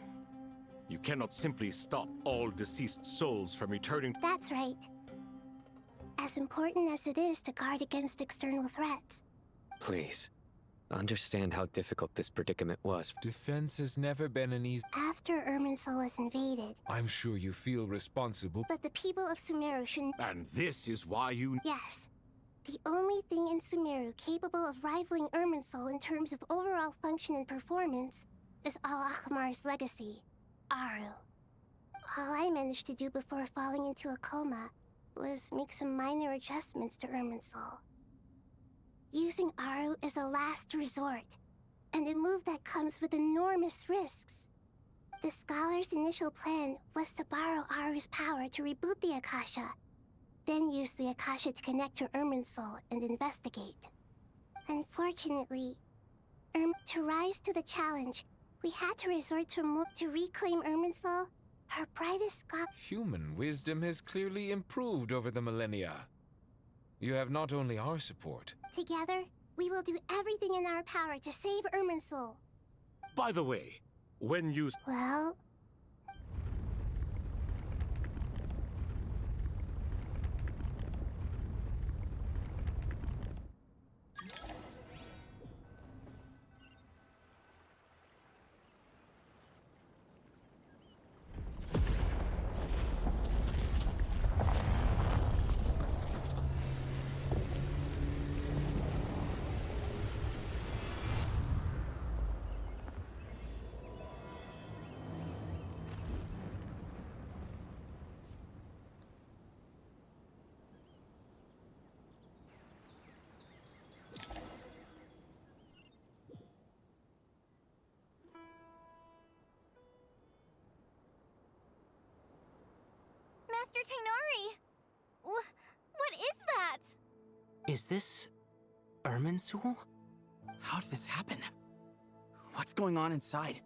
Speaker 22: You cannot simply stop all deceased souls from returning...
Speaker 19: That's right. As important as it is to guard against external threats.
Speaker 21: Please, understand how difficult this predicament was.
Speaker 11: Defense has never been an easy...
Speaker 19: After Irminsul was invaded...
Speaker 11: I'm sure you feel responsible.
Speaker 19: But the people of Sumeru shouldn't...
Speaker 22: And this is why you...
Speaker 19: Yes. The only thing in Sumeru capable of rivaling Irminsul in terms of overall function and performance is Al-Ahmar's legacy, Aru. All I managed to do before falling into a coma was make some minor adjustments to Irminsul. Using Aru is a last resort, and a move that comes with enormous risks. The Scholar's initial plan was to borrow Aru's power to reboot the Akasha, then use the Akasha to connect to Irminsul and investigate. Unfortunately, to rise to the challenge, we had to resort to reclaim Irminsul, her brightest scholar.
Speaker 11: Human wisdom has clearly improved over the millennia. You have not only our support.
Speaker 19: Together, we will do everything in our power to save Irminsul.
Speaker 22: By the way, when you...
Speaker 19: Well...
Speaker 4: Master Tainari! What is that?
Speaker 18: Is this... Irminsul? How did this happen? What's going on inside?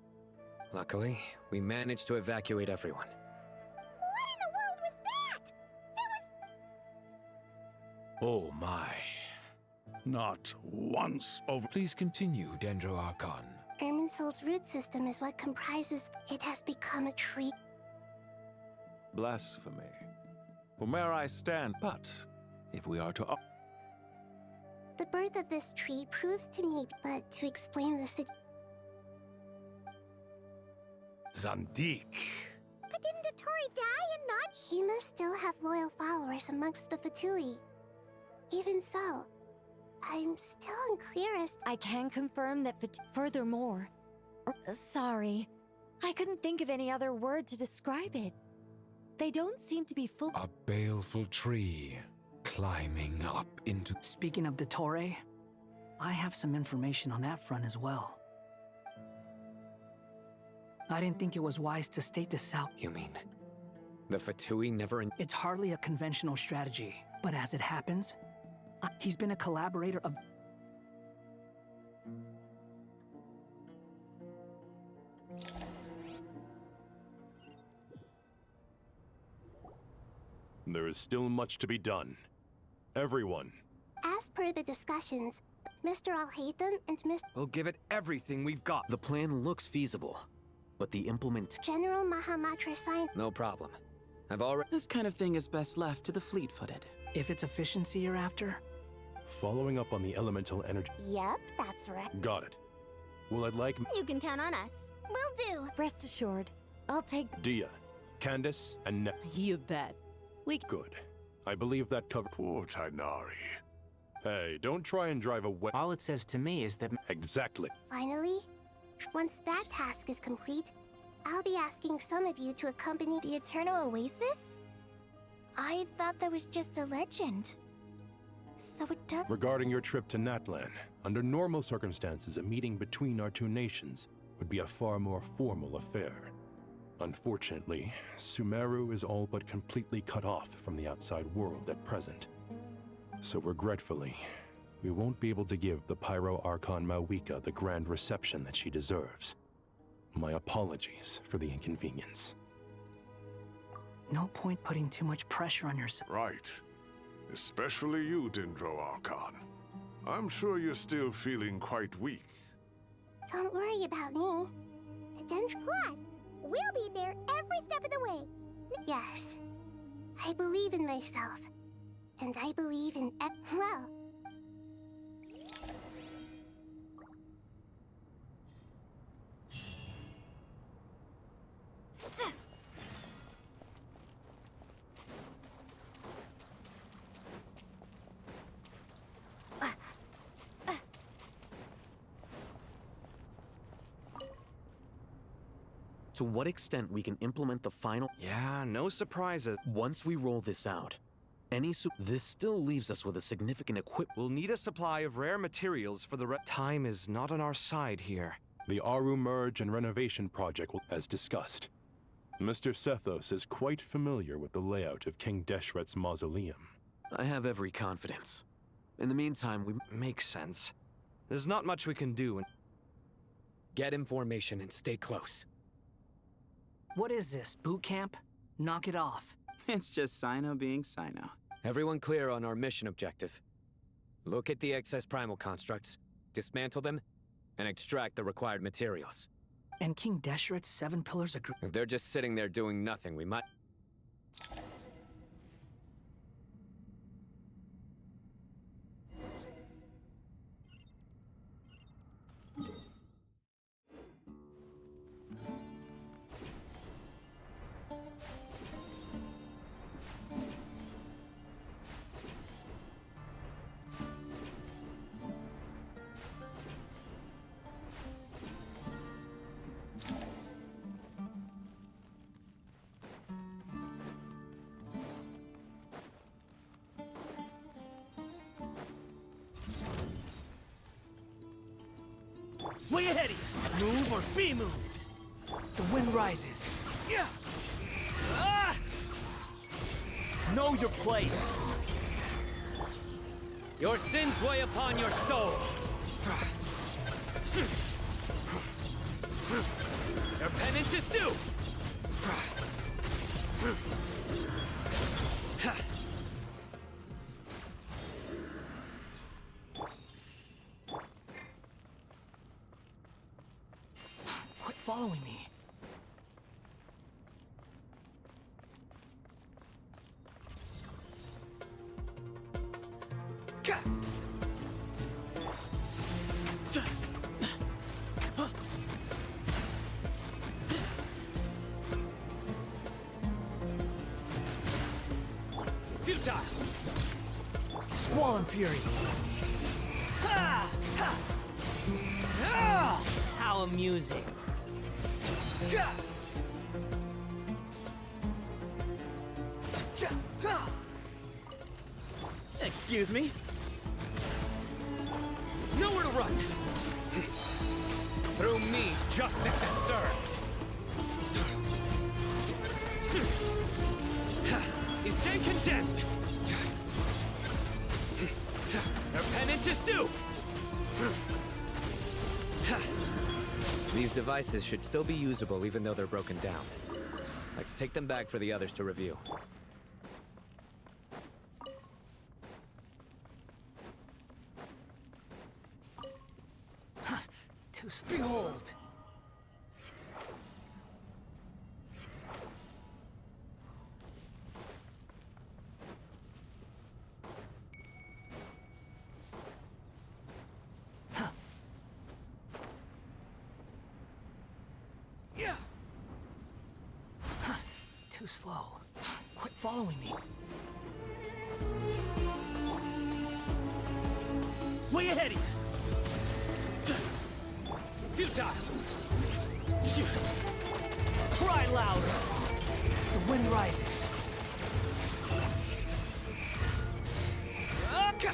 Speaker 21: Luckily, we managed to evacuate everyone.
Speaker 19: What in the world was that?
Speaker 22: Oh my. Not once over...
Speaker 11: Please continue, Dendro Archon.
Speaker 19: Irminsul's root system is what comprises... It has become a tree.
Speaker 17: Blasphemy. From where I stand, but if we are to...
Speaker 19: The birth of this tree proves to me, but to explain the situation...
Speaker 22: Zandik.
Speaker 19: But didn't Dottore die and not... He must still have loyal followers amongst the Fatui. Even so, I'm still unclear as...
Speaker 4: I can confirm that furthermore... Sorry. I couldn't think of any other word to describe it. They don't seem to be full...
Speaker 11: A baleful tree, climbing up into...
Speaker 23: Speaking of Dottore, I have some information on that front as well. I didn't think it was wise to state this out.
Speaker 21: You mean, the Fatui never...
Speaker 23: It's hardly a conventional strategy, but as it happens, he's been a collaborator of...
Speaker 3: There is still much to be done. Everyone.
Speaker 19: As per the discussions, Mr. Al-Haytham and Mr.
Speaker 9: We'll give it everything we've got.
Speaker 5: The plan looks feasible, but the
Speaker 19: General Mahamatra signed...
Speaker 5: No problem. I've already...
Speaker 18: This kind of thing is best left to the fleet-footed.
Speaker 23: If it's efficiency you're after?
Speaker 3: Following up on the elemental energy...
Speaker 4: Yep, that's right.
Speaker 3: Got it. Well, I'd like...
Speaker 4: You can count on us. Will do. Rest assured, I'll take...
Speaker 3: Dia, Candace, and
Speaker 4: You bet.
Speaker 3: Good. I believe that covers...
Speaker 16: Poor Tainari.
Speaker 3: Hey, don't try and drive a
Speaker 18: All it says to me is that...
Speaker 3: Exactly.
Speaker 19: Finally, once that task is complete, I'll be asking some of you to accompany
Speaker 4: the Eternal Oasis?
Speaker 19: I thought that was just a legend. So it does.
Speaker 3: Regarding your trip to Natlan, under normal circumstances, a meeting between our two nations would be a far more formal affair. Unfortunately, Sumeru is all but completely cut off from the outside world at present. So regretfully, we won't be able to give the Pyro Archon Mawika the grand reception that she deserves. My apologies for the inconvenience.
Speaker 23: No point putting too much pressure on yourself.
Speaker 16: Right. Especially you, Dendro Archon. I'm sure you're still feeling quite weak.
Speaker 19: Don't worry about me. The Dendro class. We'll be there every step of the way. Yes. I believe in myself. And I believe in well.
Speaker 5: To what extent we can implement the final...
Speaker 9: Yeah, no surprises.
Speaker 5: Once we roll this out, this still leaves us with a significant equipment.
Speaker 9: We'll need a supply of rare materials for the time is not on our side here.
Speaker 3: The Aru Merge and Renovation Project will, as discussed. Mr. Sethos is quite familiar with the layout of King Deshret's mausoleum.
Speaker 5: I have every confidence. In the meantime, we...
Speaker 9: Makes sense. There's not much we can do.
Speaker 21: Get information and stay close.
Speaker 23: What is this, boot camp? Knock it off.
Speaker 18: It's just Sino being Sino.
Speaker 21: Everyone clear on our mission objective. Look at the excess primal constructs, dismantle them, and extract the required materials.
Speaker 23: And King Deshret's 7 pillars agree.
Speaker 21: If they're just sitting there doing nothing, we might...
Speaker 12: Way ahead of you! Move or be moved!
Speaker 23: The wind rises.
Speaker 12: Yeah! Ah! Know your place!
Speaker 21: Your sins weigh upon your soul! Your penance is due!
Speaker 23: Quit following me.
Speaker 12: Futile!
Speaker 23: Squall and fury.
Speaker 12: Ha! Ha! Ah! How amusing.
Speaker 18: Excuse me?
Speaker 12: Nowhere to run! Through me, justice is served! You stand condemned! Your penance is due!
Speaker 21: These devices should still be usable even though they're broken down. Let's take them back for the others to review.
Speaker 23: To behold! Too slow. Quit following me.
Speaker 12: Way ahead of you! Futile! Cry louder!
Speaker 23: The wind rises.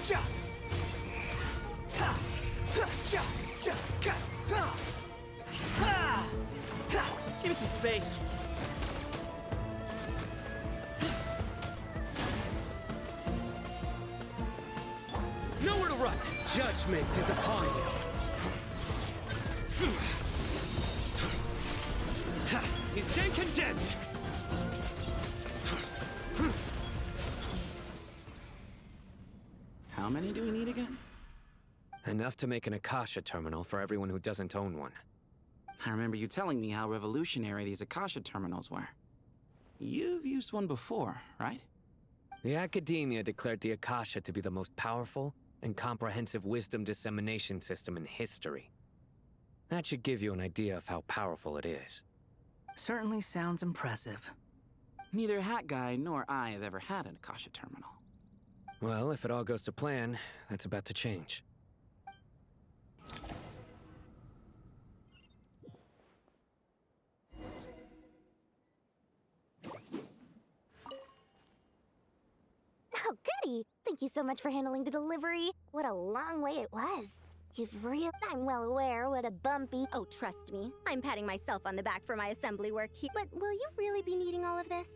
Speaker 2: Give me some space. Nowhere to run. Judgment is upon you. You stand condemned.
Speaker 18: How many do we need again?
Speaker 21: Enough to make an Akasha terminal for everyone who doesn't own one.
Speaker 18: I remember you telling me how revolutionary these Akasha terminals were. You've used one before, right?
Speaker 21: The Academia declared the Akasha to be the most powerful and comprehensive wisdom dissemination system in history. That should give you an idea of how powerful it is.
Speaker 23: Certainly sounds impressive.
Speaker 18: Neither Hat Guy nor I have ever had an Akasha terminal.
Speaker 21: Well, if it all goes to plan, that's about to change.
Speaker 19: Oh, goody! Thank you so much for handling the delivery. What a long way it was. I'm well aware what a bumpy...
Speaker 4: Oh, trust me. I'm patting myself on the back for my assembly work here. But will you really be needing all of this?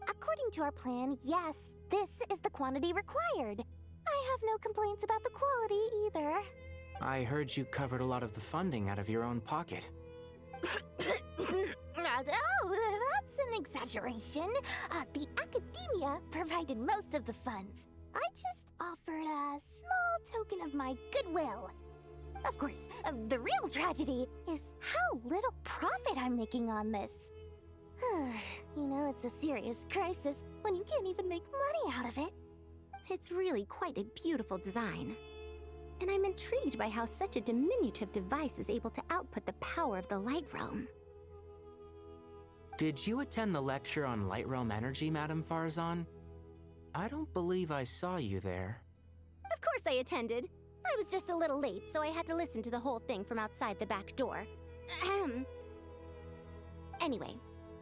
Speaker 19: According to our plan, yes, this is the quantity required. I have no complaints about the quality either.
Speaker 23: I heard you covered a lot of the funding out of your own pocket.
Speaker 19: Oh, that's an exaggeration. The Academia provided most of the funds. I just offered a small token of my goodwill. Of course, the real tragedy is how little profit I'm making on this. You know, it's a serious crisis when you can't even make money out of it.
Speaker 4: It's really quite a beautiful design. And I'm intrigued by how such a diminutive device is able to output the power of the Light Realm.
Speaker 23: Did you attend the lecture on Light Realm energy, Madame Farazan? I don't believe I saw you there.
Speaker 4: Of course I attended. I was just a little late, so I had to listen to the whole thing from outside the back door. Ahem. Anyway,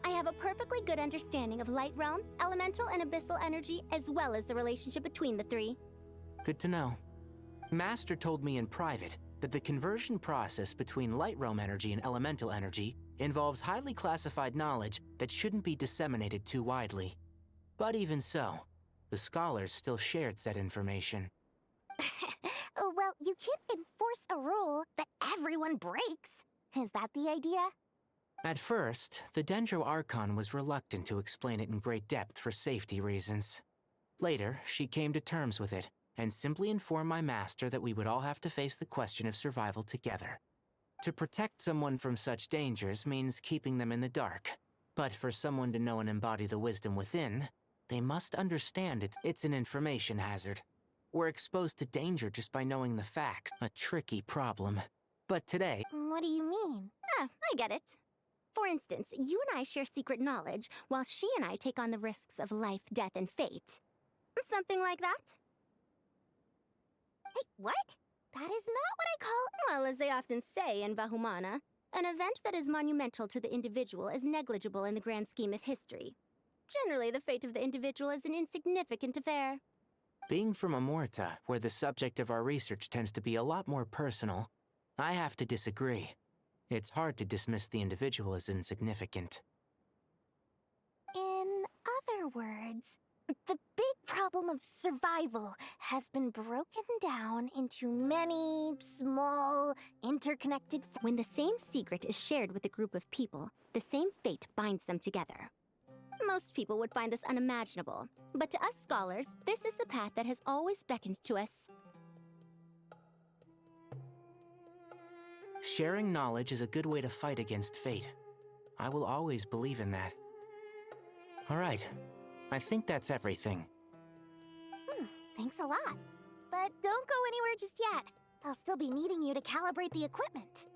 Speaker 4: I have a perfectly good understanding of Light Realm, elemental and abyssal energy, as well as the relationship between the three.
Speaker 23: Good to know. Master told me in private that the conversion process between Light Realm energy and elemental energy involves highly classified knowledge that shouldn't be disseminated too widely. But even so, the scholars still shared said information.
Speaker 19: Well, you can't enforce a rule that everyone breaks. Is that the idea?
Speaker 23: At first, the Dendro Archon was reluctant to explain it in great depth for safety reasons. Later, she came to terms with it, and simply informed my master that we would all have to face the question of survival together. To protect someone from such dangers means keeping them in the dark. But for someone to know and embody the wisdom within, they must understand it's an information hazard. We're exposed to danger just by knowing the facts, a tricky problem. But today...
Speaker 19: What do you mean?
Speaker 4: I get it. For instance, you and I share secret knowledge, while she and I take on the risks of life, death, and fate. Something like that?
Speaker 19: Hey, what? That is not what I call...
Speaker 4: Well, as they often say in Vahumana, an event that is monumental to the individual is negligible in the grand scheme of history. Generally, the fate of the individual is an insignificant affair.
Speaker 23: Being from Amorta, where the subject of our research tends to be a lot more personal, I have to disagree. It's hard to dismiss the individual as insignificant.
Speaker 19: In other words, the big problem of survival has been broken down into many small, interconnected...
Speaker 4: When the same secret is shared with a group of people, the same fate binds them together. Most people would find this unimaginable, but to us scholars, this is the path that has always beckoned to us.
Speaker 23: Sharing knowledge is a good way to fight against fate. I will always believe in that. All right, I think that's everything.
Speaker 19: Thanks a lot. But don't go anywhere just yet. I'll still be needing you to calibrate the equipment.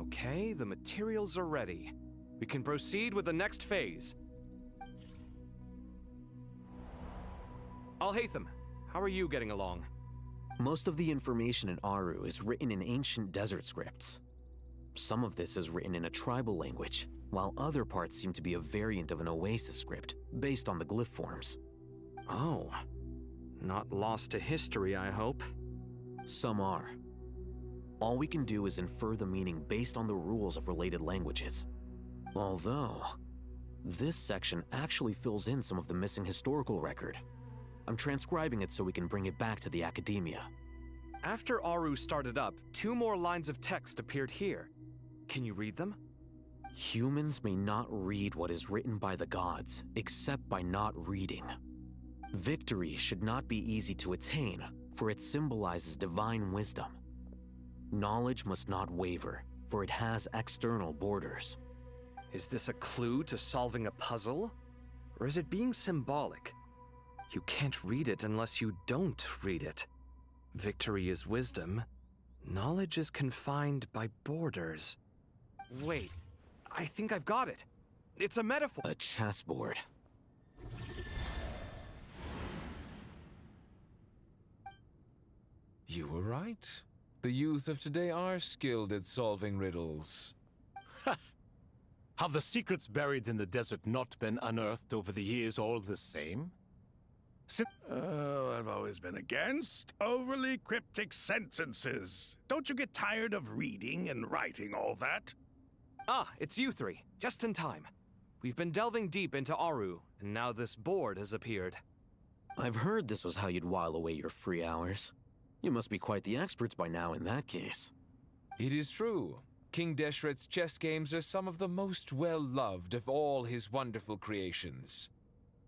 Speaker 9: Okay, the materials are ready. We can proceed with the next phase. Rythm, how are you getting along?
Speaker 5: Most of the information in Aru is written in ancient desert scripts. Some of this is written in a tribal language, while other parts seem to be a variant of an Oasis script, based on the glyph forms.
Speaker 9: Oh. Not lost to history, I hope.
Speaker 5: Some are. All we can do is infer the meaning based on the rules of related languages. Although, this section actually fills in some of the missing historical record. I'm transcribing it so we can bring it back to the academia.
Speaker 9: After Aru started up, 2 more lines of text appeared here. Can you read them?
Speaker 5: Humans may not read what is written by the gods, except by not reading. Victory should not be easy to attain, for it symbolizes divine wisdom. Knowledge must not waver, for it has external borders.
Speaker 9: Is this a clue to solving a puzzle? Or is it being symbolic? You can't read it unless you don't read it. Victory is wisdom. Knowledge is confined by borders. Wait, I think I've got it. It's a metaphor.
Speaker 5: A chessboard.
Speaker 11: You were right. The youth of today are skilled at solving riddles.
Speaker 22: Have the secrets buried in the desert not been unearthed over the years all the same?
Speaker 16: I've always been against overly cryptic sentences. Don't you get tired of reading and writing all that?
Speaker 9: Ah, it's you 3. Just in time. We've been delving deep into Aru, and now this board has appeared.
Speaker 5: I've heard this was how you'd while away your free hours. You must be quite the experts by now in that case.
Speaker 11: It is true. King Deshret's chess games are some of the most well-loved of all his wonderful creations.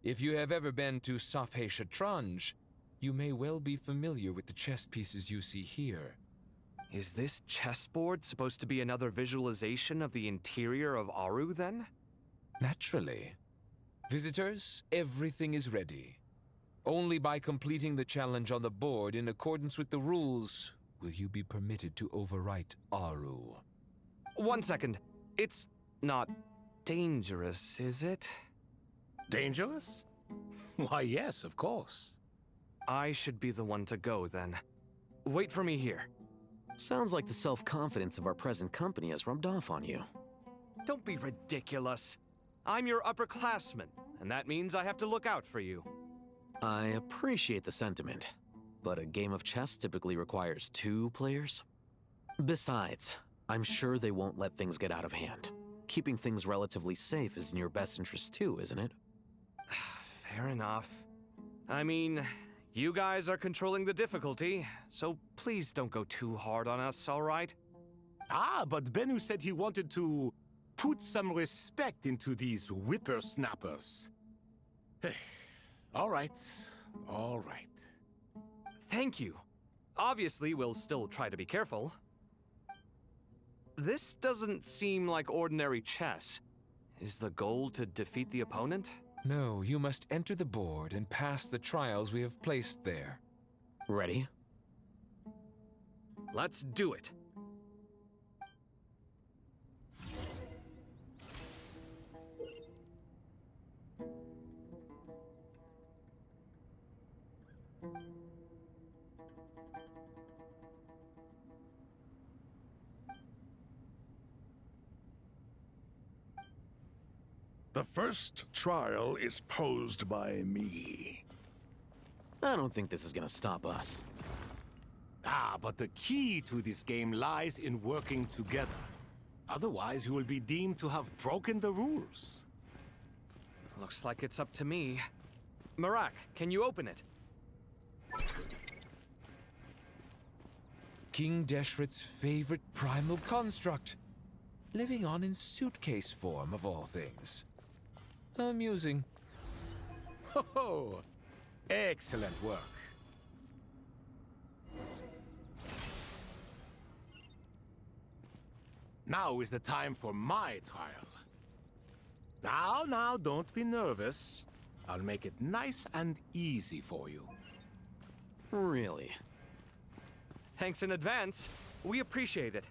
Speaker 11: If you have ever been to Safhe Shatranj, you may well be familiar with the chess pieces you see here.
Speaker 9: Is this chessboard supposed to be another visualization of the interior of Aru, then?
Speaker 11: Naturally. Visitors, everything is ready. Only by completing the challenge on the board in accordance with the rules will you be permitted to overwrite Aru.
Speaker 9: 1 second. It's not dangerous, is it?
Speaker 22: Dangerous? Why, yes, of course.
Speaker 9: I should be the one to go, then. Wait for me here.
Speaker 5: Sounds like the self-confidence of our present company has rubbed off on you.
Speaker 9: Don't be ridiculous. I'm your upperclassman, and that means I have to look out for you.
Speaker 5: I appreciate the sentiment, but a game of chess typically requires 2 players. Besides, I'm sure they won't let things get out of hand. Keeping things relatively safe is in your best interest too, isn't it?
Speaker 9: Fair enough. I mean, you guys are controlling the difficulty, so please don't go too hard on us, all right?
Speaker 22: Ah, but Bennu said he wanted to put some respect into these whippersnappers. All right, all right.
Speaker 9: Thank you. Obviously, we'll still try to be careful. This doesn't seem like ordinary chess. Is the goal to defeat the opponent?
Speaker 11: No, you must enter the board and pass the trials we have placed there.
Speaker 5: Ready?
Speaker 9: Let's do it.
Speaker 16: The first trial is posed by me.
Speaker 5: I don't think this is gonna stop us.
Speaker 22: Ah, but the key to this game lies in working together. Otherwise, you will be deemed to have broken the rules.
Speaker 9: Looks like it's up to me. Marak, can you open it?
Speaker 11: King Deshret's favorite primal construct. Living on in suitcase form, of all things. Amusing.
Speaker 22: Ho-ho! Excellent work. Now is the time for my trial. Now, don't be nervous. I'll make it nice and easy for you.
Speaker 5: Really?
Speaker 9: Thanks in advance. We appreciate it.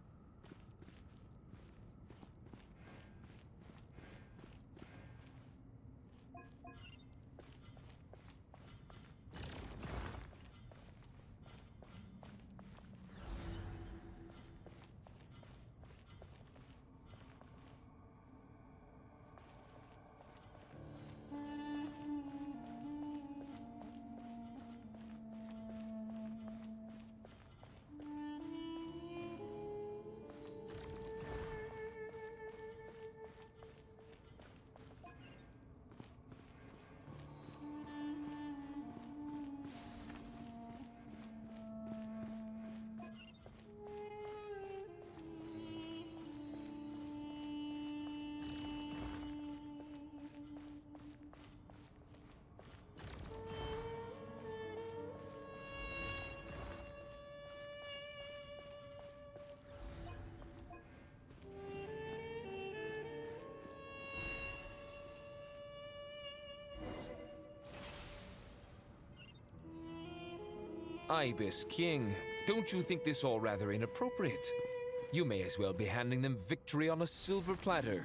Speaker 11: Ibis King, don't you think this all rather inappropriate? You may as well be handing them victory on a silver platter.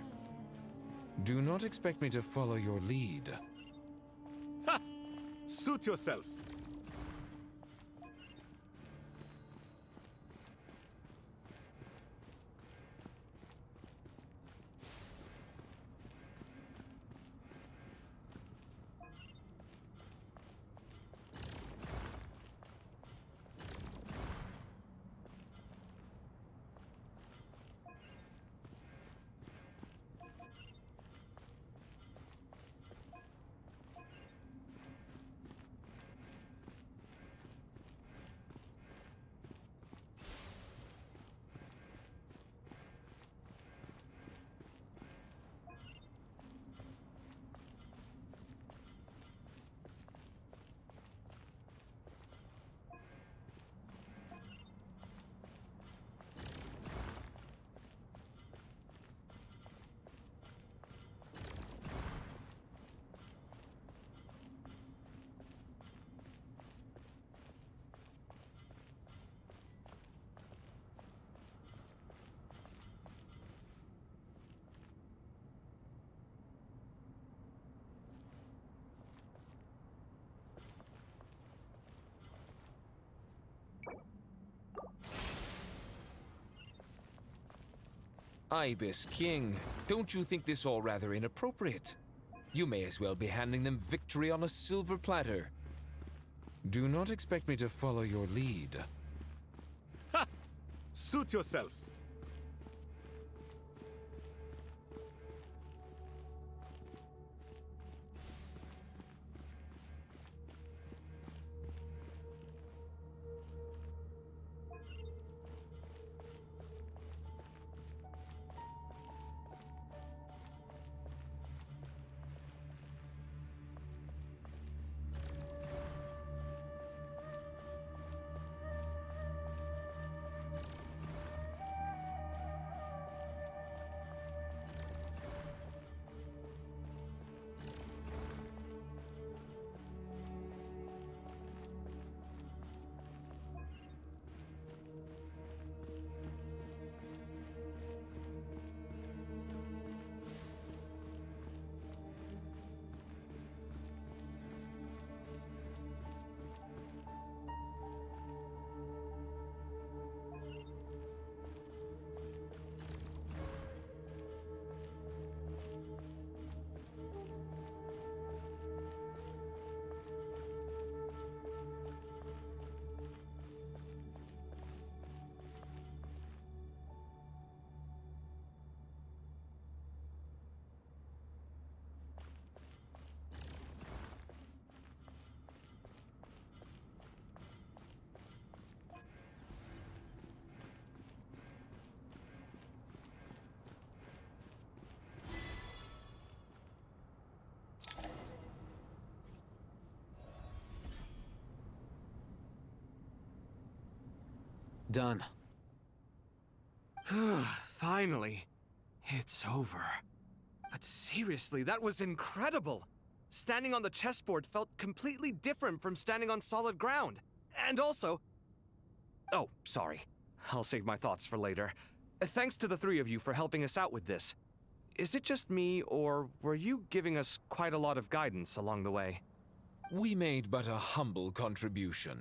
Speaker 11: Do not expect me to follow your lead.
Speaker 17: Ha! Suit yourself.
Speaker 11: Ibis King, don't you think this all rather inappropriate? You may as well be handing them victory on a silver platter. Do not expect me to follow your lead.
Speaker 17: Ha! Suit yourself.
Speaker 5: Done.
Speaker 9: Finally. It's over. But seriously, that was incredible! Standing on the chessboard felt completely different from standing on solid ground. And also... Oh, sorry. I'll save my thoughts for later. Thanks to the three of you for helping us out with this. Is it just me, or were you giving us quite a lot of guidance along the way?
Speaker 11: We made but a humble contribution.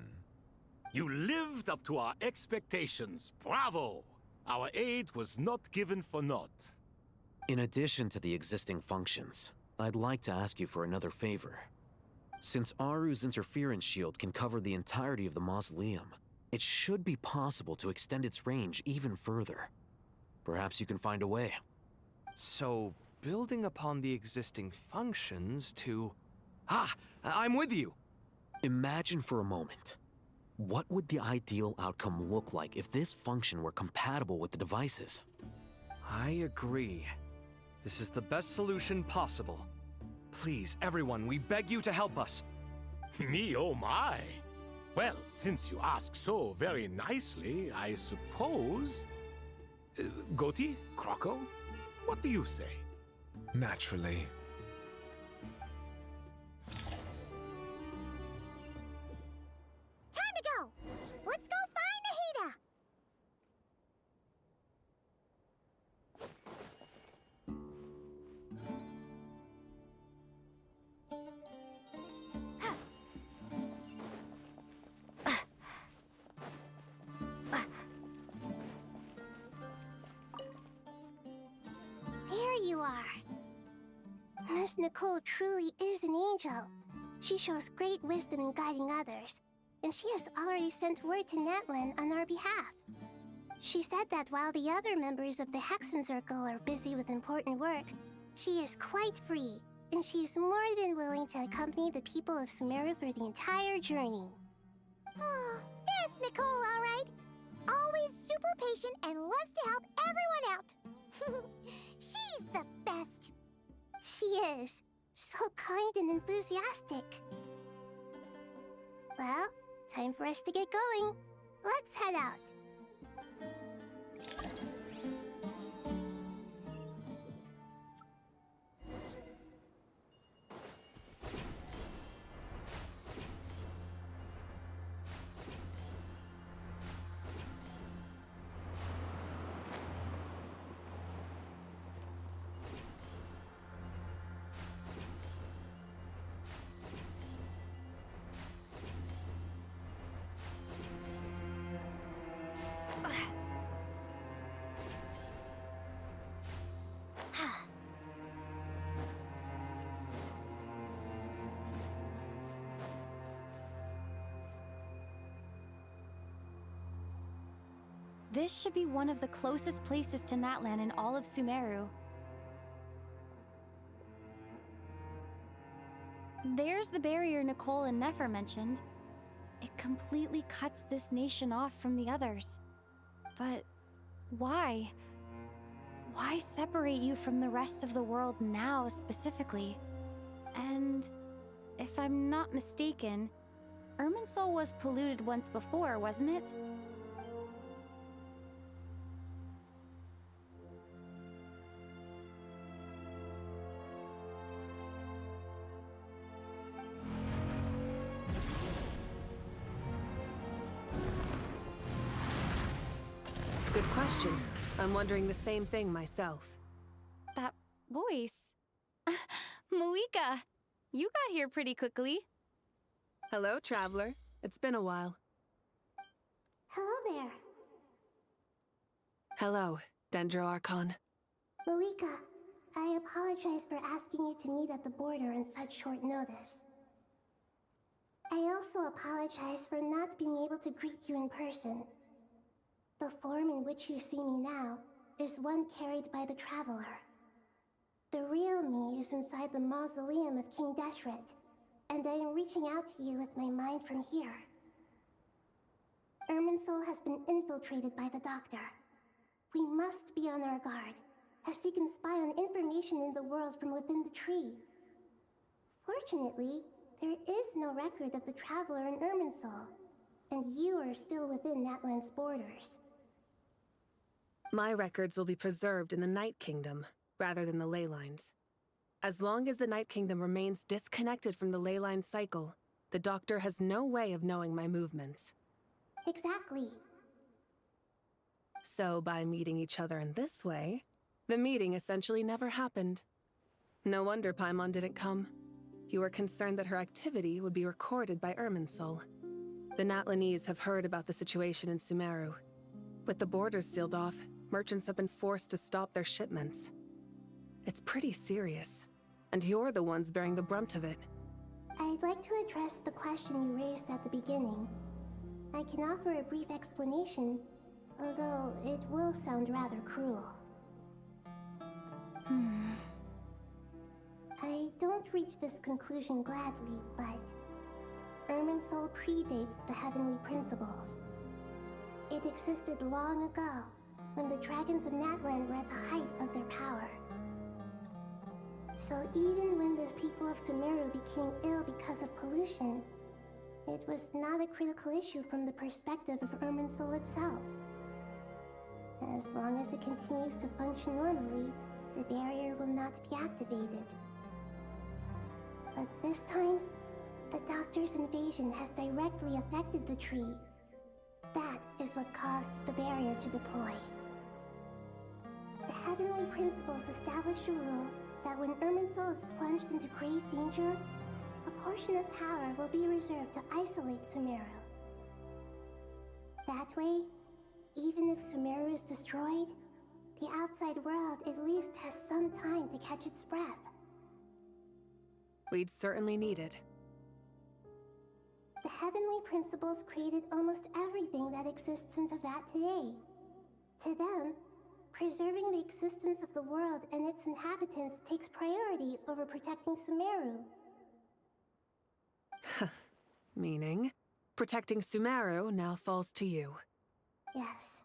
Speaker 22: You lived up to our expectations. Bravo! Our aid was not given for naught.
Speaker 5: In addition to the existing functions, I'd like to ask you for another favor. Since Aru's interference shield can cover the entirety of the mausoleum, it should be possible to extend its range even further. Perhaps you can find a way.
Speaker 9: So, building upon the existing functions to... I'm with you!
Speaker 5: Imagine for a moment. What would the ideal outcome look like if this function were compatible with the devices?
Speaker 9: I agree. This is the best solution possible. Please, everyone, we beg you to help us.
Speaker 22: Me, oh my! Well, since you ask so very nicely, I suppose... Goti? Croco? What do you say?
Speaker 11: Naturally.
Speaker 19: Time to go! Nicole truly is an angel. She shows great wisdom in guiding others, and she has already sent word to Natlan on our behalf. She said that while the other members of the Hexen Circle are busy with important work, she is quite free, and she's more than willing to accompany the people of Sumeru for the entire journey.
Speaker 1: Oh, there's Nicole, all right. Always super patient and loves to help everyone out. She's the best.
Speaker 19: She is. So kind and enthusiastic. Well, time for us to get going. Let's head out.
Speaker 7: This should be one of the closest places to Natlan in all of Sumeru. There's the barrier Nicole and Nefer mentioned. It completely cuts this nation off from the others. But why? Why separate you from the rest of the world now, specifically? And if I'm not mistaken, Irminsul was polluted once before, wasn't it?
Speaker 6: Good question. I'm wondering the same thing myself.
Speaker 7: That voice. Moika! You got here pretty quickly.
Speaker 6: Hello, traveler. It's been a while.
Speaker 19: Hello there.
Speaker 6: Hello, Dendro Archon.
Speaker 19: Moika, I apologize for asking you to meet at the border on such short notice. I also apologize for not being able to greet you in person. The form in which you see me now is one carried by the Traveler. The real me is inside the mausoleum of King Deshret, and I am reaching out to you with my mind from here. Irminsul has been infiltrated by the Doctor. We must be on our guard, as he can spy on information in the world from within the tree. Fortunately, there is no record of the Traveler in Irminsul, and you are still within Natlan's borders.
Speaker 6: My records will be preserved in the Night Kingdom, rather than the ley lines. As long as the Night Kingdom remains disconnected from the ley line cycle, the Doctor has no way of knowing my movements.
Speaker 19: Exactly.
Speaker 6: So by meeting each other in this way, the meeting essentially never happened. No wonder Paimon didn't come. You were concerned that her activity would be recorded by Irminsul. The Natlanese have heard about the situation in Sumeru. With the borders sealed off, merchants have been forced to stop their shipments. It's pretty serious, and you're the ones bearing the brunt of it.
Speaker 19: I'd like to address the question you raised at the beginning. I can offer a brief explanation, although it will sound rather cruel. I don't reach this conclusion gladly, but Irminsul predates the heavenly principles. It existed long ago, when the dragons of Natlan were at the height of their power. So even when the people of Sumeru became ill because of pollution, it was not a critical issue from the perspective of Irminsul itself. As long as it continues to function normally, the barrier will not be activated. But this time, the Doctor's invasion has directly affected the tree. That is what caused the barrier to deploy. The heavenly principles established a rule that when Irminsul is plunged into grave danger, a portion of power will be reserved to isolate Sumeru. That way, even if Sumeru is destroyed, the outside world at least has some time to catch its breath.
Speaker 6: We'd certainly need it.
Speaker 1: The heavenly principles created almost everything that exists in Teyvat today. To them, preserving the existence of the world and its inhabitants takes priority over protecting Sumeru.
Speaker 6: Meaning, protecting Sumeru now falls to you.
Speaker 1: Yes.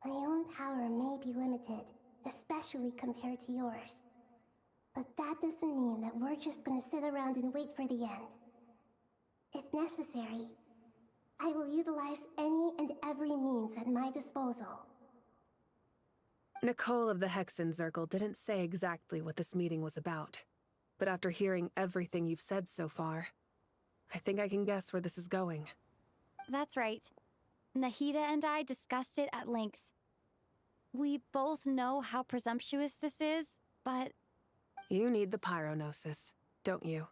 Speaker 1: My own power may be limited, especially compared to yours. But that doesn't mean that we're just gonna sit around and wait for the end. If necessary, I will utilize any and every means at my disposal.
Speaker 6: Nicole of the Hexen Circle didn't say exactly what this meeting was about. But after hearing everything you've said so far, I think I can guess where this is going.
Speaker 7: That's right. Nahida and I discussed it at length. We both know how presumptuous this is, but...
Speaker 6: You need the Pyronosis, don't you?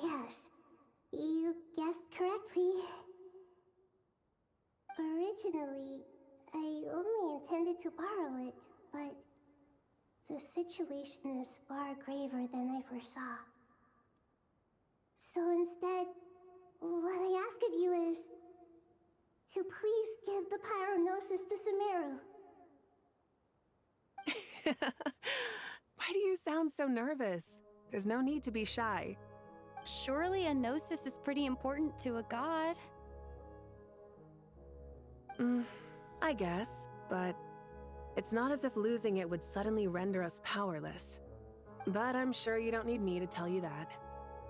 Speaker 1: Yes, you guessed correctly. Originally, I only intended to borrow it, but the situation is far graver than I foresaw. So instead, what I ask of you is to please give the Pyronosis to Sumeru.
Speaker 6: Why do you sound so nervous? There's no need to be shy.
Speaker 7: Surely a gnosis is pretty important to a god.
Speaker 6: I guess, but it's not as if losing it would suddenly render us powerless. But I'm sure you don't need me to tell you that.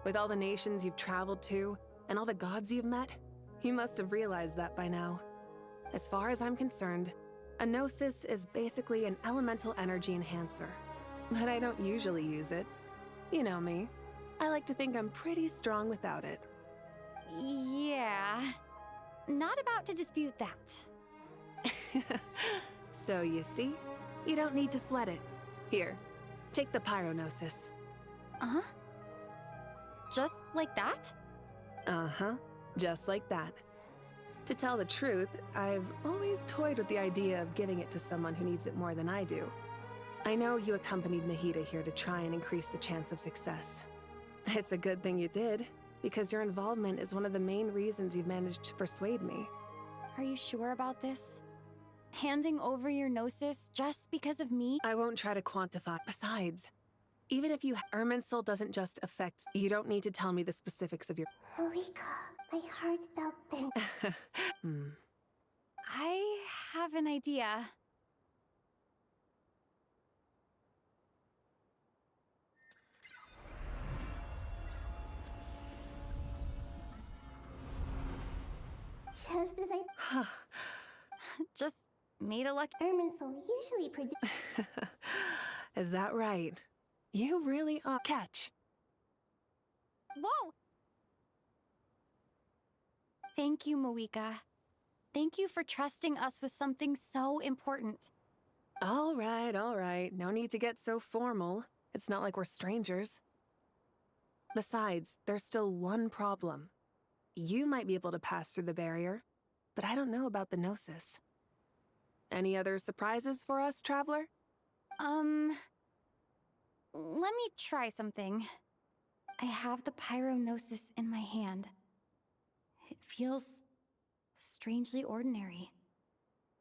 Speaker 6: With all the nations you've traveled to, and all the gods you've met, you must have realized that by now. As far as I'm concerned, a gnosis is basically an elemental energy enhancer. But I don't usually use it. You know me. I like to think I'm pretty strong without it.
Speaker 7: Yeah. Not about to dispute that.
Speaker 6: So you see, you don't need to sweat it. Here, take the Pyronosis.
Speaker 7: Uh-huh? Just like that?
Speaker 6: Uh-huh, just like that. To tell the truth, I've always toyed with the idea of giving it to someone who needs it more than I do. I know you accompanied Nahida here to try and increase the chance of success. It's a good thing you did, because your involvement is one of the main reasons you've managed to persuade me.
Speaker 7: Are you sure about this? Handing over your gnosis just because of me?
Speaker 6: I won't try to quantify. Besides, even if Irminsul doesn't just affect, you don't need to tell me the specifics of your...
Speaker 1: Malika, my heartfelt thanks.
Speaker 7: I have an idea.
Speaker 1: Just as I...
Speaker 7: Just need a luck.
Speaker 1: Irminsul usually produce...
Speaker 6: Is that right? You really are catch.
Speaker 7: Whoa! Thank you, Moika. Thank you for trusting us with something so important.
Speaker 6: All right. No need to get so formal. It's not like we're strangers. Besides, there's still one problem. You might be able to pass through the barrier, but I don't know about the Gnosis. Any other surprises for us, Traveler?
Speaker 7: Let me try something. I have the Pyronosis in my hand. It feels strangely ordinary.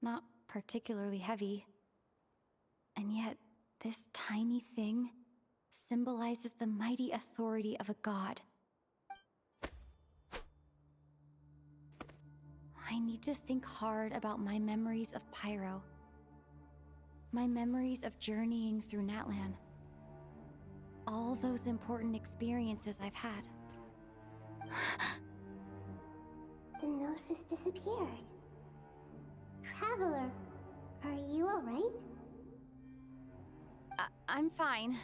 Speaker 7: Not particularly heavy. And yet, this tiny thing symbolizes the mighty authority of a god. I need to think hard about my memories of Pyro. My memories of journeying through Natlan. All those important experiences I've had.
Speaker 1: The Gnosis disappeared. Traveler, are you alright?
Speaker 7: I'm fine.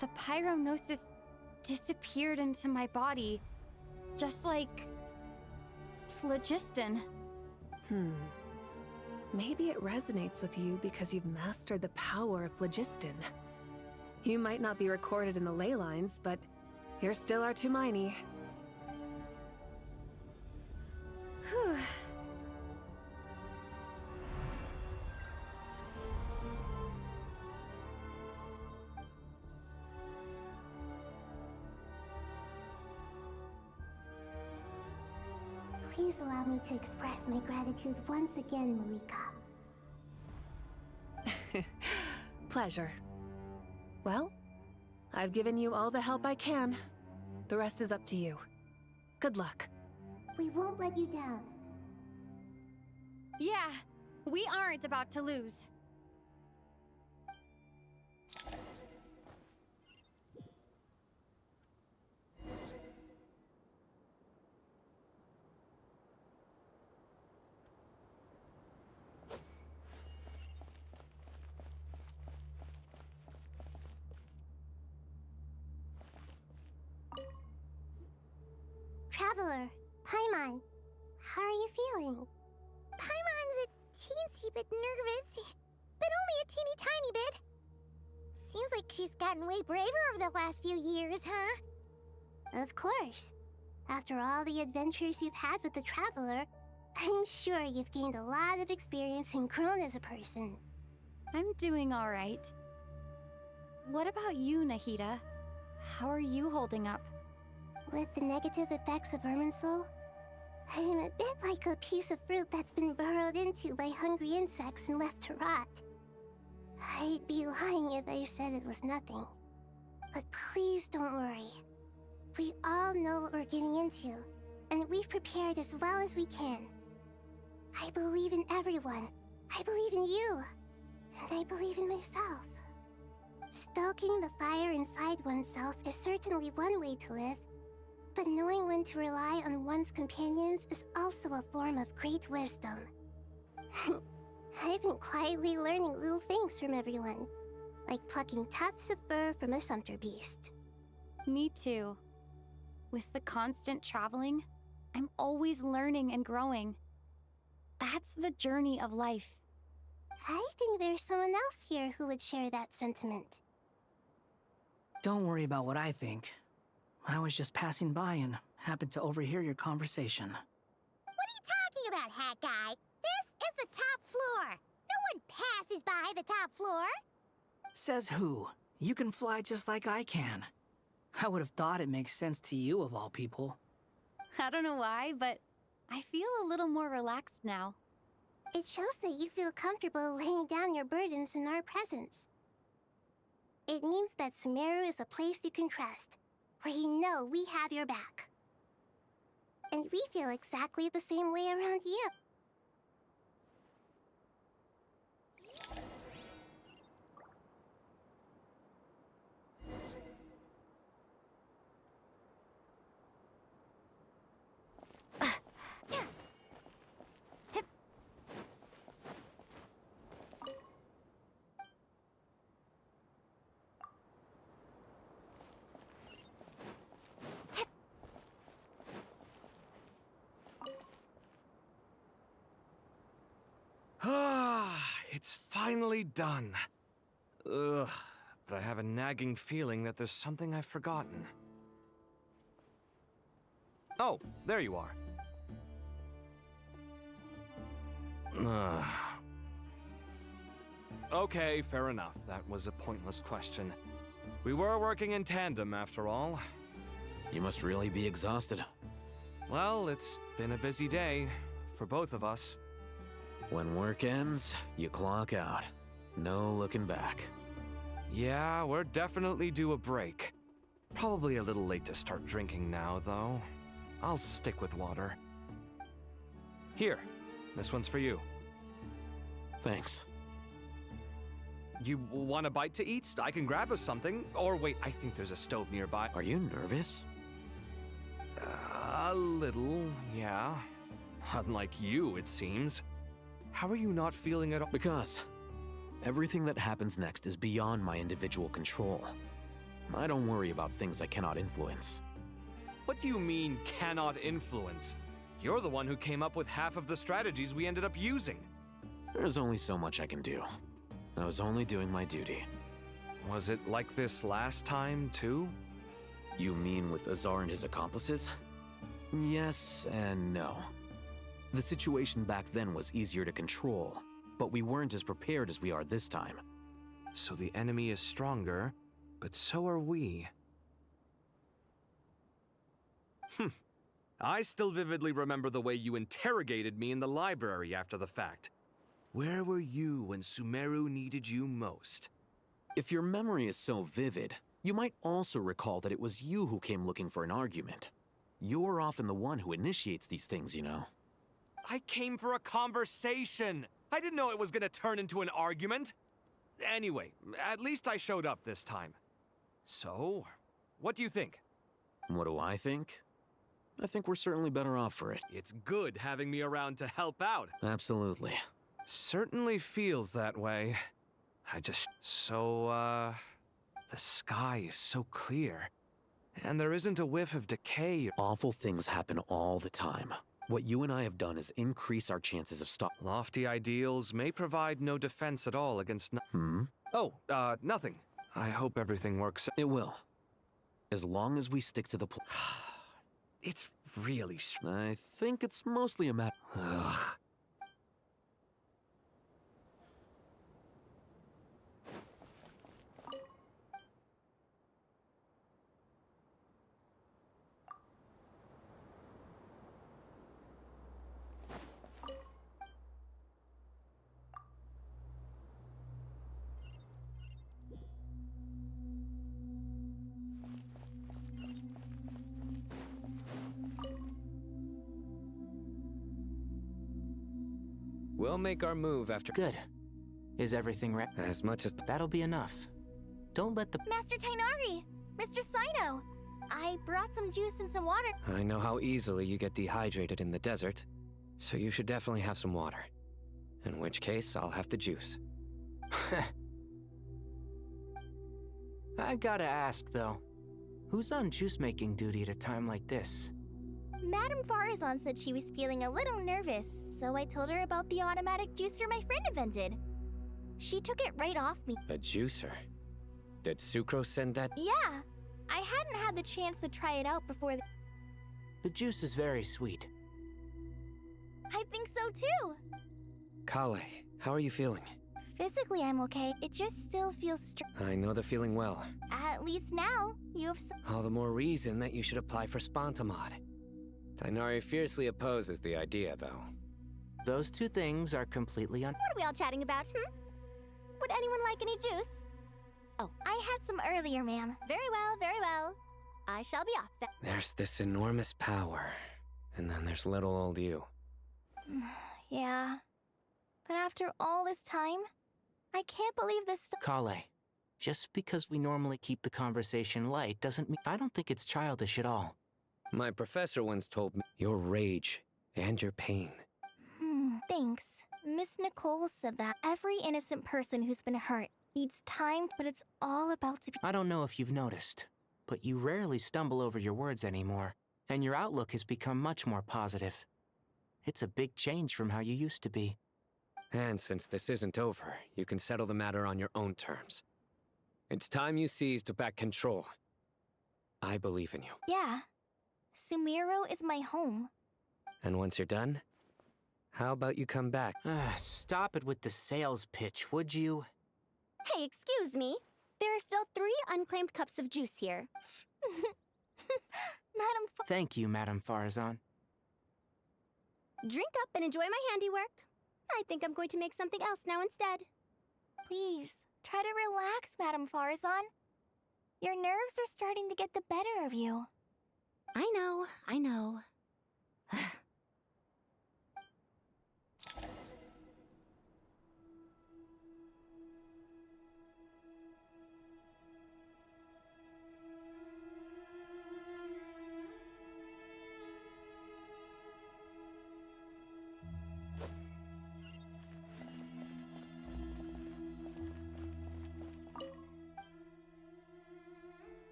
Speaker 7: The Pyronosis disappeared into my body, just like phlogiston.
Speaker 6: Maybe it resonates with you because you've mastered the power of phlogiston. You might not be recorded in the ley lines, but you're still our Tumaini.
Speaker 7: Whew.
Speaker 1: Please allow me to express my gratitude once again, Malika.
Speaker 6: Pleasure. Well, I've given you all the help I can. The rest is up to you. Good luck.
Speaker 1: We won't let you down.
Speaker 10: Yeah, we aren't about to lose.
Speaker 19: Traveler, Paimon, how are you feeling? Paimon's a teensy bit nervous, but only a teeny tiny bit. Seems like she's gotten way braver over the last few years, huh?
Speaker 1: Of course. After all the adventures you've had with the Traveler, I'm sure you've gained a lot of experience and grown as a person.
Speaker 10: I'm doing all right. What about you, Nahida? How are you holding up?
Speaker 1: With the negative effects of Irminsul, I'm a bit like a piece of fruit that's been burrowed into by hungry insects and left to rot. I'd be lying if I said it was nothing. But please don't worry. We all know what we're getting into, and we've prepared as well as we can. I believe in everyone. I believe in you. And I believe in myself. Stoking the fire inside oneself is certainly one way to live, but knowing when to rely on one's companions is also a form of great wisdom. I've been quietly learning little things from everyone, like plucking tufts of fur from a sumpter beast.
Speaker 10: Me too. With the constant traveling, I'm always learning and growing. That's the journey of life.
Speaker 1: I think there's someone else here who would share that sentiment.
Speaker 13: Don't worry about what I think. I was just passing by and happened to overhear your conversation.
Speaker 19: What are you talking about, Hat Guy? This is the top floor. No one passes by the top floor.
Speaker 13: Says who? You can fly just like I can. I would have thought it makes sense to you of all people.
Speaker 10: I don't know why, but I feel a little more relaxed now.
Speaker 1: It shows that you feel comfortable laying down your burdens in our presence. It means that Sumeru is a place you can trust, where you know we have your back. And we feel exactly the same way around you.
Speaker 9: It's finally done. Ugh, but I have a nagging feeling that there's something I've forgotten. Oh, there you are. Okay, fair enough. That was a pointless question. We were working in tandem, after all.
Speaker 5: You must really be exhausted.
Speaker 9: Well, it's been a busy day for both of us.
Speaker 5: When work ends, you clock out. No looking back.
Speaker 9: Yeah, we're definitely due a break. Probably a little late to start drinking now, though. I'll stick with water. Here, this one's for you.
Speaker 5: Thanks.
Speaker 9: You want a bite to eat? I can grab us something. Or wait, I think there's a stove nearby.
Speaker 5: Are you nervous?
Speaker 9: A little, yeah. Unlike you, it seems. How are you not feeling at all?
Speaker 5: Because everything that happens next is beyond my individual control. I don't worry about things I cannot influence.
Speaker 9: What do you mean, cannot influence? You're the one who came up with half of the strategies we ended up using.
Speaker 5: There's only so much I can do. I was only doing my duty.
Speaker 9: Was it like this last time, too?
Speaker 5: You mean with Azar and his accomplices? Yes and no. The situation back then was easier to control, but we weren't as prepared as we are this time.
Speaker 9: So the enemy is stronger, but so are we. I still vividly remember the way you interrogated me in the library after the fact. Where were you when Sumeru needed you most?
Speaker 5: If your memory is so vivid, you might also recall that it was you who came looking for an argument. You're often the one who initiates these things, you know.
Speaker 9: I came for a conversation. I didn't know it was gonna turn into an argument. Anyway, at least I showed up this time. So, what do you think?
Speaker 5: What do I think? I think we're certainly better off for it.
Speaker 9: It's good having me around to help out.
Speaker 5: Absolutely.
Speaker 9: Certainly feels that way. The sky is so clear. And there isn't a whiff of decay.
Speaker 5: Awful things happen all the time. What you and I have done is increase our chances of stop.
Speaker 9: Lofty ideals may provide no defense at all against nothing. I hope everything works.
Speaker 5: It will. As long as we stick to the plan.
Speaker 9: It's really...
Speaker 5: I think it's mostly a matter... Ugh.
Speaker 21: We'll make our move after...
Speaker 23: Good. Is everything ready?
Speaker 21: As much as...
Speaker 23: That'll be enough. Don't let the...
Speaker 4: Master Tainari! Mr. Sino! I brought some juice and some water.
Speaker 21: I know how easily you get dehydrated in the desert, so you should definitely have some water. In which case, I'll have the juice.
Speaker 23: I gotta ask, though. Who's on juice-making duty at a time like this?
Speaker 4: Madame Farazan said she was feeling a little nervous, so I told her about the automatic juicer my friend invented. She took it right off me.
Speaker 21: A juicer? Did Sucrose send that?
Speaker 4: Yeah! I hadn't had the chance to try it out before
Speaker 23: The juice is very sweet.
Speaker 4: I think so too!
Speaker 21: Kale, how are you feeling?
Speaker 4: Physically, I'm okay. It just still feels
Speaker 21: I know the feeling well.
Speaker 4: At least now, you have
Speaker 21: All the more reason that you should apply for Spontamod. Tainari fiercely opposes the idea, though.
Speaker 23: Those two things are completely
Speaker 4: What are we all chatting about, Would anyone like any juice? Oh, I had some earlier, ma'am. Very well, very well. I shall be off then.
Speaker 21: There's this enormous power, and then there's little old you.
Speaker 4: Yeah. But after all this time, I can't believe this
Speaker 23: Kale, just because we normally keep the conversation light doesn't mean... I don't think it's childish at all.
Speaker 21: My professor once told me your rage and your pain.
Speaker 4: Thanks. Miss Nicole said that every innocent person who's been hurt needs time, but it's all about to be...
Speaker 23: I don't know if you've noticed, but you rarely stumble over your words anymore, and your outlook has become much more positive. It's a big change from how you used to be.
Speaker 21: And since this isn't over, you can settle the matter on your own terms. It's time you seized back control. I believe in you.
Speaker 4: Yeah. Sumeru is my home.
Speaker 21: And once you're done, how about you come back?
Speaker 23: Stop it with the sales pitch, would you?
Speaker 4: Hey, excuse me. There are still 3 unclaimed cups of juice here. Madam
Speaker 23: Thank you, Madame Farazan.
Speaker 4: Drink up and enjoy my handiwork. I think I'm going to make something else now instead. Please, try to relax, Madame Farazan. Your nerves are starting to get the better of you. I know.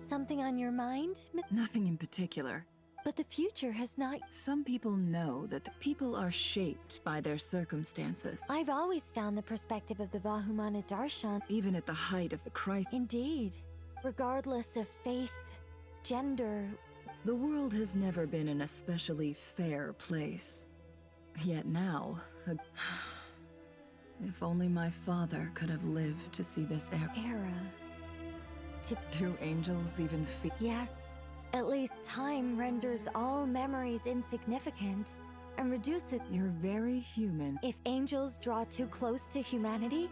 Speaker 8: Something on your mind?
Speaker 20: Nothing in particular.
Speaker 8: But the future has not...
Speaker 20: Some people know that the people are shaped by their circumstances.
Speaker 8: I've always found the perspective of the Vahumana Darshan...
Speaker 20: Even at the height of the crisis.
Speaker 8: Indeed. Regardless of faith, gender.
Speaker 20: The world has never been an especially fair place. Yet now, if only my father could have lived to see this era. Do angels even feel?
Speaker 8: Yes, at least time renders all memories insignificant and reduces.
Speaker 20: You're very human.
Speaker 8: If angels draw too close to humanity,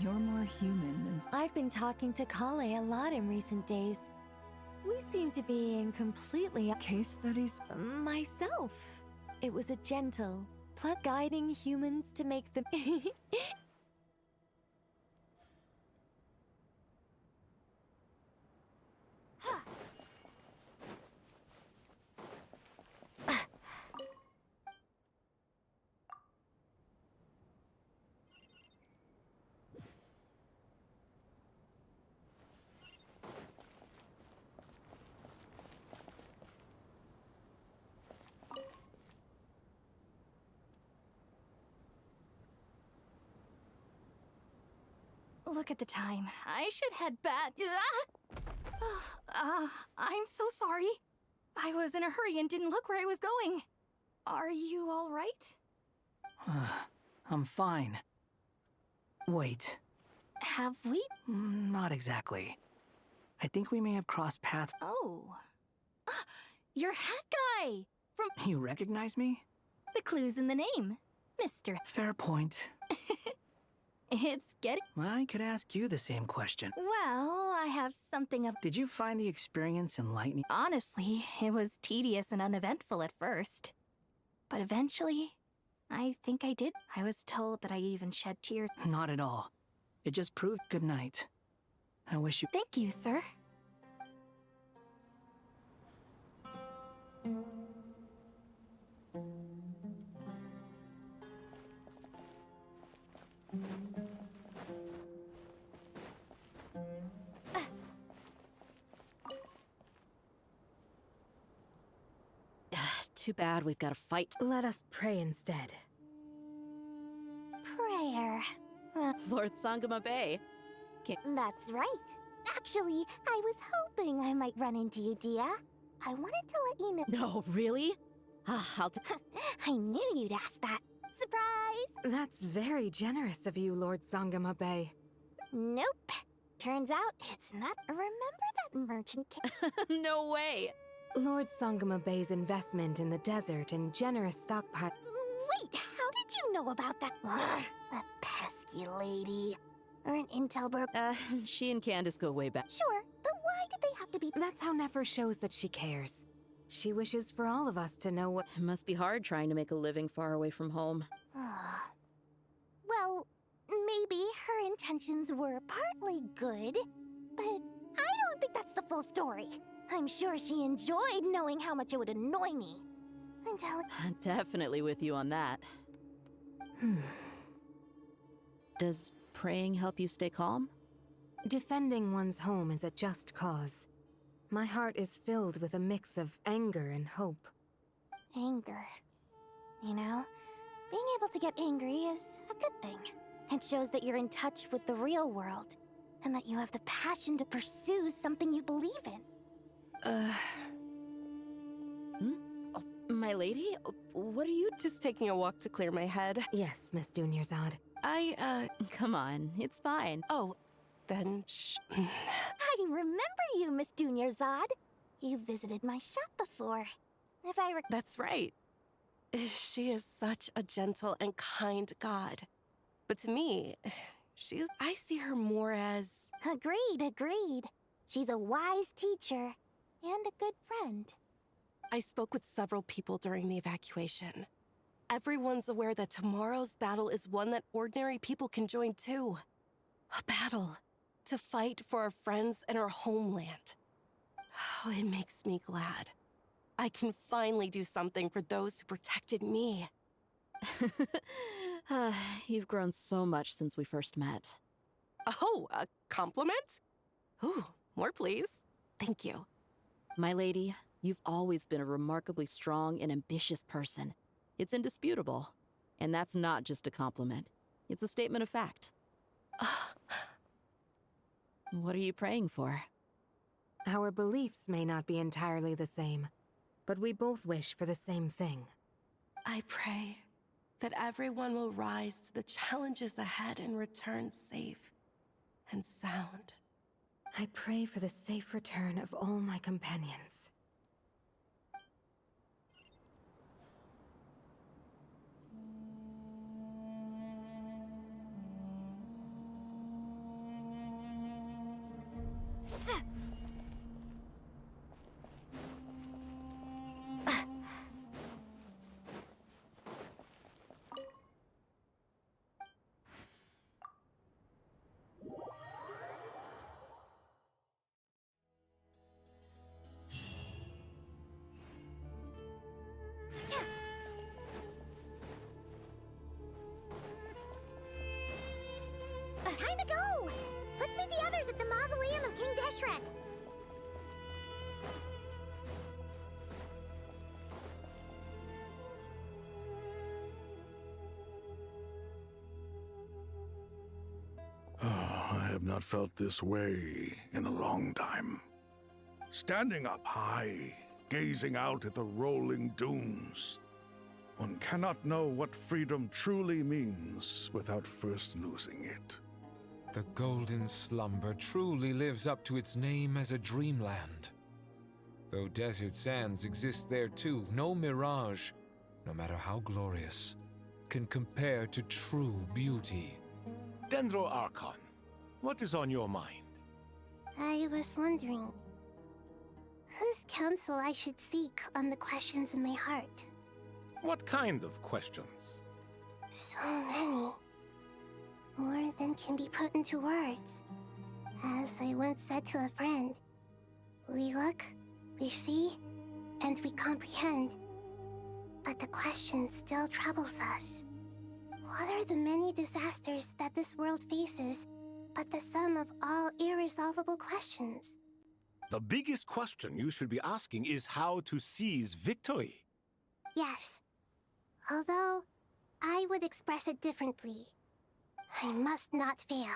Speaker 20: you're more human than.
Speaker 8: I've been talking to Kale a lot in recent days. We seem to be in completely
Speaker 20: case studies.
Speaker 8: Myself. It was a gentle plot guiding humans to make them.
Speaker 7: Look at the time. I should head back. I'm so sorry. I was in a hurry and didn't look where I was going. Are you all right?
Speaker 13: I'm fine. Wait.
Speaker 7: Have we?
Speaker 13: Not exactly. I think we may have crossed paths.
Speaker 7: Oh. You're Hat Guy! From...
Speaker 13: You recognize me?
Speaker 7: The clue's in the name. Mr.
Speaker 13: Fair point.
Speaker 7: It's getting...
Speaker 13: I could ask you the same question.
Speaker 7: Well, I have something of...
Speaker 13: Did you find the experience enlightening?
Speaker 7: Honestly, it was tedious and uneventful at first. But eventually, I think I did. I was told that I even shed tears.
Speaker 13: Not at all. It just proved good night. I wish you...
Speaker 7: Thank you, sir.
Speaker 3: Too bad we've got to fight.
Speaker 8: Let us pray instead.
Speaker 19: Prayer.
Speaker 3: Lord Sangama Bay.
Speaker 19: That's right. Actually, I was hoping I might run into you, Dia. I wanted to let you know.
Speaker 3: No, really?
Speaker 19: I knew you'd ask that. Surprise!
Speaker 8: That's very generous of you, Lord Sangama Bay.
Speaker 19: Nope. Turns out it's not. Remember that merchant
Speaker 3: No way!
Speaker 8: Lord Sangama Bay's investment in the desert and generous stockpile.
Speaker 19: Wait, how did you know about that? That pesky lady. Or an intel bro.
Speaker 3: She and Candace go way back.
Speaker 19: Sure, but why did they have to be...
Speaker 8: That's how Nefer shows that she cares. She wishes for all of us to know what...
Speaker 3: It must be hard trying to make a living far away from home.
Speaker 19: Well, maybe her intentions were partly good, but I don't think that's the full story. I'm sure she enjoyed knowing how much it would annoy me. Until...
Speaker 3: Definitely with you on that. Does praying help you stay calm?
Speaker 8: Defending one's home is a just cause. My heart is filled with a mix of anger and hope.
Speaker 19: Anger. You know, being able to get angry is a good thing. It shows that you're in touch with the real world, and that you have the passion to pursue something you believe in.
Speaker 3: Oh, my lady? What are you...
Speaker 14: Just taking a walk to clear my head.
Speaker 8: Yes, Miss Dunyarzad.
Speaker 3: Come on, it's fine.
Speaker 14: Oh, then shh.
Speaker 19: I remember you, Miss Dunyarzad. You visited my shop before. If I
Speaker 14: That's right. She is such a gentle and kind god. But to me, I see her more as...
Speaker 19: Agreed. She's a wise teacher and a good friend.
Speaker 14: I spoke with several people during the evacuation. Everyone's aware that tomorrow's battle is one that ordinary people can join too. A battle to fight for our friends and our homeland. Oh, it makes me glad. I can finally do something for those who protected me.
Speaker 3: You've grown so much since we first met.
Speaker 14: Oh, a compliment? Ooh, more please. Thank you.
Speaker 3: My lady, you've always been a remarkably strong and ambitious person. It's indisputable. And that's not just a compliment. It's a statement of fact. What are you praying for?
Speaker 8: Our beliefs may not be entirely the same, but we both wish for the same thing.
Speaker 14: I pray that everyone will rise to the challenges ahead and return safe and sound.
Speaker 8: I pray for the safe return of all my companions.
Speaker 19: Time to go! Let's meet the others at the mausoleum of King Deshret.
Speaker 16: I have not felt this way in a long time. Standing up high, gazing out at the rolling dunes. One cannot know what freedom truly means without first losing it.
Speaker 11: The golden slumber truly lives up to its name as a dreamland. Though desert sands exist there too, no mirage, no matter how glorious, can compare to true beauty.
Speaker 22: Dendro Archon, what is on your mind?
Speaker 1: I was wondering whose counsel I should seek on the questions in my heart.
Speaker 22: What kind of questions?
Speaker 1: So many. More than can be put into words. As I once said to a friend, we look, we see, and we comprehend. But the question still troubles us. What are the many disasters that this world faces, but the sum of all irresolvable questions?
Speaker 22: The biggest question you should be asking is how to seize victory.
Speaker 1: Yes. Although, I would express it differently. I must not fail.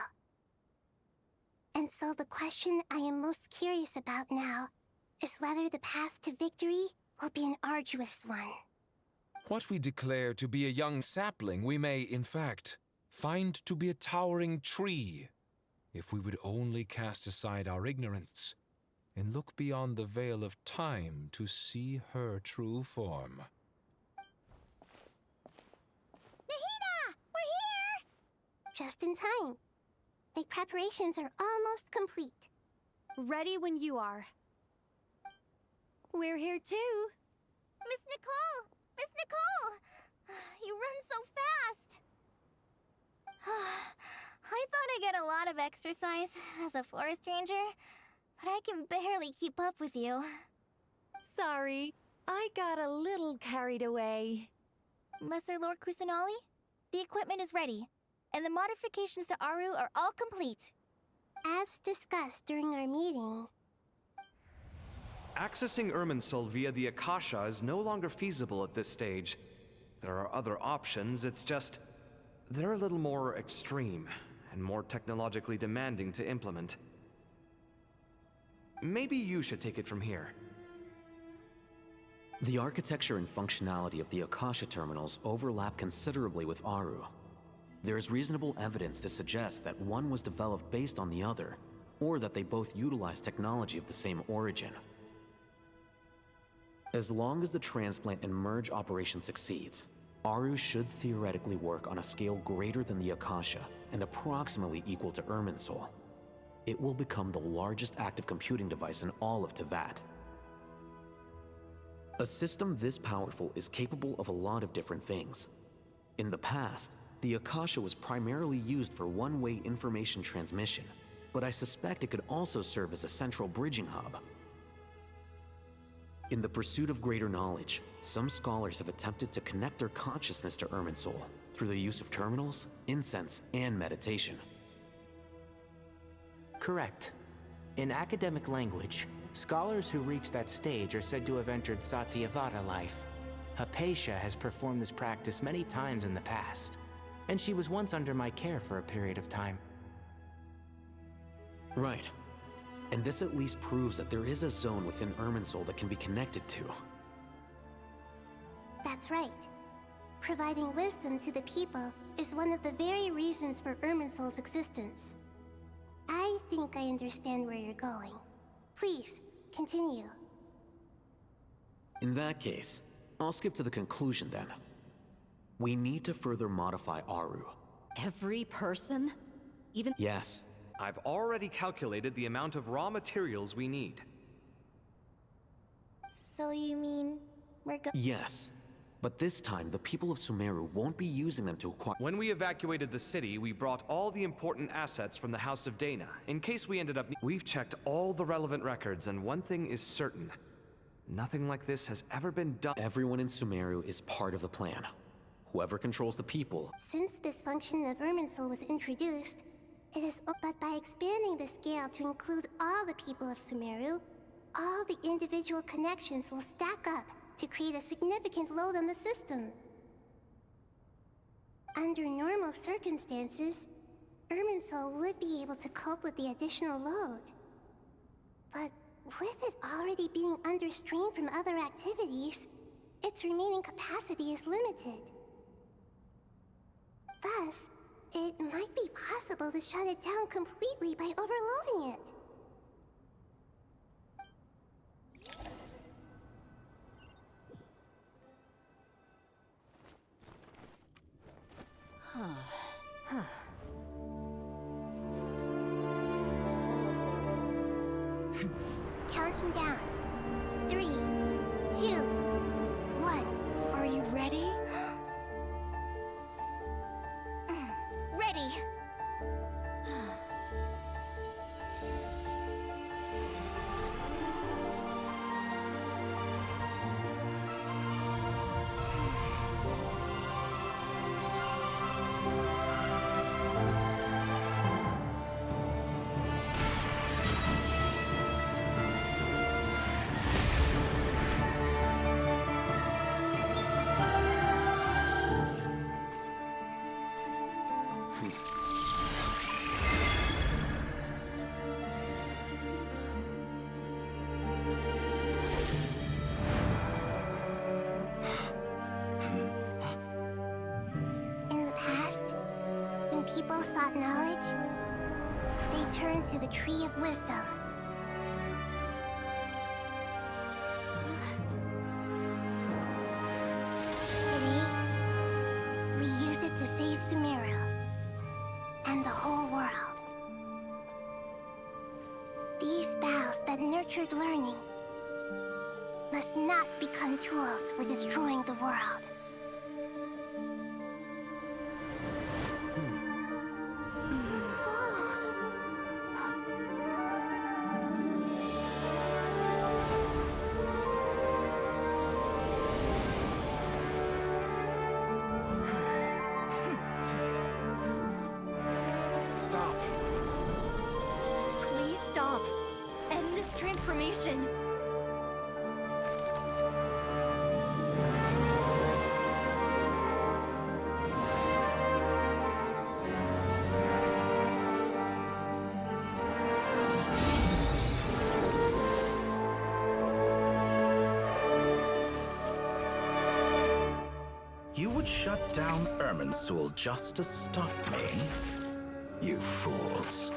Speaker 1: And so the question I am most curious about now is whether the path to victory will be an arduous one.
Speaker 11: What we declare to be a young sapling, we may, in fact, find to be a towering tree, if we would only cast aside our ignorance and look beyond the veil of time to see her true form.
Speaker 1: Nahida! We're here! Just in time. My preparations are almost complete.
Speaker 10: Ready when you are. We're here too.
Speaker 19: Miss Nicole! Miss Nicole! You run so fast! I thought I'd get a lot of exercise as a forest ranger, but I can barely keep up with you.
Speaker 10: Sorry, I got a little carried away.
Speaker 19: Lesser Lord Kusanali, the equipment is ready, and the modifications to Aru are all complete.
Speaker 1: As discussed during our meeting,
Speaker 9: Accessing Irminsul via the Akasha is no longer feasible at this stage. There are other options, it's just... they're a little more extreme, and more technologically demanding to implement. Maybe you should take it from here.
Speaker 5: The architecture and functionality of the Akasha terminals overlap considerably with Aru. There is reasonable evidence to suggest that one was developed based on the other, or that they both utilize technology of the same origin. As long as the transplant and merge operation succeeds, Aru should theoretically work on a scale greater than the Akasha and approximately equal to Irminsul. It will become the largest active computing device in all of Teyvat. A system this powerful is capable of a lot of different things. In the past, the Akasha was primarily used for one-way information transmission, but I suspect it could also serve as a central bridging hub. In the pursuit of greater knowledge, some scholars have attempted to connect their consciousness to Irminsul through the use of terminals, incense, and meditation.
Speaker 23: Correct. In academic language, scholars who reach that stage are said to have entered Satyavata life. Hypatia has performed this practice many times in the past, and she was once under my care for a period of time.
Speaker 5: Right. And this at least proves that there is a zone within Irminsul that can be connected to.
Speaker 1: That's right. Providing wisdom to the people is one of the very reasons for Irminsul's existence. I think I understand where you're going. Please, continue.
Speaker 5: In that case, I'll skip to the conclusion then. We need to further modify Aru.
Speaker 3: Every person? Even—
Speaker 5: Yes.
Speaker 9: I've already calculated the amount of raw materials we need.
Speaker 19: So you mean we're
Speaker 5: Yes. But this time, the people of Sumeru won't be using them to acquire—
Speaker 9: When we evacuated the city, we brought all the important assets from the House of Dana, in case we ended up— We've checked all the relevant records, and one thing is certain. Nothing like this has ever been done.
Speaker 5: Everyone in Sumeru is part of the plan. Whoever controls the people—
Speaker 1: Since this function of Irminsul was introduced, it is— But by expanding the scale to include all the people of Sumeru, all the individual connections will stack up to create a significant load on the system. Under normal circumstances, Irminsul would be able to cope with the additional load. But with it already being under strain from other activities, its remaining capacity is limited. Thus, it might be possible to shut it down completely by overloading it. Counting down. 3, 2, 1.
Speaker 10: Are you ready?
Speaker 19: ready.
Speaker 1: People sought knowledge, they turned to the Tree of Wisdom. Today, we use it to save Sumeru and the whole world. These boughs that nurtured learning must not become tools for destroying the world.
Speaker 10: Transformation.
Speaker 2: You would shut down Irminsul just to stop me? You fools.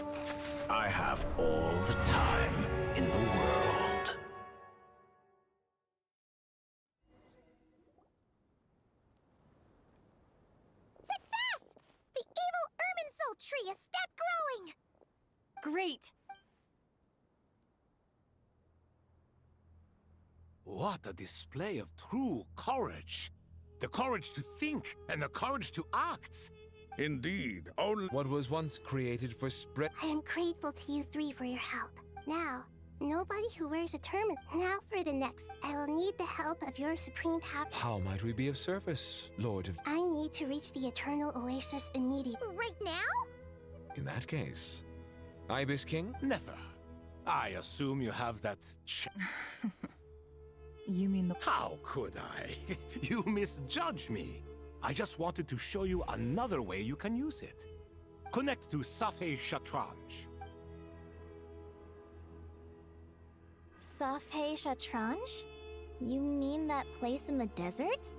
Speaker 2: I have all the time in the world.
Speaker 19: Success! The evil Irminsul tree has stopped growing!
Speaker 10: Great!
Speaker 22: What a display of true courage! The courage to think and the courage to act!
Speaker 16: Indeed, only—
Speaker 11: What was once created for spread—
Speaker 1: I am grateful to you three for your help. Now, nobody who wears a turban. Now for the next, I will need the help of your supreme power.
Speaker 11: How might we be of service, Lord of—
Speaker 1: I need to reach the Eternal Oasis immediately.
Speaker 19: Right now?
Speaker 11: In that case, Ibis King?
Speaker 22: Never. I assume you have that
Speaker 20: You mean the—
Speaker 22: How could I? You misjudge me. I just wanted to show you another way you can use it. Connect to Safei Shatranj.
Speaker 4: Safhe Shatranj? You mean that place in the desert?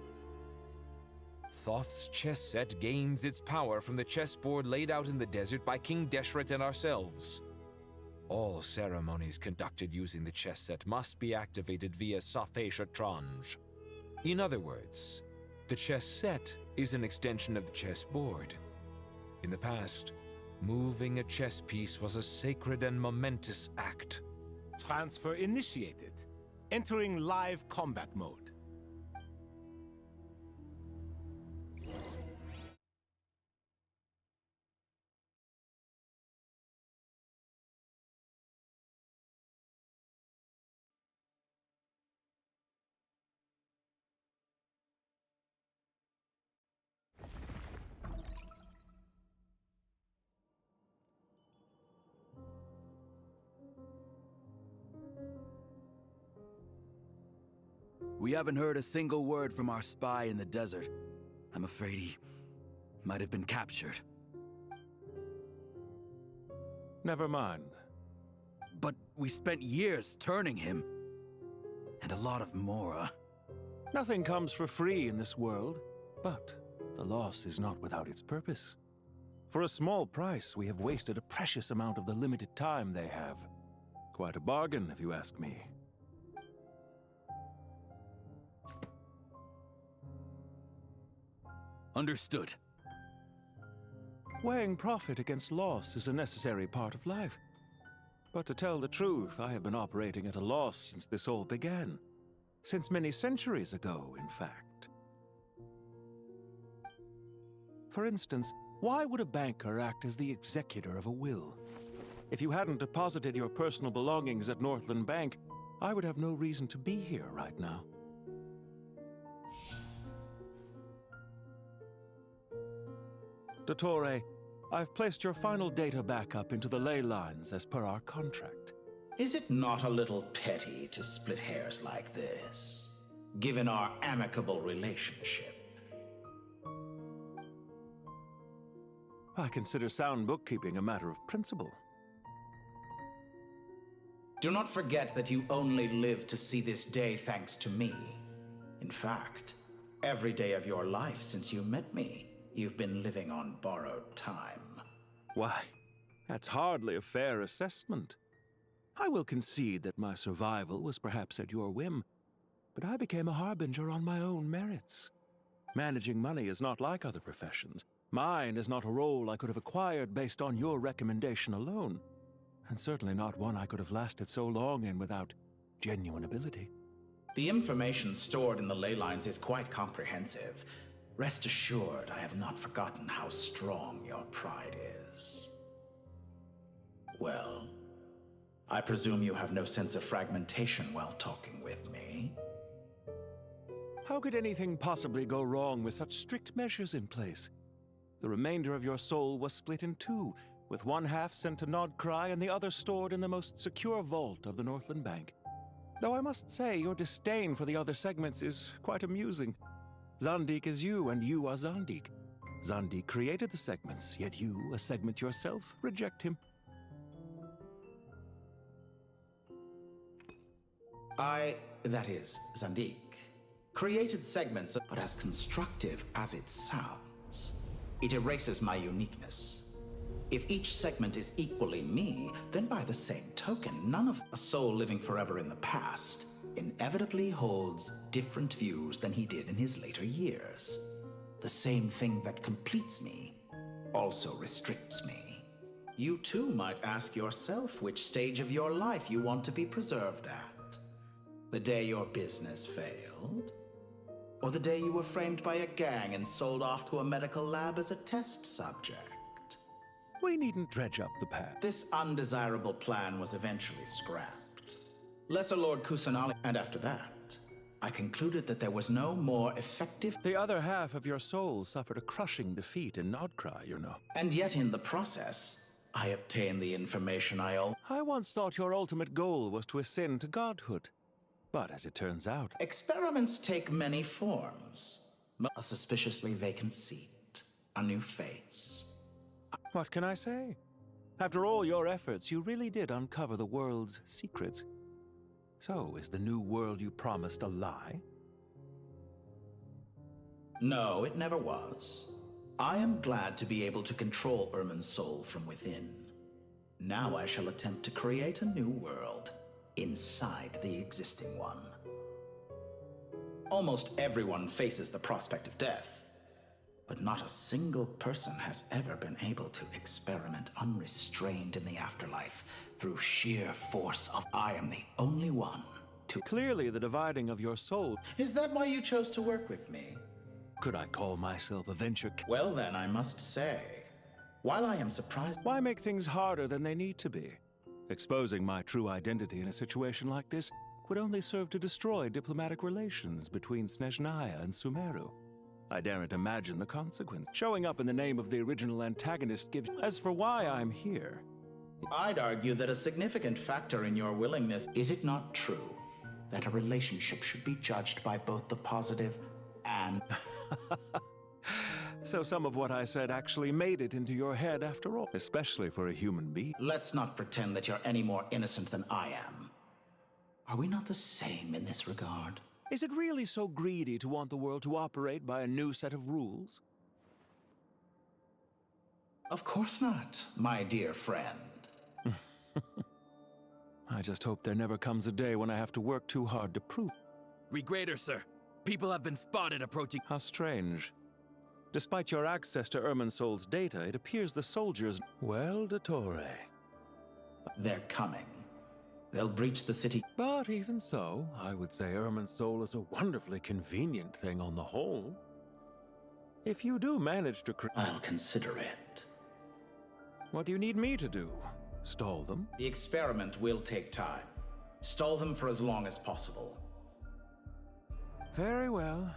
Speaker 11: Thoth's chess set gains its power from the chessboard laid out in the desert by King Deshret and ourselves. All ceremonies conducted using the chess set must be activated via Safhe Shatranj. In other words, the chess set is an extension of the chessboard. In the past, moving a chess piece was a sacred and momentous act.
Speaker 22: Transfer initiated. Entering live combat mode.
Speaker 12: We haven't heard a single word from our spy in the desert. I'm afraid he might have been captured.
Speaker 17: Never mind.
Speaker 12: But we spent years turning him. And a lot of Mora.
Speaker 17: Nothing comes for free in this world, but the loss is not without its purpose. For a small price, we have wasted a precious amount of the limited time they have. Quite a bargain, if you ask me.
Speaker 12: Understood.
Speaker 17: Weighing profit against loss is a necessary part of life. But to tell the truth, I have been operating at a loss since this all began. Since many centuries ago, in fact. For instance, why would a banker act as the executor of a will? If you hadn't deposited your personal belongings at Northland Bank, I would have no reason to be here right now. Dottore, I've placed your final data backup into the ley lines as per our contract.
Speaker 2: Is it not a little petty to split hairs like this, given our amicable relationship?
Speaker 17: I consider sound bookkeeping a matter of principle.
Speaker 2: Do not forget that you only live to see this day thanks to me. In fact, every day of your life since you met me, you've been living on borrowed time.
Speaker 17: Why, that's hardly a fair assessment. I will concede that my survival was perhaps at your whim, but I became a harbinger on my own merits. Managing money is not like other professions. Mine is not a role I could have acquired based on your recommendation alone, and certainly not one I could have lasted so long in without genuine ability.
Speaker 2: The information stored in the ley lines is quite comprehensive. Rest assured, I have not forgotten how strong your pride is. Well, I presume you have no sense of fragmentation while talking with me.
Speaker 17: How could anything possibly go wrong with such strict measures in place? The remainder of your soul was split in two, with one half sent to Nodcry and the other stored in the most secure vault of the Northland Bank. Though I must say, your disdain for the other segments is quite amusing. Zandik is you, and you are Zandik. Zandik created the segments, yet you, a segment yourself, reject him.
Speaker 2: That is, Zandik, created segments, but as constructive as it sounds, it erases my uniqueness. If each segment is equally me, then by the same token, none of a soul living forever in the past inevitably holds different views than he did in his later years. The same thing that completes me also restricts me. You too might ask yourself which stage of your life you want to be preserved at. The day your business failed? Or the day you were framed by a gang and sold off to a medical lab as a test subject?
Speaker 17: We needn't dredge up the past.
Speaker 2: This undesirable plan was eventually scrapped. Lesser Lord Kusanali, and after that, I concluded that there was no more effective...
Speaker 17: The other half of your soul suffered a crushing defeat in Nodcry, you know.
Speaker 2: And yet in the process, I obtained the information I
Speaker 17: once thought your ultimate goal was to ascend to godhood. But as it turns out...
Speaker 2: Experiments take many forms. A suspiciously vacant seat, a new face.
Speaker 17: What can I say? After all your efforts, you really did uncover the world's secrets. So, is the new world you promised a lie?
Speaker 2: No, it never was. I am glad to be able to control Irmin's soul from within. Now I shall attempt to create a new world inside the existing one. Almost everyone faces the prospect of death, but not a single person has ever been able to experiment unrestrained in the afterlife through sheer force of I am the only one to...
Speaker 17: Clearly the dividing of your soul...
Speaker 2: Is that why you chose to work with me?
Speaker 17: Could I call myself a venture...
Speaker 2: Well then, I must say, while I am surprised...
Speaker 17: Why make things harder than they need to be? Exposing my true identity in a situation like this would only serve to destroy diplomatic relations between Snezhnaya and Sumeru. I daren't imagine the consequence. Showing up in the name of the original antagonist gives... As for why I'm here...
Speaker 2: I'd argue that a significant factor in your willingness... Is it not true that a relationship should be judged by both the positive and...
Speaker 17: So some of what I said actually made it into your head after all, especially for a human being.
Speaker 2: Let's not pretend that you're any more innocent than I am. Are we not the same in this regard?
Speaker 17: Is it really so greedy to want the world to operate by a new set of rules?
Speaker 2: Of course not, my dear friend.
Speaker 17: I just hope there never comes a day when I have to work too hard to prove.
Speaker 12: Regrader, sir. People have been spotted approaching.
Speaker 17: How strange. Despite your access to Irminsol's data, it appears the soldiers... Well, Dottore.
Speaker 2: They're coming. They'll breach the city.
Speaker 17: But even so, I would say Irminsol is a wonderfully convenient thing on the whole. If you do manage to...
Speaker 2: I'll consider it.
Speaker 17: What do you need me to do? Stall them?
Speaker 2: The experiment will take time. Stall them for as long as possible.
Speaker 17: Very well.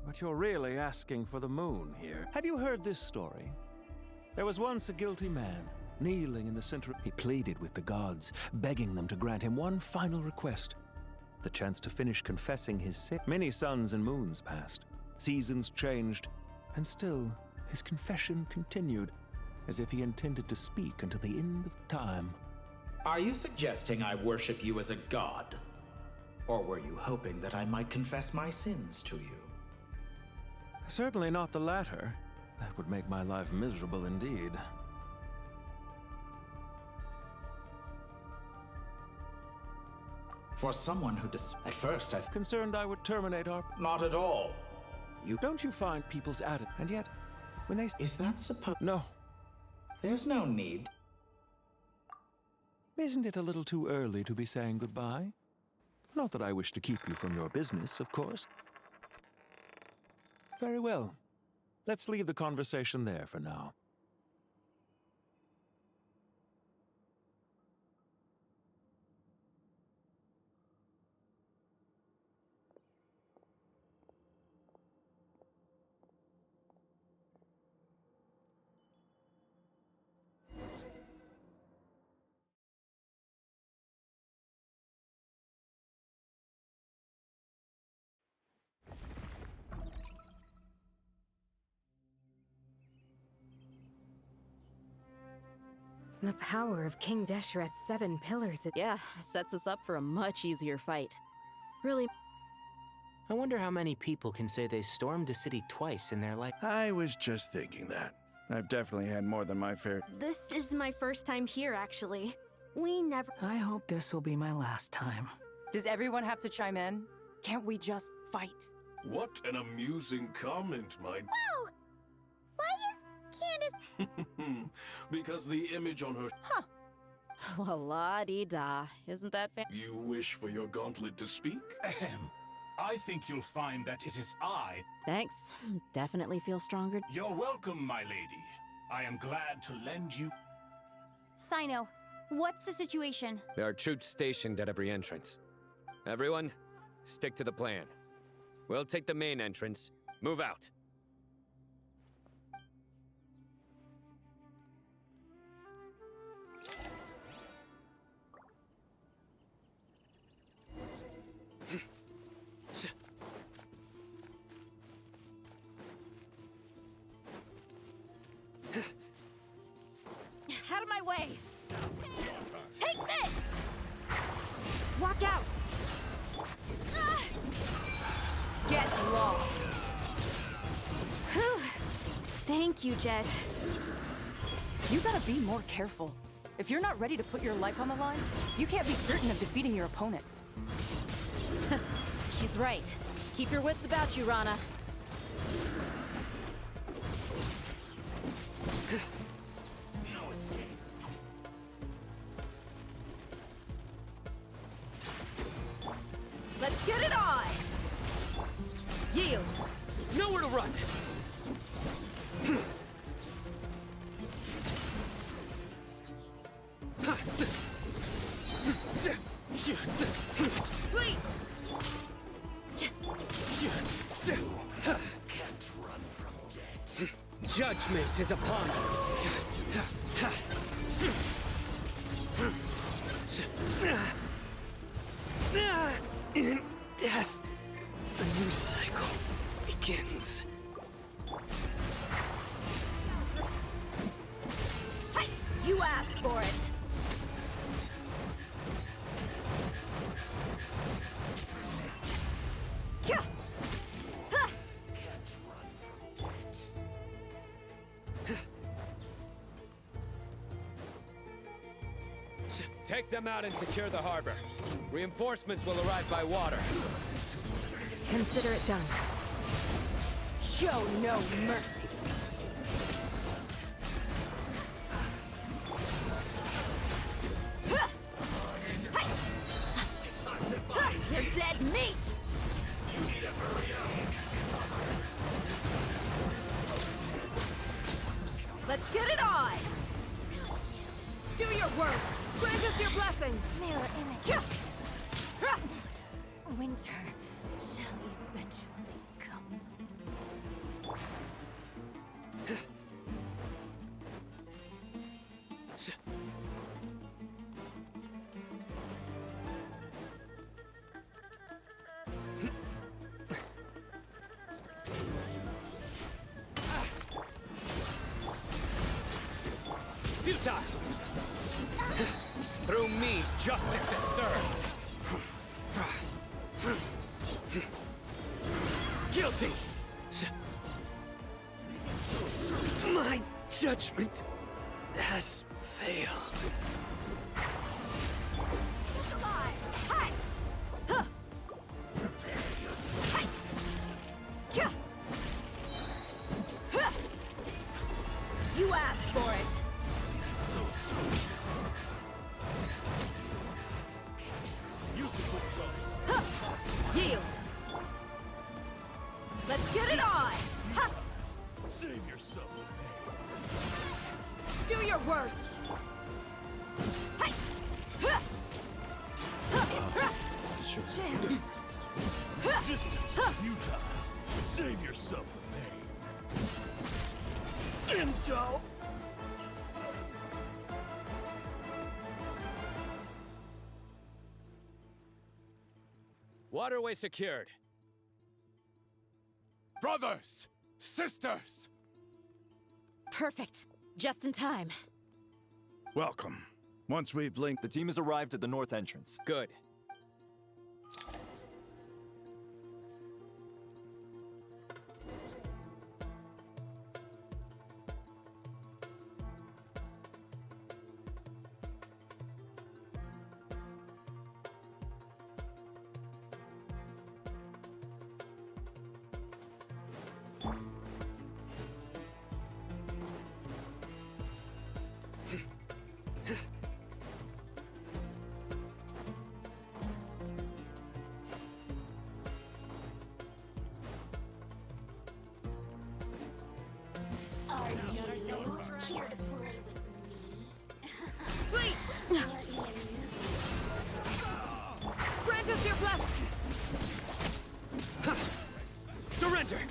Speaker 17: But you're really asking for the moon here. Have you heard this story? There was once a guilty man, kneeling in the center. He pleaded with the gods, begging them to grant him one final request. The chance to finish confessing his sin. Many suns and moons passed. Seasons changed. And still, his confession continued, as if he intended to speak until the end of time.
Speaker 2: Are you suggesting I worship you as a god? Or were you hoping that I might confess my sins to you?
Speaker 17: Certainly not the latter. That would make my life miserable indeed.
Speaker 2: For someone who at first I've
Speaker 17: concerned I would terminate our...
Speaker 2: Not at all.
Speaker 17: Don't you find people's attitude? And yet, when they...
Speaker 2: Is that supposed...
Speaker 17: No.
Speaker 2: There's no need.
Speaker 17: Isn't it a little too early to be saying goodbye? Not that I wish to keep you from your business, of course. Very well. Let's leave the conversation there for now.
Speaker 8: The power of King Deshret's 7 pillars...
Speaker 3: Yeah, sets us up for a much easier fight. Really...
Speaker 23: I wonder how many people can say they stormed a city twice in their life.
Speaker 6: I was just thinking that. I've definitely had more than my fair...
Speaker 4: This is my first time here, actually. We never...
Speaker 13: I hope this will be my last time.
Speaker 15: Does everyone have to chime in? Can't we just fight?
Speaker 18: What an amusing comment, my...
Speaker 19: Whoa! Why is Candace...
Speaker 18: Because the image on her...
Speaker 3: Huh. Well, la-dee-da. Isn't that fair?
Speaker 18: You wish for your gauntlet to speak?
Speaker 24: Ahem. I think you'll find that it is I...
Speaker 3: Thanks. Definitely feel stronger.
Speaker 24: You're welcome, my lady. I am glad to lend you...
Speaker 10: Sino, what's the situation?
Speaker 5: There are troops stationed at every entrance. Everyone, stick to the plan. We'll take the main entrance. Move out.
Speaker 10: Out of my way! Take this! Watch out! Thank you, Jed.
Speaker 15: You gotta be more careful. If you're not ready to put your life on the line, you can't be certain of defeating your opponent.
Speaker 3: She's right. Keep your wits about you, Rana.
Speaker 8: Let's get it on! Yield!
Speaker 7: Nowhere to run!
Speaker 8: Wait!
Speaker 7: Can't run from death. Judgment is upon you. In death, a new cycle begins.
Speaker 8: You asked for it!
Speaker 7: Take them out and secure the harbor. Reinforcements will arrive by water.
Speaker 8: Consider it done.
Speaker 15: Show no mercy.
Speaker 8: You're dead meat! Let's get it on! Do your work! Grant us your blessing!
Speaker 19: Mirror image. Winter shall eventually come.
Speaker 7: Futile! Through me, justice is served. Guilty! My judgment has failed.
Speaker 8: You asked for it! Yield! Let's get it on! Ha!
Speaker 18: Save yourself
Speaker 8: Do your worst! Hey!
Speaker 18: Resistance is futile. Save yourself the pain. Intel!
Speaker 7: Waterway secured.
Speaker 22: Brothers! Sisters!
Speaker 3: Perfect. Just in time.
Speaker 6: Welcome. Once we've linked...
Speaker 9: The team has arrived at the north entrance.
Speaker 7: Good.
Speaker 19: Are you here to play with me?
Speaker 8: Wait! Grant us your blessing!
Speaker 7: Surrender!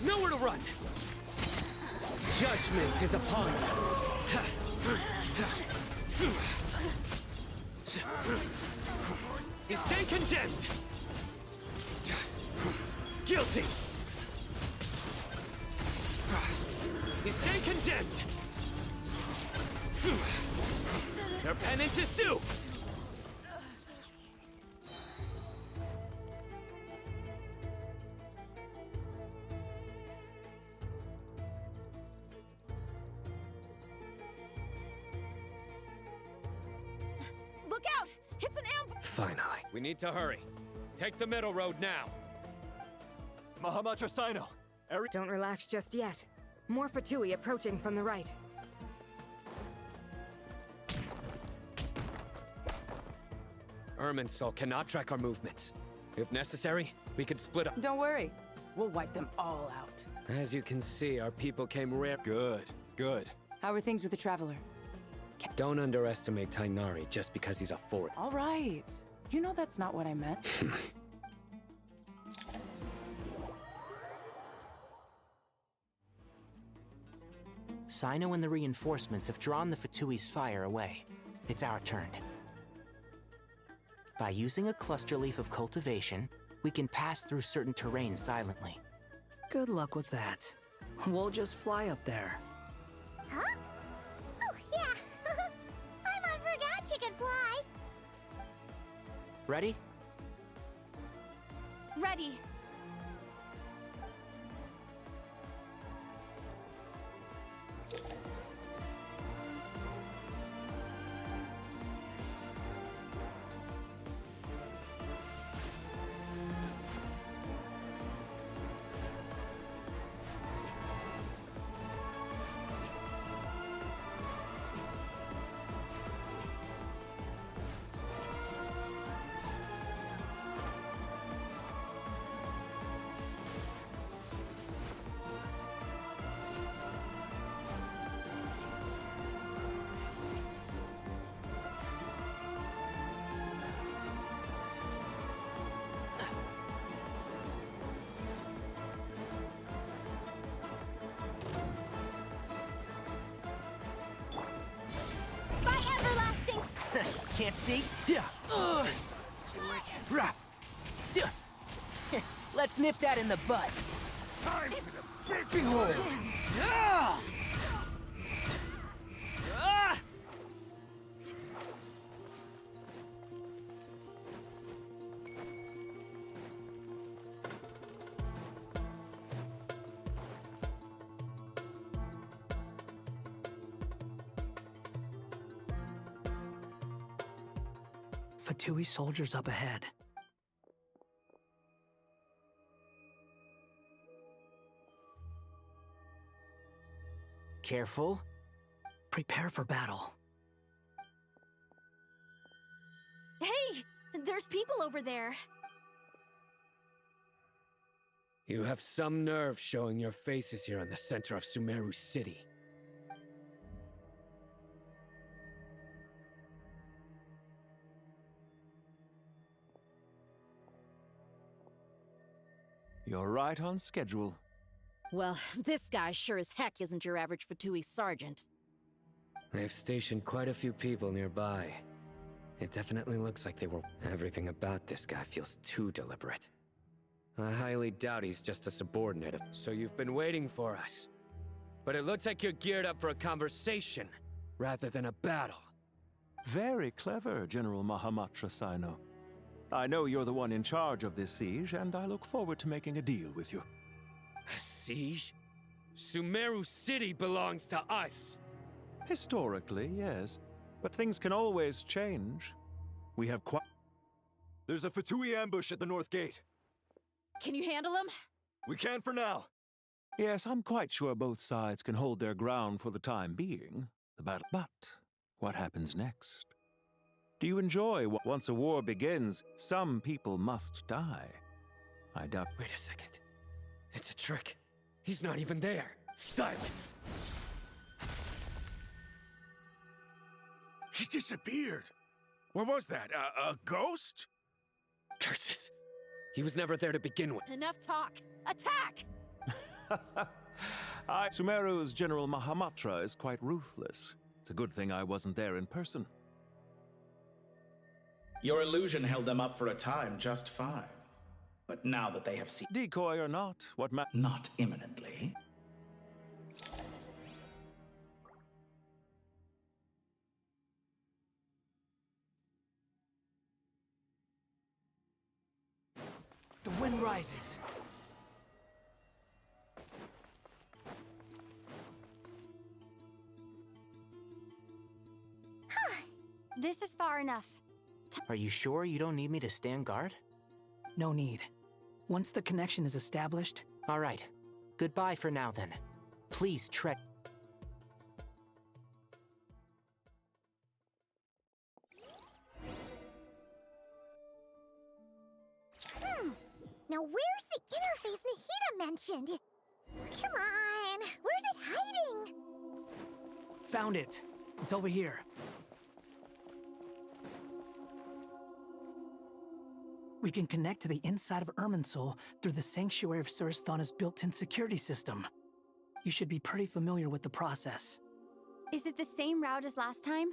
Speaker 7: Nowhere to run! Judgment is upon you! You stand condemned! Guilty! You stand condemned! Your penance is due!
Speaker 5: Finally.
Speaker 7: We need to hurry. Take the middle road now.
Speaker 9: Mahamatra Sino!
Speaker 8: Don't relax just yet. More Fatui approaching from the right.
Speaker 7: Irminsul cannot track our movements. If necessary, we could split up.
Speaker 15: Don't worry. We'll wipe them all out.
Speaker 7: As you can see, our people came rare.
Speaker 9: Good, good.
Speaker 15: How are things with the Traveler?
Speaker 7: Don't underestimate Tainari just because he's a fort.
Speaker 15: All right. You know that's not what I meant.
Speaker 23: Sino and the reinforcements have drawn the Fatui's fire away. It's our turn. By using a cluster leaf of cultivation, we can pass through certain terrain silently.
Speaker 13: Good luck with that. We'll just fly up there.
Speaker 19: Huh? Oh, yeah. I forgot you could fly.
Speaker 23: Ready?
Speaker 10: Ready.
Speaker 23: Can't see?
Speaker 18: Yeah.
Speaker 23: Do it. Rah. Let's nip that in the bud.
Speaker 18: Time for the big
Speaker 23: Behold.
Speaker 18: Ah!
Speaker 23: Ah!
Speaker 13: Fatui soldiers up ahead.
Speaker 23: Careful.
Speaker 13: Prepare for battle.
Speaker 3: Hey! There's people over there.
Speaker 7: You have some nerve showing your faces here in the center of Sumeru City.
Speaker 17: You're right on schedule.
Speaker 3: Well, this guy sure as heck isn't your average Fatui sergeant.
Speaker 7: They've stationed quite a few people nearby. It definitely looks like they were... Everything about this guy feels too deliberate. I highly doubt he's just a subordinate of... So you've been waiting for us. But it looks like you're geared up for a conversation, rather than a battle.
Speaker 17: Very clever, General Mahamatra Sino. I know you're the one in charge of this siege, and I look forward to making a deal with you.
Speaker 7: A siege? Sumeru City belongs to us!
Speaker 17: Historically, yes. But things can always change. We have quite...
Speaker 9: There's a Fatui ambush at the north gate.
Speaker 3: Can you handle him?
Speaker 9: We can for now.
Speaker 17: Yes, I'm quite sure both sides can hold their ground for the time being. But what happens next? Do you enjoy what once a war begins, some people must die? I doubt...
Speaker 7: Wait a second. It's a trick. He's not even there. Silence!
Speaker 18: He disappeared. What was that? A ghost?
Speaker 7: Curses! He was never there to begin with.
Speaker 3: Enough talk! Attack!
Speaker 17: Sumeru's General Mahamatra is quite ruthless. It's a good thing I wasn't there in person.
Speaker 2: Your illusion held them up for a time just fine. But now that they have seen...
Speaker 17: Decoy or not, what
Speaker 2: Not imminently.
Speaker 13: The wind rises.
Speaker 10: This is far enough.
Speaker 23: Are you sure you don't need me to stand guard?
Speaker 13: No need. Once the connection is established...
Speaker 23: All right. Goodbye for now, then. Please tread...
Speaker 19: Now where's the interface Nahida mentioned? Come on, where's it hiding?
Speaker 13: Found it. It's over here. We can connect to the inside of Irminsul through the Sanctuary of Surasthana's built-in security system. You should be pretty familiar with the process.
Speaker 10: Is it the same route as last time?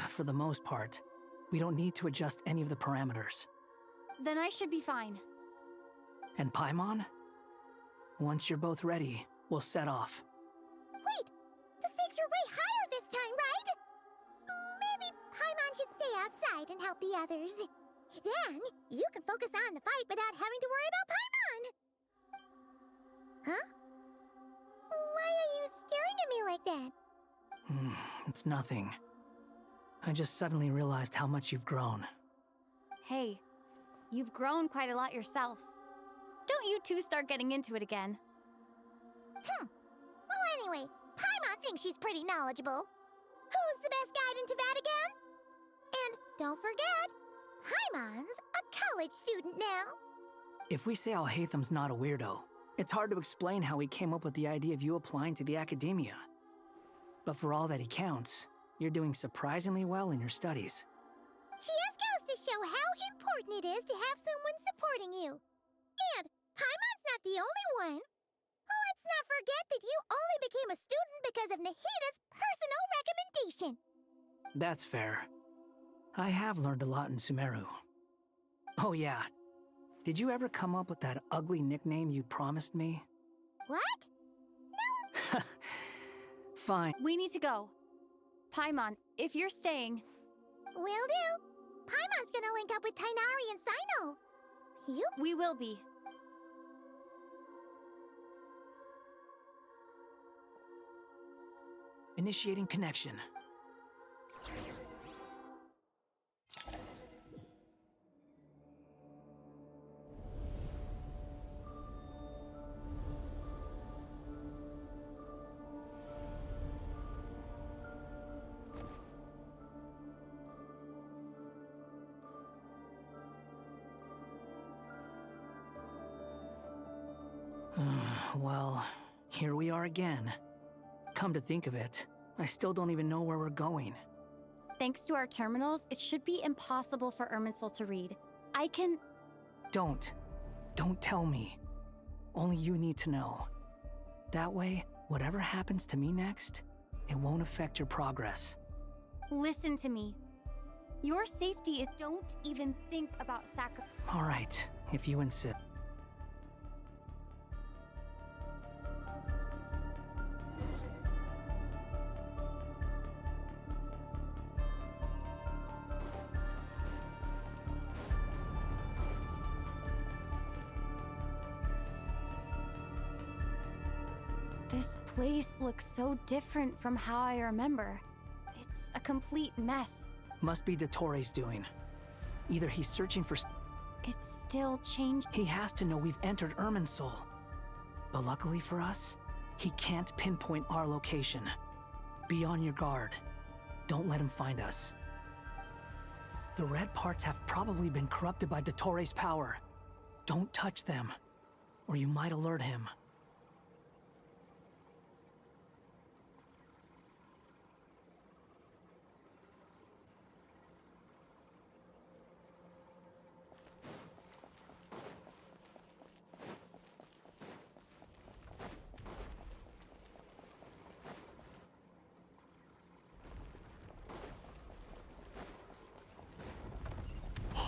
Speaker 13: For the most part. We don't need to adjust any of the parameters.
Speaker 10: Then I should be fine.
Speaker 13: And Paimon? Once you're both ready, we'll set off.
Speaker 19: Wait! The stakes are way higher this time, right? Maybe Paimon should stay outside and help the others. Then, you can focus on the fight without having to worry about Paimon! Huh? Why are you staring at me like that?
Speaker 13: It's nothing. I just suddenly realized how much you've grown.
Speaker 10: Hey, you've grown quite a lot yourself. Don't you two start getting into it again.
Speaker 19: Well, anyway, Paimon thinks she's pretty knowledgeable. Who's the best guide in Teyvat again? And don't forget, Paimon's a college student now.
Speaker 13: If we say Alhaitham's not a weirdo, it's hard to explain how he came up with the idea of you applying to the academia. But for all that he counts, you're doing surprisingly well in your studies.
Speaker 19: She just goes to show how important it is to have someone supporting you. And Paimon's not the only one. Let's not forget that you only became a student because of Nahida's personal recommendation.
Speaker 13: That's fair. I have learned a lot in Sumeru. Oh yeah. Did you ever come up with that ugly nickname you promised me?
Speaker 19: What? No.
Speaker 13: Fine.
Speaker 10: We need to go. Paimon, if you're staying...
Speaker 19: Will do. Paimon's gonna link up with Tighnari and Cyno.
Speaker 10: We will be.
Speaker 13: Initiating connection. Well, here we are again. Come to think of it, I still don't even know where we're going.
Speaker 10: Thanks to our terminals, it should be impossible for Irminsul to read. I can...
Speaker 13: Don't tell me. Only you need to know. That way, whatever happens to me next, it won't affect your progress.
Speaker 10: Listen to me. Your safety is... Don't even think about
Speaker 13: All right, if you insist.
Speaker 10: This place looks so different from how I remember. It's a complete mess.
Speaker 13: Must be Dottoro's doing. Either he's searching for...
Speaker 10: It's still changed.
Speaker 13: He has to know we've entered Irminsul. But luckily for us, he can't pinpoint our location. Be on your guard. Don't let him find us. The red parts have probably been corrupted by Dottoro's power. Don't touch them, or you might alert him.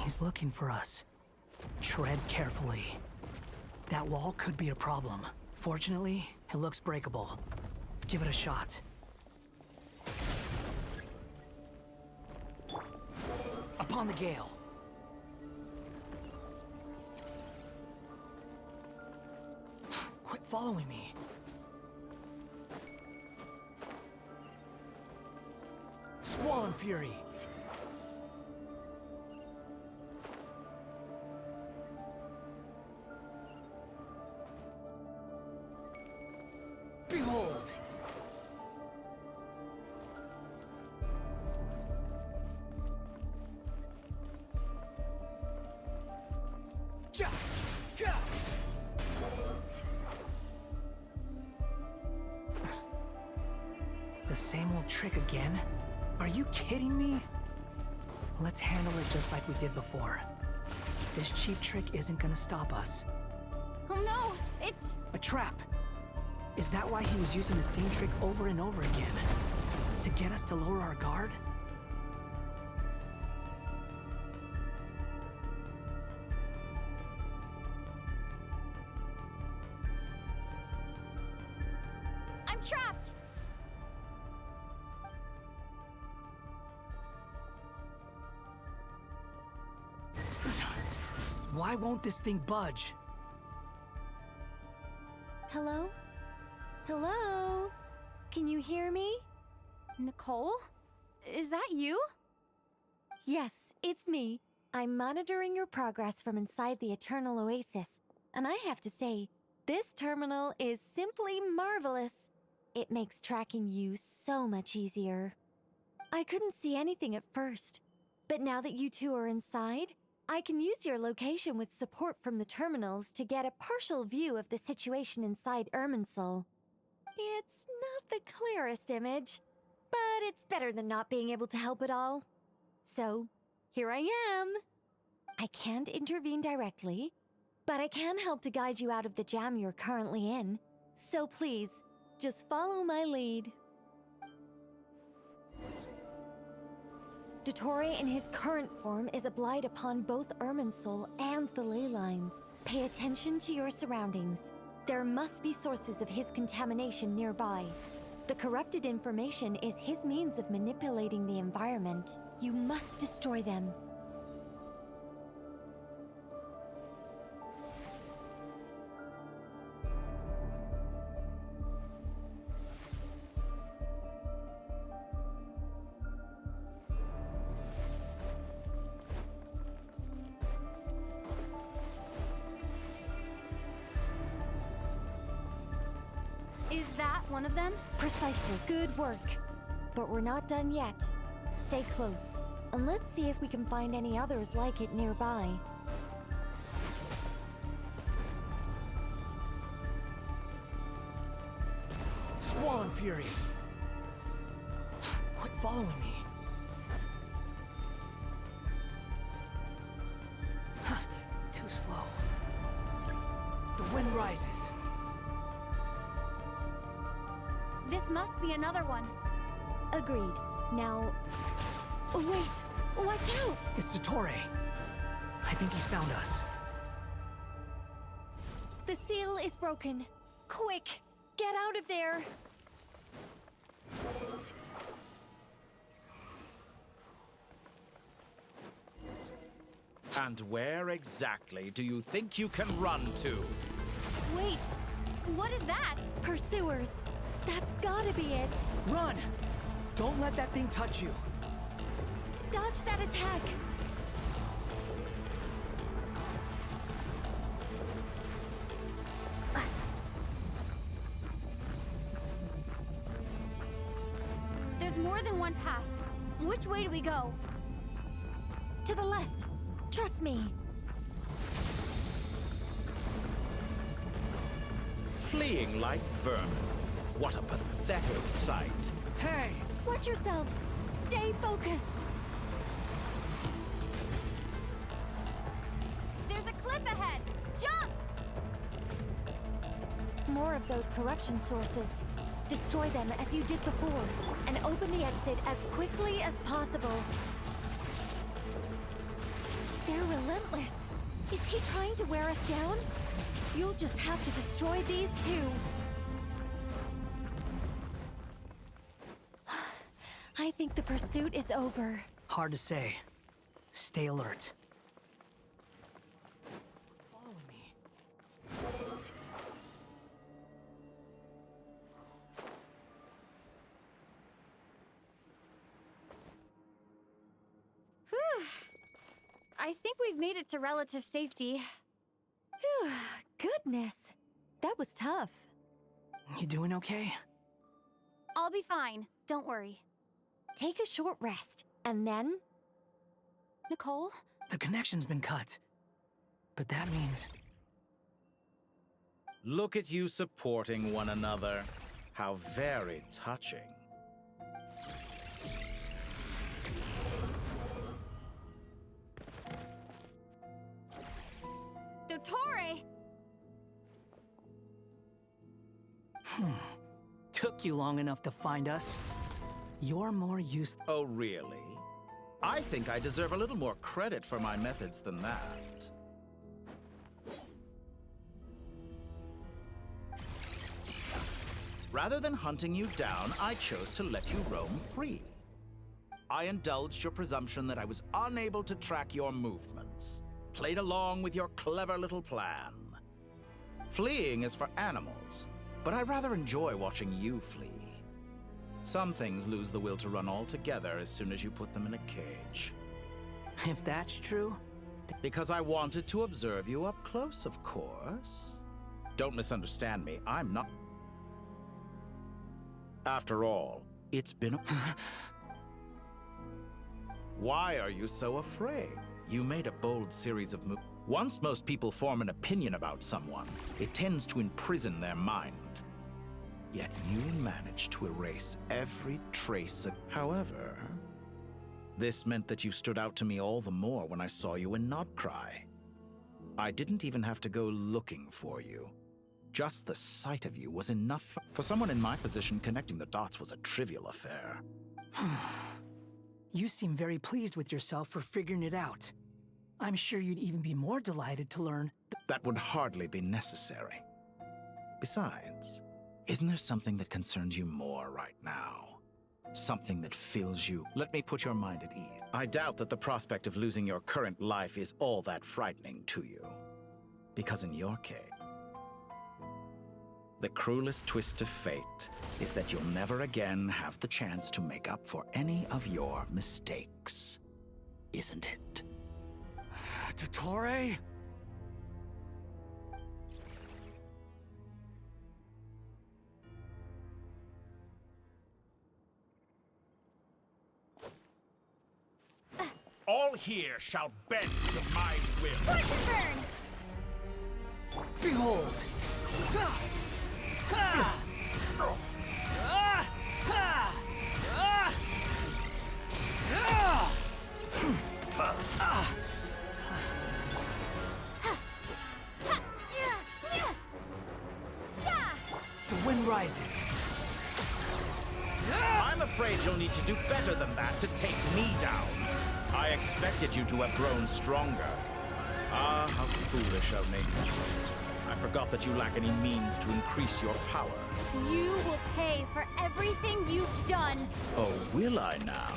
Speaker 13: He's looking for us. Tread carefully. That wall could be a problem. Fortunately, it looks breakable. Give it a shot. Upon the gale. Quit following me. Squall and Fury! Behold! Ja! Ja! The same old trick again? Are you kidding me? Let's handle it just like we did before. This cheap trick isn't gonna stop us.
Speaker 10: Oh no! It's...
Speaker 13: A trap! Is that why he was using the same trick over and over again? To get us to lower our guard?
Speaker 10: I'm trapped!
Speaker 13: Why won't this thing budge?
Speaker 4: Hello? Hello? Can you hear me?
Speaker 10: Nicole? Is that you?
Speaker 4: Yes, it's me. I'm monitoring your progress from inside the Eternal Oasis, and I have to say, this terminal is simply marvelous. It makes tracking you so much easier. I couldn't see anything at first, but now that you two are inside, I can use your location with support from the terminals to get a partial view of the situation inside Irminsul. It's not the clearest image, but it's better than not being able to help at all. So, here I am. I can't intervene directly, but I can help to guide you out of the jam you're currently in. So please, just follow my lead. Dottore in his current form is a blight upon both Irminsul and the ley lines. Pay attention to your surroundings. There must be sources of his contamination nearby. The corrupted information is his means of manipulating the environment. You must destroy them.
Speaker 10: Is that one of them?
Speaker 4: Precisely. Good work. But we're not done yet. Stay close, and let's see if we can find any others like it nearby.
Speaker 13: Squall and Fury! Quit following me. Too slow. The wind rises.
Speaker 10: This must be another one.
Speaker 4: Agreed. Now... Oh, wait! Watch out!
Speaker 13: It's Dottore. I think he's found us.
Speaker 4: The seal is broken. Quick! Get out of there!
Speaker 2: And where exactly do you think you can run to?
Speaker 10: Wait, what is that?
Speaker 4: Pursuers! That's gotta be it!
Speaker 13: Run! Don't let that thing touch you.
Speaker 4: Dodge that attack!
Speaker 10: There's more than one path. Which way do we go?
Speaker 4: To the left. Trust me.
Speaker 2: Fleeing like vermin. What a pathetic sight.
Speaker 13: Hey!
Speaker 4: Watch yourselves. Stay focused.
Speaker 10: There's a cliff ahead. Jump!
Speaker 4: More of those corruption sources. Destroy them as you did before, and open the exit as quickly as possible. They're relentless. Is he trying to wear us down? You'll just have to destroy these too. I think the pursuit is over.
Speaker 13: Hard to say. Stay alert.
Speaker 10: I think we've made it to relative safety.
Speaker 3: Phew, goodness. That was tough.
Speaker 13: You doing okay?
Speaker 10: I'll be fine. Don't worry.
Speaker 3: Take a short rest, and then...
Speaker 10: Nicole?
Speaker 13: The connection's been cut. But that means...
Speaker 2: Look at you supporting one another. How very touching.
Speaker 10: Dottore!
Speaker 13: Took you long enough to find us. You're more used...
Speaker 2: Oh, really? I think I deserve a little more credit for my methods than that. Rather than hunting you down, I chose to let you roam free. I indulged your presumption that I was unable to track your movements, played along with your clever little plan. Fleeing is for animals, but I rather enjoy watching you flee. Some things lose the will to run altogether as soon as you put them in a cage.
Speaker 13: If that's true...
Speaker 2: Because I wanted to observe you up close, of course. Don't misunderstand me, I'm not... After all, it's been a... Why are you so afraid? You made a bold series of moves. Once most people form an opinion about someone, it tends to imprison their mind. Yet you managed to erase every trace of... However, this meant that you stood out to me all the more when I saw you in Nodcry. I didn't even have to go looking for you. Just the sight of you was enough for someone in my position. Connecting the dots was a trivial affair.
Speaker 13: You seem very pleased with yourself for figuring it out. I'm sure you'd even be more delighted to learn...
Speaker 2: That would hardly be necessary. Besides, isn't there something that concerns you more right now? Something that fills you... Let me put your mind at ease. I doubt that the prospect of losing your current life is all that frightening to you. Because in your case, the cruelest twist of fate is that you'll never again have the chance to make up for any of your mistakes. Isn't it?
Speaker 13: Dottore?
Speaker 18: All here shall bend to my will.
Speaker 10: Poison burn!
Speaker 13: Behold! The wind rises.
Speaker 2: I'm afraid you'll need to do better than that to take me down. I expected you to have grown stronger. Ah, how foolish of me. I forgot that you lack any means to increase your power.
Speaker 10: You will pay for everything you've done.
Speaker 2: Oh, will I now?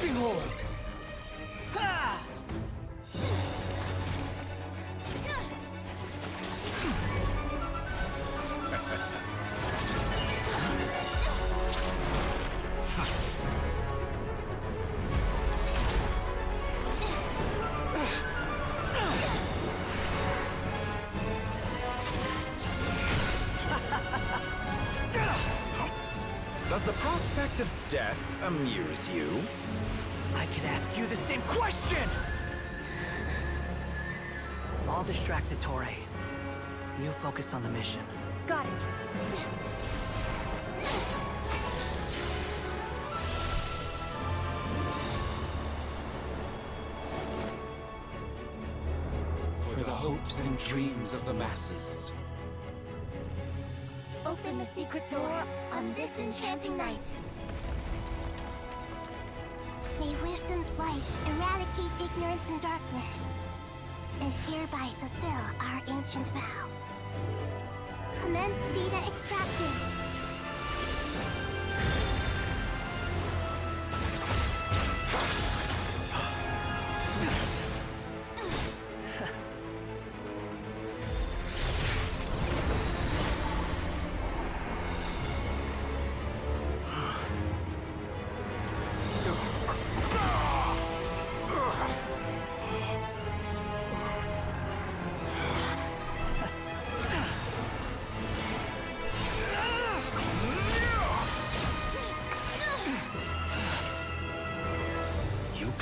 Speaker 13: Behold!
Speaker 2: Does the prospect of death amuse you?
Speaker 13: I could ask you the same question! I'll distract Dottore. You focus on the mission.
Speaker 10: Got it.
Speaker 18: For the hopes and dreams of the masses.
Speaker 19: Open the secret door on this enchanting night. May wisdom's light eradicate ignorance and darkness, and hereby fulfill our ancient vow. Commence data extraction.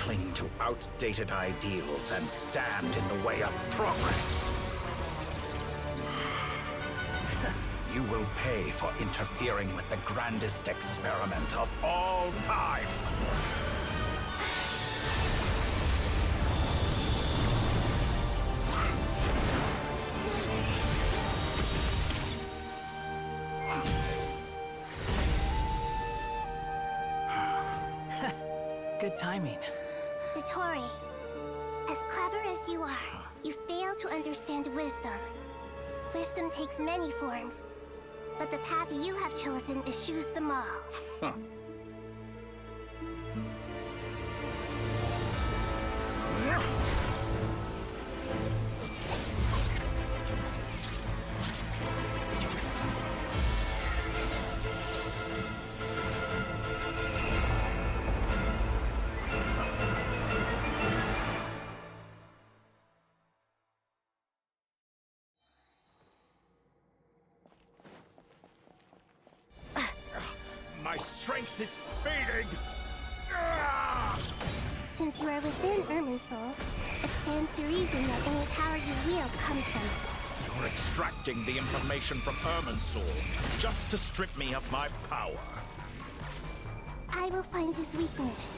Speaker 2: cling to outdated ideals and stand in the way of progress. You will pay for interfering with the grandest experiment of all time.
Speaker 13: Good timing.
Speaker 19: Dottore, as clever as you are, you fail to understand wisdom. Wisdom takes many forms, but the path you have chosen eschews them all.
Speaker 2: Huh.
Speaker 18: My strength is fading!
Speaker 19: Since you are within Irminsul, it stands to reason that any power you wield comes from it.
Speaker 2: You're extracting the information from Irminsul just to strip me of my power.
Speaker 19: I will find his weakness.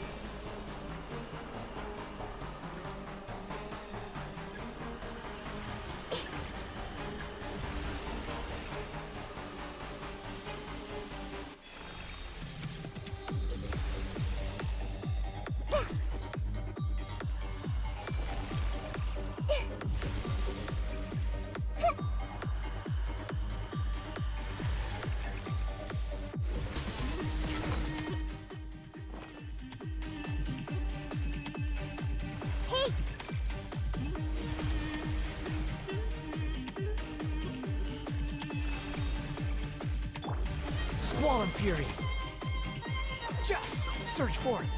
Speaker 13: Squall and Fury. Search for it.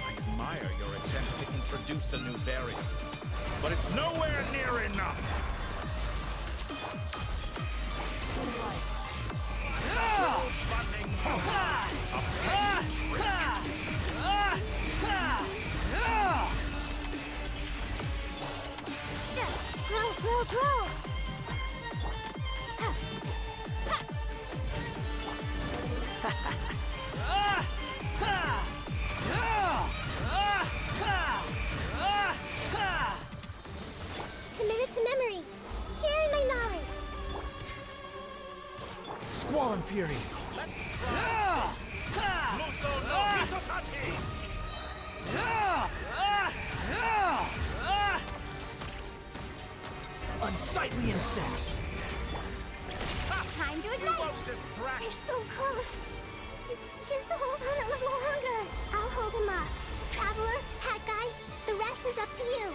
Speaker 2: I admire your attempt to introduce a new variant, but it's nowhere near enough.
Speaker 19: Grow! Committed to memory, sharing my knowledge.
Speaker 13: Squall and Fury. Unsightly insects.
Speaker 19: Time to ignite! They're so close. Just hold on a little longer. I'll hold him up. Traveler, Hat Guy, the rest is up to you.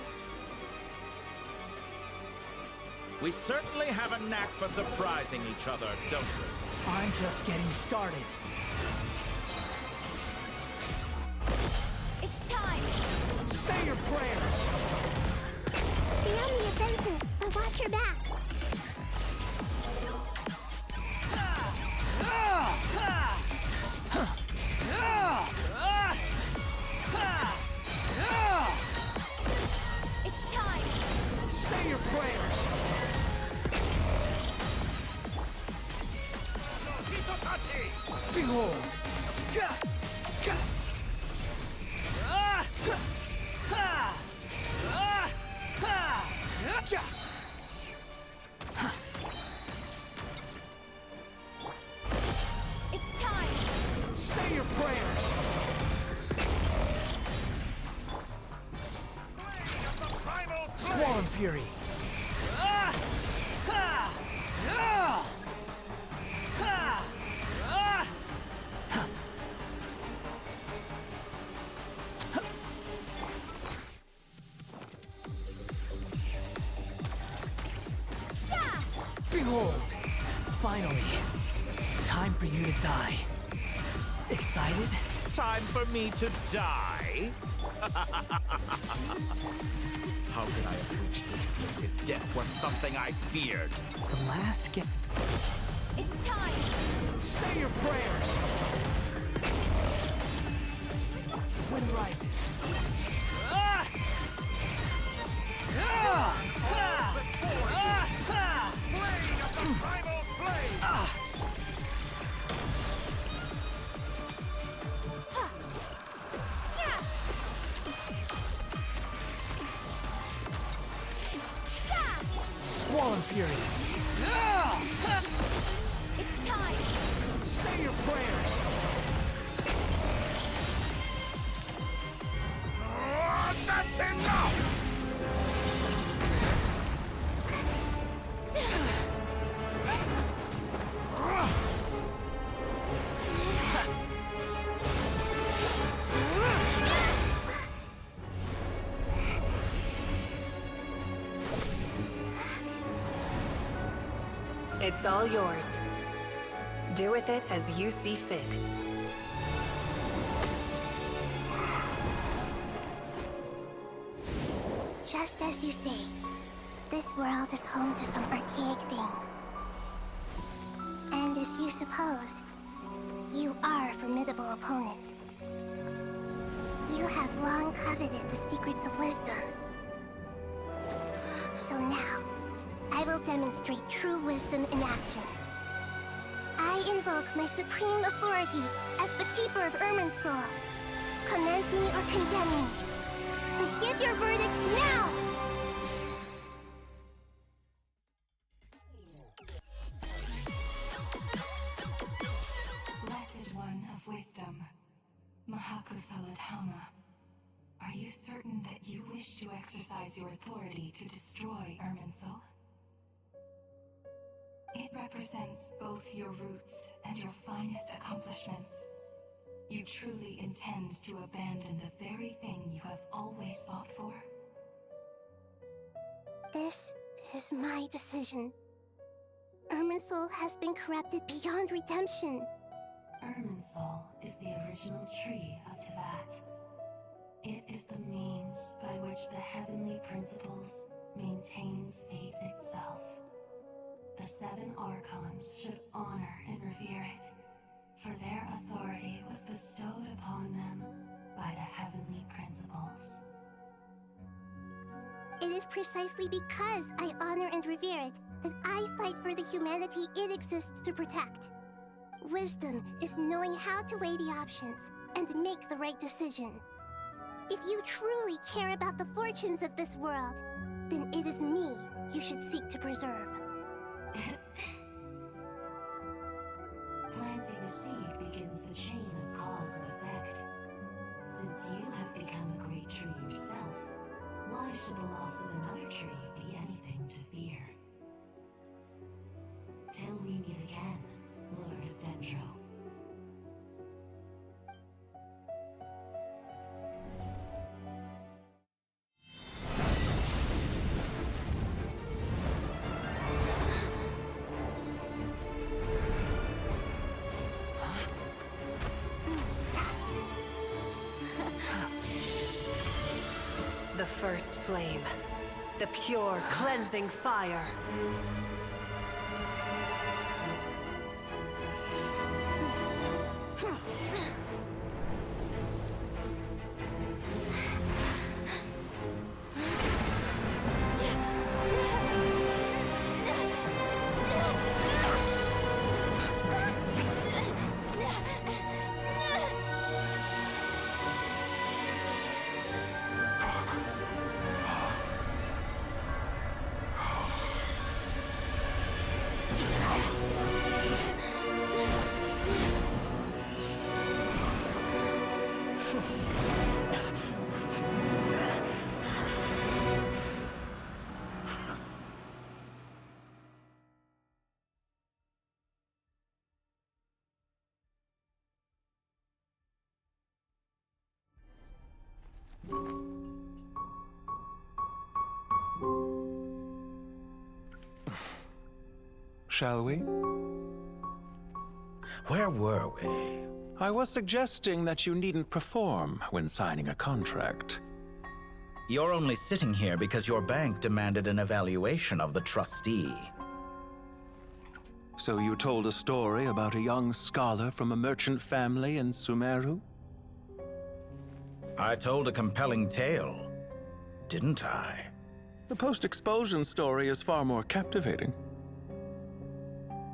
Speaker 2: We certainly have a knack for surprising each other, don't we?
Speaker 13: I'm just getting started.
Speaker 10: It's time!
Speaker 13: Say your prayers!
Speaker 19: Stay on the offensive, but watch your back.
Speaker 10: It's time!
Speaker 13: Say your prayers! Behold!
Speaker 10: It's time!
Speaker 13: Say your prayers! Squall and Fury! Behold! Finally! Time for you to die. Excited?
Speaker 2: Time for me to die? How could I have reached this place if death was something I feared?
Speaker 13: The last gift.
Speaker 10: It's time!
Speaker 13: Say your prayers! Wind rises. Squall and Fury.
Speaker 19: It's time!
Speaker 13: Say your prayers!
Speaker 18: That's enough!
Speaker 8: It's all yours. Do with it as you see fit.
Speaker 19: Just as you say, this world is home to some archaic things. And as you suppose, you are a formidable opponent. You have long coveted the secrets of wisdom. So now, I will demonstrate true wisdom in action. I invoke my supreme authority as the keeper of Irminsul. Commend me or condemn me. But give your verdict now!
Speaker 1: Blessed One of Wisdom, Mahakusaladhama, are you certain that you wish to exercise your authority to destroy Irminsul? It represents both your roots and your finest accomplishments. You truly intend to abandon the very thing you have always fought for?
Speaker 19: This is my decision. Irminsul has been corrupted beyond redemption.
Speaker 1: Irminsul is the original tree of Tevat. It is the means by which the heavenly principles maintains fate itself. The 7 Archons should honor and revere it, for their authority was bestowed upon them by the heavenly principles.
Speaker 19: It is precisely because I honor and revere it that I fight for the humanity it exists to protect. Wisdom is knowing how to weigh the options and make the right decision. If you truly care about the fortunes of this world, then it is me you should seek to preserve.
Speaker 1: Planting a seed begins the chain of cause and effect. Since you have become a great tree yourself, why should the loss of another tree be anything to fear? Till we meet again, Lord of Dendro.
Speaker 8: The first flame. The pure, cleansing fire.
Speaker 17: Shall we?
Speaker 2: Where were we?
Speaker 17: I was suggesting that you needn't perform when signing a contract.
Speaker 2: You're only sitting here because your bank demanded an evaluation of the trustee.
Speaker 17: So you told a story about a young scholar from a merchant family in Sumeru?
Speaker 2: I told a compelling tale, didn't I?
Speaker 17: The post-expulsion story is far more captivating.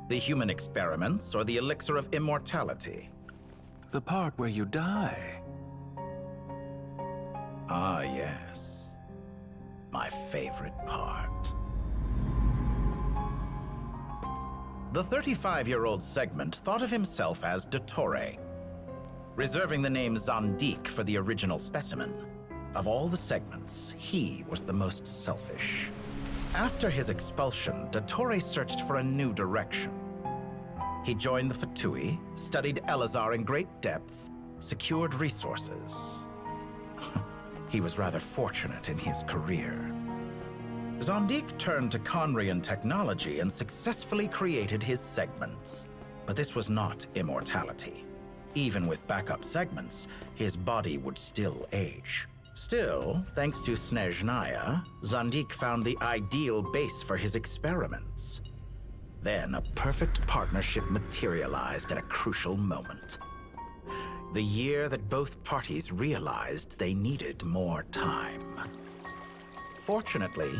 Speaker 2: The human experiments or the elixir of immortality?
Speaker 17: The part where you die.
Speaker 2: Ah, yes. My favorite part. The 35-year-old Segment thought of himself as Dottore, reserving the name Zandik for the original specimen. Of all the Segments, he was the most selfish. After his expulsion, Dottore searched for a new direction. He joined the Fatui, studied Elazar in great depth, secured resources. He was rather fortunate in his career. Zandik turned to Conrian technology and successfully created his segments. But this was not immortality. Even with backup segments, his body would still age. Still, thanks to Snezhnaya, Zandik found the ideal base for his experiments. Then a perfect partnership materialized at a crucial moment. The year that both parties realized they needed more time. Fortunately,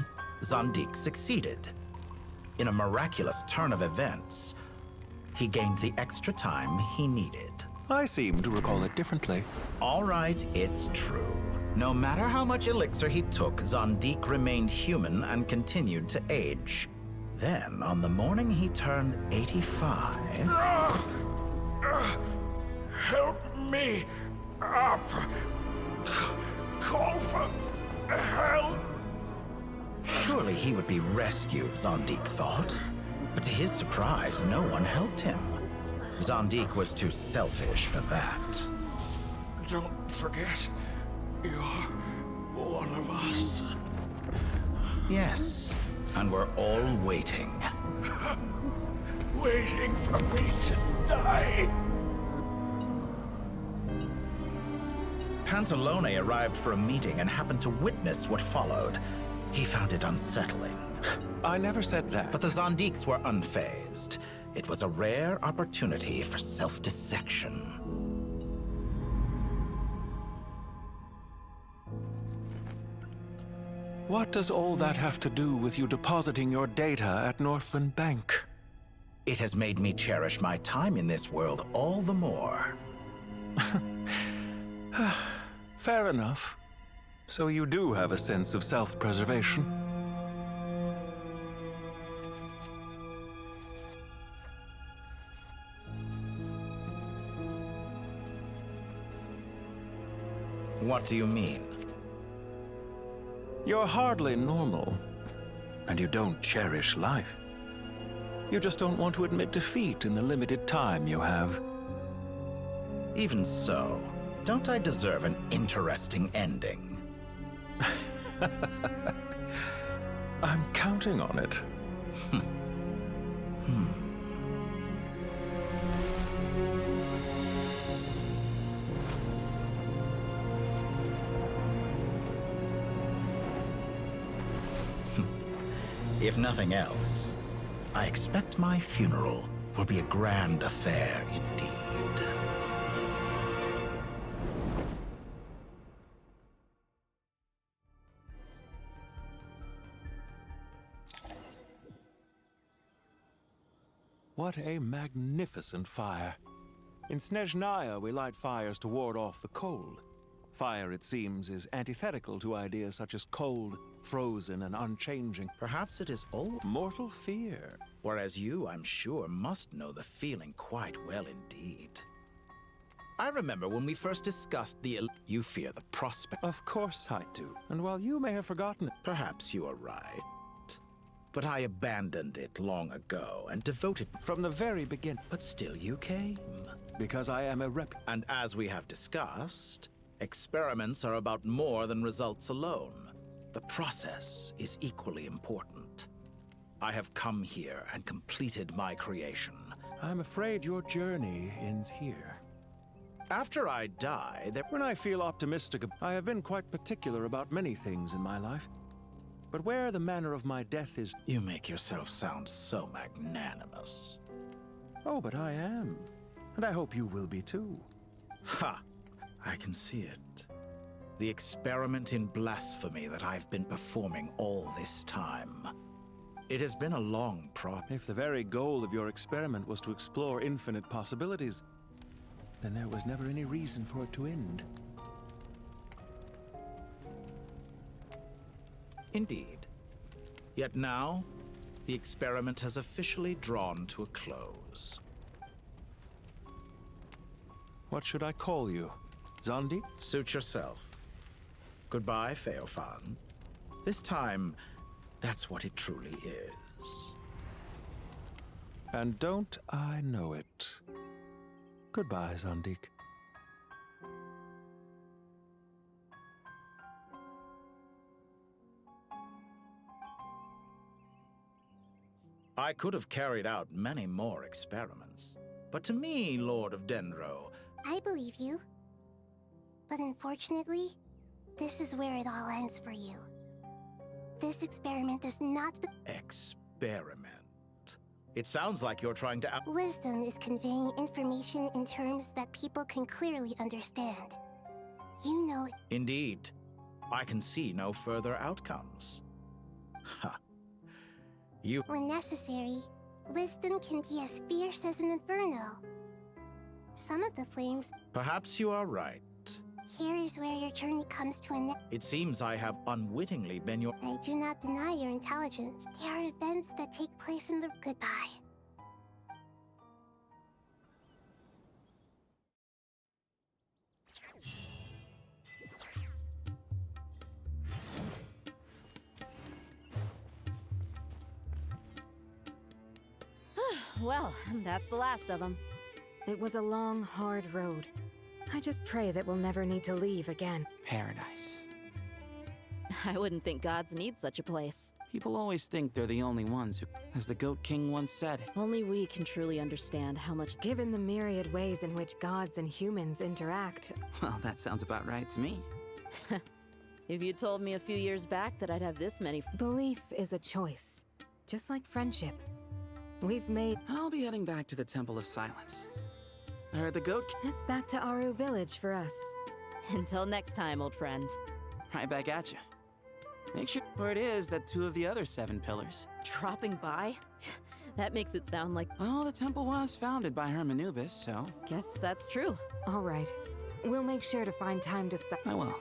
Speaker 2: Zandik succeeded. In a miraculous turn of events, he gained the extra time he needed.
Speaker 17: I seem to recall it differently.
Speaker 2: All right, it's true. No matter how much elixir he took, Zandik remained human and continued to age. Then, on the morning he turned 85...
Speaker 18: Help me up! Call for help!
Speaker 2: Surely he would be rescued, Zandik thought. But to his surprise, no one helped him. Zandik was too selfish for that.
Speaker 18: Don't forget, you're one of us.
Speaker 2: Yes, and we're all waiting.
Speaker 18: Waiting for me to die.
Speaker 2: Pantalone arrived for a meeting and happened to witness what followed. He found it unsettling.
Speaker 17: I never said that.
Speaker 2: But the Zandiks were unfazed. It was a rare opportunity for self-dissection.
Speaker 17: What does all that have to do with you depositing your data at Northland Bank?
Speaker 2: It has made me cherish my time in this world all the more.
Speaker 17: Fair enough. So you do have a sense of self-preservation.
Speaker 2: What do you mean?
Speaker 17: You're hardly normal, and you don't cherish life. You just don't want to admit defeat in the limited time you have.
Speaker 2: Even so, don't I deserve an interesting ending?
Speaker 17: I'm counting on it.
Speaker 2: If nothing else, I expect my funeral will be a grand affair indeed.
Speaker 17: What a magnificent fire. In Snezhnaya, we light fires to ward off the cold. Fire, it seems, is antithetical to ideas such as cold, frozen, and unchanging.
Speaker 2: Perhaps it is all
Speaker 17: mortal fear.
Speaker 2: Whereas you, I'm sure, must know the feeling quite well indeed. I remember when we first discussed you fear the prospect.
Speaker 17: Of course I do. And while you may have forgotten it,
Speaker 2: perhaps you are right. But I abandoned it long ago and devoted
Speaker 17: from the very beginning.
Speaker 2: But still you came.
Speaker 17: Because I am a rep.
Speaker 2: And as we have discussed, experiments are about more than results alone. The process is equally important. I have come here and completed my creation.
Speaker 17: I'm afraid your journey ends here.
Speaker 2: After I die,
Speaker 17: when I feel optimistic, I have been quite particular about many things in my life. But where the manner of my death is...
Speaker 2: You make yourself sound so magnanimous.
Speaker 17: Oh, but I am. And I hope you will be too.
Speaker 2: Ha! I can see it. The experiment in blasphemy that I've been performing all this time. It has been a long
Speaker 17: If the very goal of your experiment was to explore infinite possibilities, then there was never any reason for it to end.
Speaker 2: Indeed. Yet now, the experiment has officially drawn to a close.
Speaker 17: What should I call you? Zondi?
Speaker 2: Suit yourself. Goodbye, Feofan. This time, that's what it truly is.
Speaker 17: And don't I know it? Goodbye, Zondik.
Speaker 2: I could have carried out many more experiments. But to me, Lord of Dendro,
Speaker 19: I believe you. But unfortunately, this is where it all ends for you. This experiment is not the
Speaker 2: experiment. It sounds like you're trying to
Speaker 19: Wisdom is conveying information in terms that people can clearly understand. You know it.
Speaker 2: Indeed. I can see no further outcomes. Ha. You...
Speaker 19: When necessary, wisdom can be as fierce as an inferno. Some of the flames...
Speaker 2: Perhaps you are right.
Speaker 19: Here is where your journey comes to an end.
Speaker 2: It seems I have unwittingly been your...
Speaker 19: I do not deny your intelligence. There are events that take place in the... Goodbye.
Speaker 3: Well, that's the last of them.
Speaker 8: It was a long, hard road. I just pray that we'll never need to leave again.
Speaker 14: Paradise.
Speaker 3: I wouldn't think gods need such a place.
Speaker 14: People always think they're the only ones who, as the Goat King once said.
Speaker 3: Only we can truly understand how much...
Speaker 8: Given the myriad ways in which gods and humans interact...
Speaker 14: Well, that sounds about right to me.
Speaker 3: If you told me a few years back that I'd have this many...
Speaker 8: Belief is a choice. Just like friendship. We've made...
Speaker 14: I'll be heading back to the Temple of Silence. I heard the goat...
Speaker 8: It's back to Aru Village for us.
Speaker 3: Until next time, old friend.
Speaker 14: Right back at you. Make sure where it is that 2 of the other 7 pillars.
Speaker 3: Dropping by? That makes it sound like...
Speaker 14: Oh, the temple was founded by Hermanubis, so...
Speaker 3: Guess that's true.
Speaker 8: All right. We'll make sure to find time to stop.
Speaker 14: I will.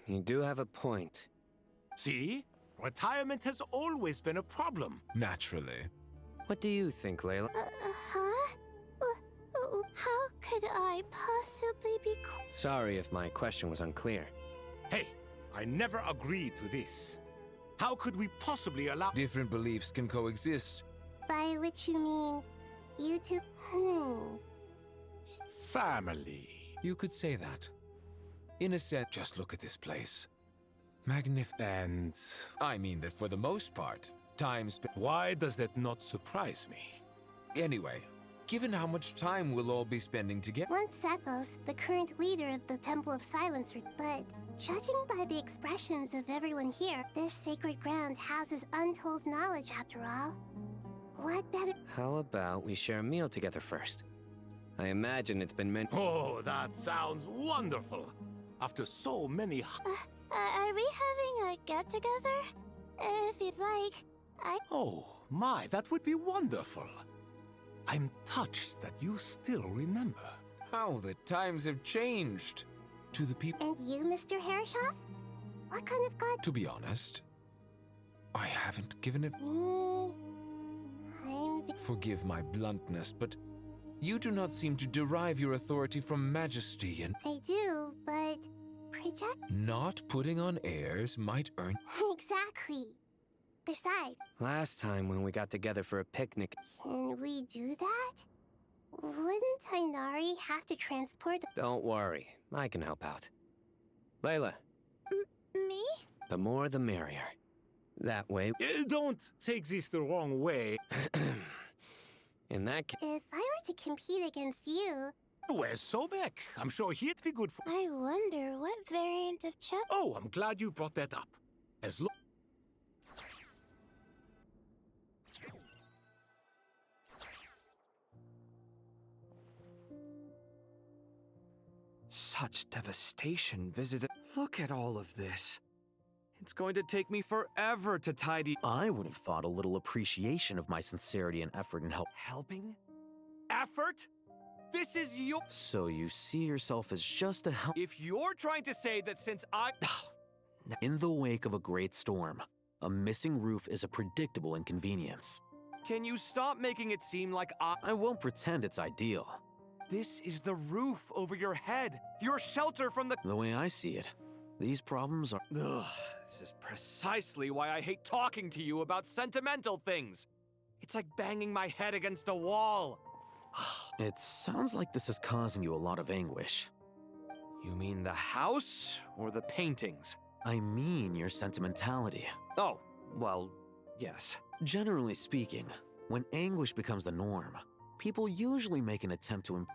Speaker 7: You do have a point.
Speaker 22: See? Retirement has always been a problem.
Speaker 11: Naturally.
Speaker 7: What do you think, Layla?
Speaker 19: Huh? How could I possibly be...
Speaker 7: Sorry if my question was unclear.
Speaker 22: Hey, I never agreed to this. How could we possibly allow...
Speaker 11: Different beliefs can coexist.
Speaker 19: By which you mean... You two...
Speaker 22: Family.
Speaker 11: You could say that. In a sense, just look at this place. Magnificent. I mean that for the most part, time spent...
Speaker 22: Why does that not surprise me?
Speaker 11: Anyway, given how much time we'll all be spending together...
Speaker 19: Once Sethos, the current leader of the Temple of Silence, but judging by the expressions of everyone here, this sacred ground houses untold knowledge after all. What better...
Speaker 7: How about we share a meal together first? I imagine it's been meant...
Speaker 22: Oh, that sounds wonderful! After so many...
Speaker 19: Are we having a get-together? If you'd like,
Speaker 22: Oh, my, that would be wonderful. I'm touched that you still remember.
Speaker 11: How the times have changed. To the people...
Speaker 19: And you, Mr. Herreshoff? What kind of god...
Speaker 11: To be honest, I haven't given it... Forgive my bluntness, but you do not seem to derive your authority from majesty and...
Speaker 19: I do, but... Project...
Speaker 11: Not putting on airs might earn...
Speaker 19: Exactly. Besides...
Speaker 7: Last time when we got together for a picnic...
Speaker 19: Can we do that? Wouldn't Tainari have to transport...
Speaker 7: Don't worry, I can help out. Layla.
Speaker 19: Me?
Speaker 7: The more the merrier. That way...
Speaker 22: Don't take this the wrong way.
Speaker 7: In that case...
Speaker 19: If I were to compete against you,
Speaker 22: Where's Sobek? I'm sure he'd be good for...
Speaker 19: I wonder what variant of chess.
Speaker 22: Oh, I'm glad you brought that up. As long...
Speaker 12: Such devastation visited. Look at all of this. It's going to take me forever to tidy.
Speaker 5: I would have thought a little appreciation of my sincerity and effort in
Speaker 12: Helping? Effort? This is your.
Speaker 5: So you see yourself as just a help.
Speaker 12: If you're trying to say that since I.
Speaker 5: In the wake of a great storm, a missing roof is a predictable inconvenience.
Speaker 12: Can you stop making it seem like
Speaker 5: I won't pretend it's ideal.
Speaker 12: This is the roof over your head. Your shelter from the.
Speaker 5: The way I see it, these problems are.
Speaker 12: Ugh, this is precisely why I hate talking to you about sentimental things. It's like banging my head against a wall.
Speaker 5: It sounds like this is causing you a lot of anguish.
Speaker 12: You mean the house or the paintings?
Speaker 5: I mean your sentimentality.
Speaker 12: Oh, well, yes.
Speaker 5: Generally speaking, when anguish becomes the norm, people usually make an attempt to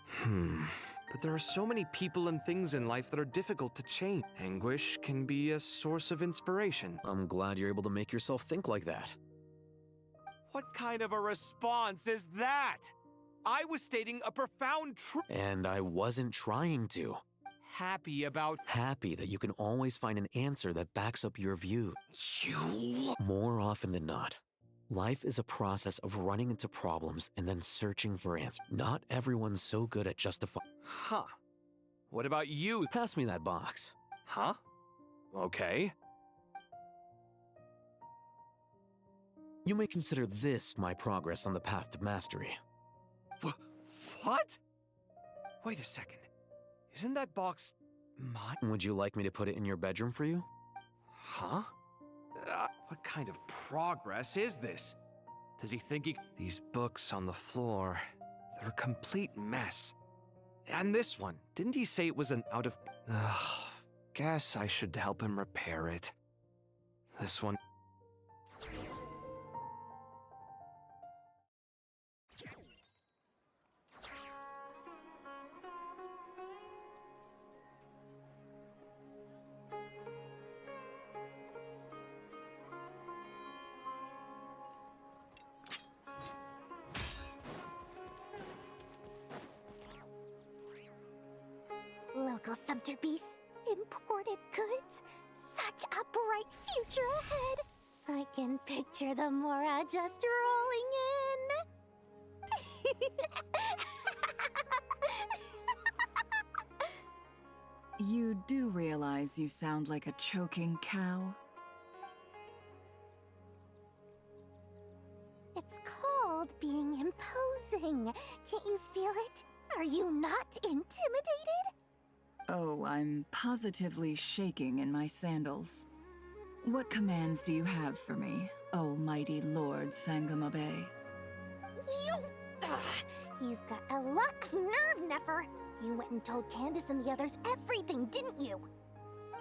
Speaker 12: But there are so many people and things in life that are difficult to change. Anguish can be a source of inspiration.
Speaker 5: I'm glad you're able to make yourself think like that.
Speaker 12: What kind of a response is that? I was stating a profound truth.
Speaker 5: And I wasn't trying to.
Speaker 12: Happy
Speaker 5: that you can always find an answer that backs up your view. More often than not, life is a process of running into problems and then searching for answers. Not everyone's so good at justifying.
Speaker 12: Huh. What about you?
Speaker 5: Pass me that box.
Speaker 12: Huh? Okay.
Speaker 5: You may consider this my progress on the path to mastery.
Speaker 12: What? Wait a second. Isn't that box mine?
Speaker 5: Would you like me to put it in your bedroom for you?
Speaker 12: Huh? What kind of progress is this? Does he think he... These books on the floor, they're a complete mess. And this one, didn't he say it was an out of... Guess I should help him repair it. This one...
Speaker 19: Local subter beasts, imported goods, such a bright future ahead. I can picture the Mora just rolling in.
Speaker 16: You do realize you sound like a choking cow?
Speaker 19: It's called being imposing. Can't you feel it? Are you not intimidated?
Speaker 16: Oh, I'm positively shaking in my sandals. What commands do you have for me, oh mighty Lord Sangama Bay?
Speaker 19: You've got a lot of nerve, Nefer. You went and told Candace and the others everything, didn't you?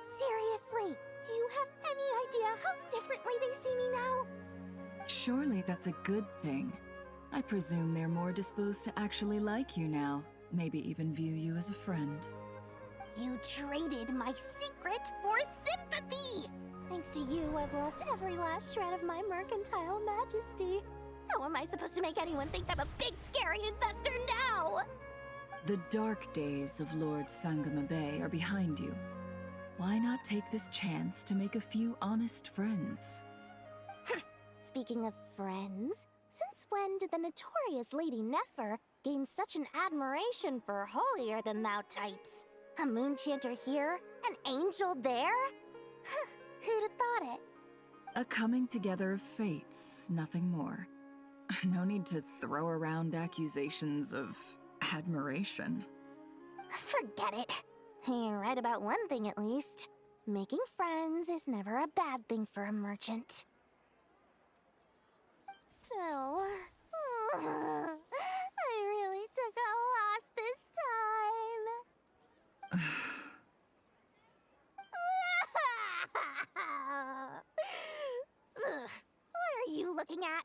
Speaker 19: Seriously, do you have any idea how differently they see me now?
Speaker 16: Surely that's a good thing. I presume they're more disposed to actually like you now, maybe even view you as a friend.
Speaker 19: You traded my secret for sympathy! Thanks to you, I've lost every last shred of my mercantile majesty. How am I supposed to make anyone think I'm a big, scary investor now?
Speaker 16: The dark days of Lord Sangama Bay are behind you. Why not take this chance to make a few honest friends?
Speaker 19: Speaking of friends, since when did the notorious Lady Nefer gain such an admiration for holier-than-thou types? A moon chanter here, an angel there? Who'd have thought it?
Speaker 16: A coming together of fates, nothing more. No need to throw around accusations of admiration.
Speaker 19: Forget it. You're right about one thing at least. Making friends is never a bad thing for a merchant. So... I really took a loss this time. What are you looking at?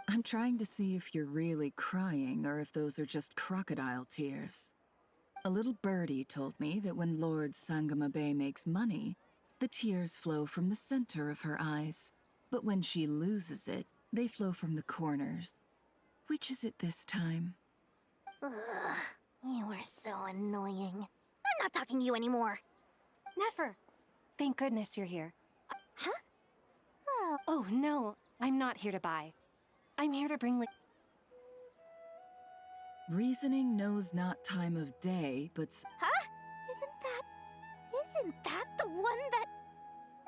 Speaker 16: I'm trying to see if you're really crying or if those are just crocodile tears. A little birdie told me that when Lord Sangamabe makes money, the tears flow from the center of her eyes. But when she loses it, they flow from the corners. Which is it this time?
Speaker 4: Ugh, you are so annoying. I'm not talking to you anymore.
Speaker 15: Nefer! Thank goodness you're here.
Speaker 4: Huh?
Speaker 15: Oh, no. I'm not here to buy. I'm here to bring
Speaker 16: Reasoning knows not time of day, but...
Speaker 4: Huh? Isn't that the one that...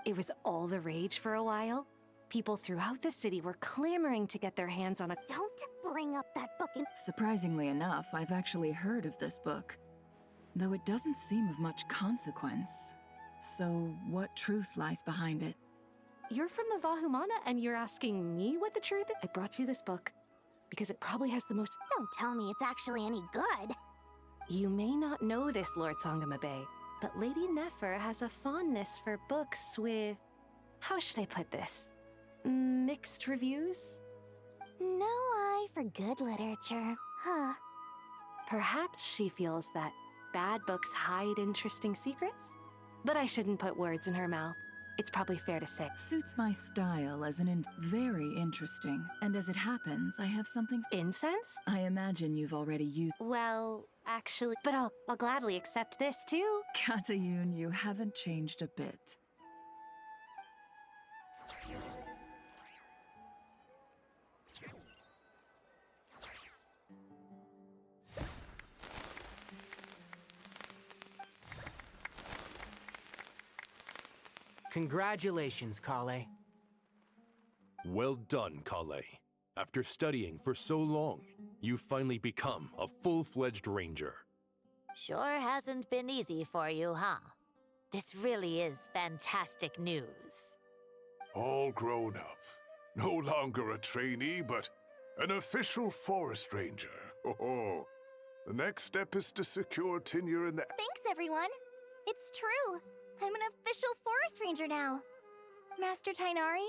Speaker 15: It was all the rage for a while. People throughout the city were clamoring to get their hands on a...
Speaker 4: Don't bring up that book and...
Speaker 16: Surprisingly enough, I've actually heard of this book. Though it doesn't seem of much consequence. So, what truth lies behind it?
Speaker 15: You're from the Vahumana and you're asking me what the truth is? I brought you this book because it probably has the most...
Speaker 4: Don't tell me it's actually any good.
Speaker 15: You may not know this, Lord Sangamabe, but Lady Nefer has a fondness for books with... How should I put this? Mixed reviews?
Speaker 4: No eye for good literature, huh?
Speaker 15: Perhaps she feels that bad books hide interesting secrets? But I shouldn't put words in her mouth. It's probably fair to say.
Speaker 16: Suits my style as very interesting. And as it happens, I have something...
Speaker 15: Incense?
Speaker 16: I imagine you've already used...
Speaker 15: Well, actually... But I'll gladly accept this, too.
Speaker 16: Katayun, you haven't changed a bit.
Speaker 23: Congratulations, Kale.
Speaker 9: Well done, Kale. After studying for so long, you've finally become a full-fledged ranger.
Speaker 6: Sure hasn't been easy for you, huh? This really is fantastic news.
Speaker 18: All grown up. No longer a trainee, but an official forest ranger. Oh, the next step is to secure tenure in the...
Speaker 19: Thanks, everyone. It's true. I'm an official forest ranger now. Master Tainari,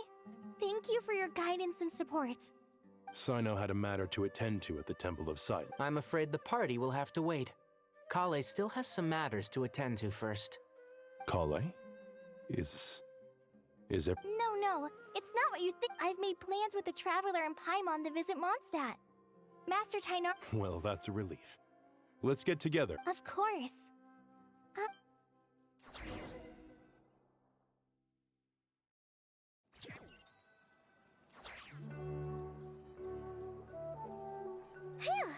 Speaker 19: thank you for your guidance and support.
Speaker 9: Sino had a matter to attend to at the Temple of Sight.
Speaker 23: I'm afraid the party will have to wait. Kale still has some matters to attend to first.
Speaker 9: Kale? Is it...
Speaker 19: No, it's not what you think. I've made plans with the Traveler and Paimon to visit Mondstadt. Master Tainari...
Speaker 9: Well, that's a relief. Let's get together.
Speaker 19: Of course. Phew!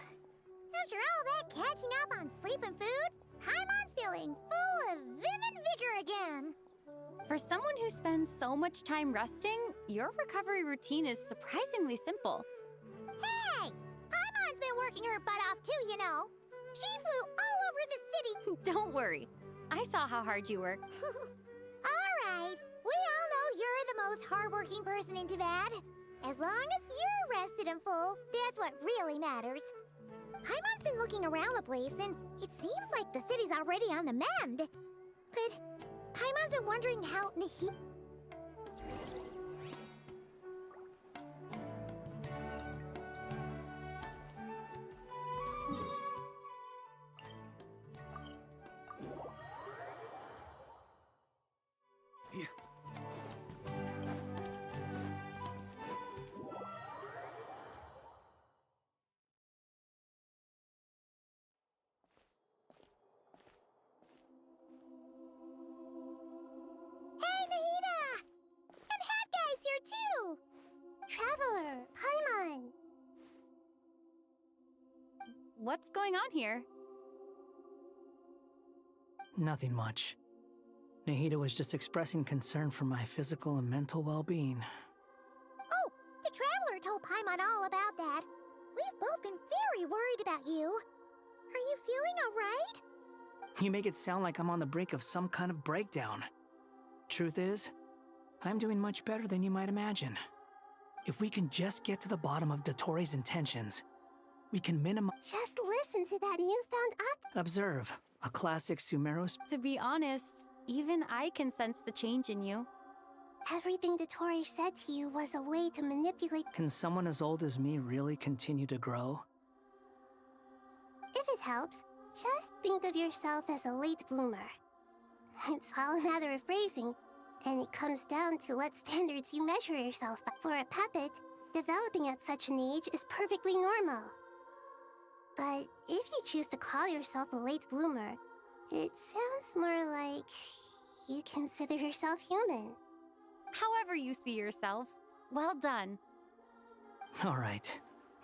Speaker 19: After all that catching up on sleep and food, Paimon's feeling full of vim and vigor again.
Speaker 10: For someone who spends so much time resting, your recovery routine is surprisingly simple.
Speaker 19: Hey! Paimon's been working her butt off too, you know. She flew all over the city.
Speaker 10: Don't worry. I saw how hard you work.
Speaker 19: Alright, we all know you're the most hardworking person in Teyvat. As long as you're rested and full, that's what really matters. Paimon's been looking around the place, and it seems like the city's already on the mend. But Paimon's been wondering how too! Traveler, Paimon!
Speaker 10: What's going on here?
Speaker 13: Nothing much. Nahida was just expressing concern for my physical and mental well-being.
Speaker 19: Oh, the Traveler told Paimon all about that. We've both been very worried about you. Are you feeling alright?
Speaker 13: You make it sound like I'm on the brink of some kind of breakdown. Truth is, I'm doing much better than you might imagine. If we can just get to the bottom of Dotori's intentions, we can minimize...
Speaker 19: Just listen to that newfound
Speaker 13: Observe, a classic Sumeros...
Speaker 10: To be honest, even I can sense the change in you.
Speaker 19: Everything Dotori said to you was a way to manipulate...
Speaker 13: Can someone as old as me really continue to grow?
Speaker 19: If it helps, Just think of yourself as a late bloomer. It's all a matter of phrasing, and it comes down to what standards you measure yourself by. For a puppet, developing at such an age is perfectly normal. But if you choose to call yourself a late bloomer, it sounds more like you consider yourself human.
Speaker 10: However you see yourself. Well done.
Speaker 13: Alright,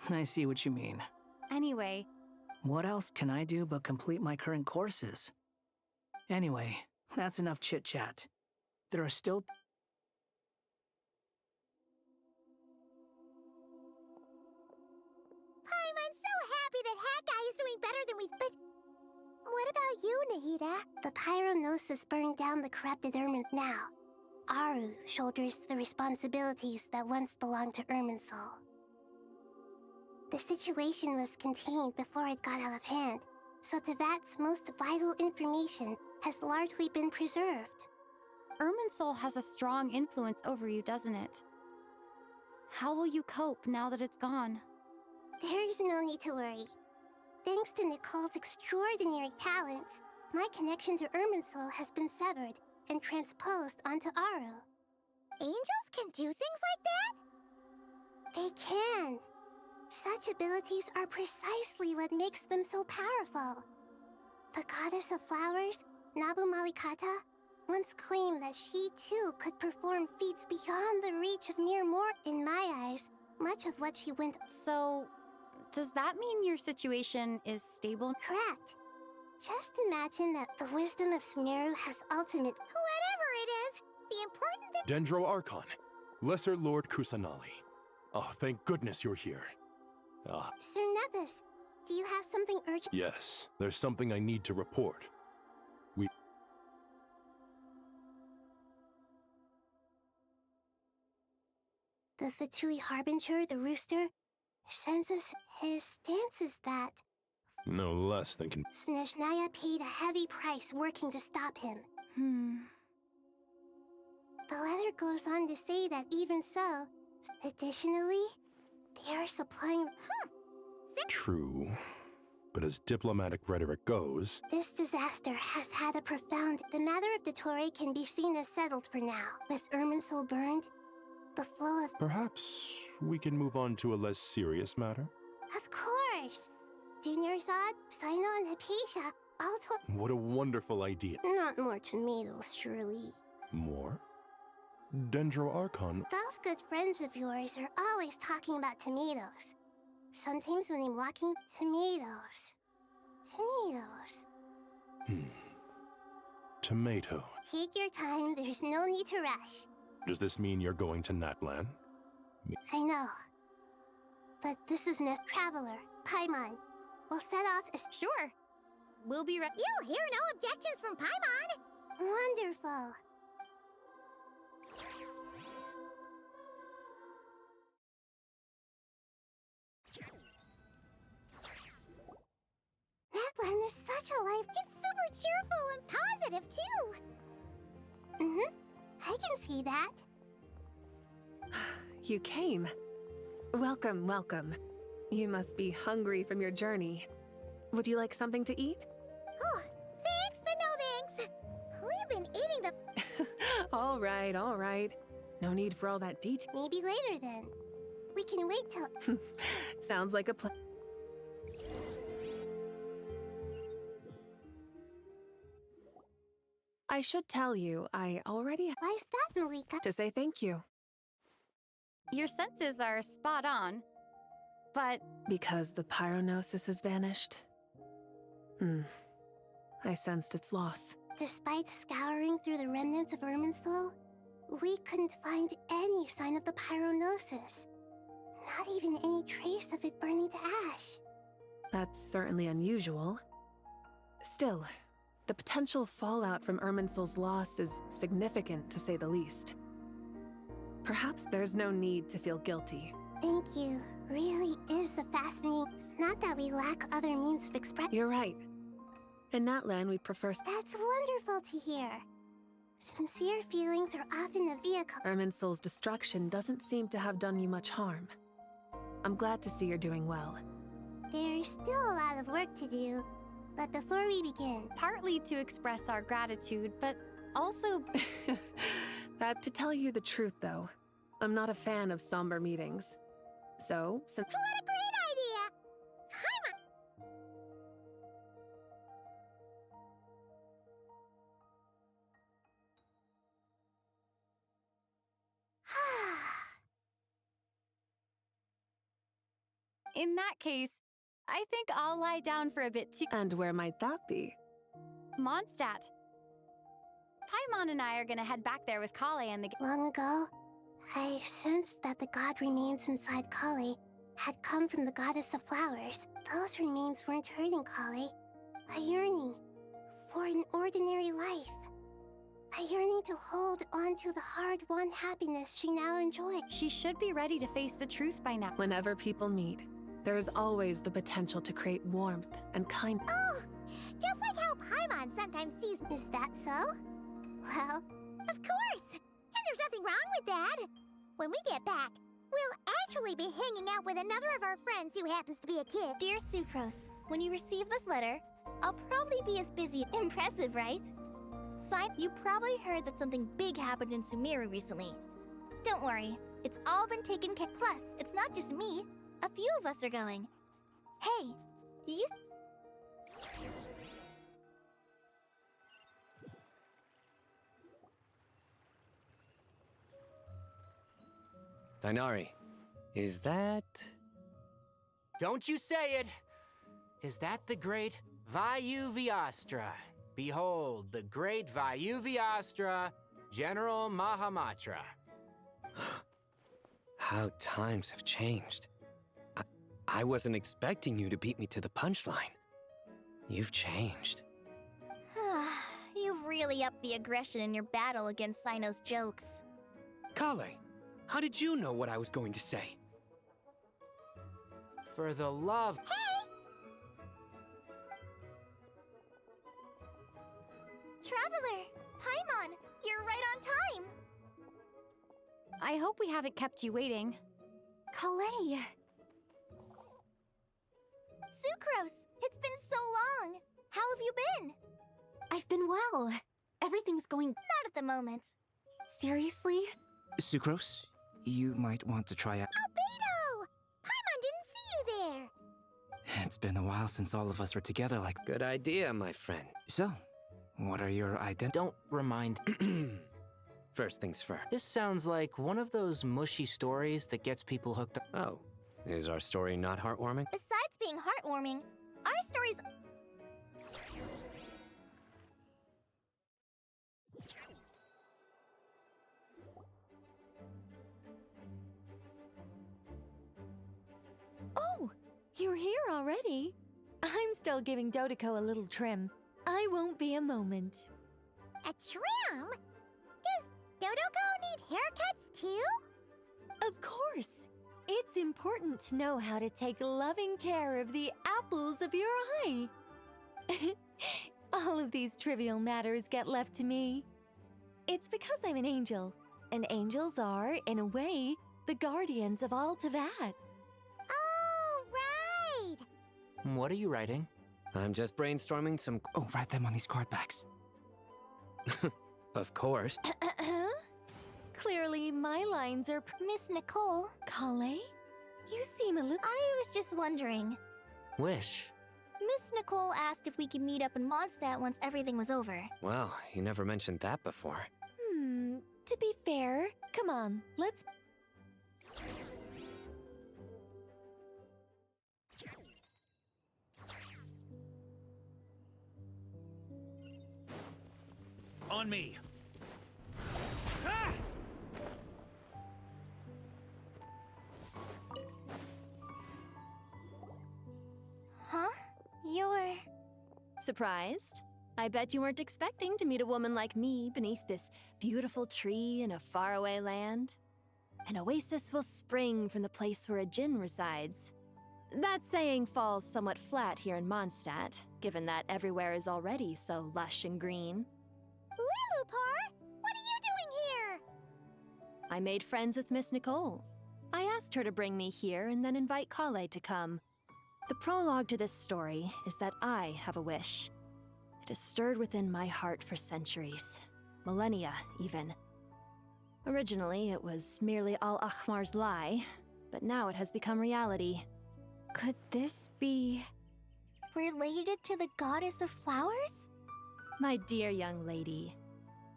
Speaker 13: I see what you mean.
Speaker 10: Anyway,
Speaker 13: What else can I do but complete my current courses? Anyway, that's enough chit-chat. There are still...
Speaker 19: I'm so happy that Hat Guy is doing better than we... But what about you, Nahida? The Pyronosis burned down the corrupted Ermin. Now, Aru shoulders the responsibilities that once belonged to Irminsul. The situation was contained before it got out of hand, so Tevat's most vital information has largely been preserved.
Speaker 10: Irminsul has a strong influence over you, doesn't it? How will you cope now that it's gone?
Speaker 19: There is no need to worry. Thanks to Nicole's extraordinary talents, my connection to Irminsul has been severed and transposed onto Aru. Angels can do things like that? They can. Such abilities are precisely what makes them so powerful. The goddess of flowers, Nabu Malikata, once claimed that she too could perform feats beyond the reach of mere mortals. In my eyes, much of what she went...
Speaker 10: So, does that mean your situation is stable?
Speaker 19: Correct. Just imagine that the wisdom of Sumeru has ultimate... Whatever it is, the important thing...
Speaker 9: Dendro Archon, Lesser Lord Kusanali. Oh, thank goodness you're here.
Speaker 19: Sir Nevis, do you have something urgent?
Speaker 9: Yes, there's something I need to report.
Speaker 19: The Fatui Harbinger, the rooster, sends us his stance is that
Speaker 9: No less than
Speaker 19: Snezhnaya paid a heavy price working to stop him. The letter goes on to say that even so, additionally, they are supplying...
Speaker 9: True. But as diplomatic rhetoric goes...
Speaker 19: This disaster has had a profound... The matter of Dottore can be seen as settled for now. With Irminsul burned, the flow of...
Speaker 9: Perhaps we can move on to a less serious matter?
Speaker 19: Of course! Junior Zod, Sino, and Hypatia all told...
Speaker 9: What a wonderful idea.
Speaker 19: Not more tomatoes, surely.
Speaker 9: More? Dendro Archon...
Speaker 19: Those good friends of yours are always talking about tomatoes. Sometimes when I'm walking, tomatoes.
Speaker 9: Tomato.
Speaker 19: Take your time, there's no need to rush.
Speaker 9: Does this mean you're going to Natlan?
Speaker 19: I know. But this is Neth Traveler, Paimon. We'll set off as...
Speaker 10: Sure. We'll be ready.
Speaker 19: You'll hear no objections from Paimon! Wonderful. Natlan is such a life. It's super cheerful and positive, too. I can see that.
Speaker 8: You came. Welcome, welcome. You must be hungry from your journey. Would you like something to eat?
Speaker 19: Oh, thanks, but no thanks. We've been eating the...
Speaker 8: All right. No need for all that detail.
Speaker 19: Maybe later, then. We can wait till...
Speaker 8: Sounds like a plan. I should tell you, I already...
Speaker 19: Why's that, Malika?
Speaker 8: To say thank you.
Speaker 10: Your senses are spot on, but...
Speaker 8: Because the Pyronosis has vanished. I sensed its loss.
Speaker 19: Despite scouring through the remnants of Irminsul, we couldn't find any sign of the Pyronosis. Not even any trace of it burning to ash.
Speaker 8: That's certainly unusual. Still, the potential fallout from Irminsul's loss is significant, to say the least. Perhaps there's no need to feel guilty.
Speaker 19: Thank you. Really is a fascinating... It's not that we lack other means of expression.
Speaker 8: You're right. In Natlan, we prefer...
Speaker 19: That's wonderful to hear. Sincere feelings are often a vehicle...
Speaker 8: Irminsul's destruction doesn't seem to have done you much harm. I'm glad to see you're doing well.
Speaker 19: There's still a lot of work to do, But before we begin...
Speaker 10: Partly to express our gratitude, but also...
Speaker 8: That to tell you the truth, though, I'm not a fan of somber meetings. So, since...
Speaker 19: What a great idea!
Speaker 10: In that case, I think I'll lie down for a bit too.
Speaker 8: And where might that be?
Speaker 10: Mondstadt. Paimon and I are gonna head back there with Kale and the...
Speaker 19: Long ago, I sensed that the god remains inside Kale had come from the goddess of flowers. Those remains weren't hurting Kale. A yearning for an ordinary life. A yearning to hold on to the hard-won happiness she now enjoys.
Speaker 10: She should be ready to face the truth by now.
Speaker 8: Whenever people meet, there is always the potential to create warmth and kindness.
Speaker 19: Oh, just like how Paimon sometimes sees. Is that so? Well, of course! And there's nothing wrong with that! When we get back, we'll actually be hanging out with another of our friends who happens to be a kid.
Speaker 4: Dear Sucrose, when you receive this letter, I'll probably be as busy. Impressive, right? Signed, you probably heard that something big happened in Sumeru recently. Don't worry, it's all been taken care of. Plus, it's not just me. A few of us are going. Hey, do you...
Speaker 7: Dainari, is that...
Speaker 23: Don't you say it! Is that the great Vyuviastra? Behold, the great Vyuviastra, General Mahamatra.
Speaker 7: How times have changed. I wasn't expecting you to beat me to the punchline. You've changed.
Speaker 4: You've really upped the aggression in your battle against Sino's jokes.
Speaker 7: Kale, how did you know what I was going to say?
Speaker 23: For the love...
Speaker 4: Hey! Traveler! Paimon! You're right on time!
Speaker 10: I hope we haven't kept you waiting.
Speaker 4: Kale! Sucrose! It's been so long! How have you been?
Speaker 15: I've been well. Everything's going...
Speaker 4: Not at the moment.
Speaker 15: Seriously?
Speaker 14: Sucrose, you might want to try out...
Speaker 19: Albedo! Paimon didn't see you there!
Speaker 14: It's been a while since all of us were together like...
Speaker 7: Good idea, my friend.
Speaker 14: So, what are your
Speaker 23: Don't remind...
Speaker 7: First things first.
Speaker 23: This sounds like one of those mushy stories that gets people hooked up.
Speaker 7: Oh, is our story not heartwarming?
Speaker 4: Besides being heartwarming, our stories...
Speaker 1: Oh, you're here already? I'm still giving Dodeko a little trim. I won't be a moment.
Speaker 19: A trim? Does Dodeko need haircuts too?
Speaker 1: Of course. It's important to know how to take loving care of the apples of your eye. All of these trivial matters get left to me. It's because I'm an angel, and angels are, in a way, the guardians of all Teyvat.
Speaker 19: Oh, right!
Speaker 23: What are you writing?
Speaker 7: I'm just brainstorming some...
Speaker 14: Oh, write them on these card backs.
Speaker 7: Of course.
Speaker 1: Clearly, my lines are...
Speaker 4: Miss Nicole?
Speaker 1: Kale? You seem a little...
Speaker 4: I was just wondering.
Speaker 23: Wish.
Speaker 4: Miss Nicole asked if we could meet up in Mondstadt once everything was over.
Speaker 7: Well, you never mentioned that before.
Speaker 1: To be fair, come on, let's...
Speaker 17: On me!
Speaker 4: Huh? You're...
Speaker 3: Surprised? I bet you weren't expecting to meet a woman like me beneath this beautiful tree in a faraway land. An oasis will spring from the place where a djinn resides. That saying falls somewhat flat here in Mondstadt, given that everywhere is already so lush and green.
Speaker 19: Lilupar! What are you doing here?
Speaker 3: I made friends with Miss Nicole. I asked her to bring me here and then invite Kale to come. The prologue to this story is that I have a wish. It has stirred within my heart for centuries. Millennia, even. Originally, it was merely Al-Ahmar's lie, but now it has become reality.
Speaker 10: Could this be
Speaker 19: related to the goddess of flowers?
Speaker 3: My dear young lady,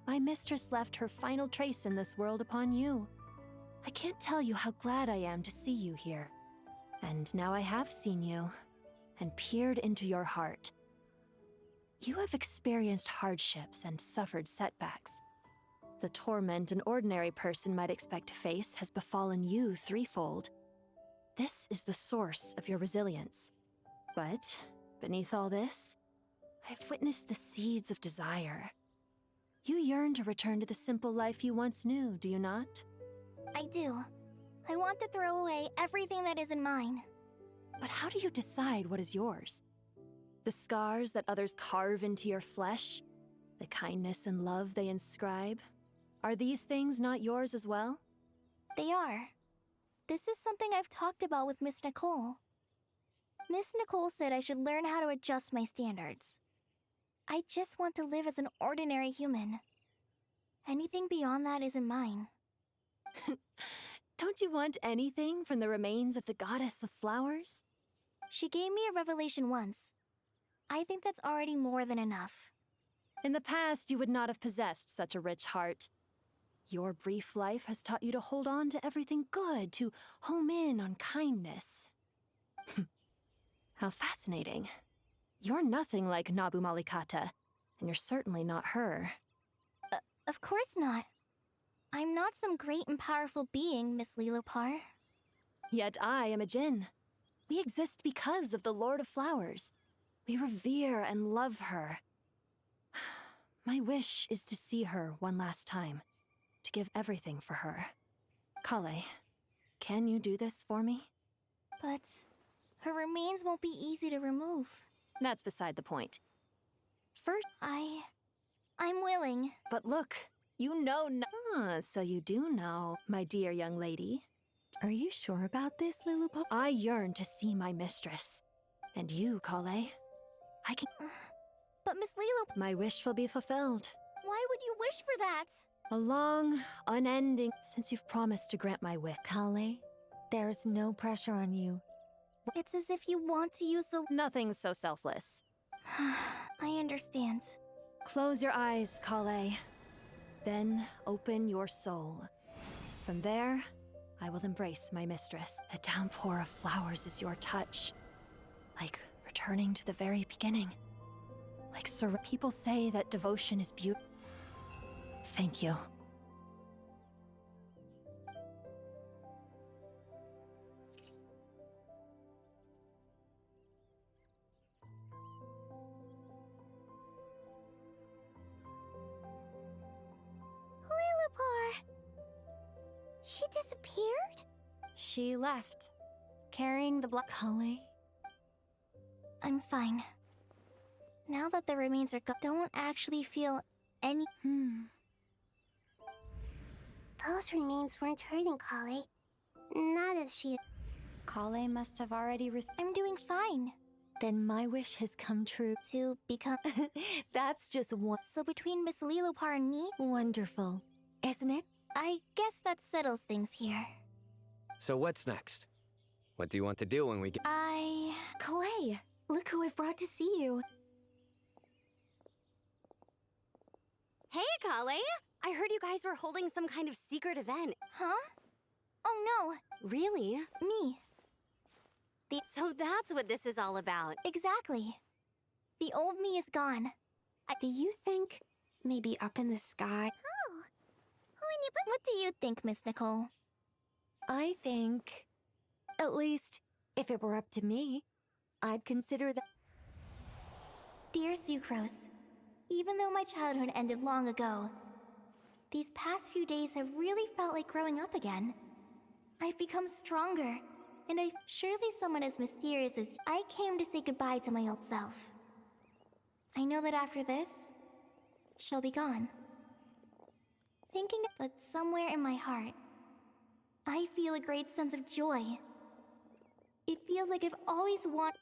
Speaker 3: my mistress left her final trace in this world upon you. I can't tell you how glad I am to see you here. And now I have seen you, and peered into your heart. You have experienced hardships and suffered setbacks. The torment an ordinary person might expect to face has befallen you threefold. This is the source of your resilience. But, beneath all this, I've witnessed the seeds of desire. You yearn to return to the simple life you once knew, do you not?
Speaker 19: I do. I want to throw away everything that isn't mine.
Speaker 3: But how do you decide what is yours? The scars that others carve into your flesh? The kindness and love they inscribe? Are these things not yours as well?
Speaker 19: They are. This is something I've talked about with Miss Nicole. Miss Nicole said I should learn how to adjust my standards. I just want to live as an ordinary human. Anything beyond that isn't mine.
Speaker 3: Don't you want anything from the remains of the goddess of flowers?
Speaker 19: She gave me a revelation once. I think that's already more than enough.
Speaker 3: In the past, you would not have possessed such a rich heart. Your brief life has taught you to hold on to everything good, to home in on kindness. How fascinating. You're nothing like Nabu Malikata, and you're certainly not her.
Speaker 19: Of course not. I'm not some great and powerful being, Miss Lilopar.
Speaker 3: Yet I am a Djinn. We exist because of the Lord of Flowers. We revere and love her. My wish is to see her one last time, to give everything for her. Kale, can you do this for me?
Speaker 19: But her remains won't be easy to remove.
Speaker 3: That's beside the point. First,
Speaker 19: I'm willing.
Speaker 3: But look, you know so you do know, my dear young lady.
Speaker 1: Are you sure about this, Lilipop?
Speaker 3: I yearn to see my mistress. And you, Kale, I can...
Speaker 19: But Miss Lilo...
Speaker 3: My wish will be fulfilled.
Speaker 19: Why would you wish for that?
Speaker 3: A long, unending... Since you've promised to grant my wish.
Speaker 1: Kale, there's no pressure on you.
Speaker 19: It's as if you want to use the...
Speaker 3: Nothing so selfless.
Speaker 19: I understand.
Speaker 3: Close your eyes, Kale. Then open your soul. From there, I will embrace my mistress. The downpour of flowers is your touch. Like returning to the very beginning. Like people say that devotion is beautiful. Thank you.
Speaker 19: Lilipar! She disappeared?
Speaker 10: She left, carrying the
Speaker 1: Kale?
Speaker 19: I'm fine. Now that the remains are gone, don't actually feel any... Those remains weren't hurting Kale. Not as she...
Speaker 10: Kale must have already
Speaker 19: I'm doing fine.
Speaker 1: Then my wish has come true.
Speaker 19: To become...
Speaker 1: That's just one...
Speaker 19: So between Miss Lilopar and me...
Speaker 1: Wonderful. Isn't it?
Speaker 19: I guess that settles things here.
Speaker 7: So what's next? What do you want to do when we get...
Speaker 1: Kale, look who I've brought to see you.
Speaker 2: Hey, Kale! I heard you guys were holding some kind of secret event.
Speaker 19: Huh? Oh no!
Speaker 2: Really?
Speaker 19: Me.
Speaker 2: So that's what this is all about.
Speaker 19: Exactly. The old me is gone.
Speaker 2: Do you think maybe up in the sky?
Speaker 19: Oh. What do you think, Miss Nicole?
Speaker 1: I think... At least, if it were up to me, I'd consider that...
Speaker 19: Dear Sucrose, even though my childhood ended long ago, these past few days have really felt like growing up again. I've become stronger, and surely someone as mysterious as I came to say goodbye to my old self. I know that after this, she'll be gone. But somewhere in my heart, I feel a great sense of joy. It feels like I've always wanted.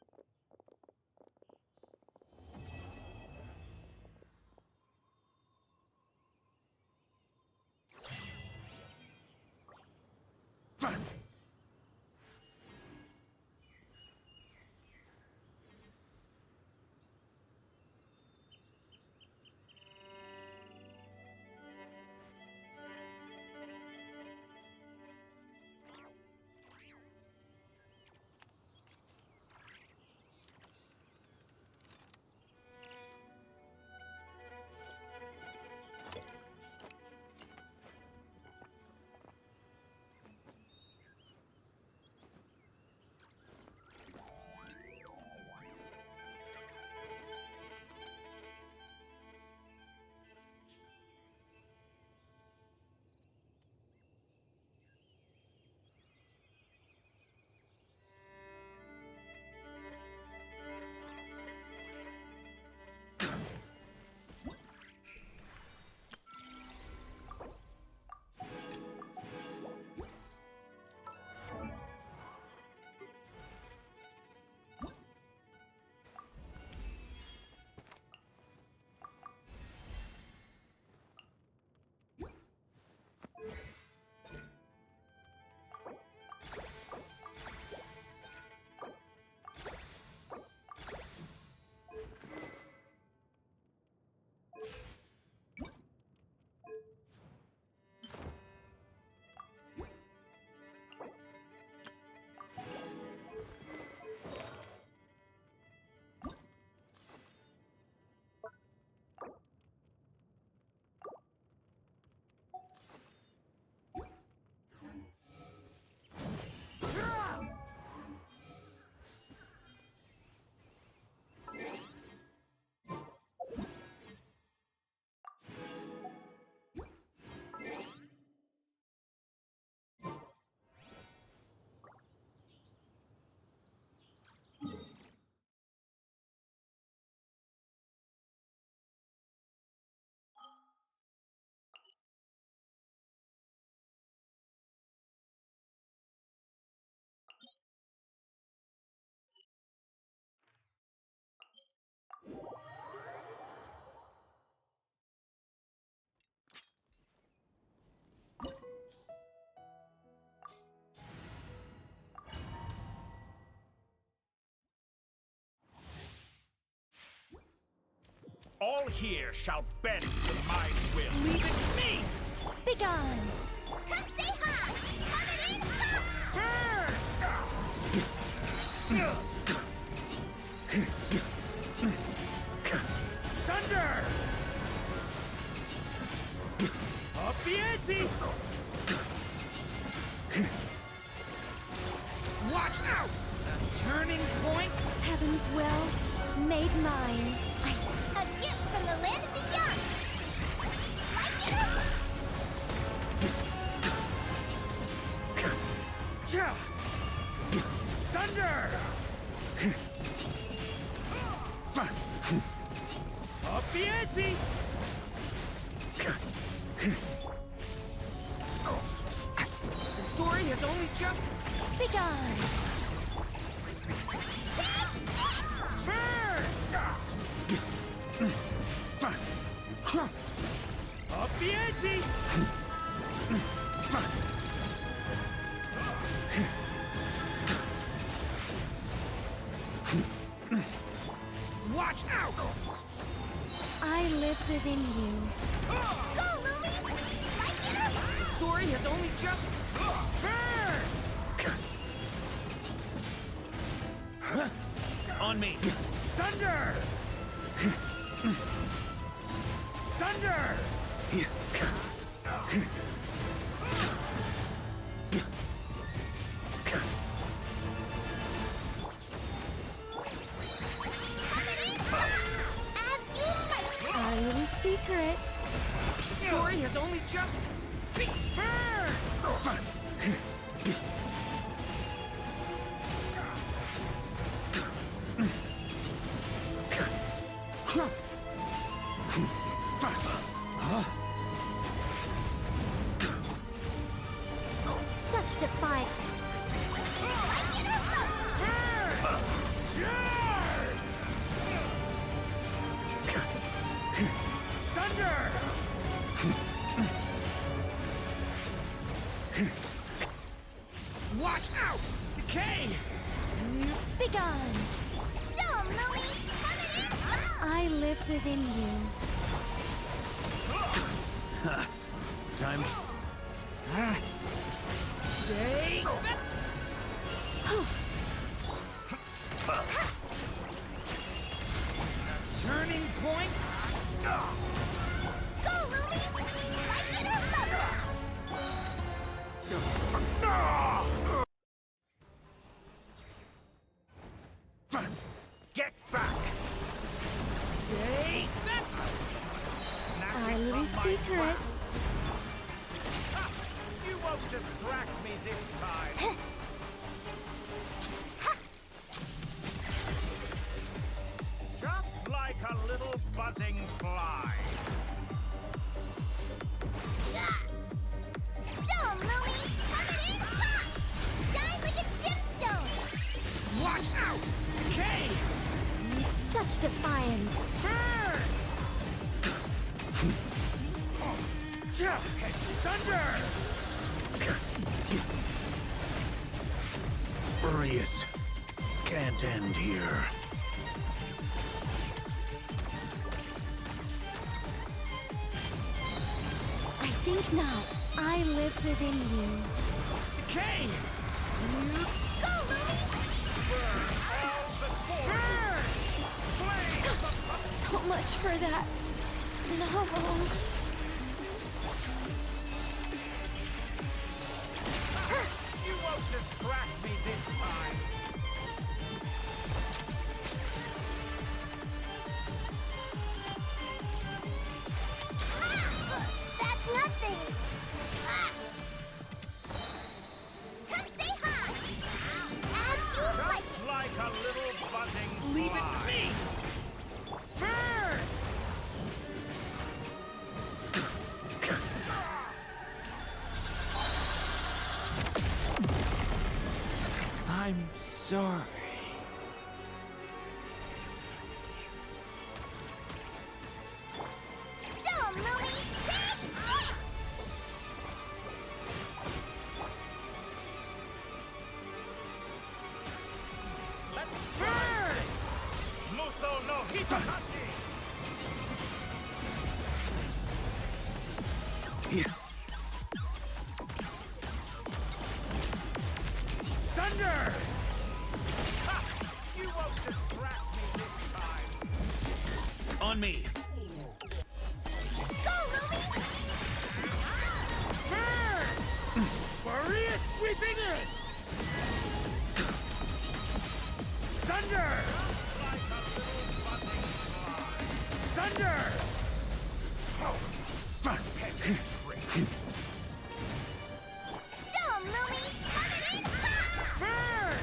Speaker 11: All here shall bend to my will. Leave it to me!
Speaker 1: Begone!
Speaker 11: Thunder! Up the ante! Watch out! A turning point?
Speaker 1: Heaven's will, made mine.
Speaker 19: A gift from the land beyond! Like it up!
Speaker 11: Thunder! Up the ante! The story has only just
Speaker 1: begun!
Speaker 11: Up the ante! Watch out!
Speaker 1: I live within you.
Speaker 19: Go, Lumi! Like it up!
Speaker 11: The story has only just on me! Thunder! Thunder!
Speaker 1: Our little secret.
Speaker 11: The story has only just begun!
Speaker 19: Such defiance.
Speaker 11: Thunder! Watch out! Decay!
Speaker 1: Begone!
Speaker 19: So, Louie, coming in hot!
Speaker 1: I live within you.
Speaker 14: Time.
Speaker 11: Stay. Turning point.
Speaker 19: Go, Louie! Like it or love
Speaker 11: Get back. Stay.
Speaker 1: Our little secret.
Speaker 11: You won't distract me this time. Just like a little buzzing fly.
Speaker 19: So, Louie, coming in hot! Shine like a gemstone!
Speaker 11: Watch out! Decay!
Speaker 1: Such defiance.
Speaker 11: Burn! Thunder!
Speaker 17: Furious. Can't end here.
Speaker 1: I think not. I live within you.
Speaker 11: Decay!
Speaker 19: Go, Louie!
Speaker 11: Burn! Flame!
Speaker 1: So much for that novel.
Speaker 11: You won't distract me this time.
Speaker 19: That's nothing! Come stay hot! As you like
Speaker 11: Just like a little buzzing fly.
Speaker 19: Leave it to me!
Speaker 11: Burn!
Speaker 12: I'm sorry.
Speaker 19: Stone, Louie! Take this!
Speaker 11: Let's burn! Muso no Hitakachi! Thunder! Ha! You won't distract me this time.
Speaker 17: On me.
Speaker 19: Go, Louie!
Speaker 11: Burn! Maria sweeping in! Thunder! Thunder!
Speaker 19: Stone, Louie! Coming in hot!
Speaker 11: Burn!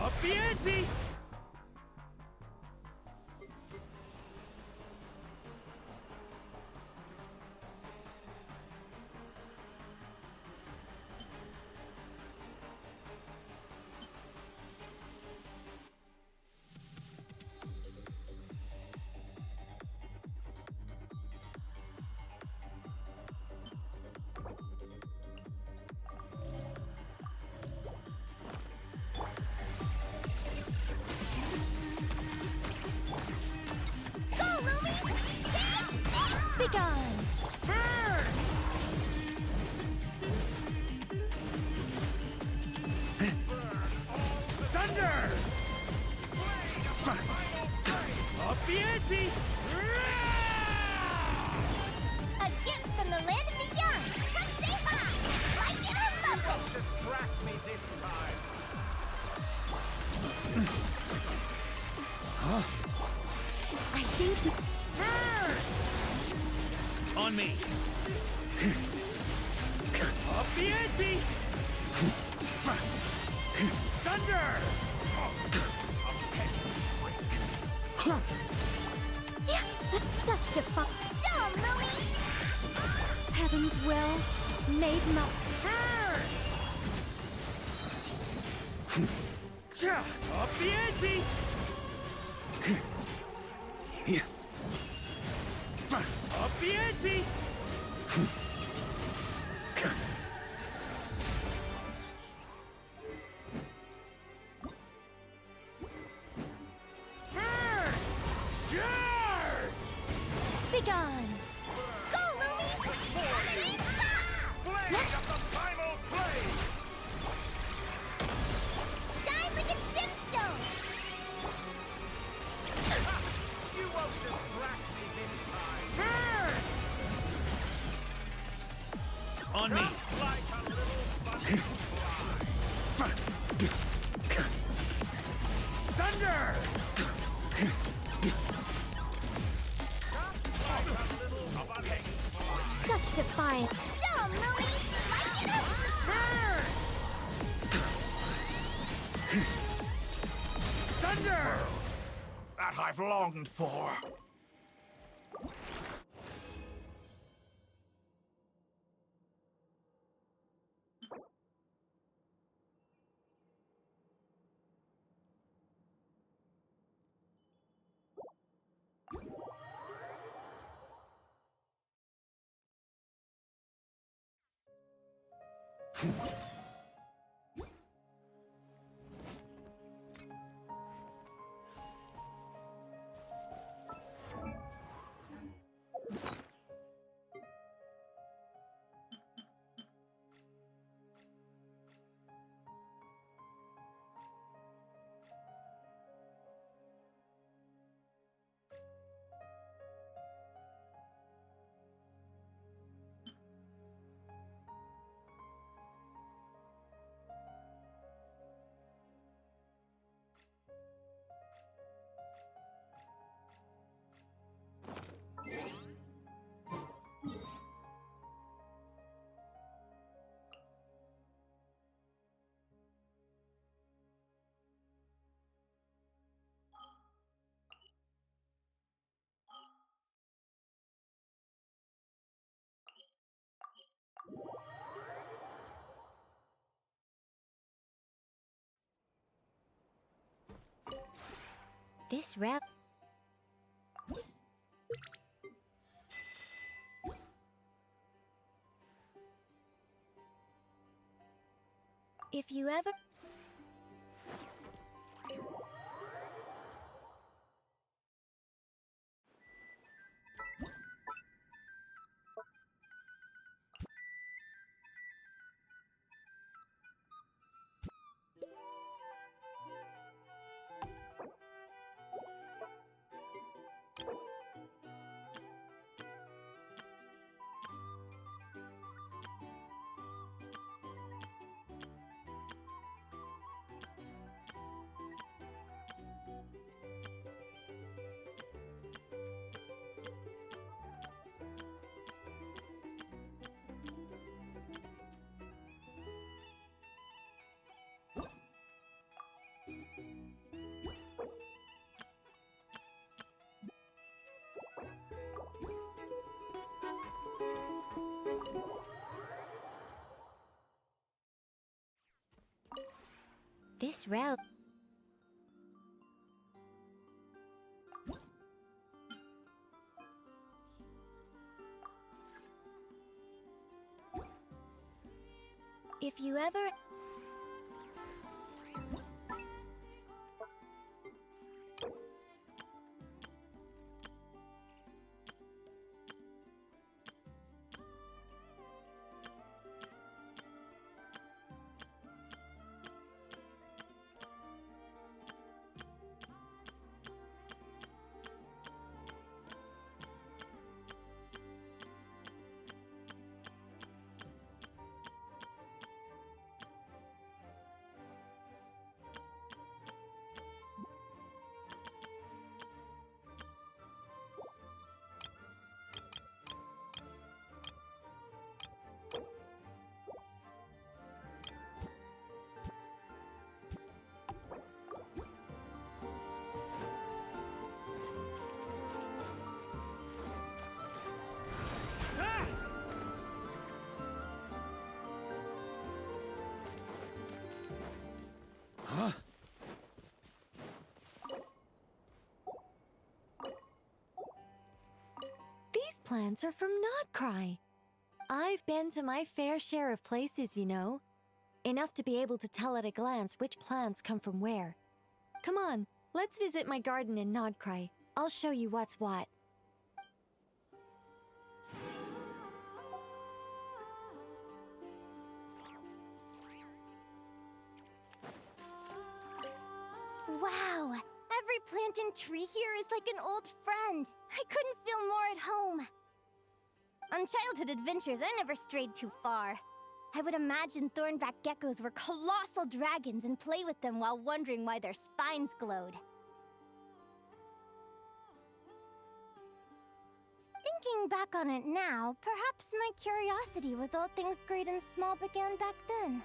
Speaker 11: Up the ante!
Speaker 19: Go, Louie! Take this!
Speaker 1: Begone!
Speaker 11: Burn! Thunder! Up the ante!
Speaker 19: A gift from the land of the young! Come stay hot! Like it or love it!
Speaker 11: Distract me this time!
Speaker 1: I think
Speaker 11: Burn!
Speaker 17: On me.
Speaker 11: Up the ante! Thunder!
Speaker 1: such defiance.
Speaker 19: Stone, Louie!
Speaker 1: Heaven's will made my...
Speaker 11: Burn! Up the ante! Up the ante!
Speaker 1: Begone!
Speaker 19: Go, Lumi!
Speaker 11: Blade of the primal flame!
Speaker 19: Shine like a gemstone!
Speaker 11: You won't distract me this time! On me! Like a little butterfly! Thunder!
Speaker 19: Such defiance. Dumb, Lumi! Light it up!
Speaker 11: Thunder! That I've longed for.
Speaker 19: This rep. If you ever... This route... If you ever...
Speaker 1: plants are from Nodcry. I've been to my fair share of places, you know. Enough to be able to tell at a glance which plants come from where. Come on, let's visit my garden in Nodcry. I'll show you what's what.
Speaker 4: Wow! Every plant and tree here is like an old friend. I couldn't feel more at home. On childhood adventures, I never strayed too far. I would imagine thornback geckos were colossal dragons and play with them while wondering why their spines glowed. Thinking back on it now, perhaps my curiosity with all things great and small began back then.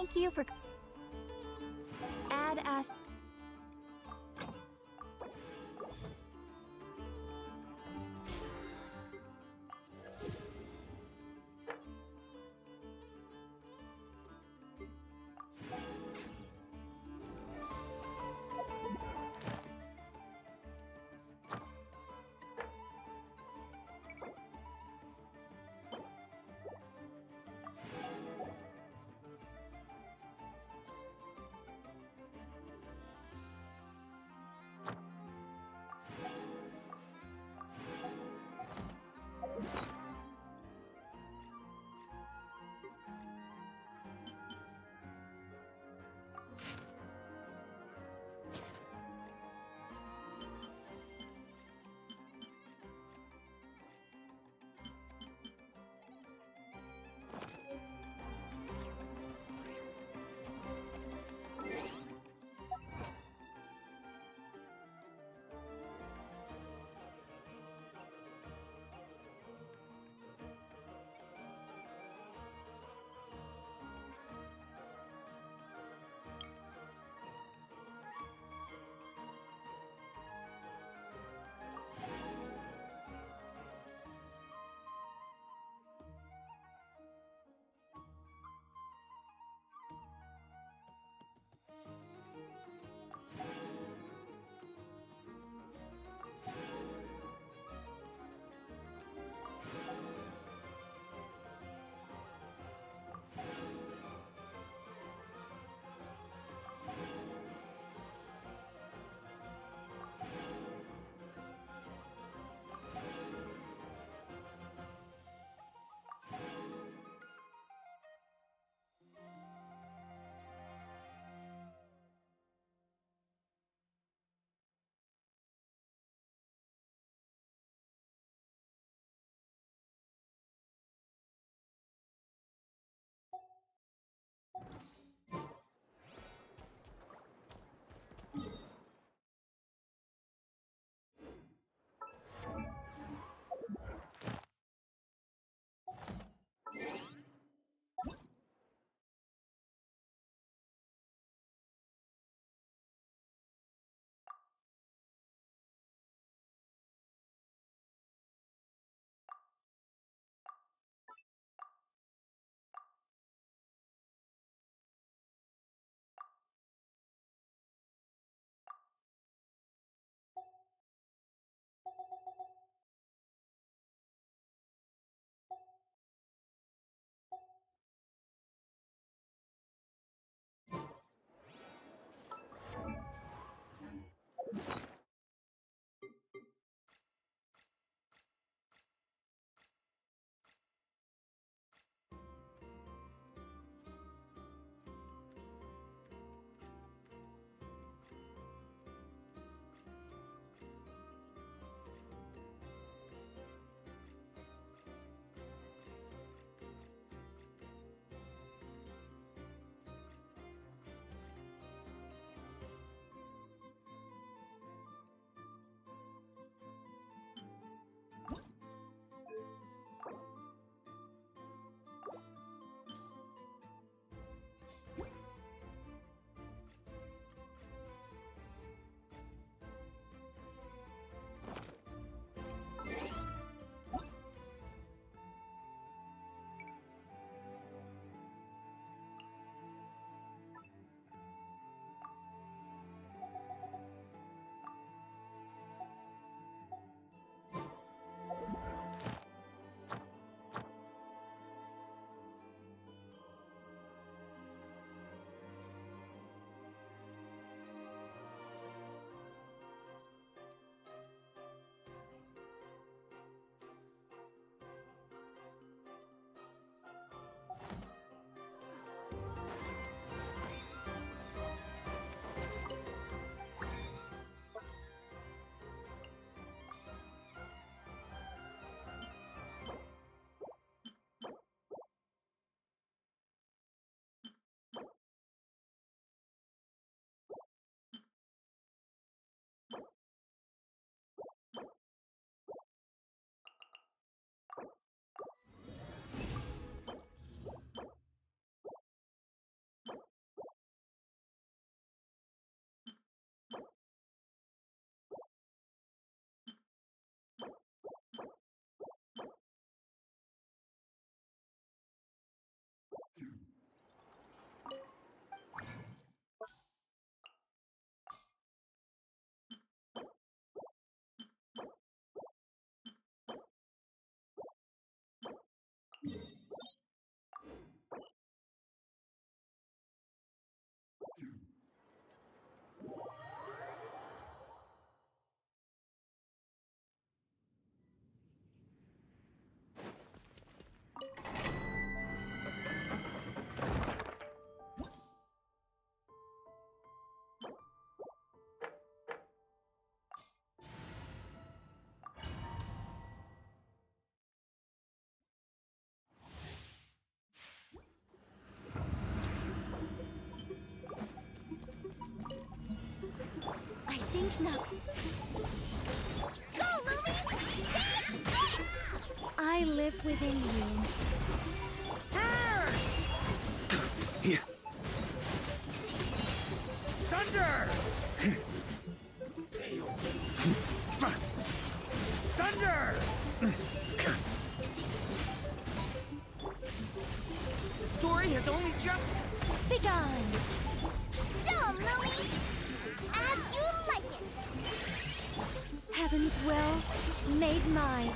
Speaker 15: Thank you for... Add as...
Speaker 4: think not.
Speaker 19: Go, Lumi! Take this!
Speaker 1: I live within you.
Speaker 11: Thunder! Thunder!
Speaker 20: The story has only just...
Speaker 1: Begone!
Speaker 19: So, Lumi! As you like it!
Speaker 1: Heaven's will made mine.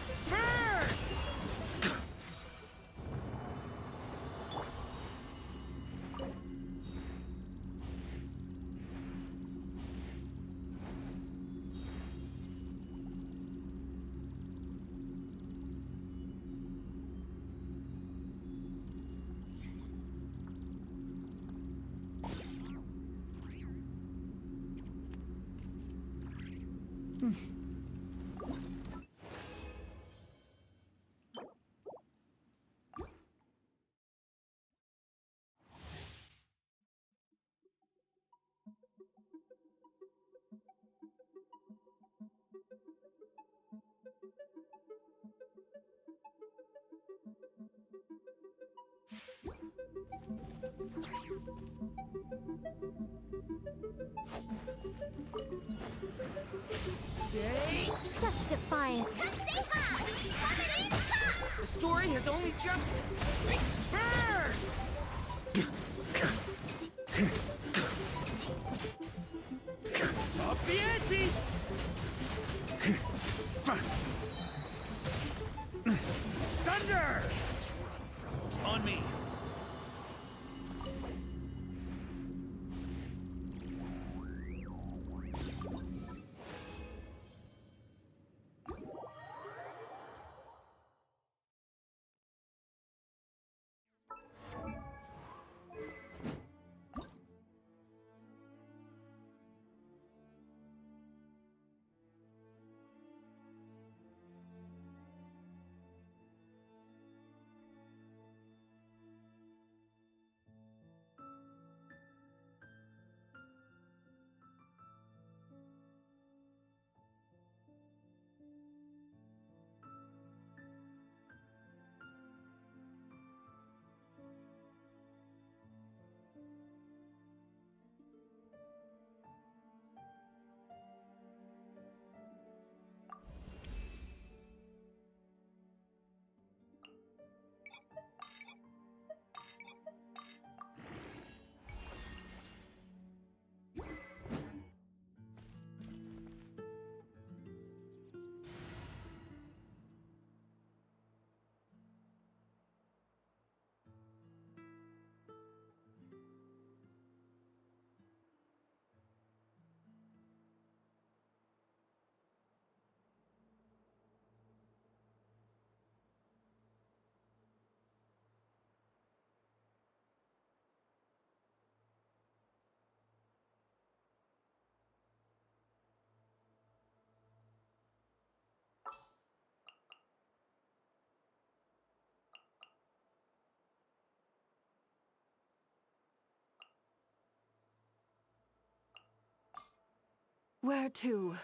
Speaker 11: Stay!
Speaker 1: Such defiance.
Speaker 20: The story has only just...
Speaker 11: Up the ante! Thunder! On me!
Speaker 15: Where to?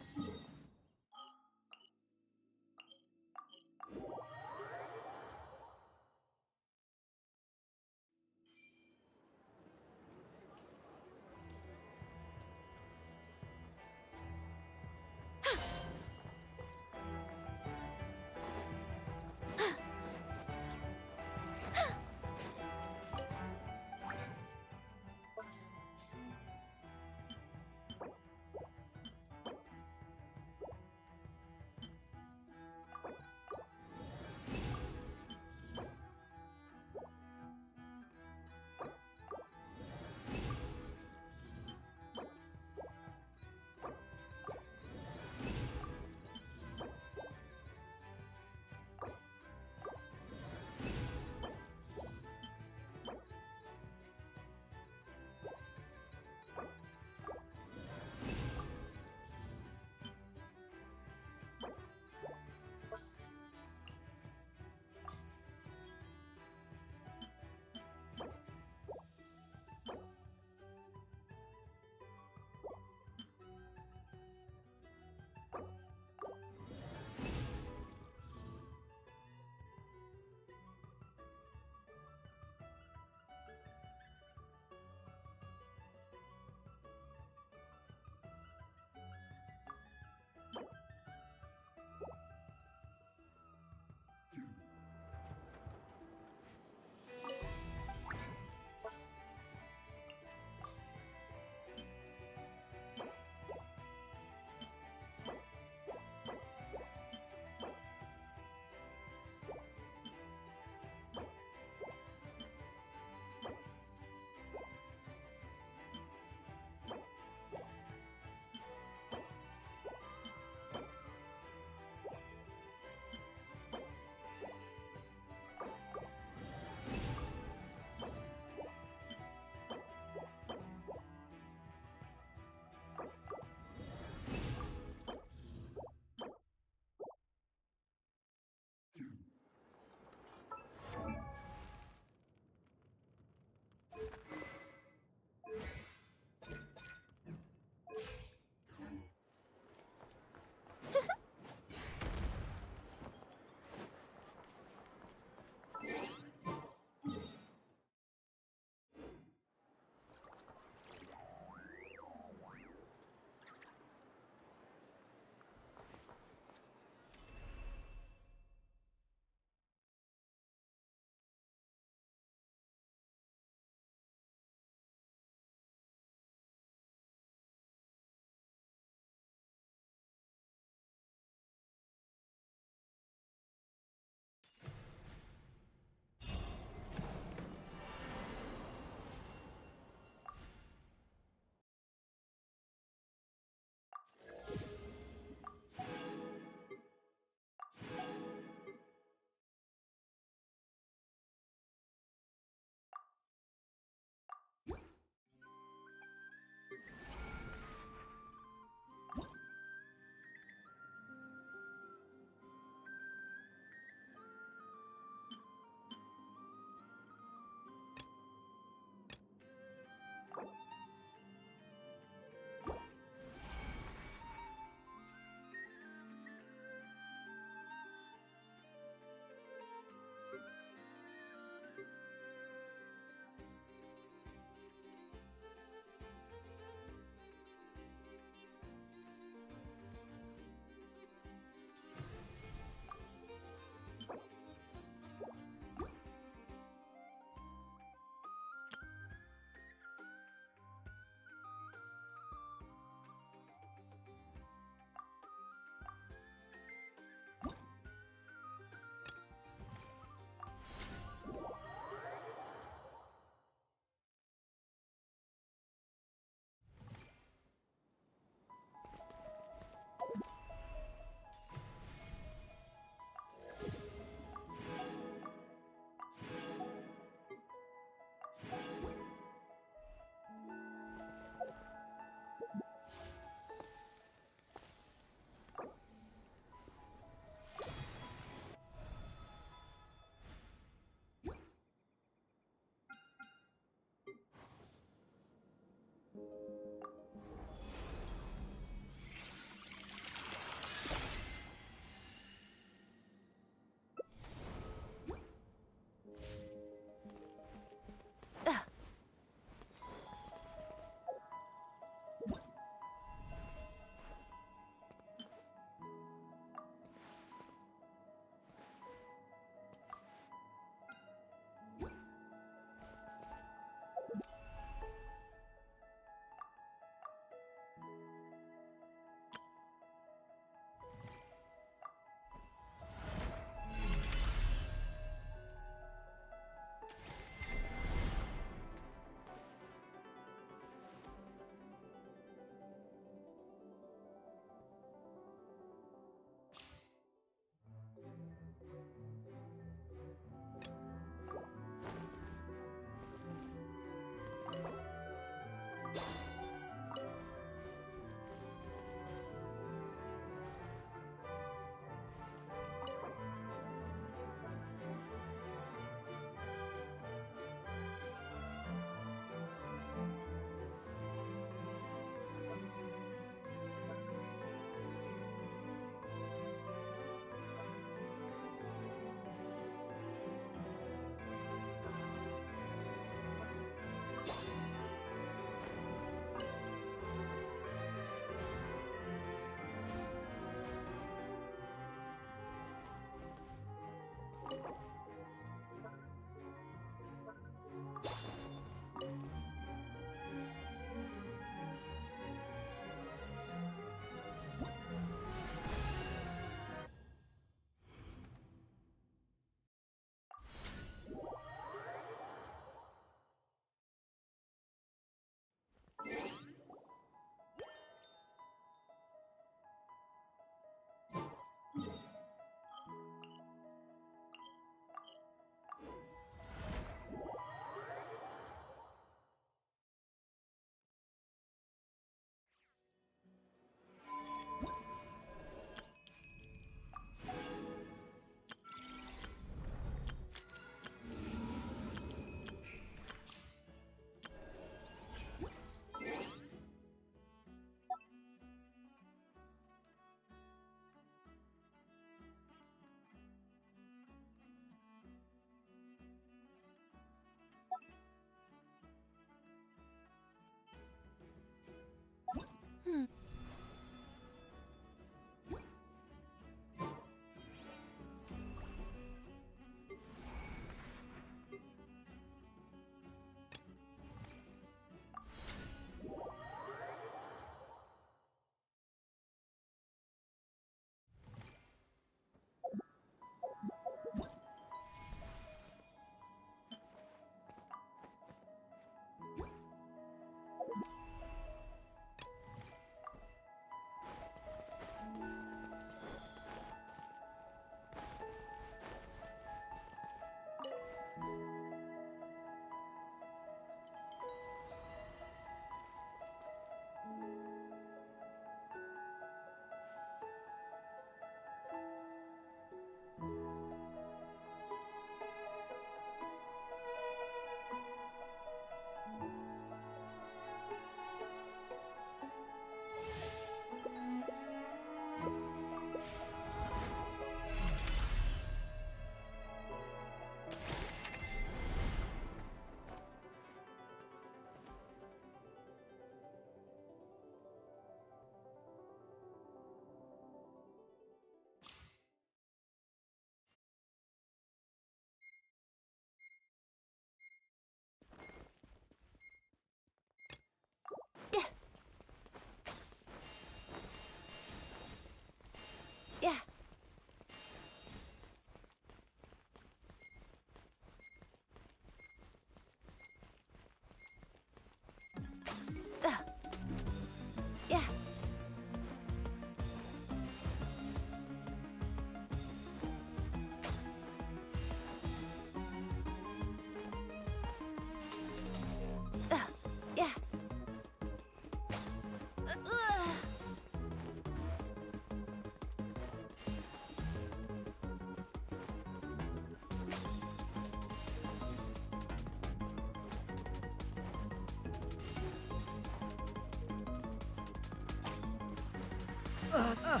Speaker 19: Ugh.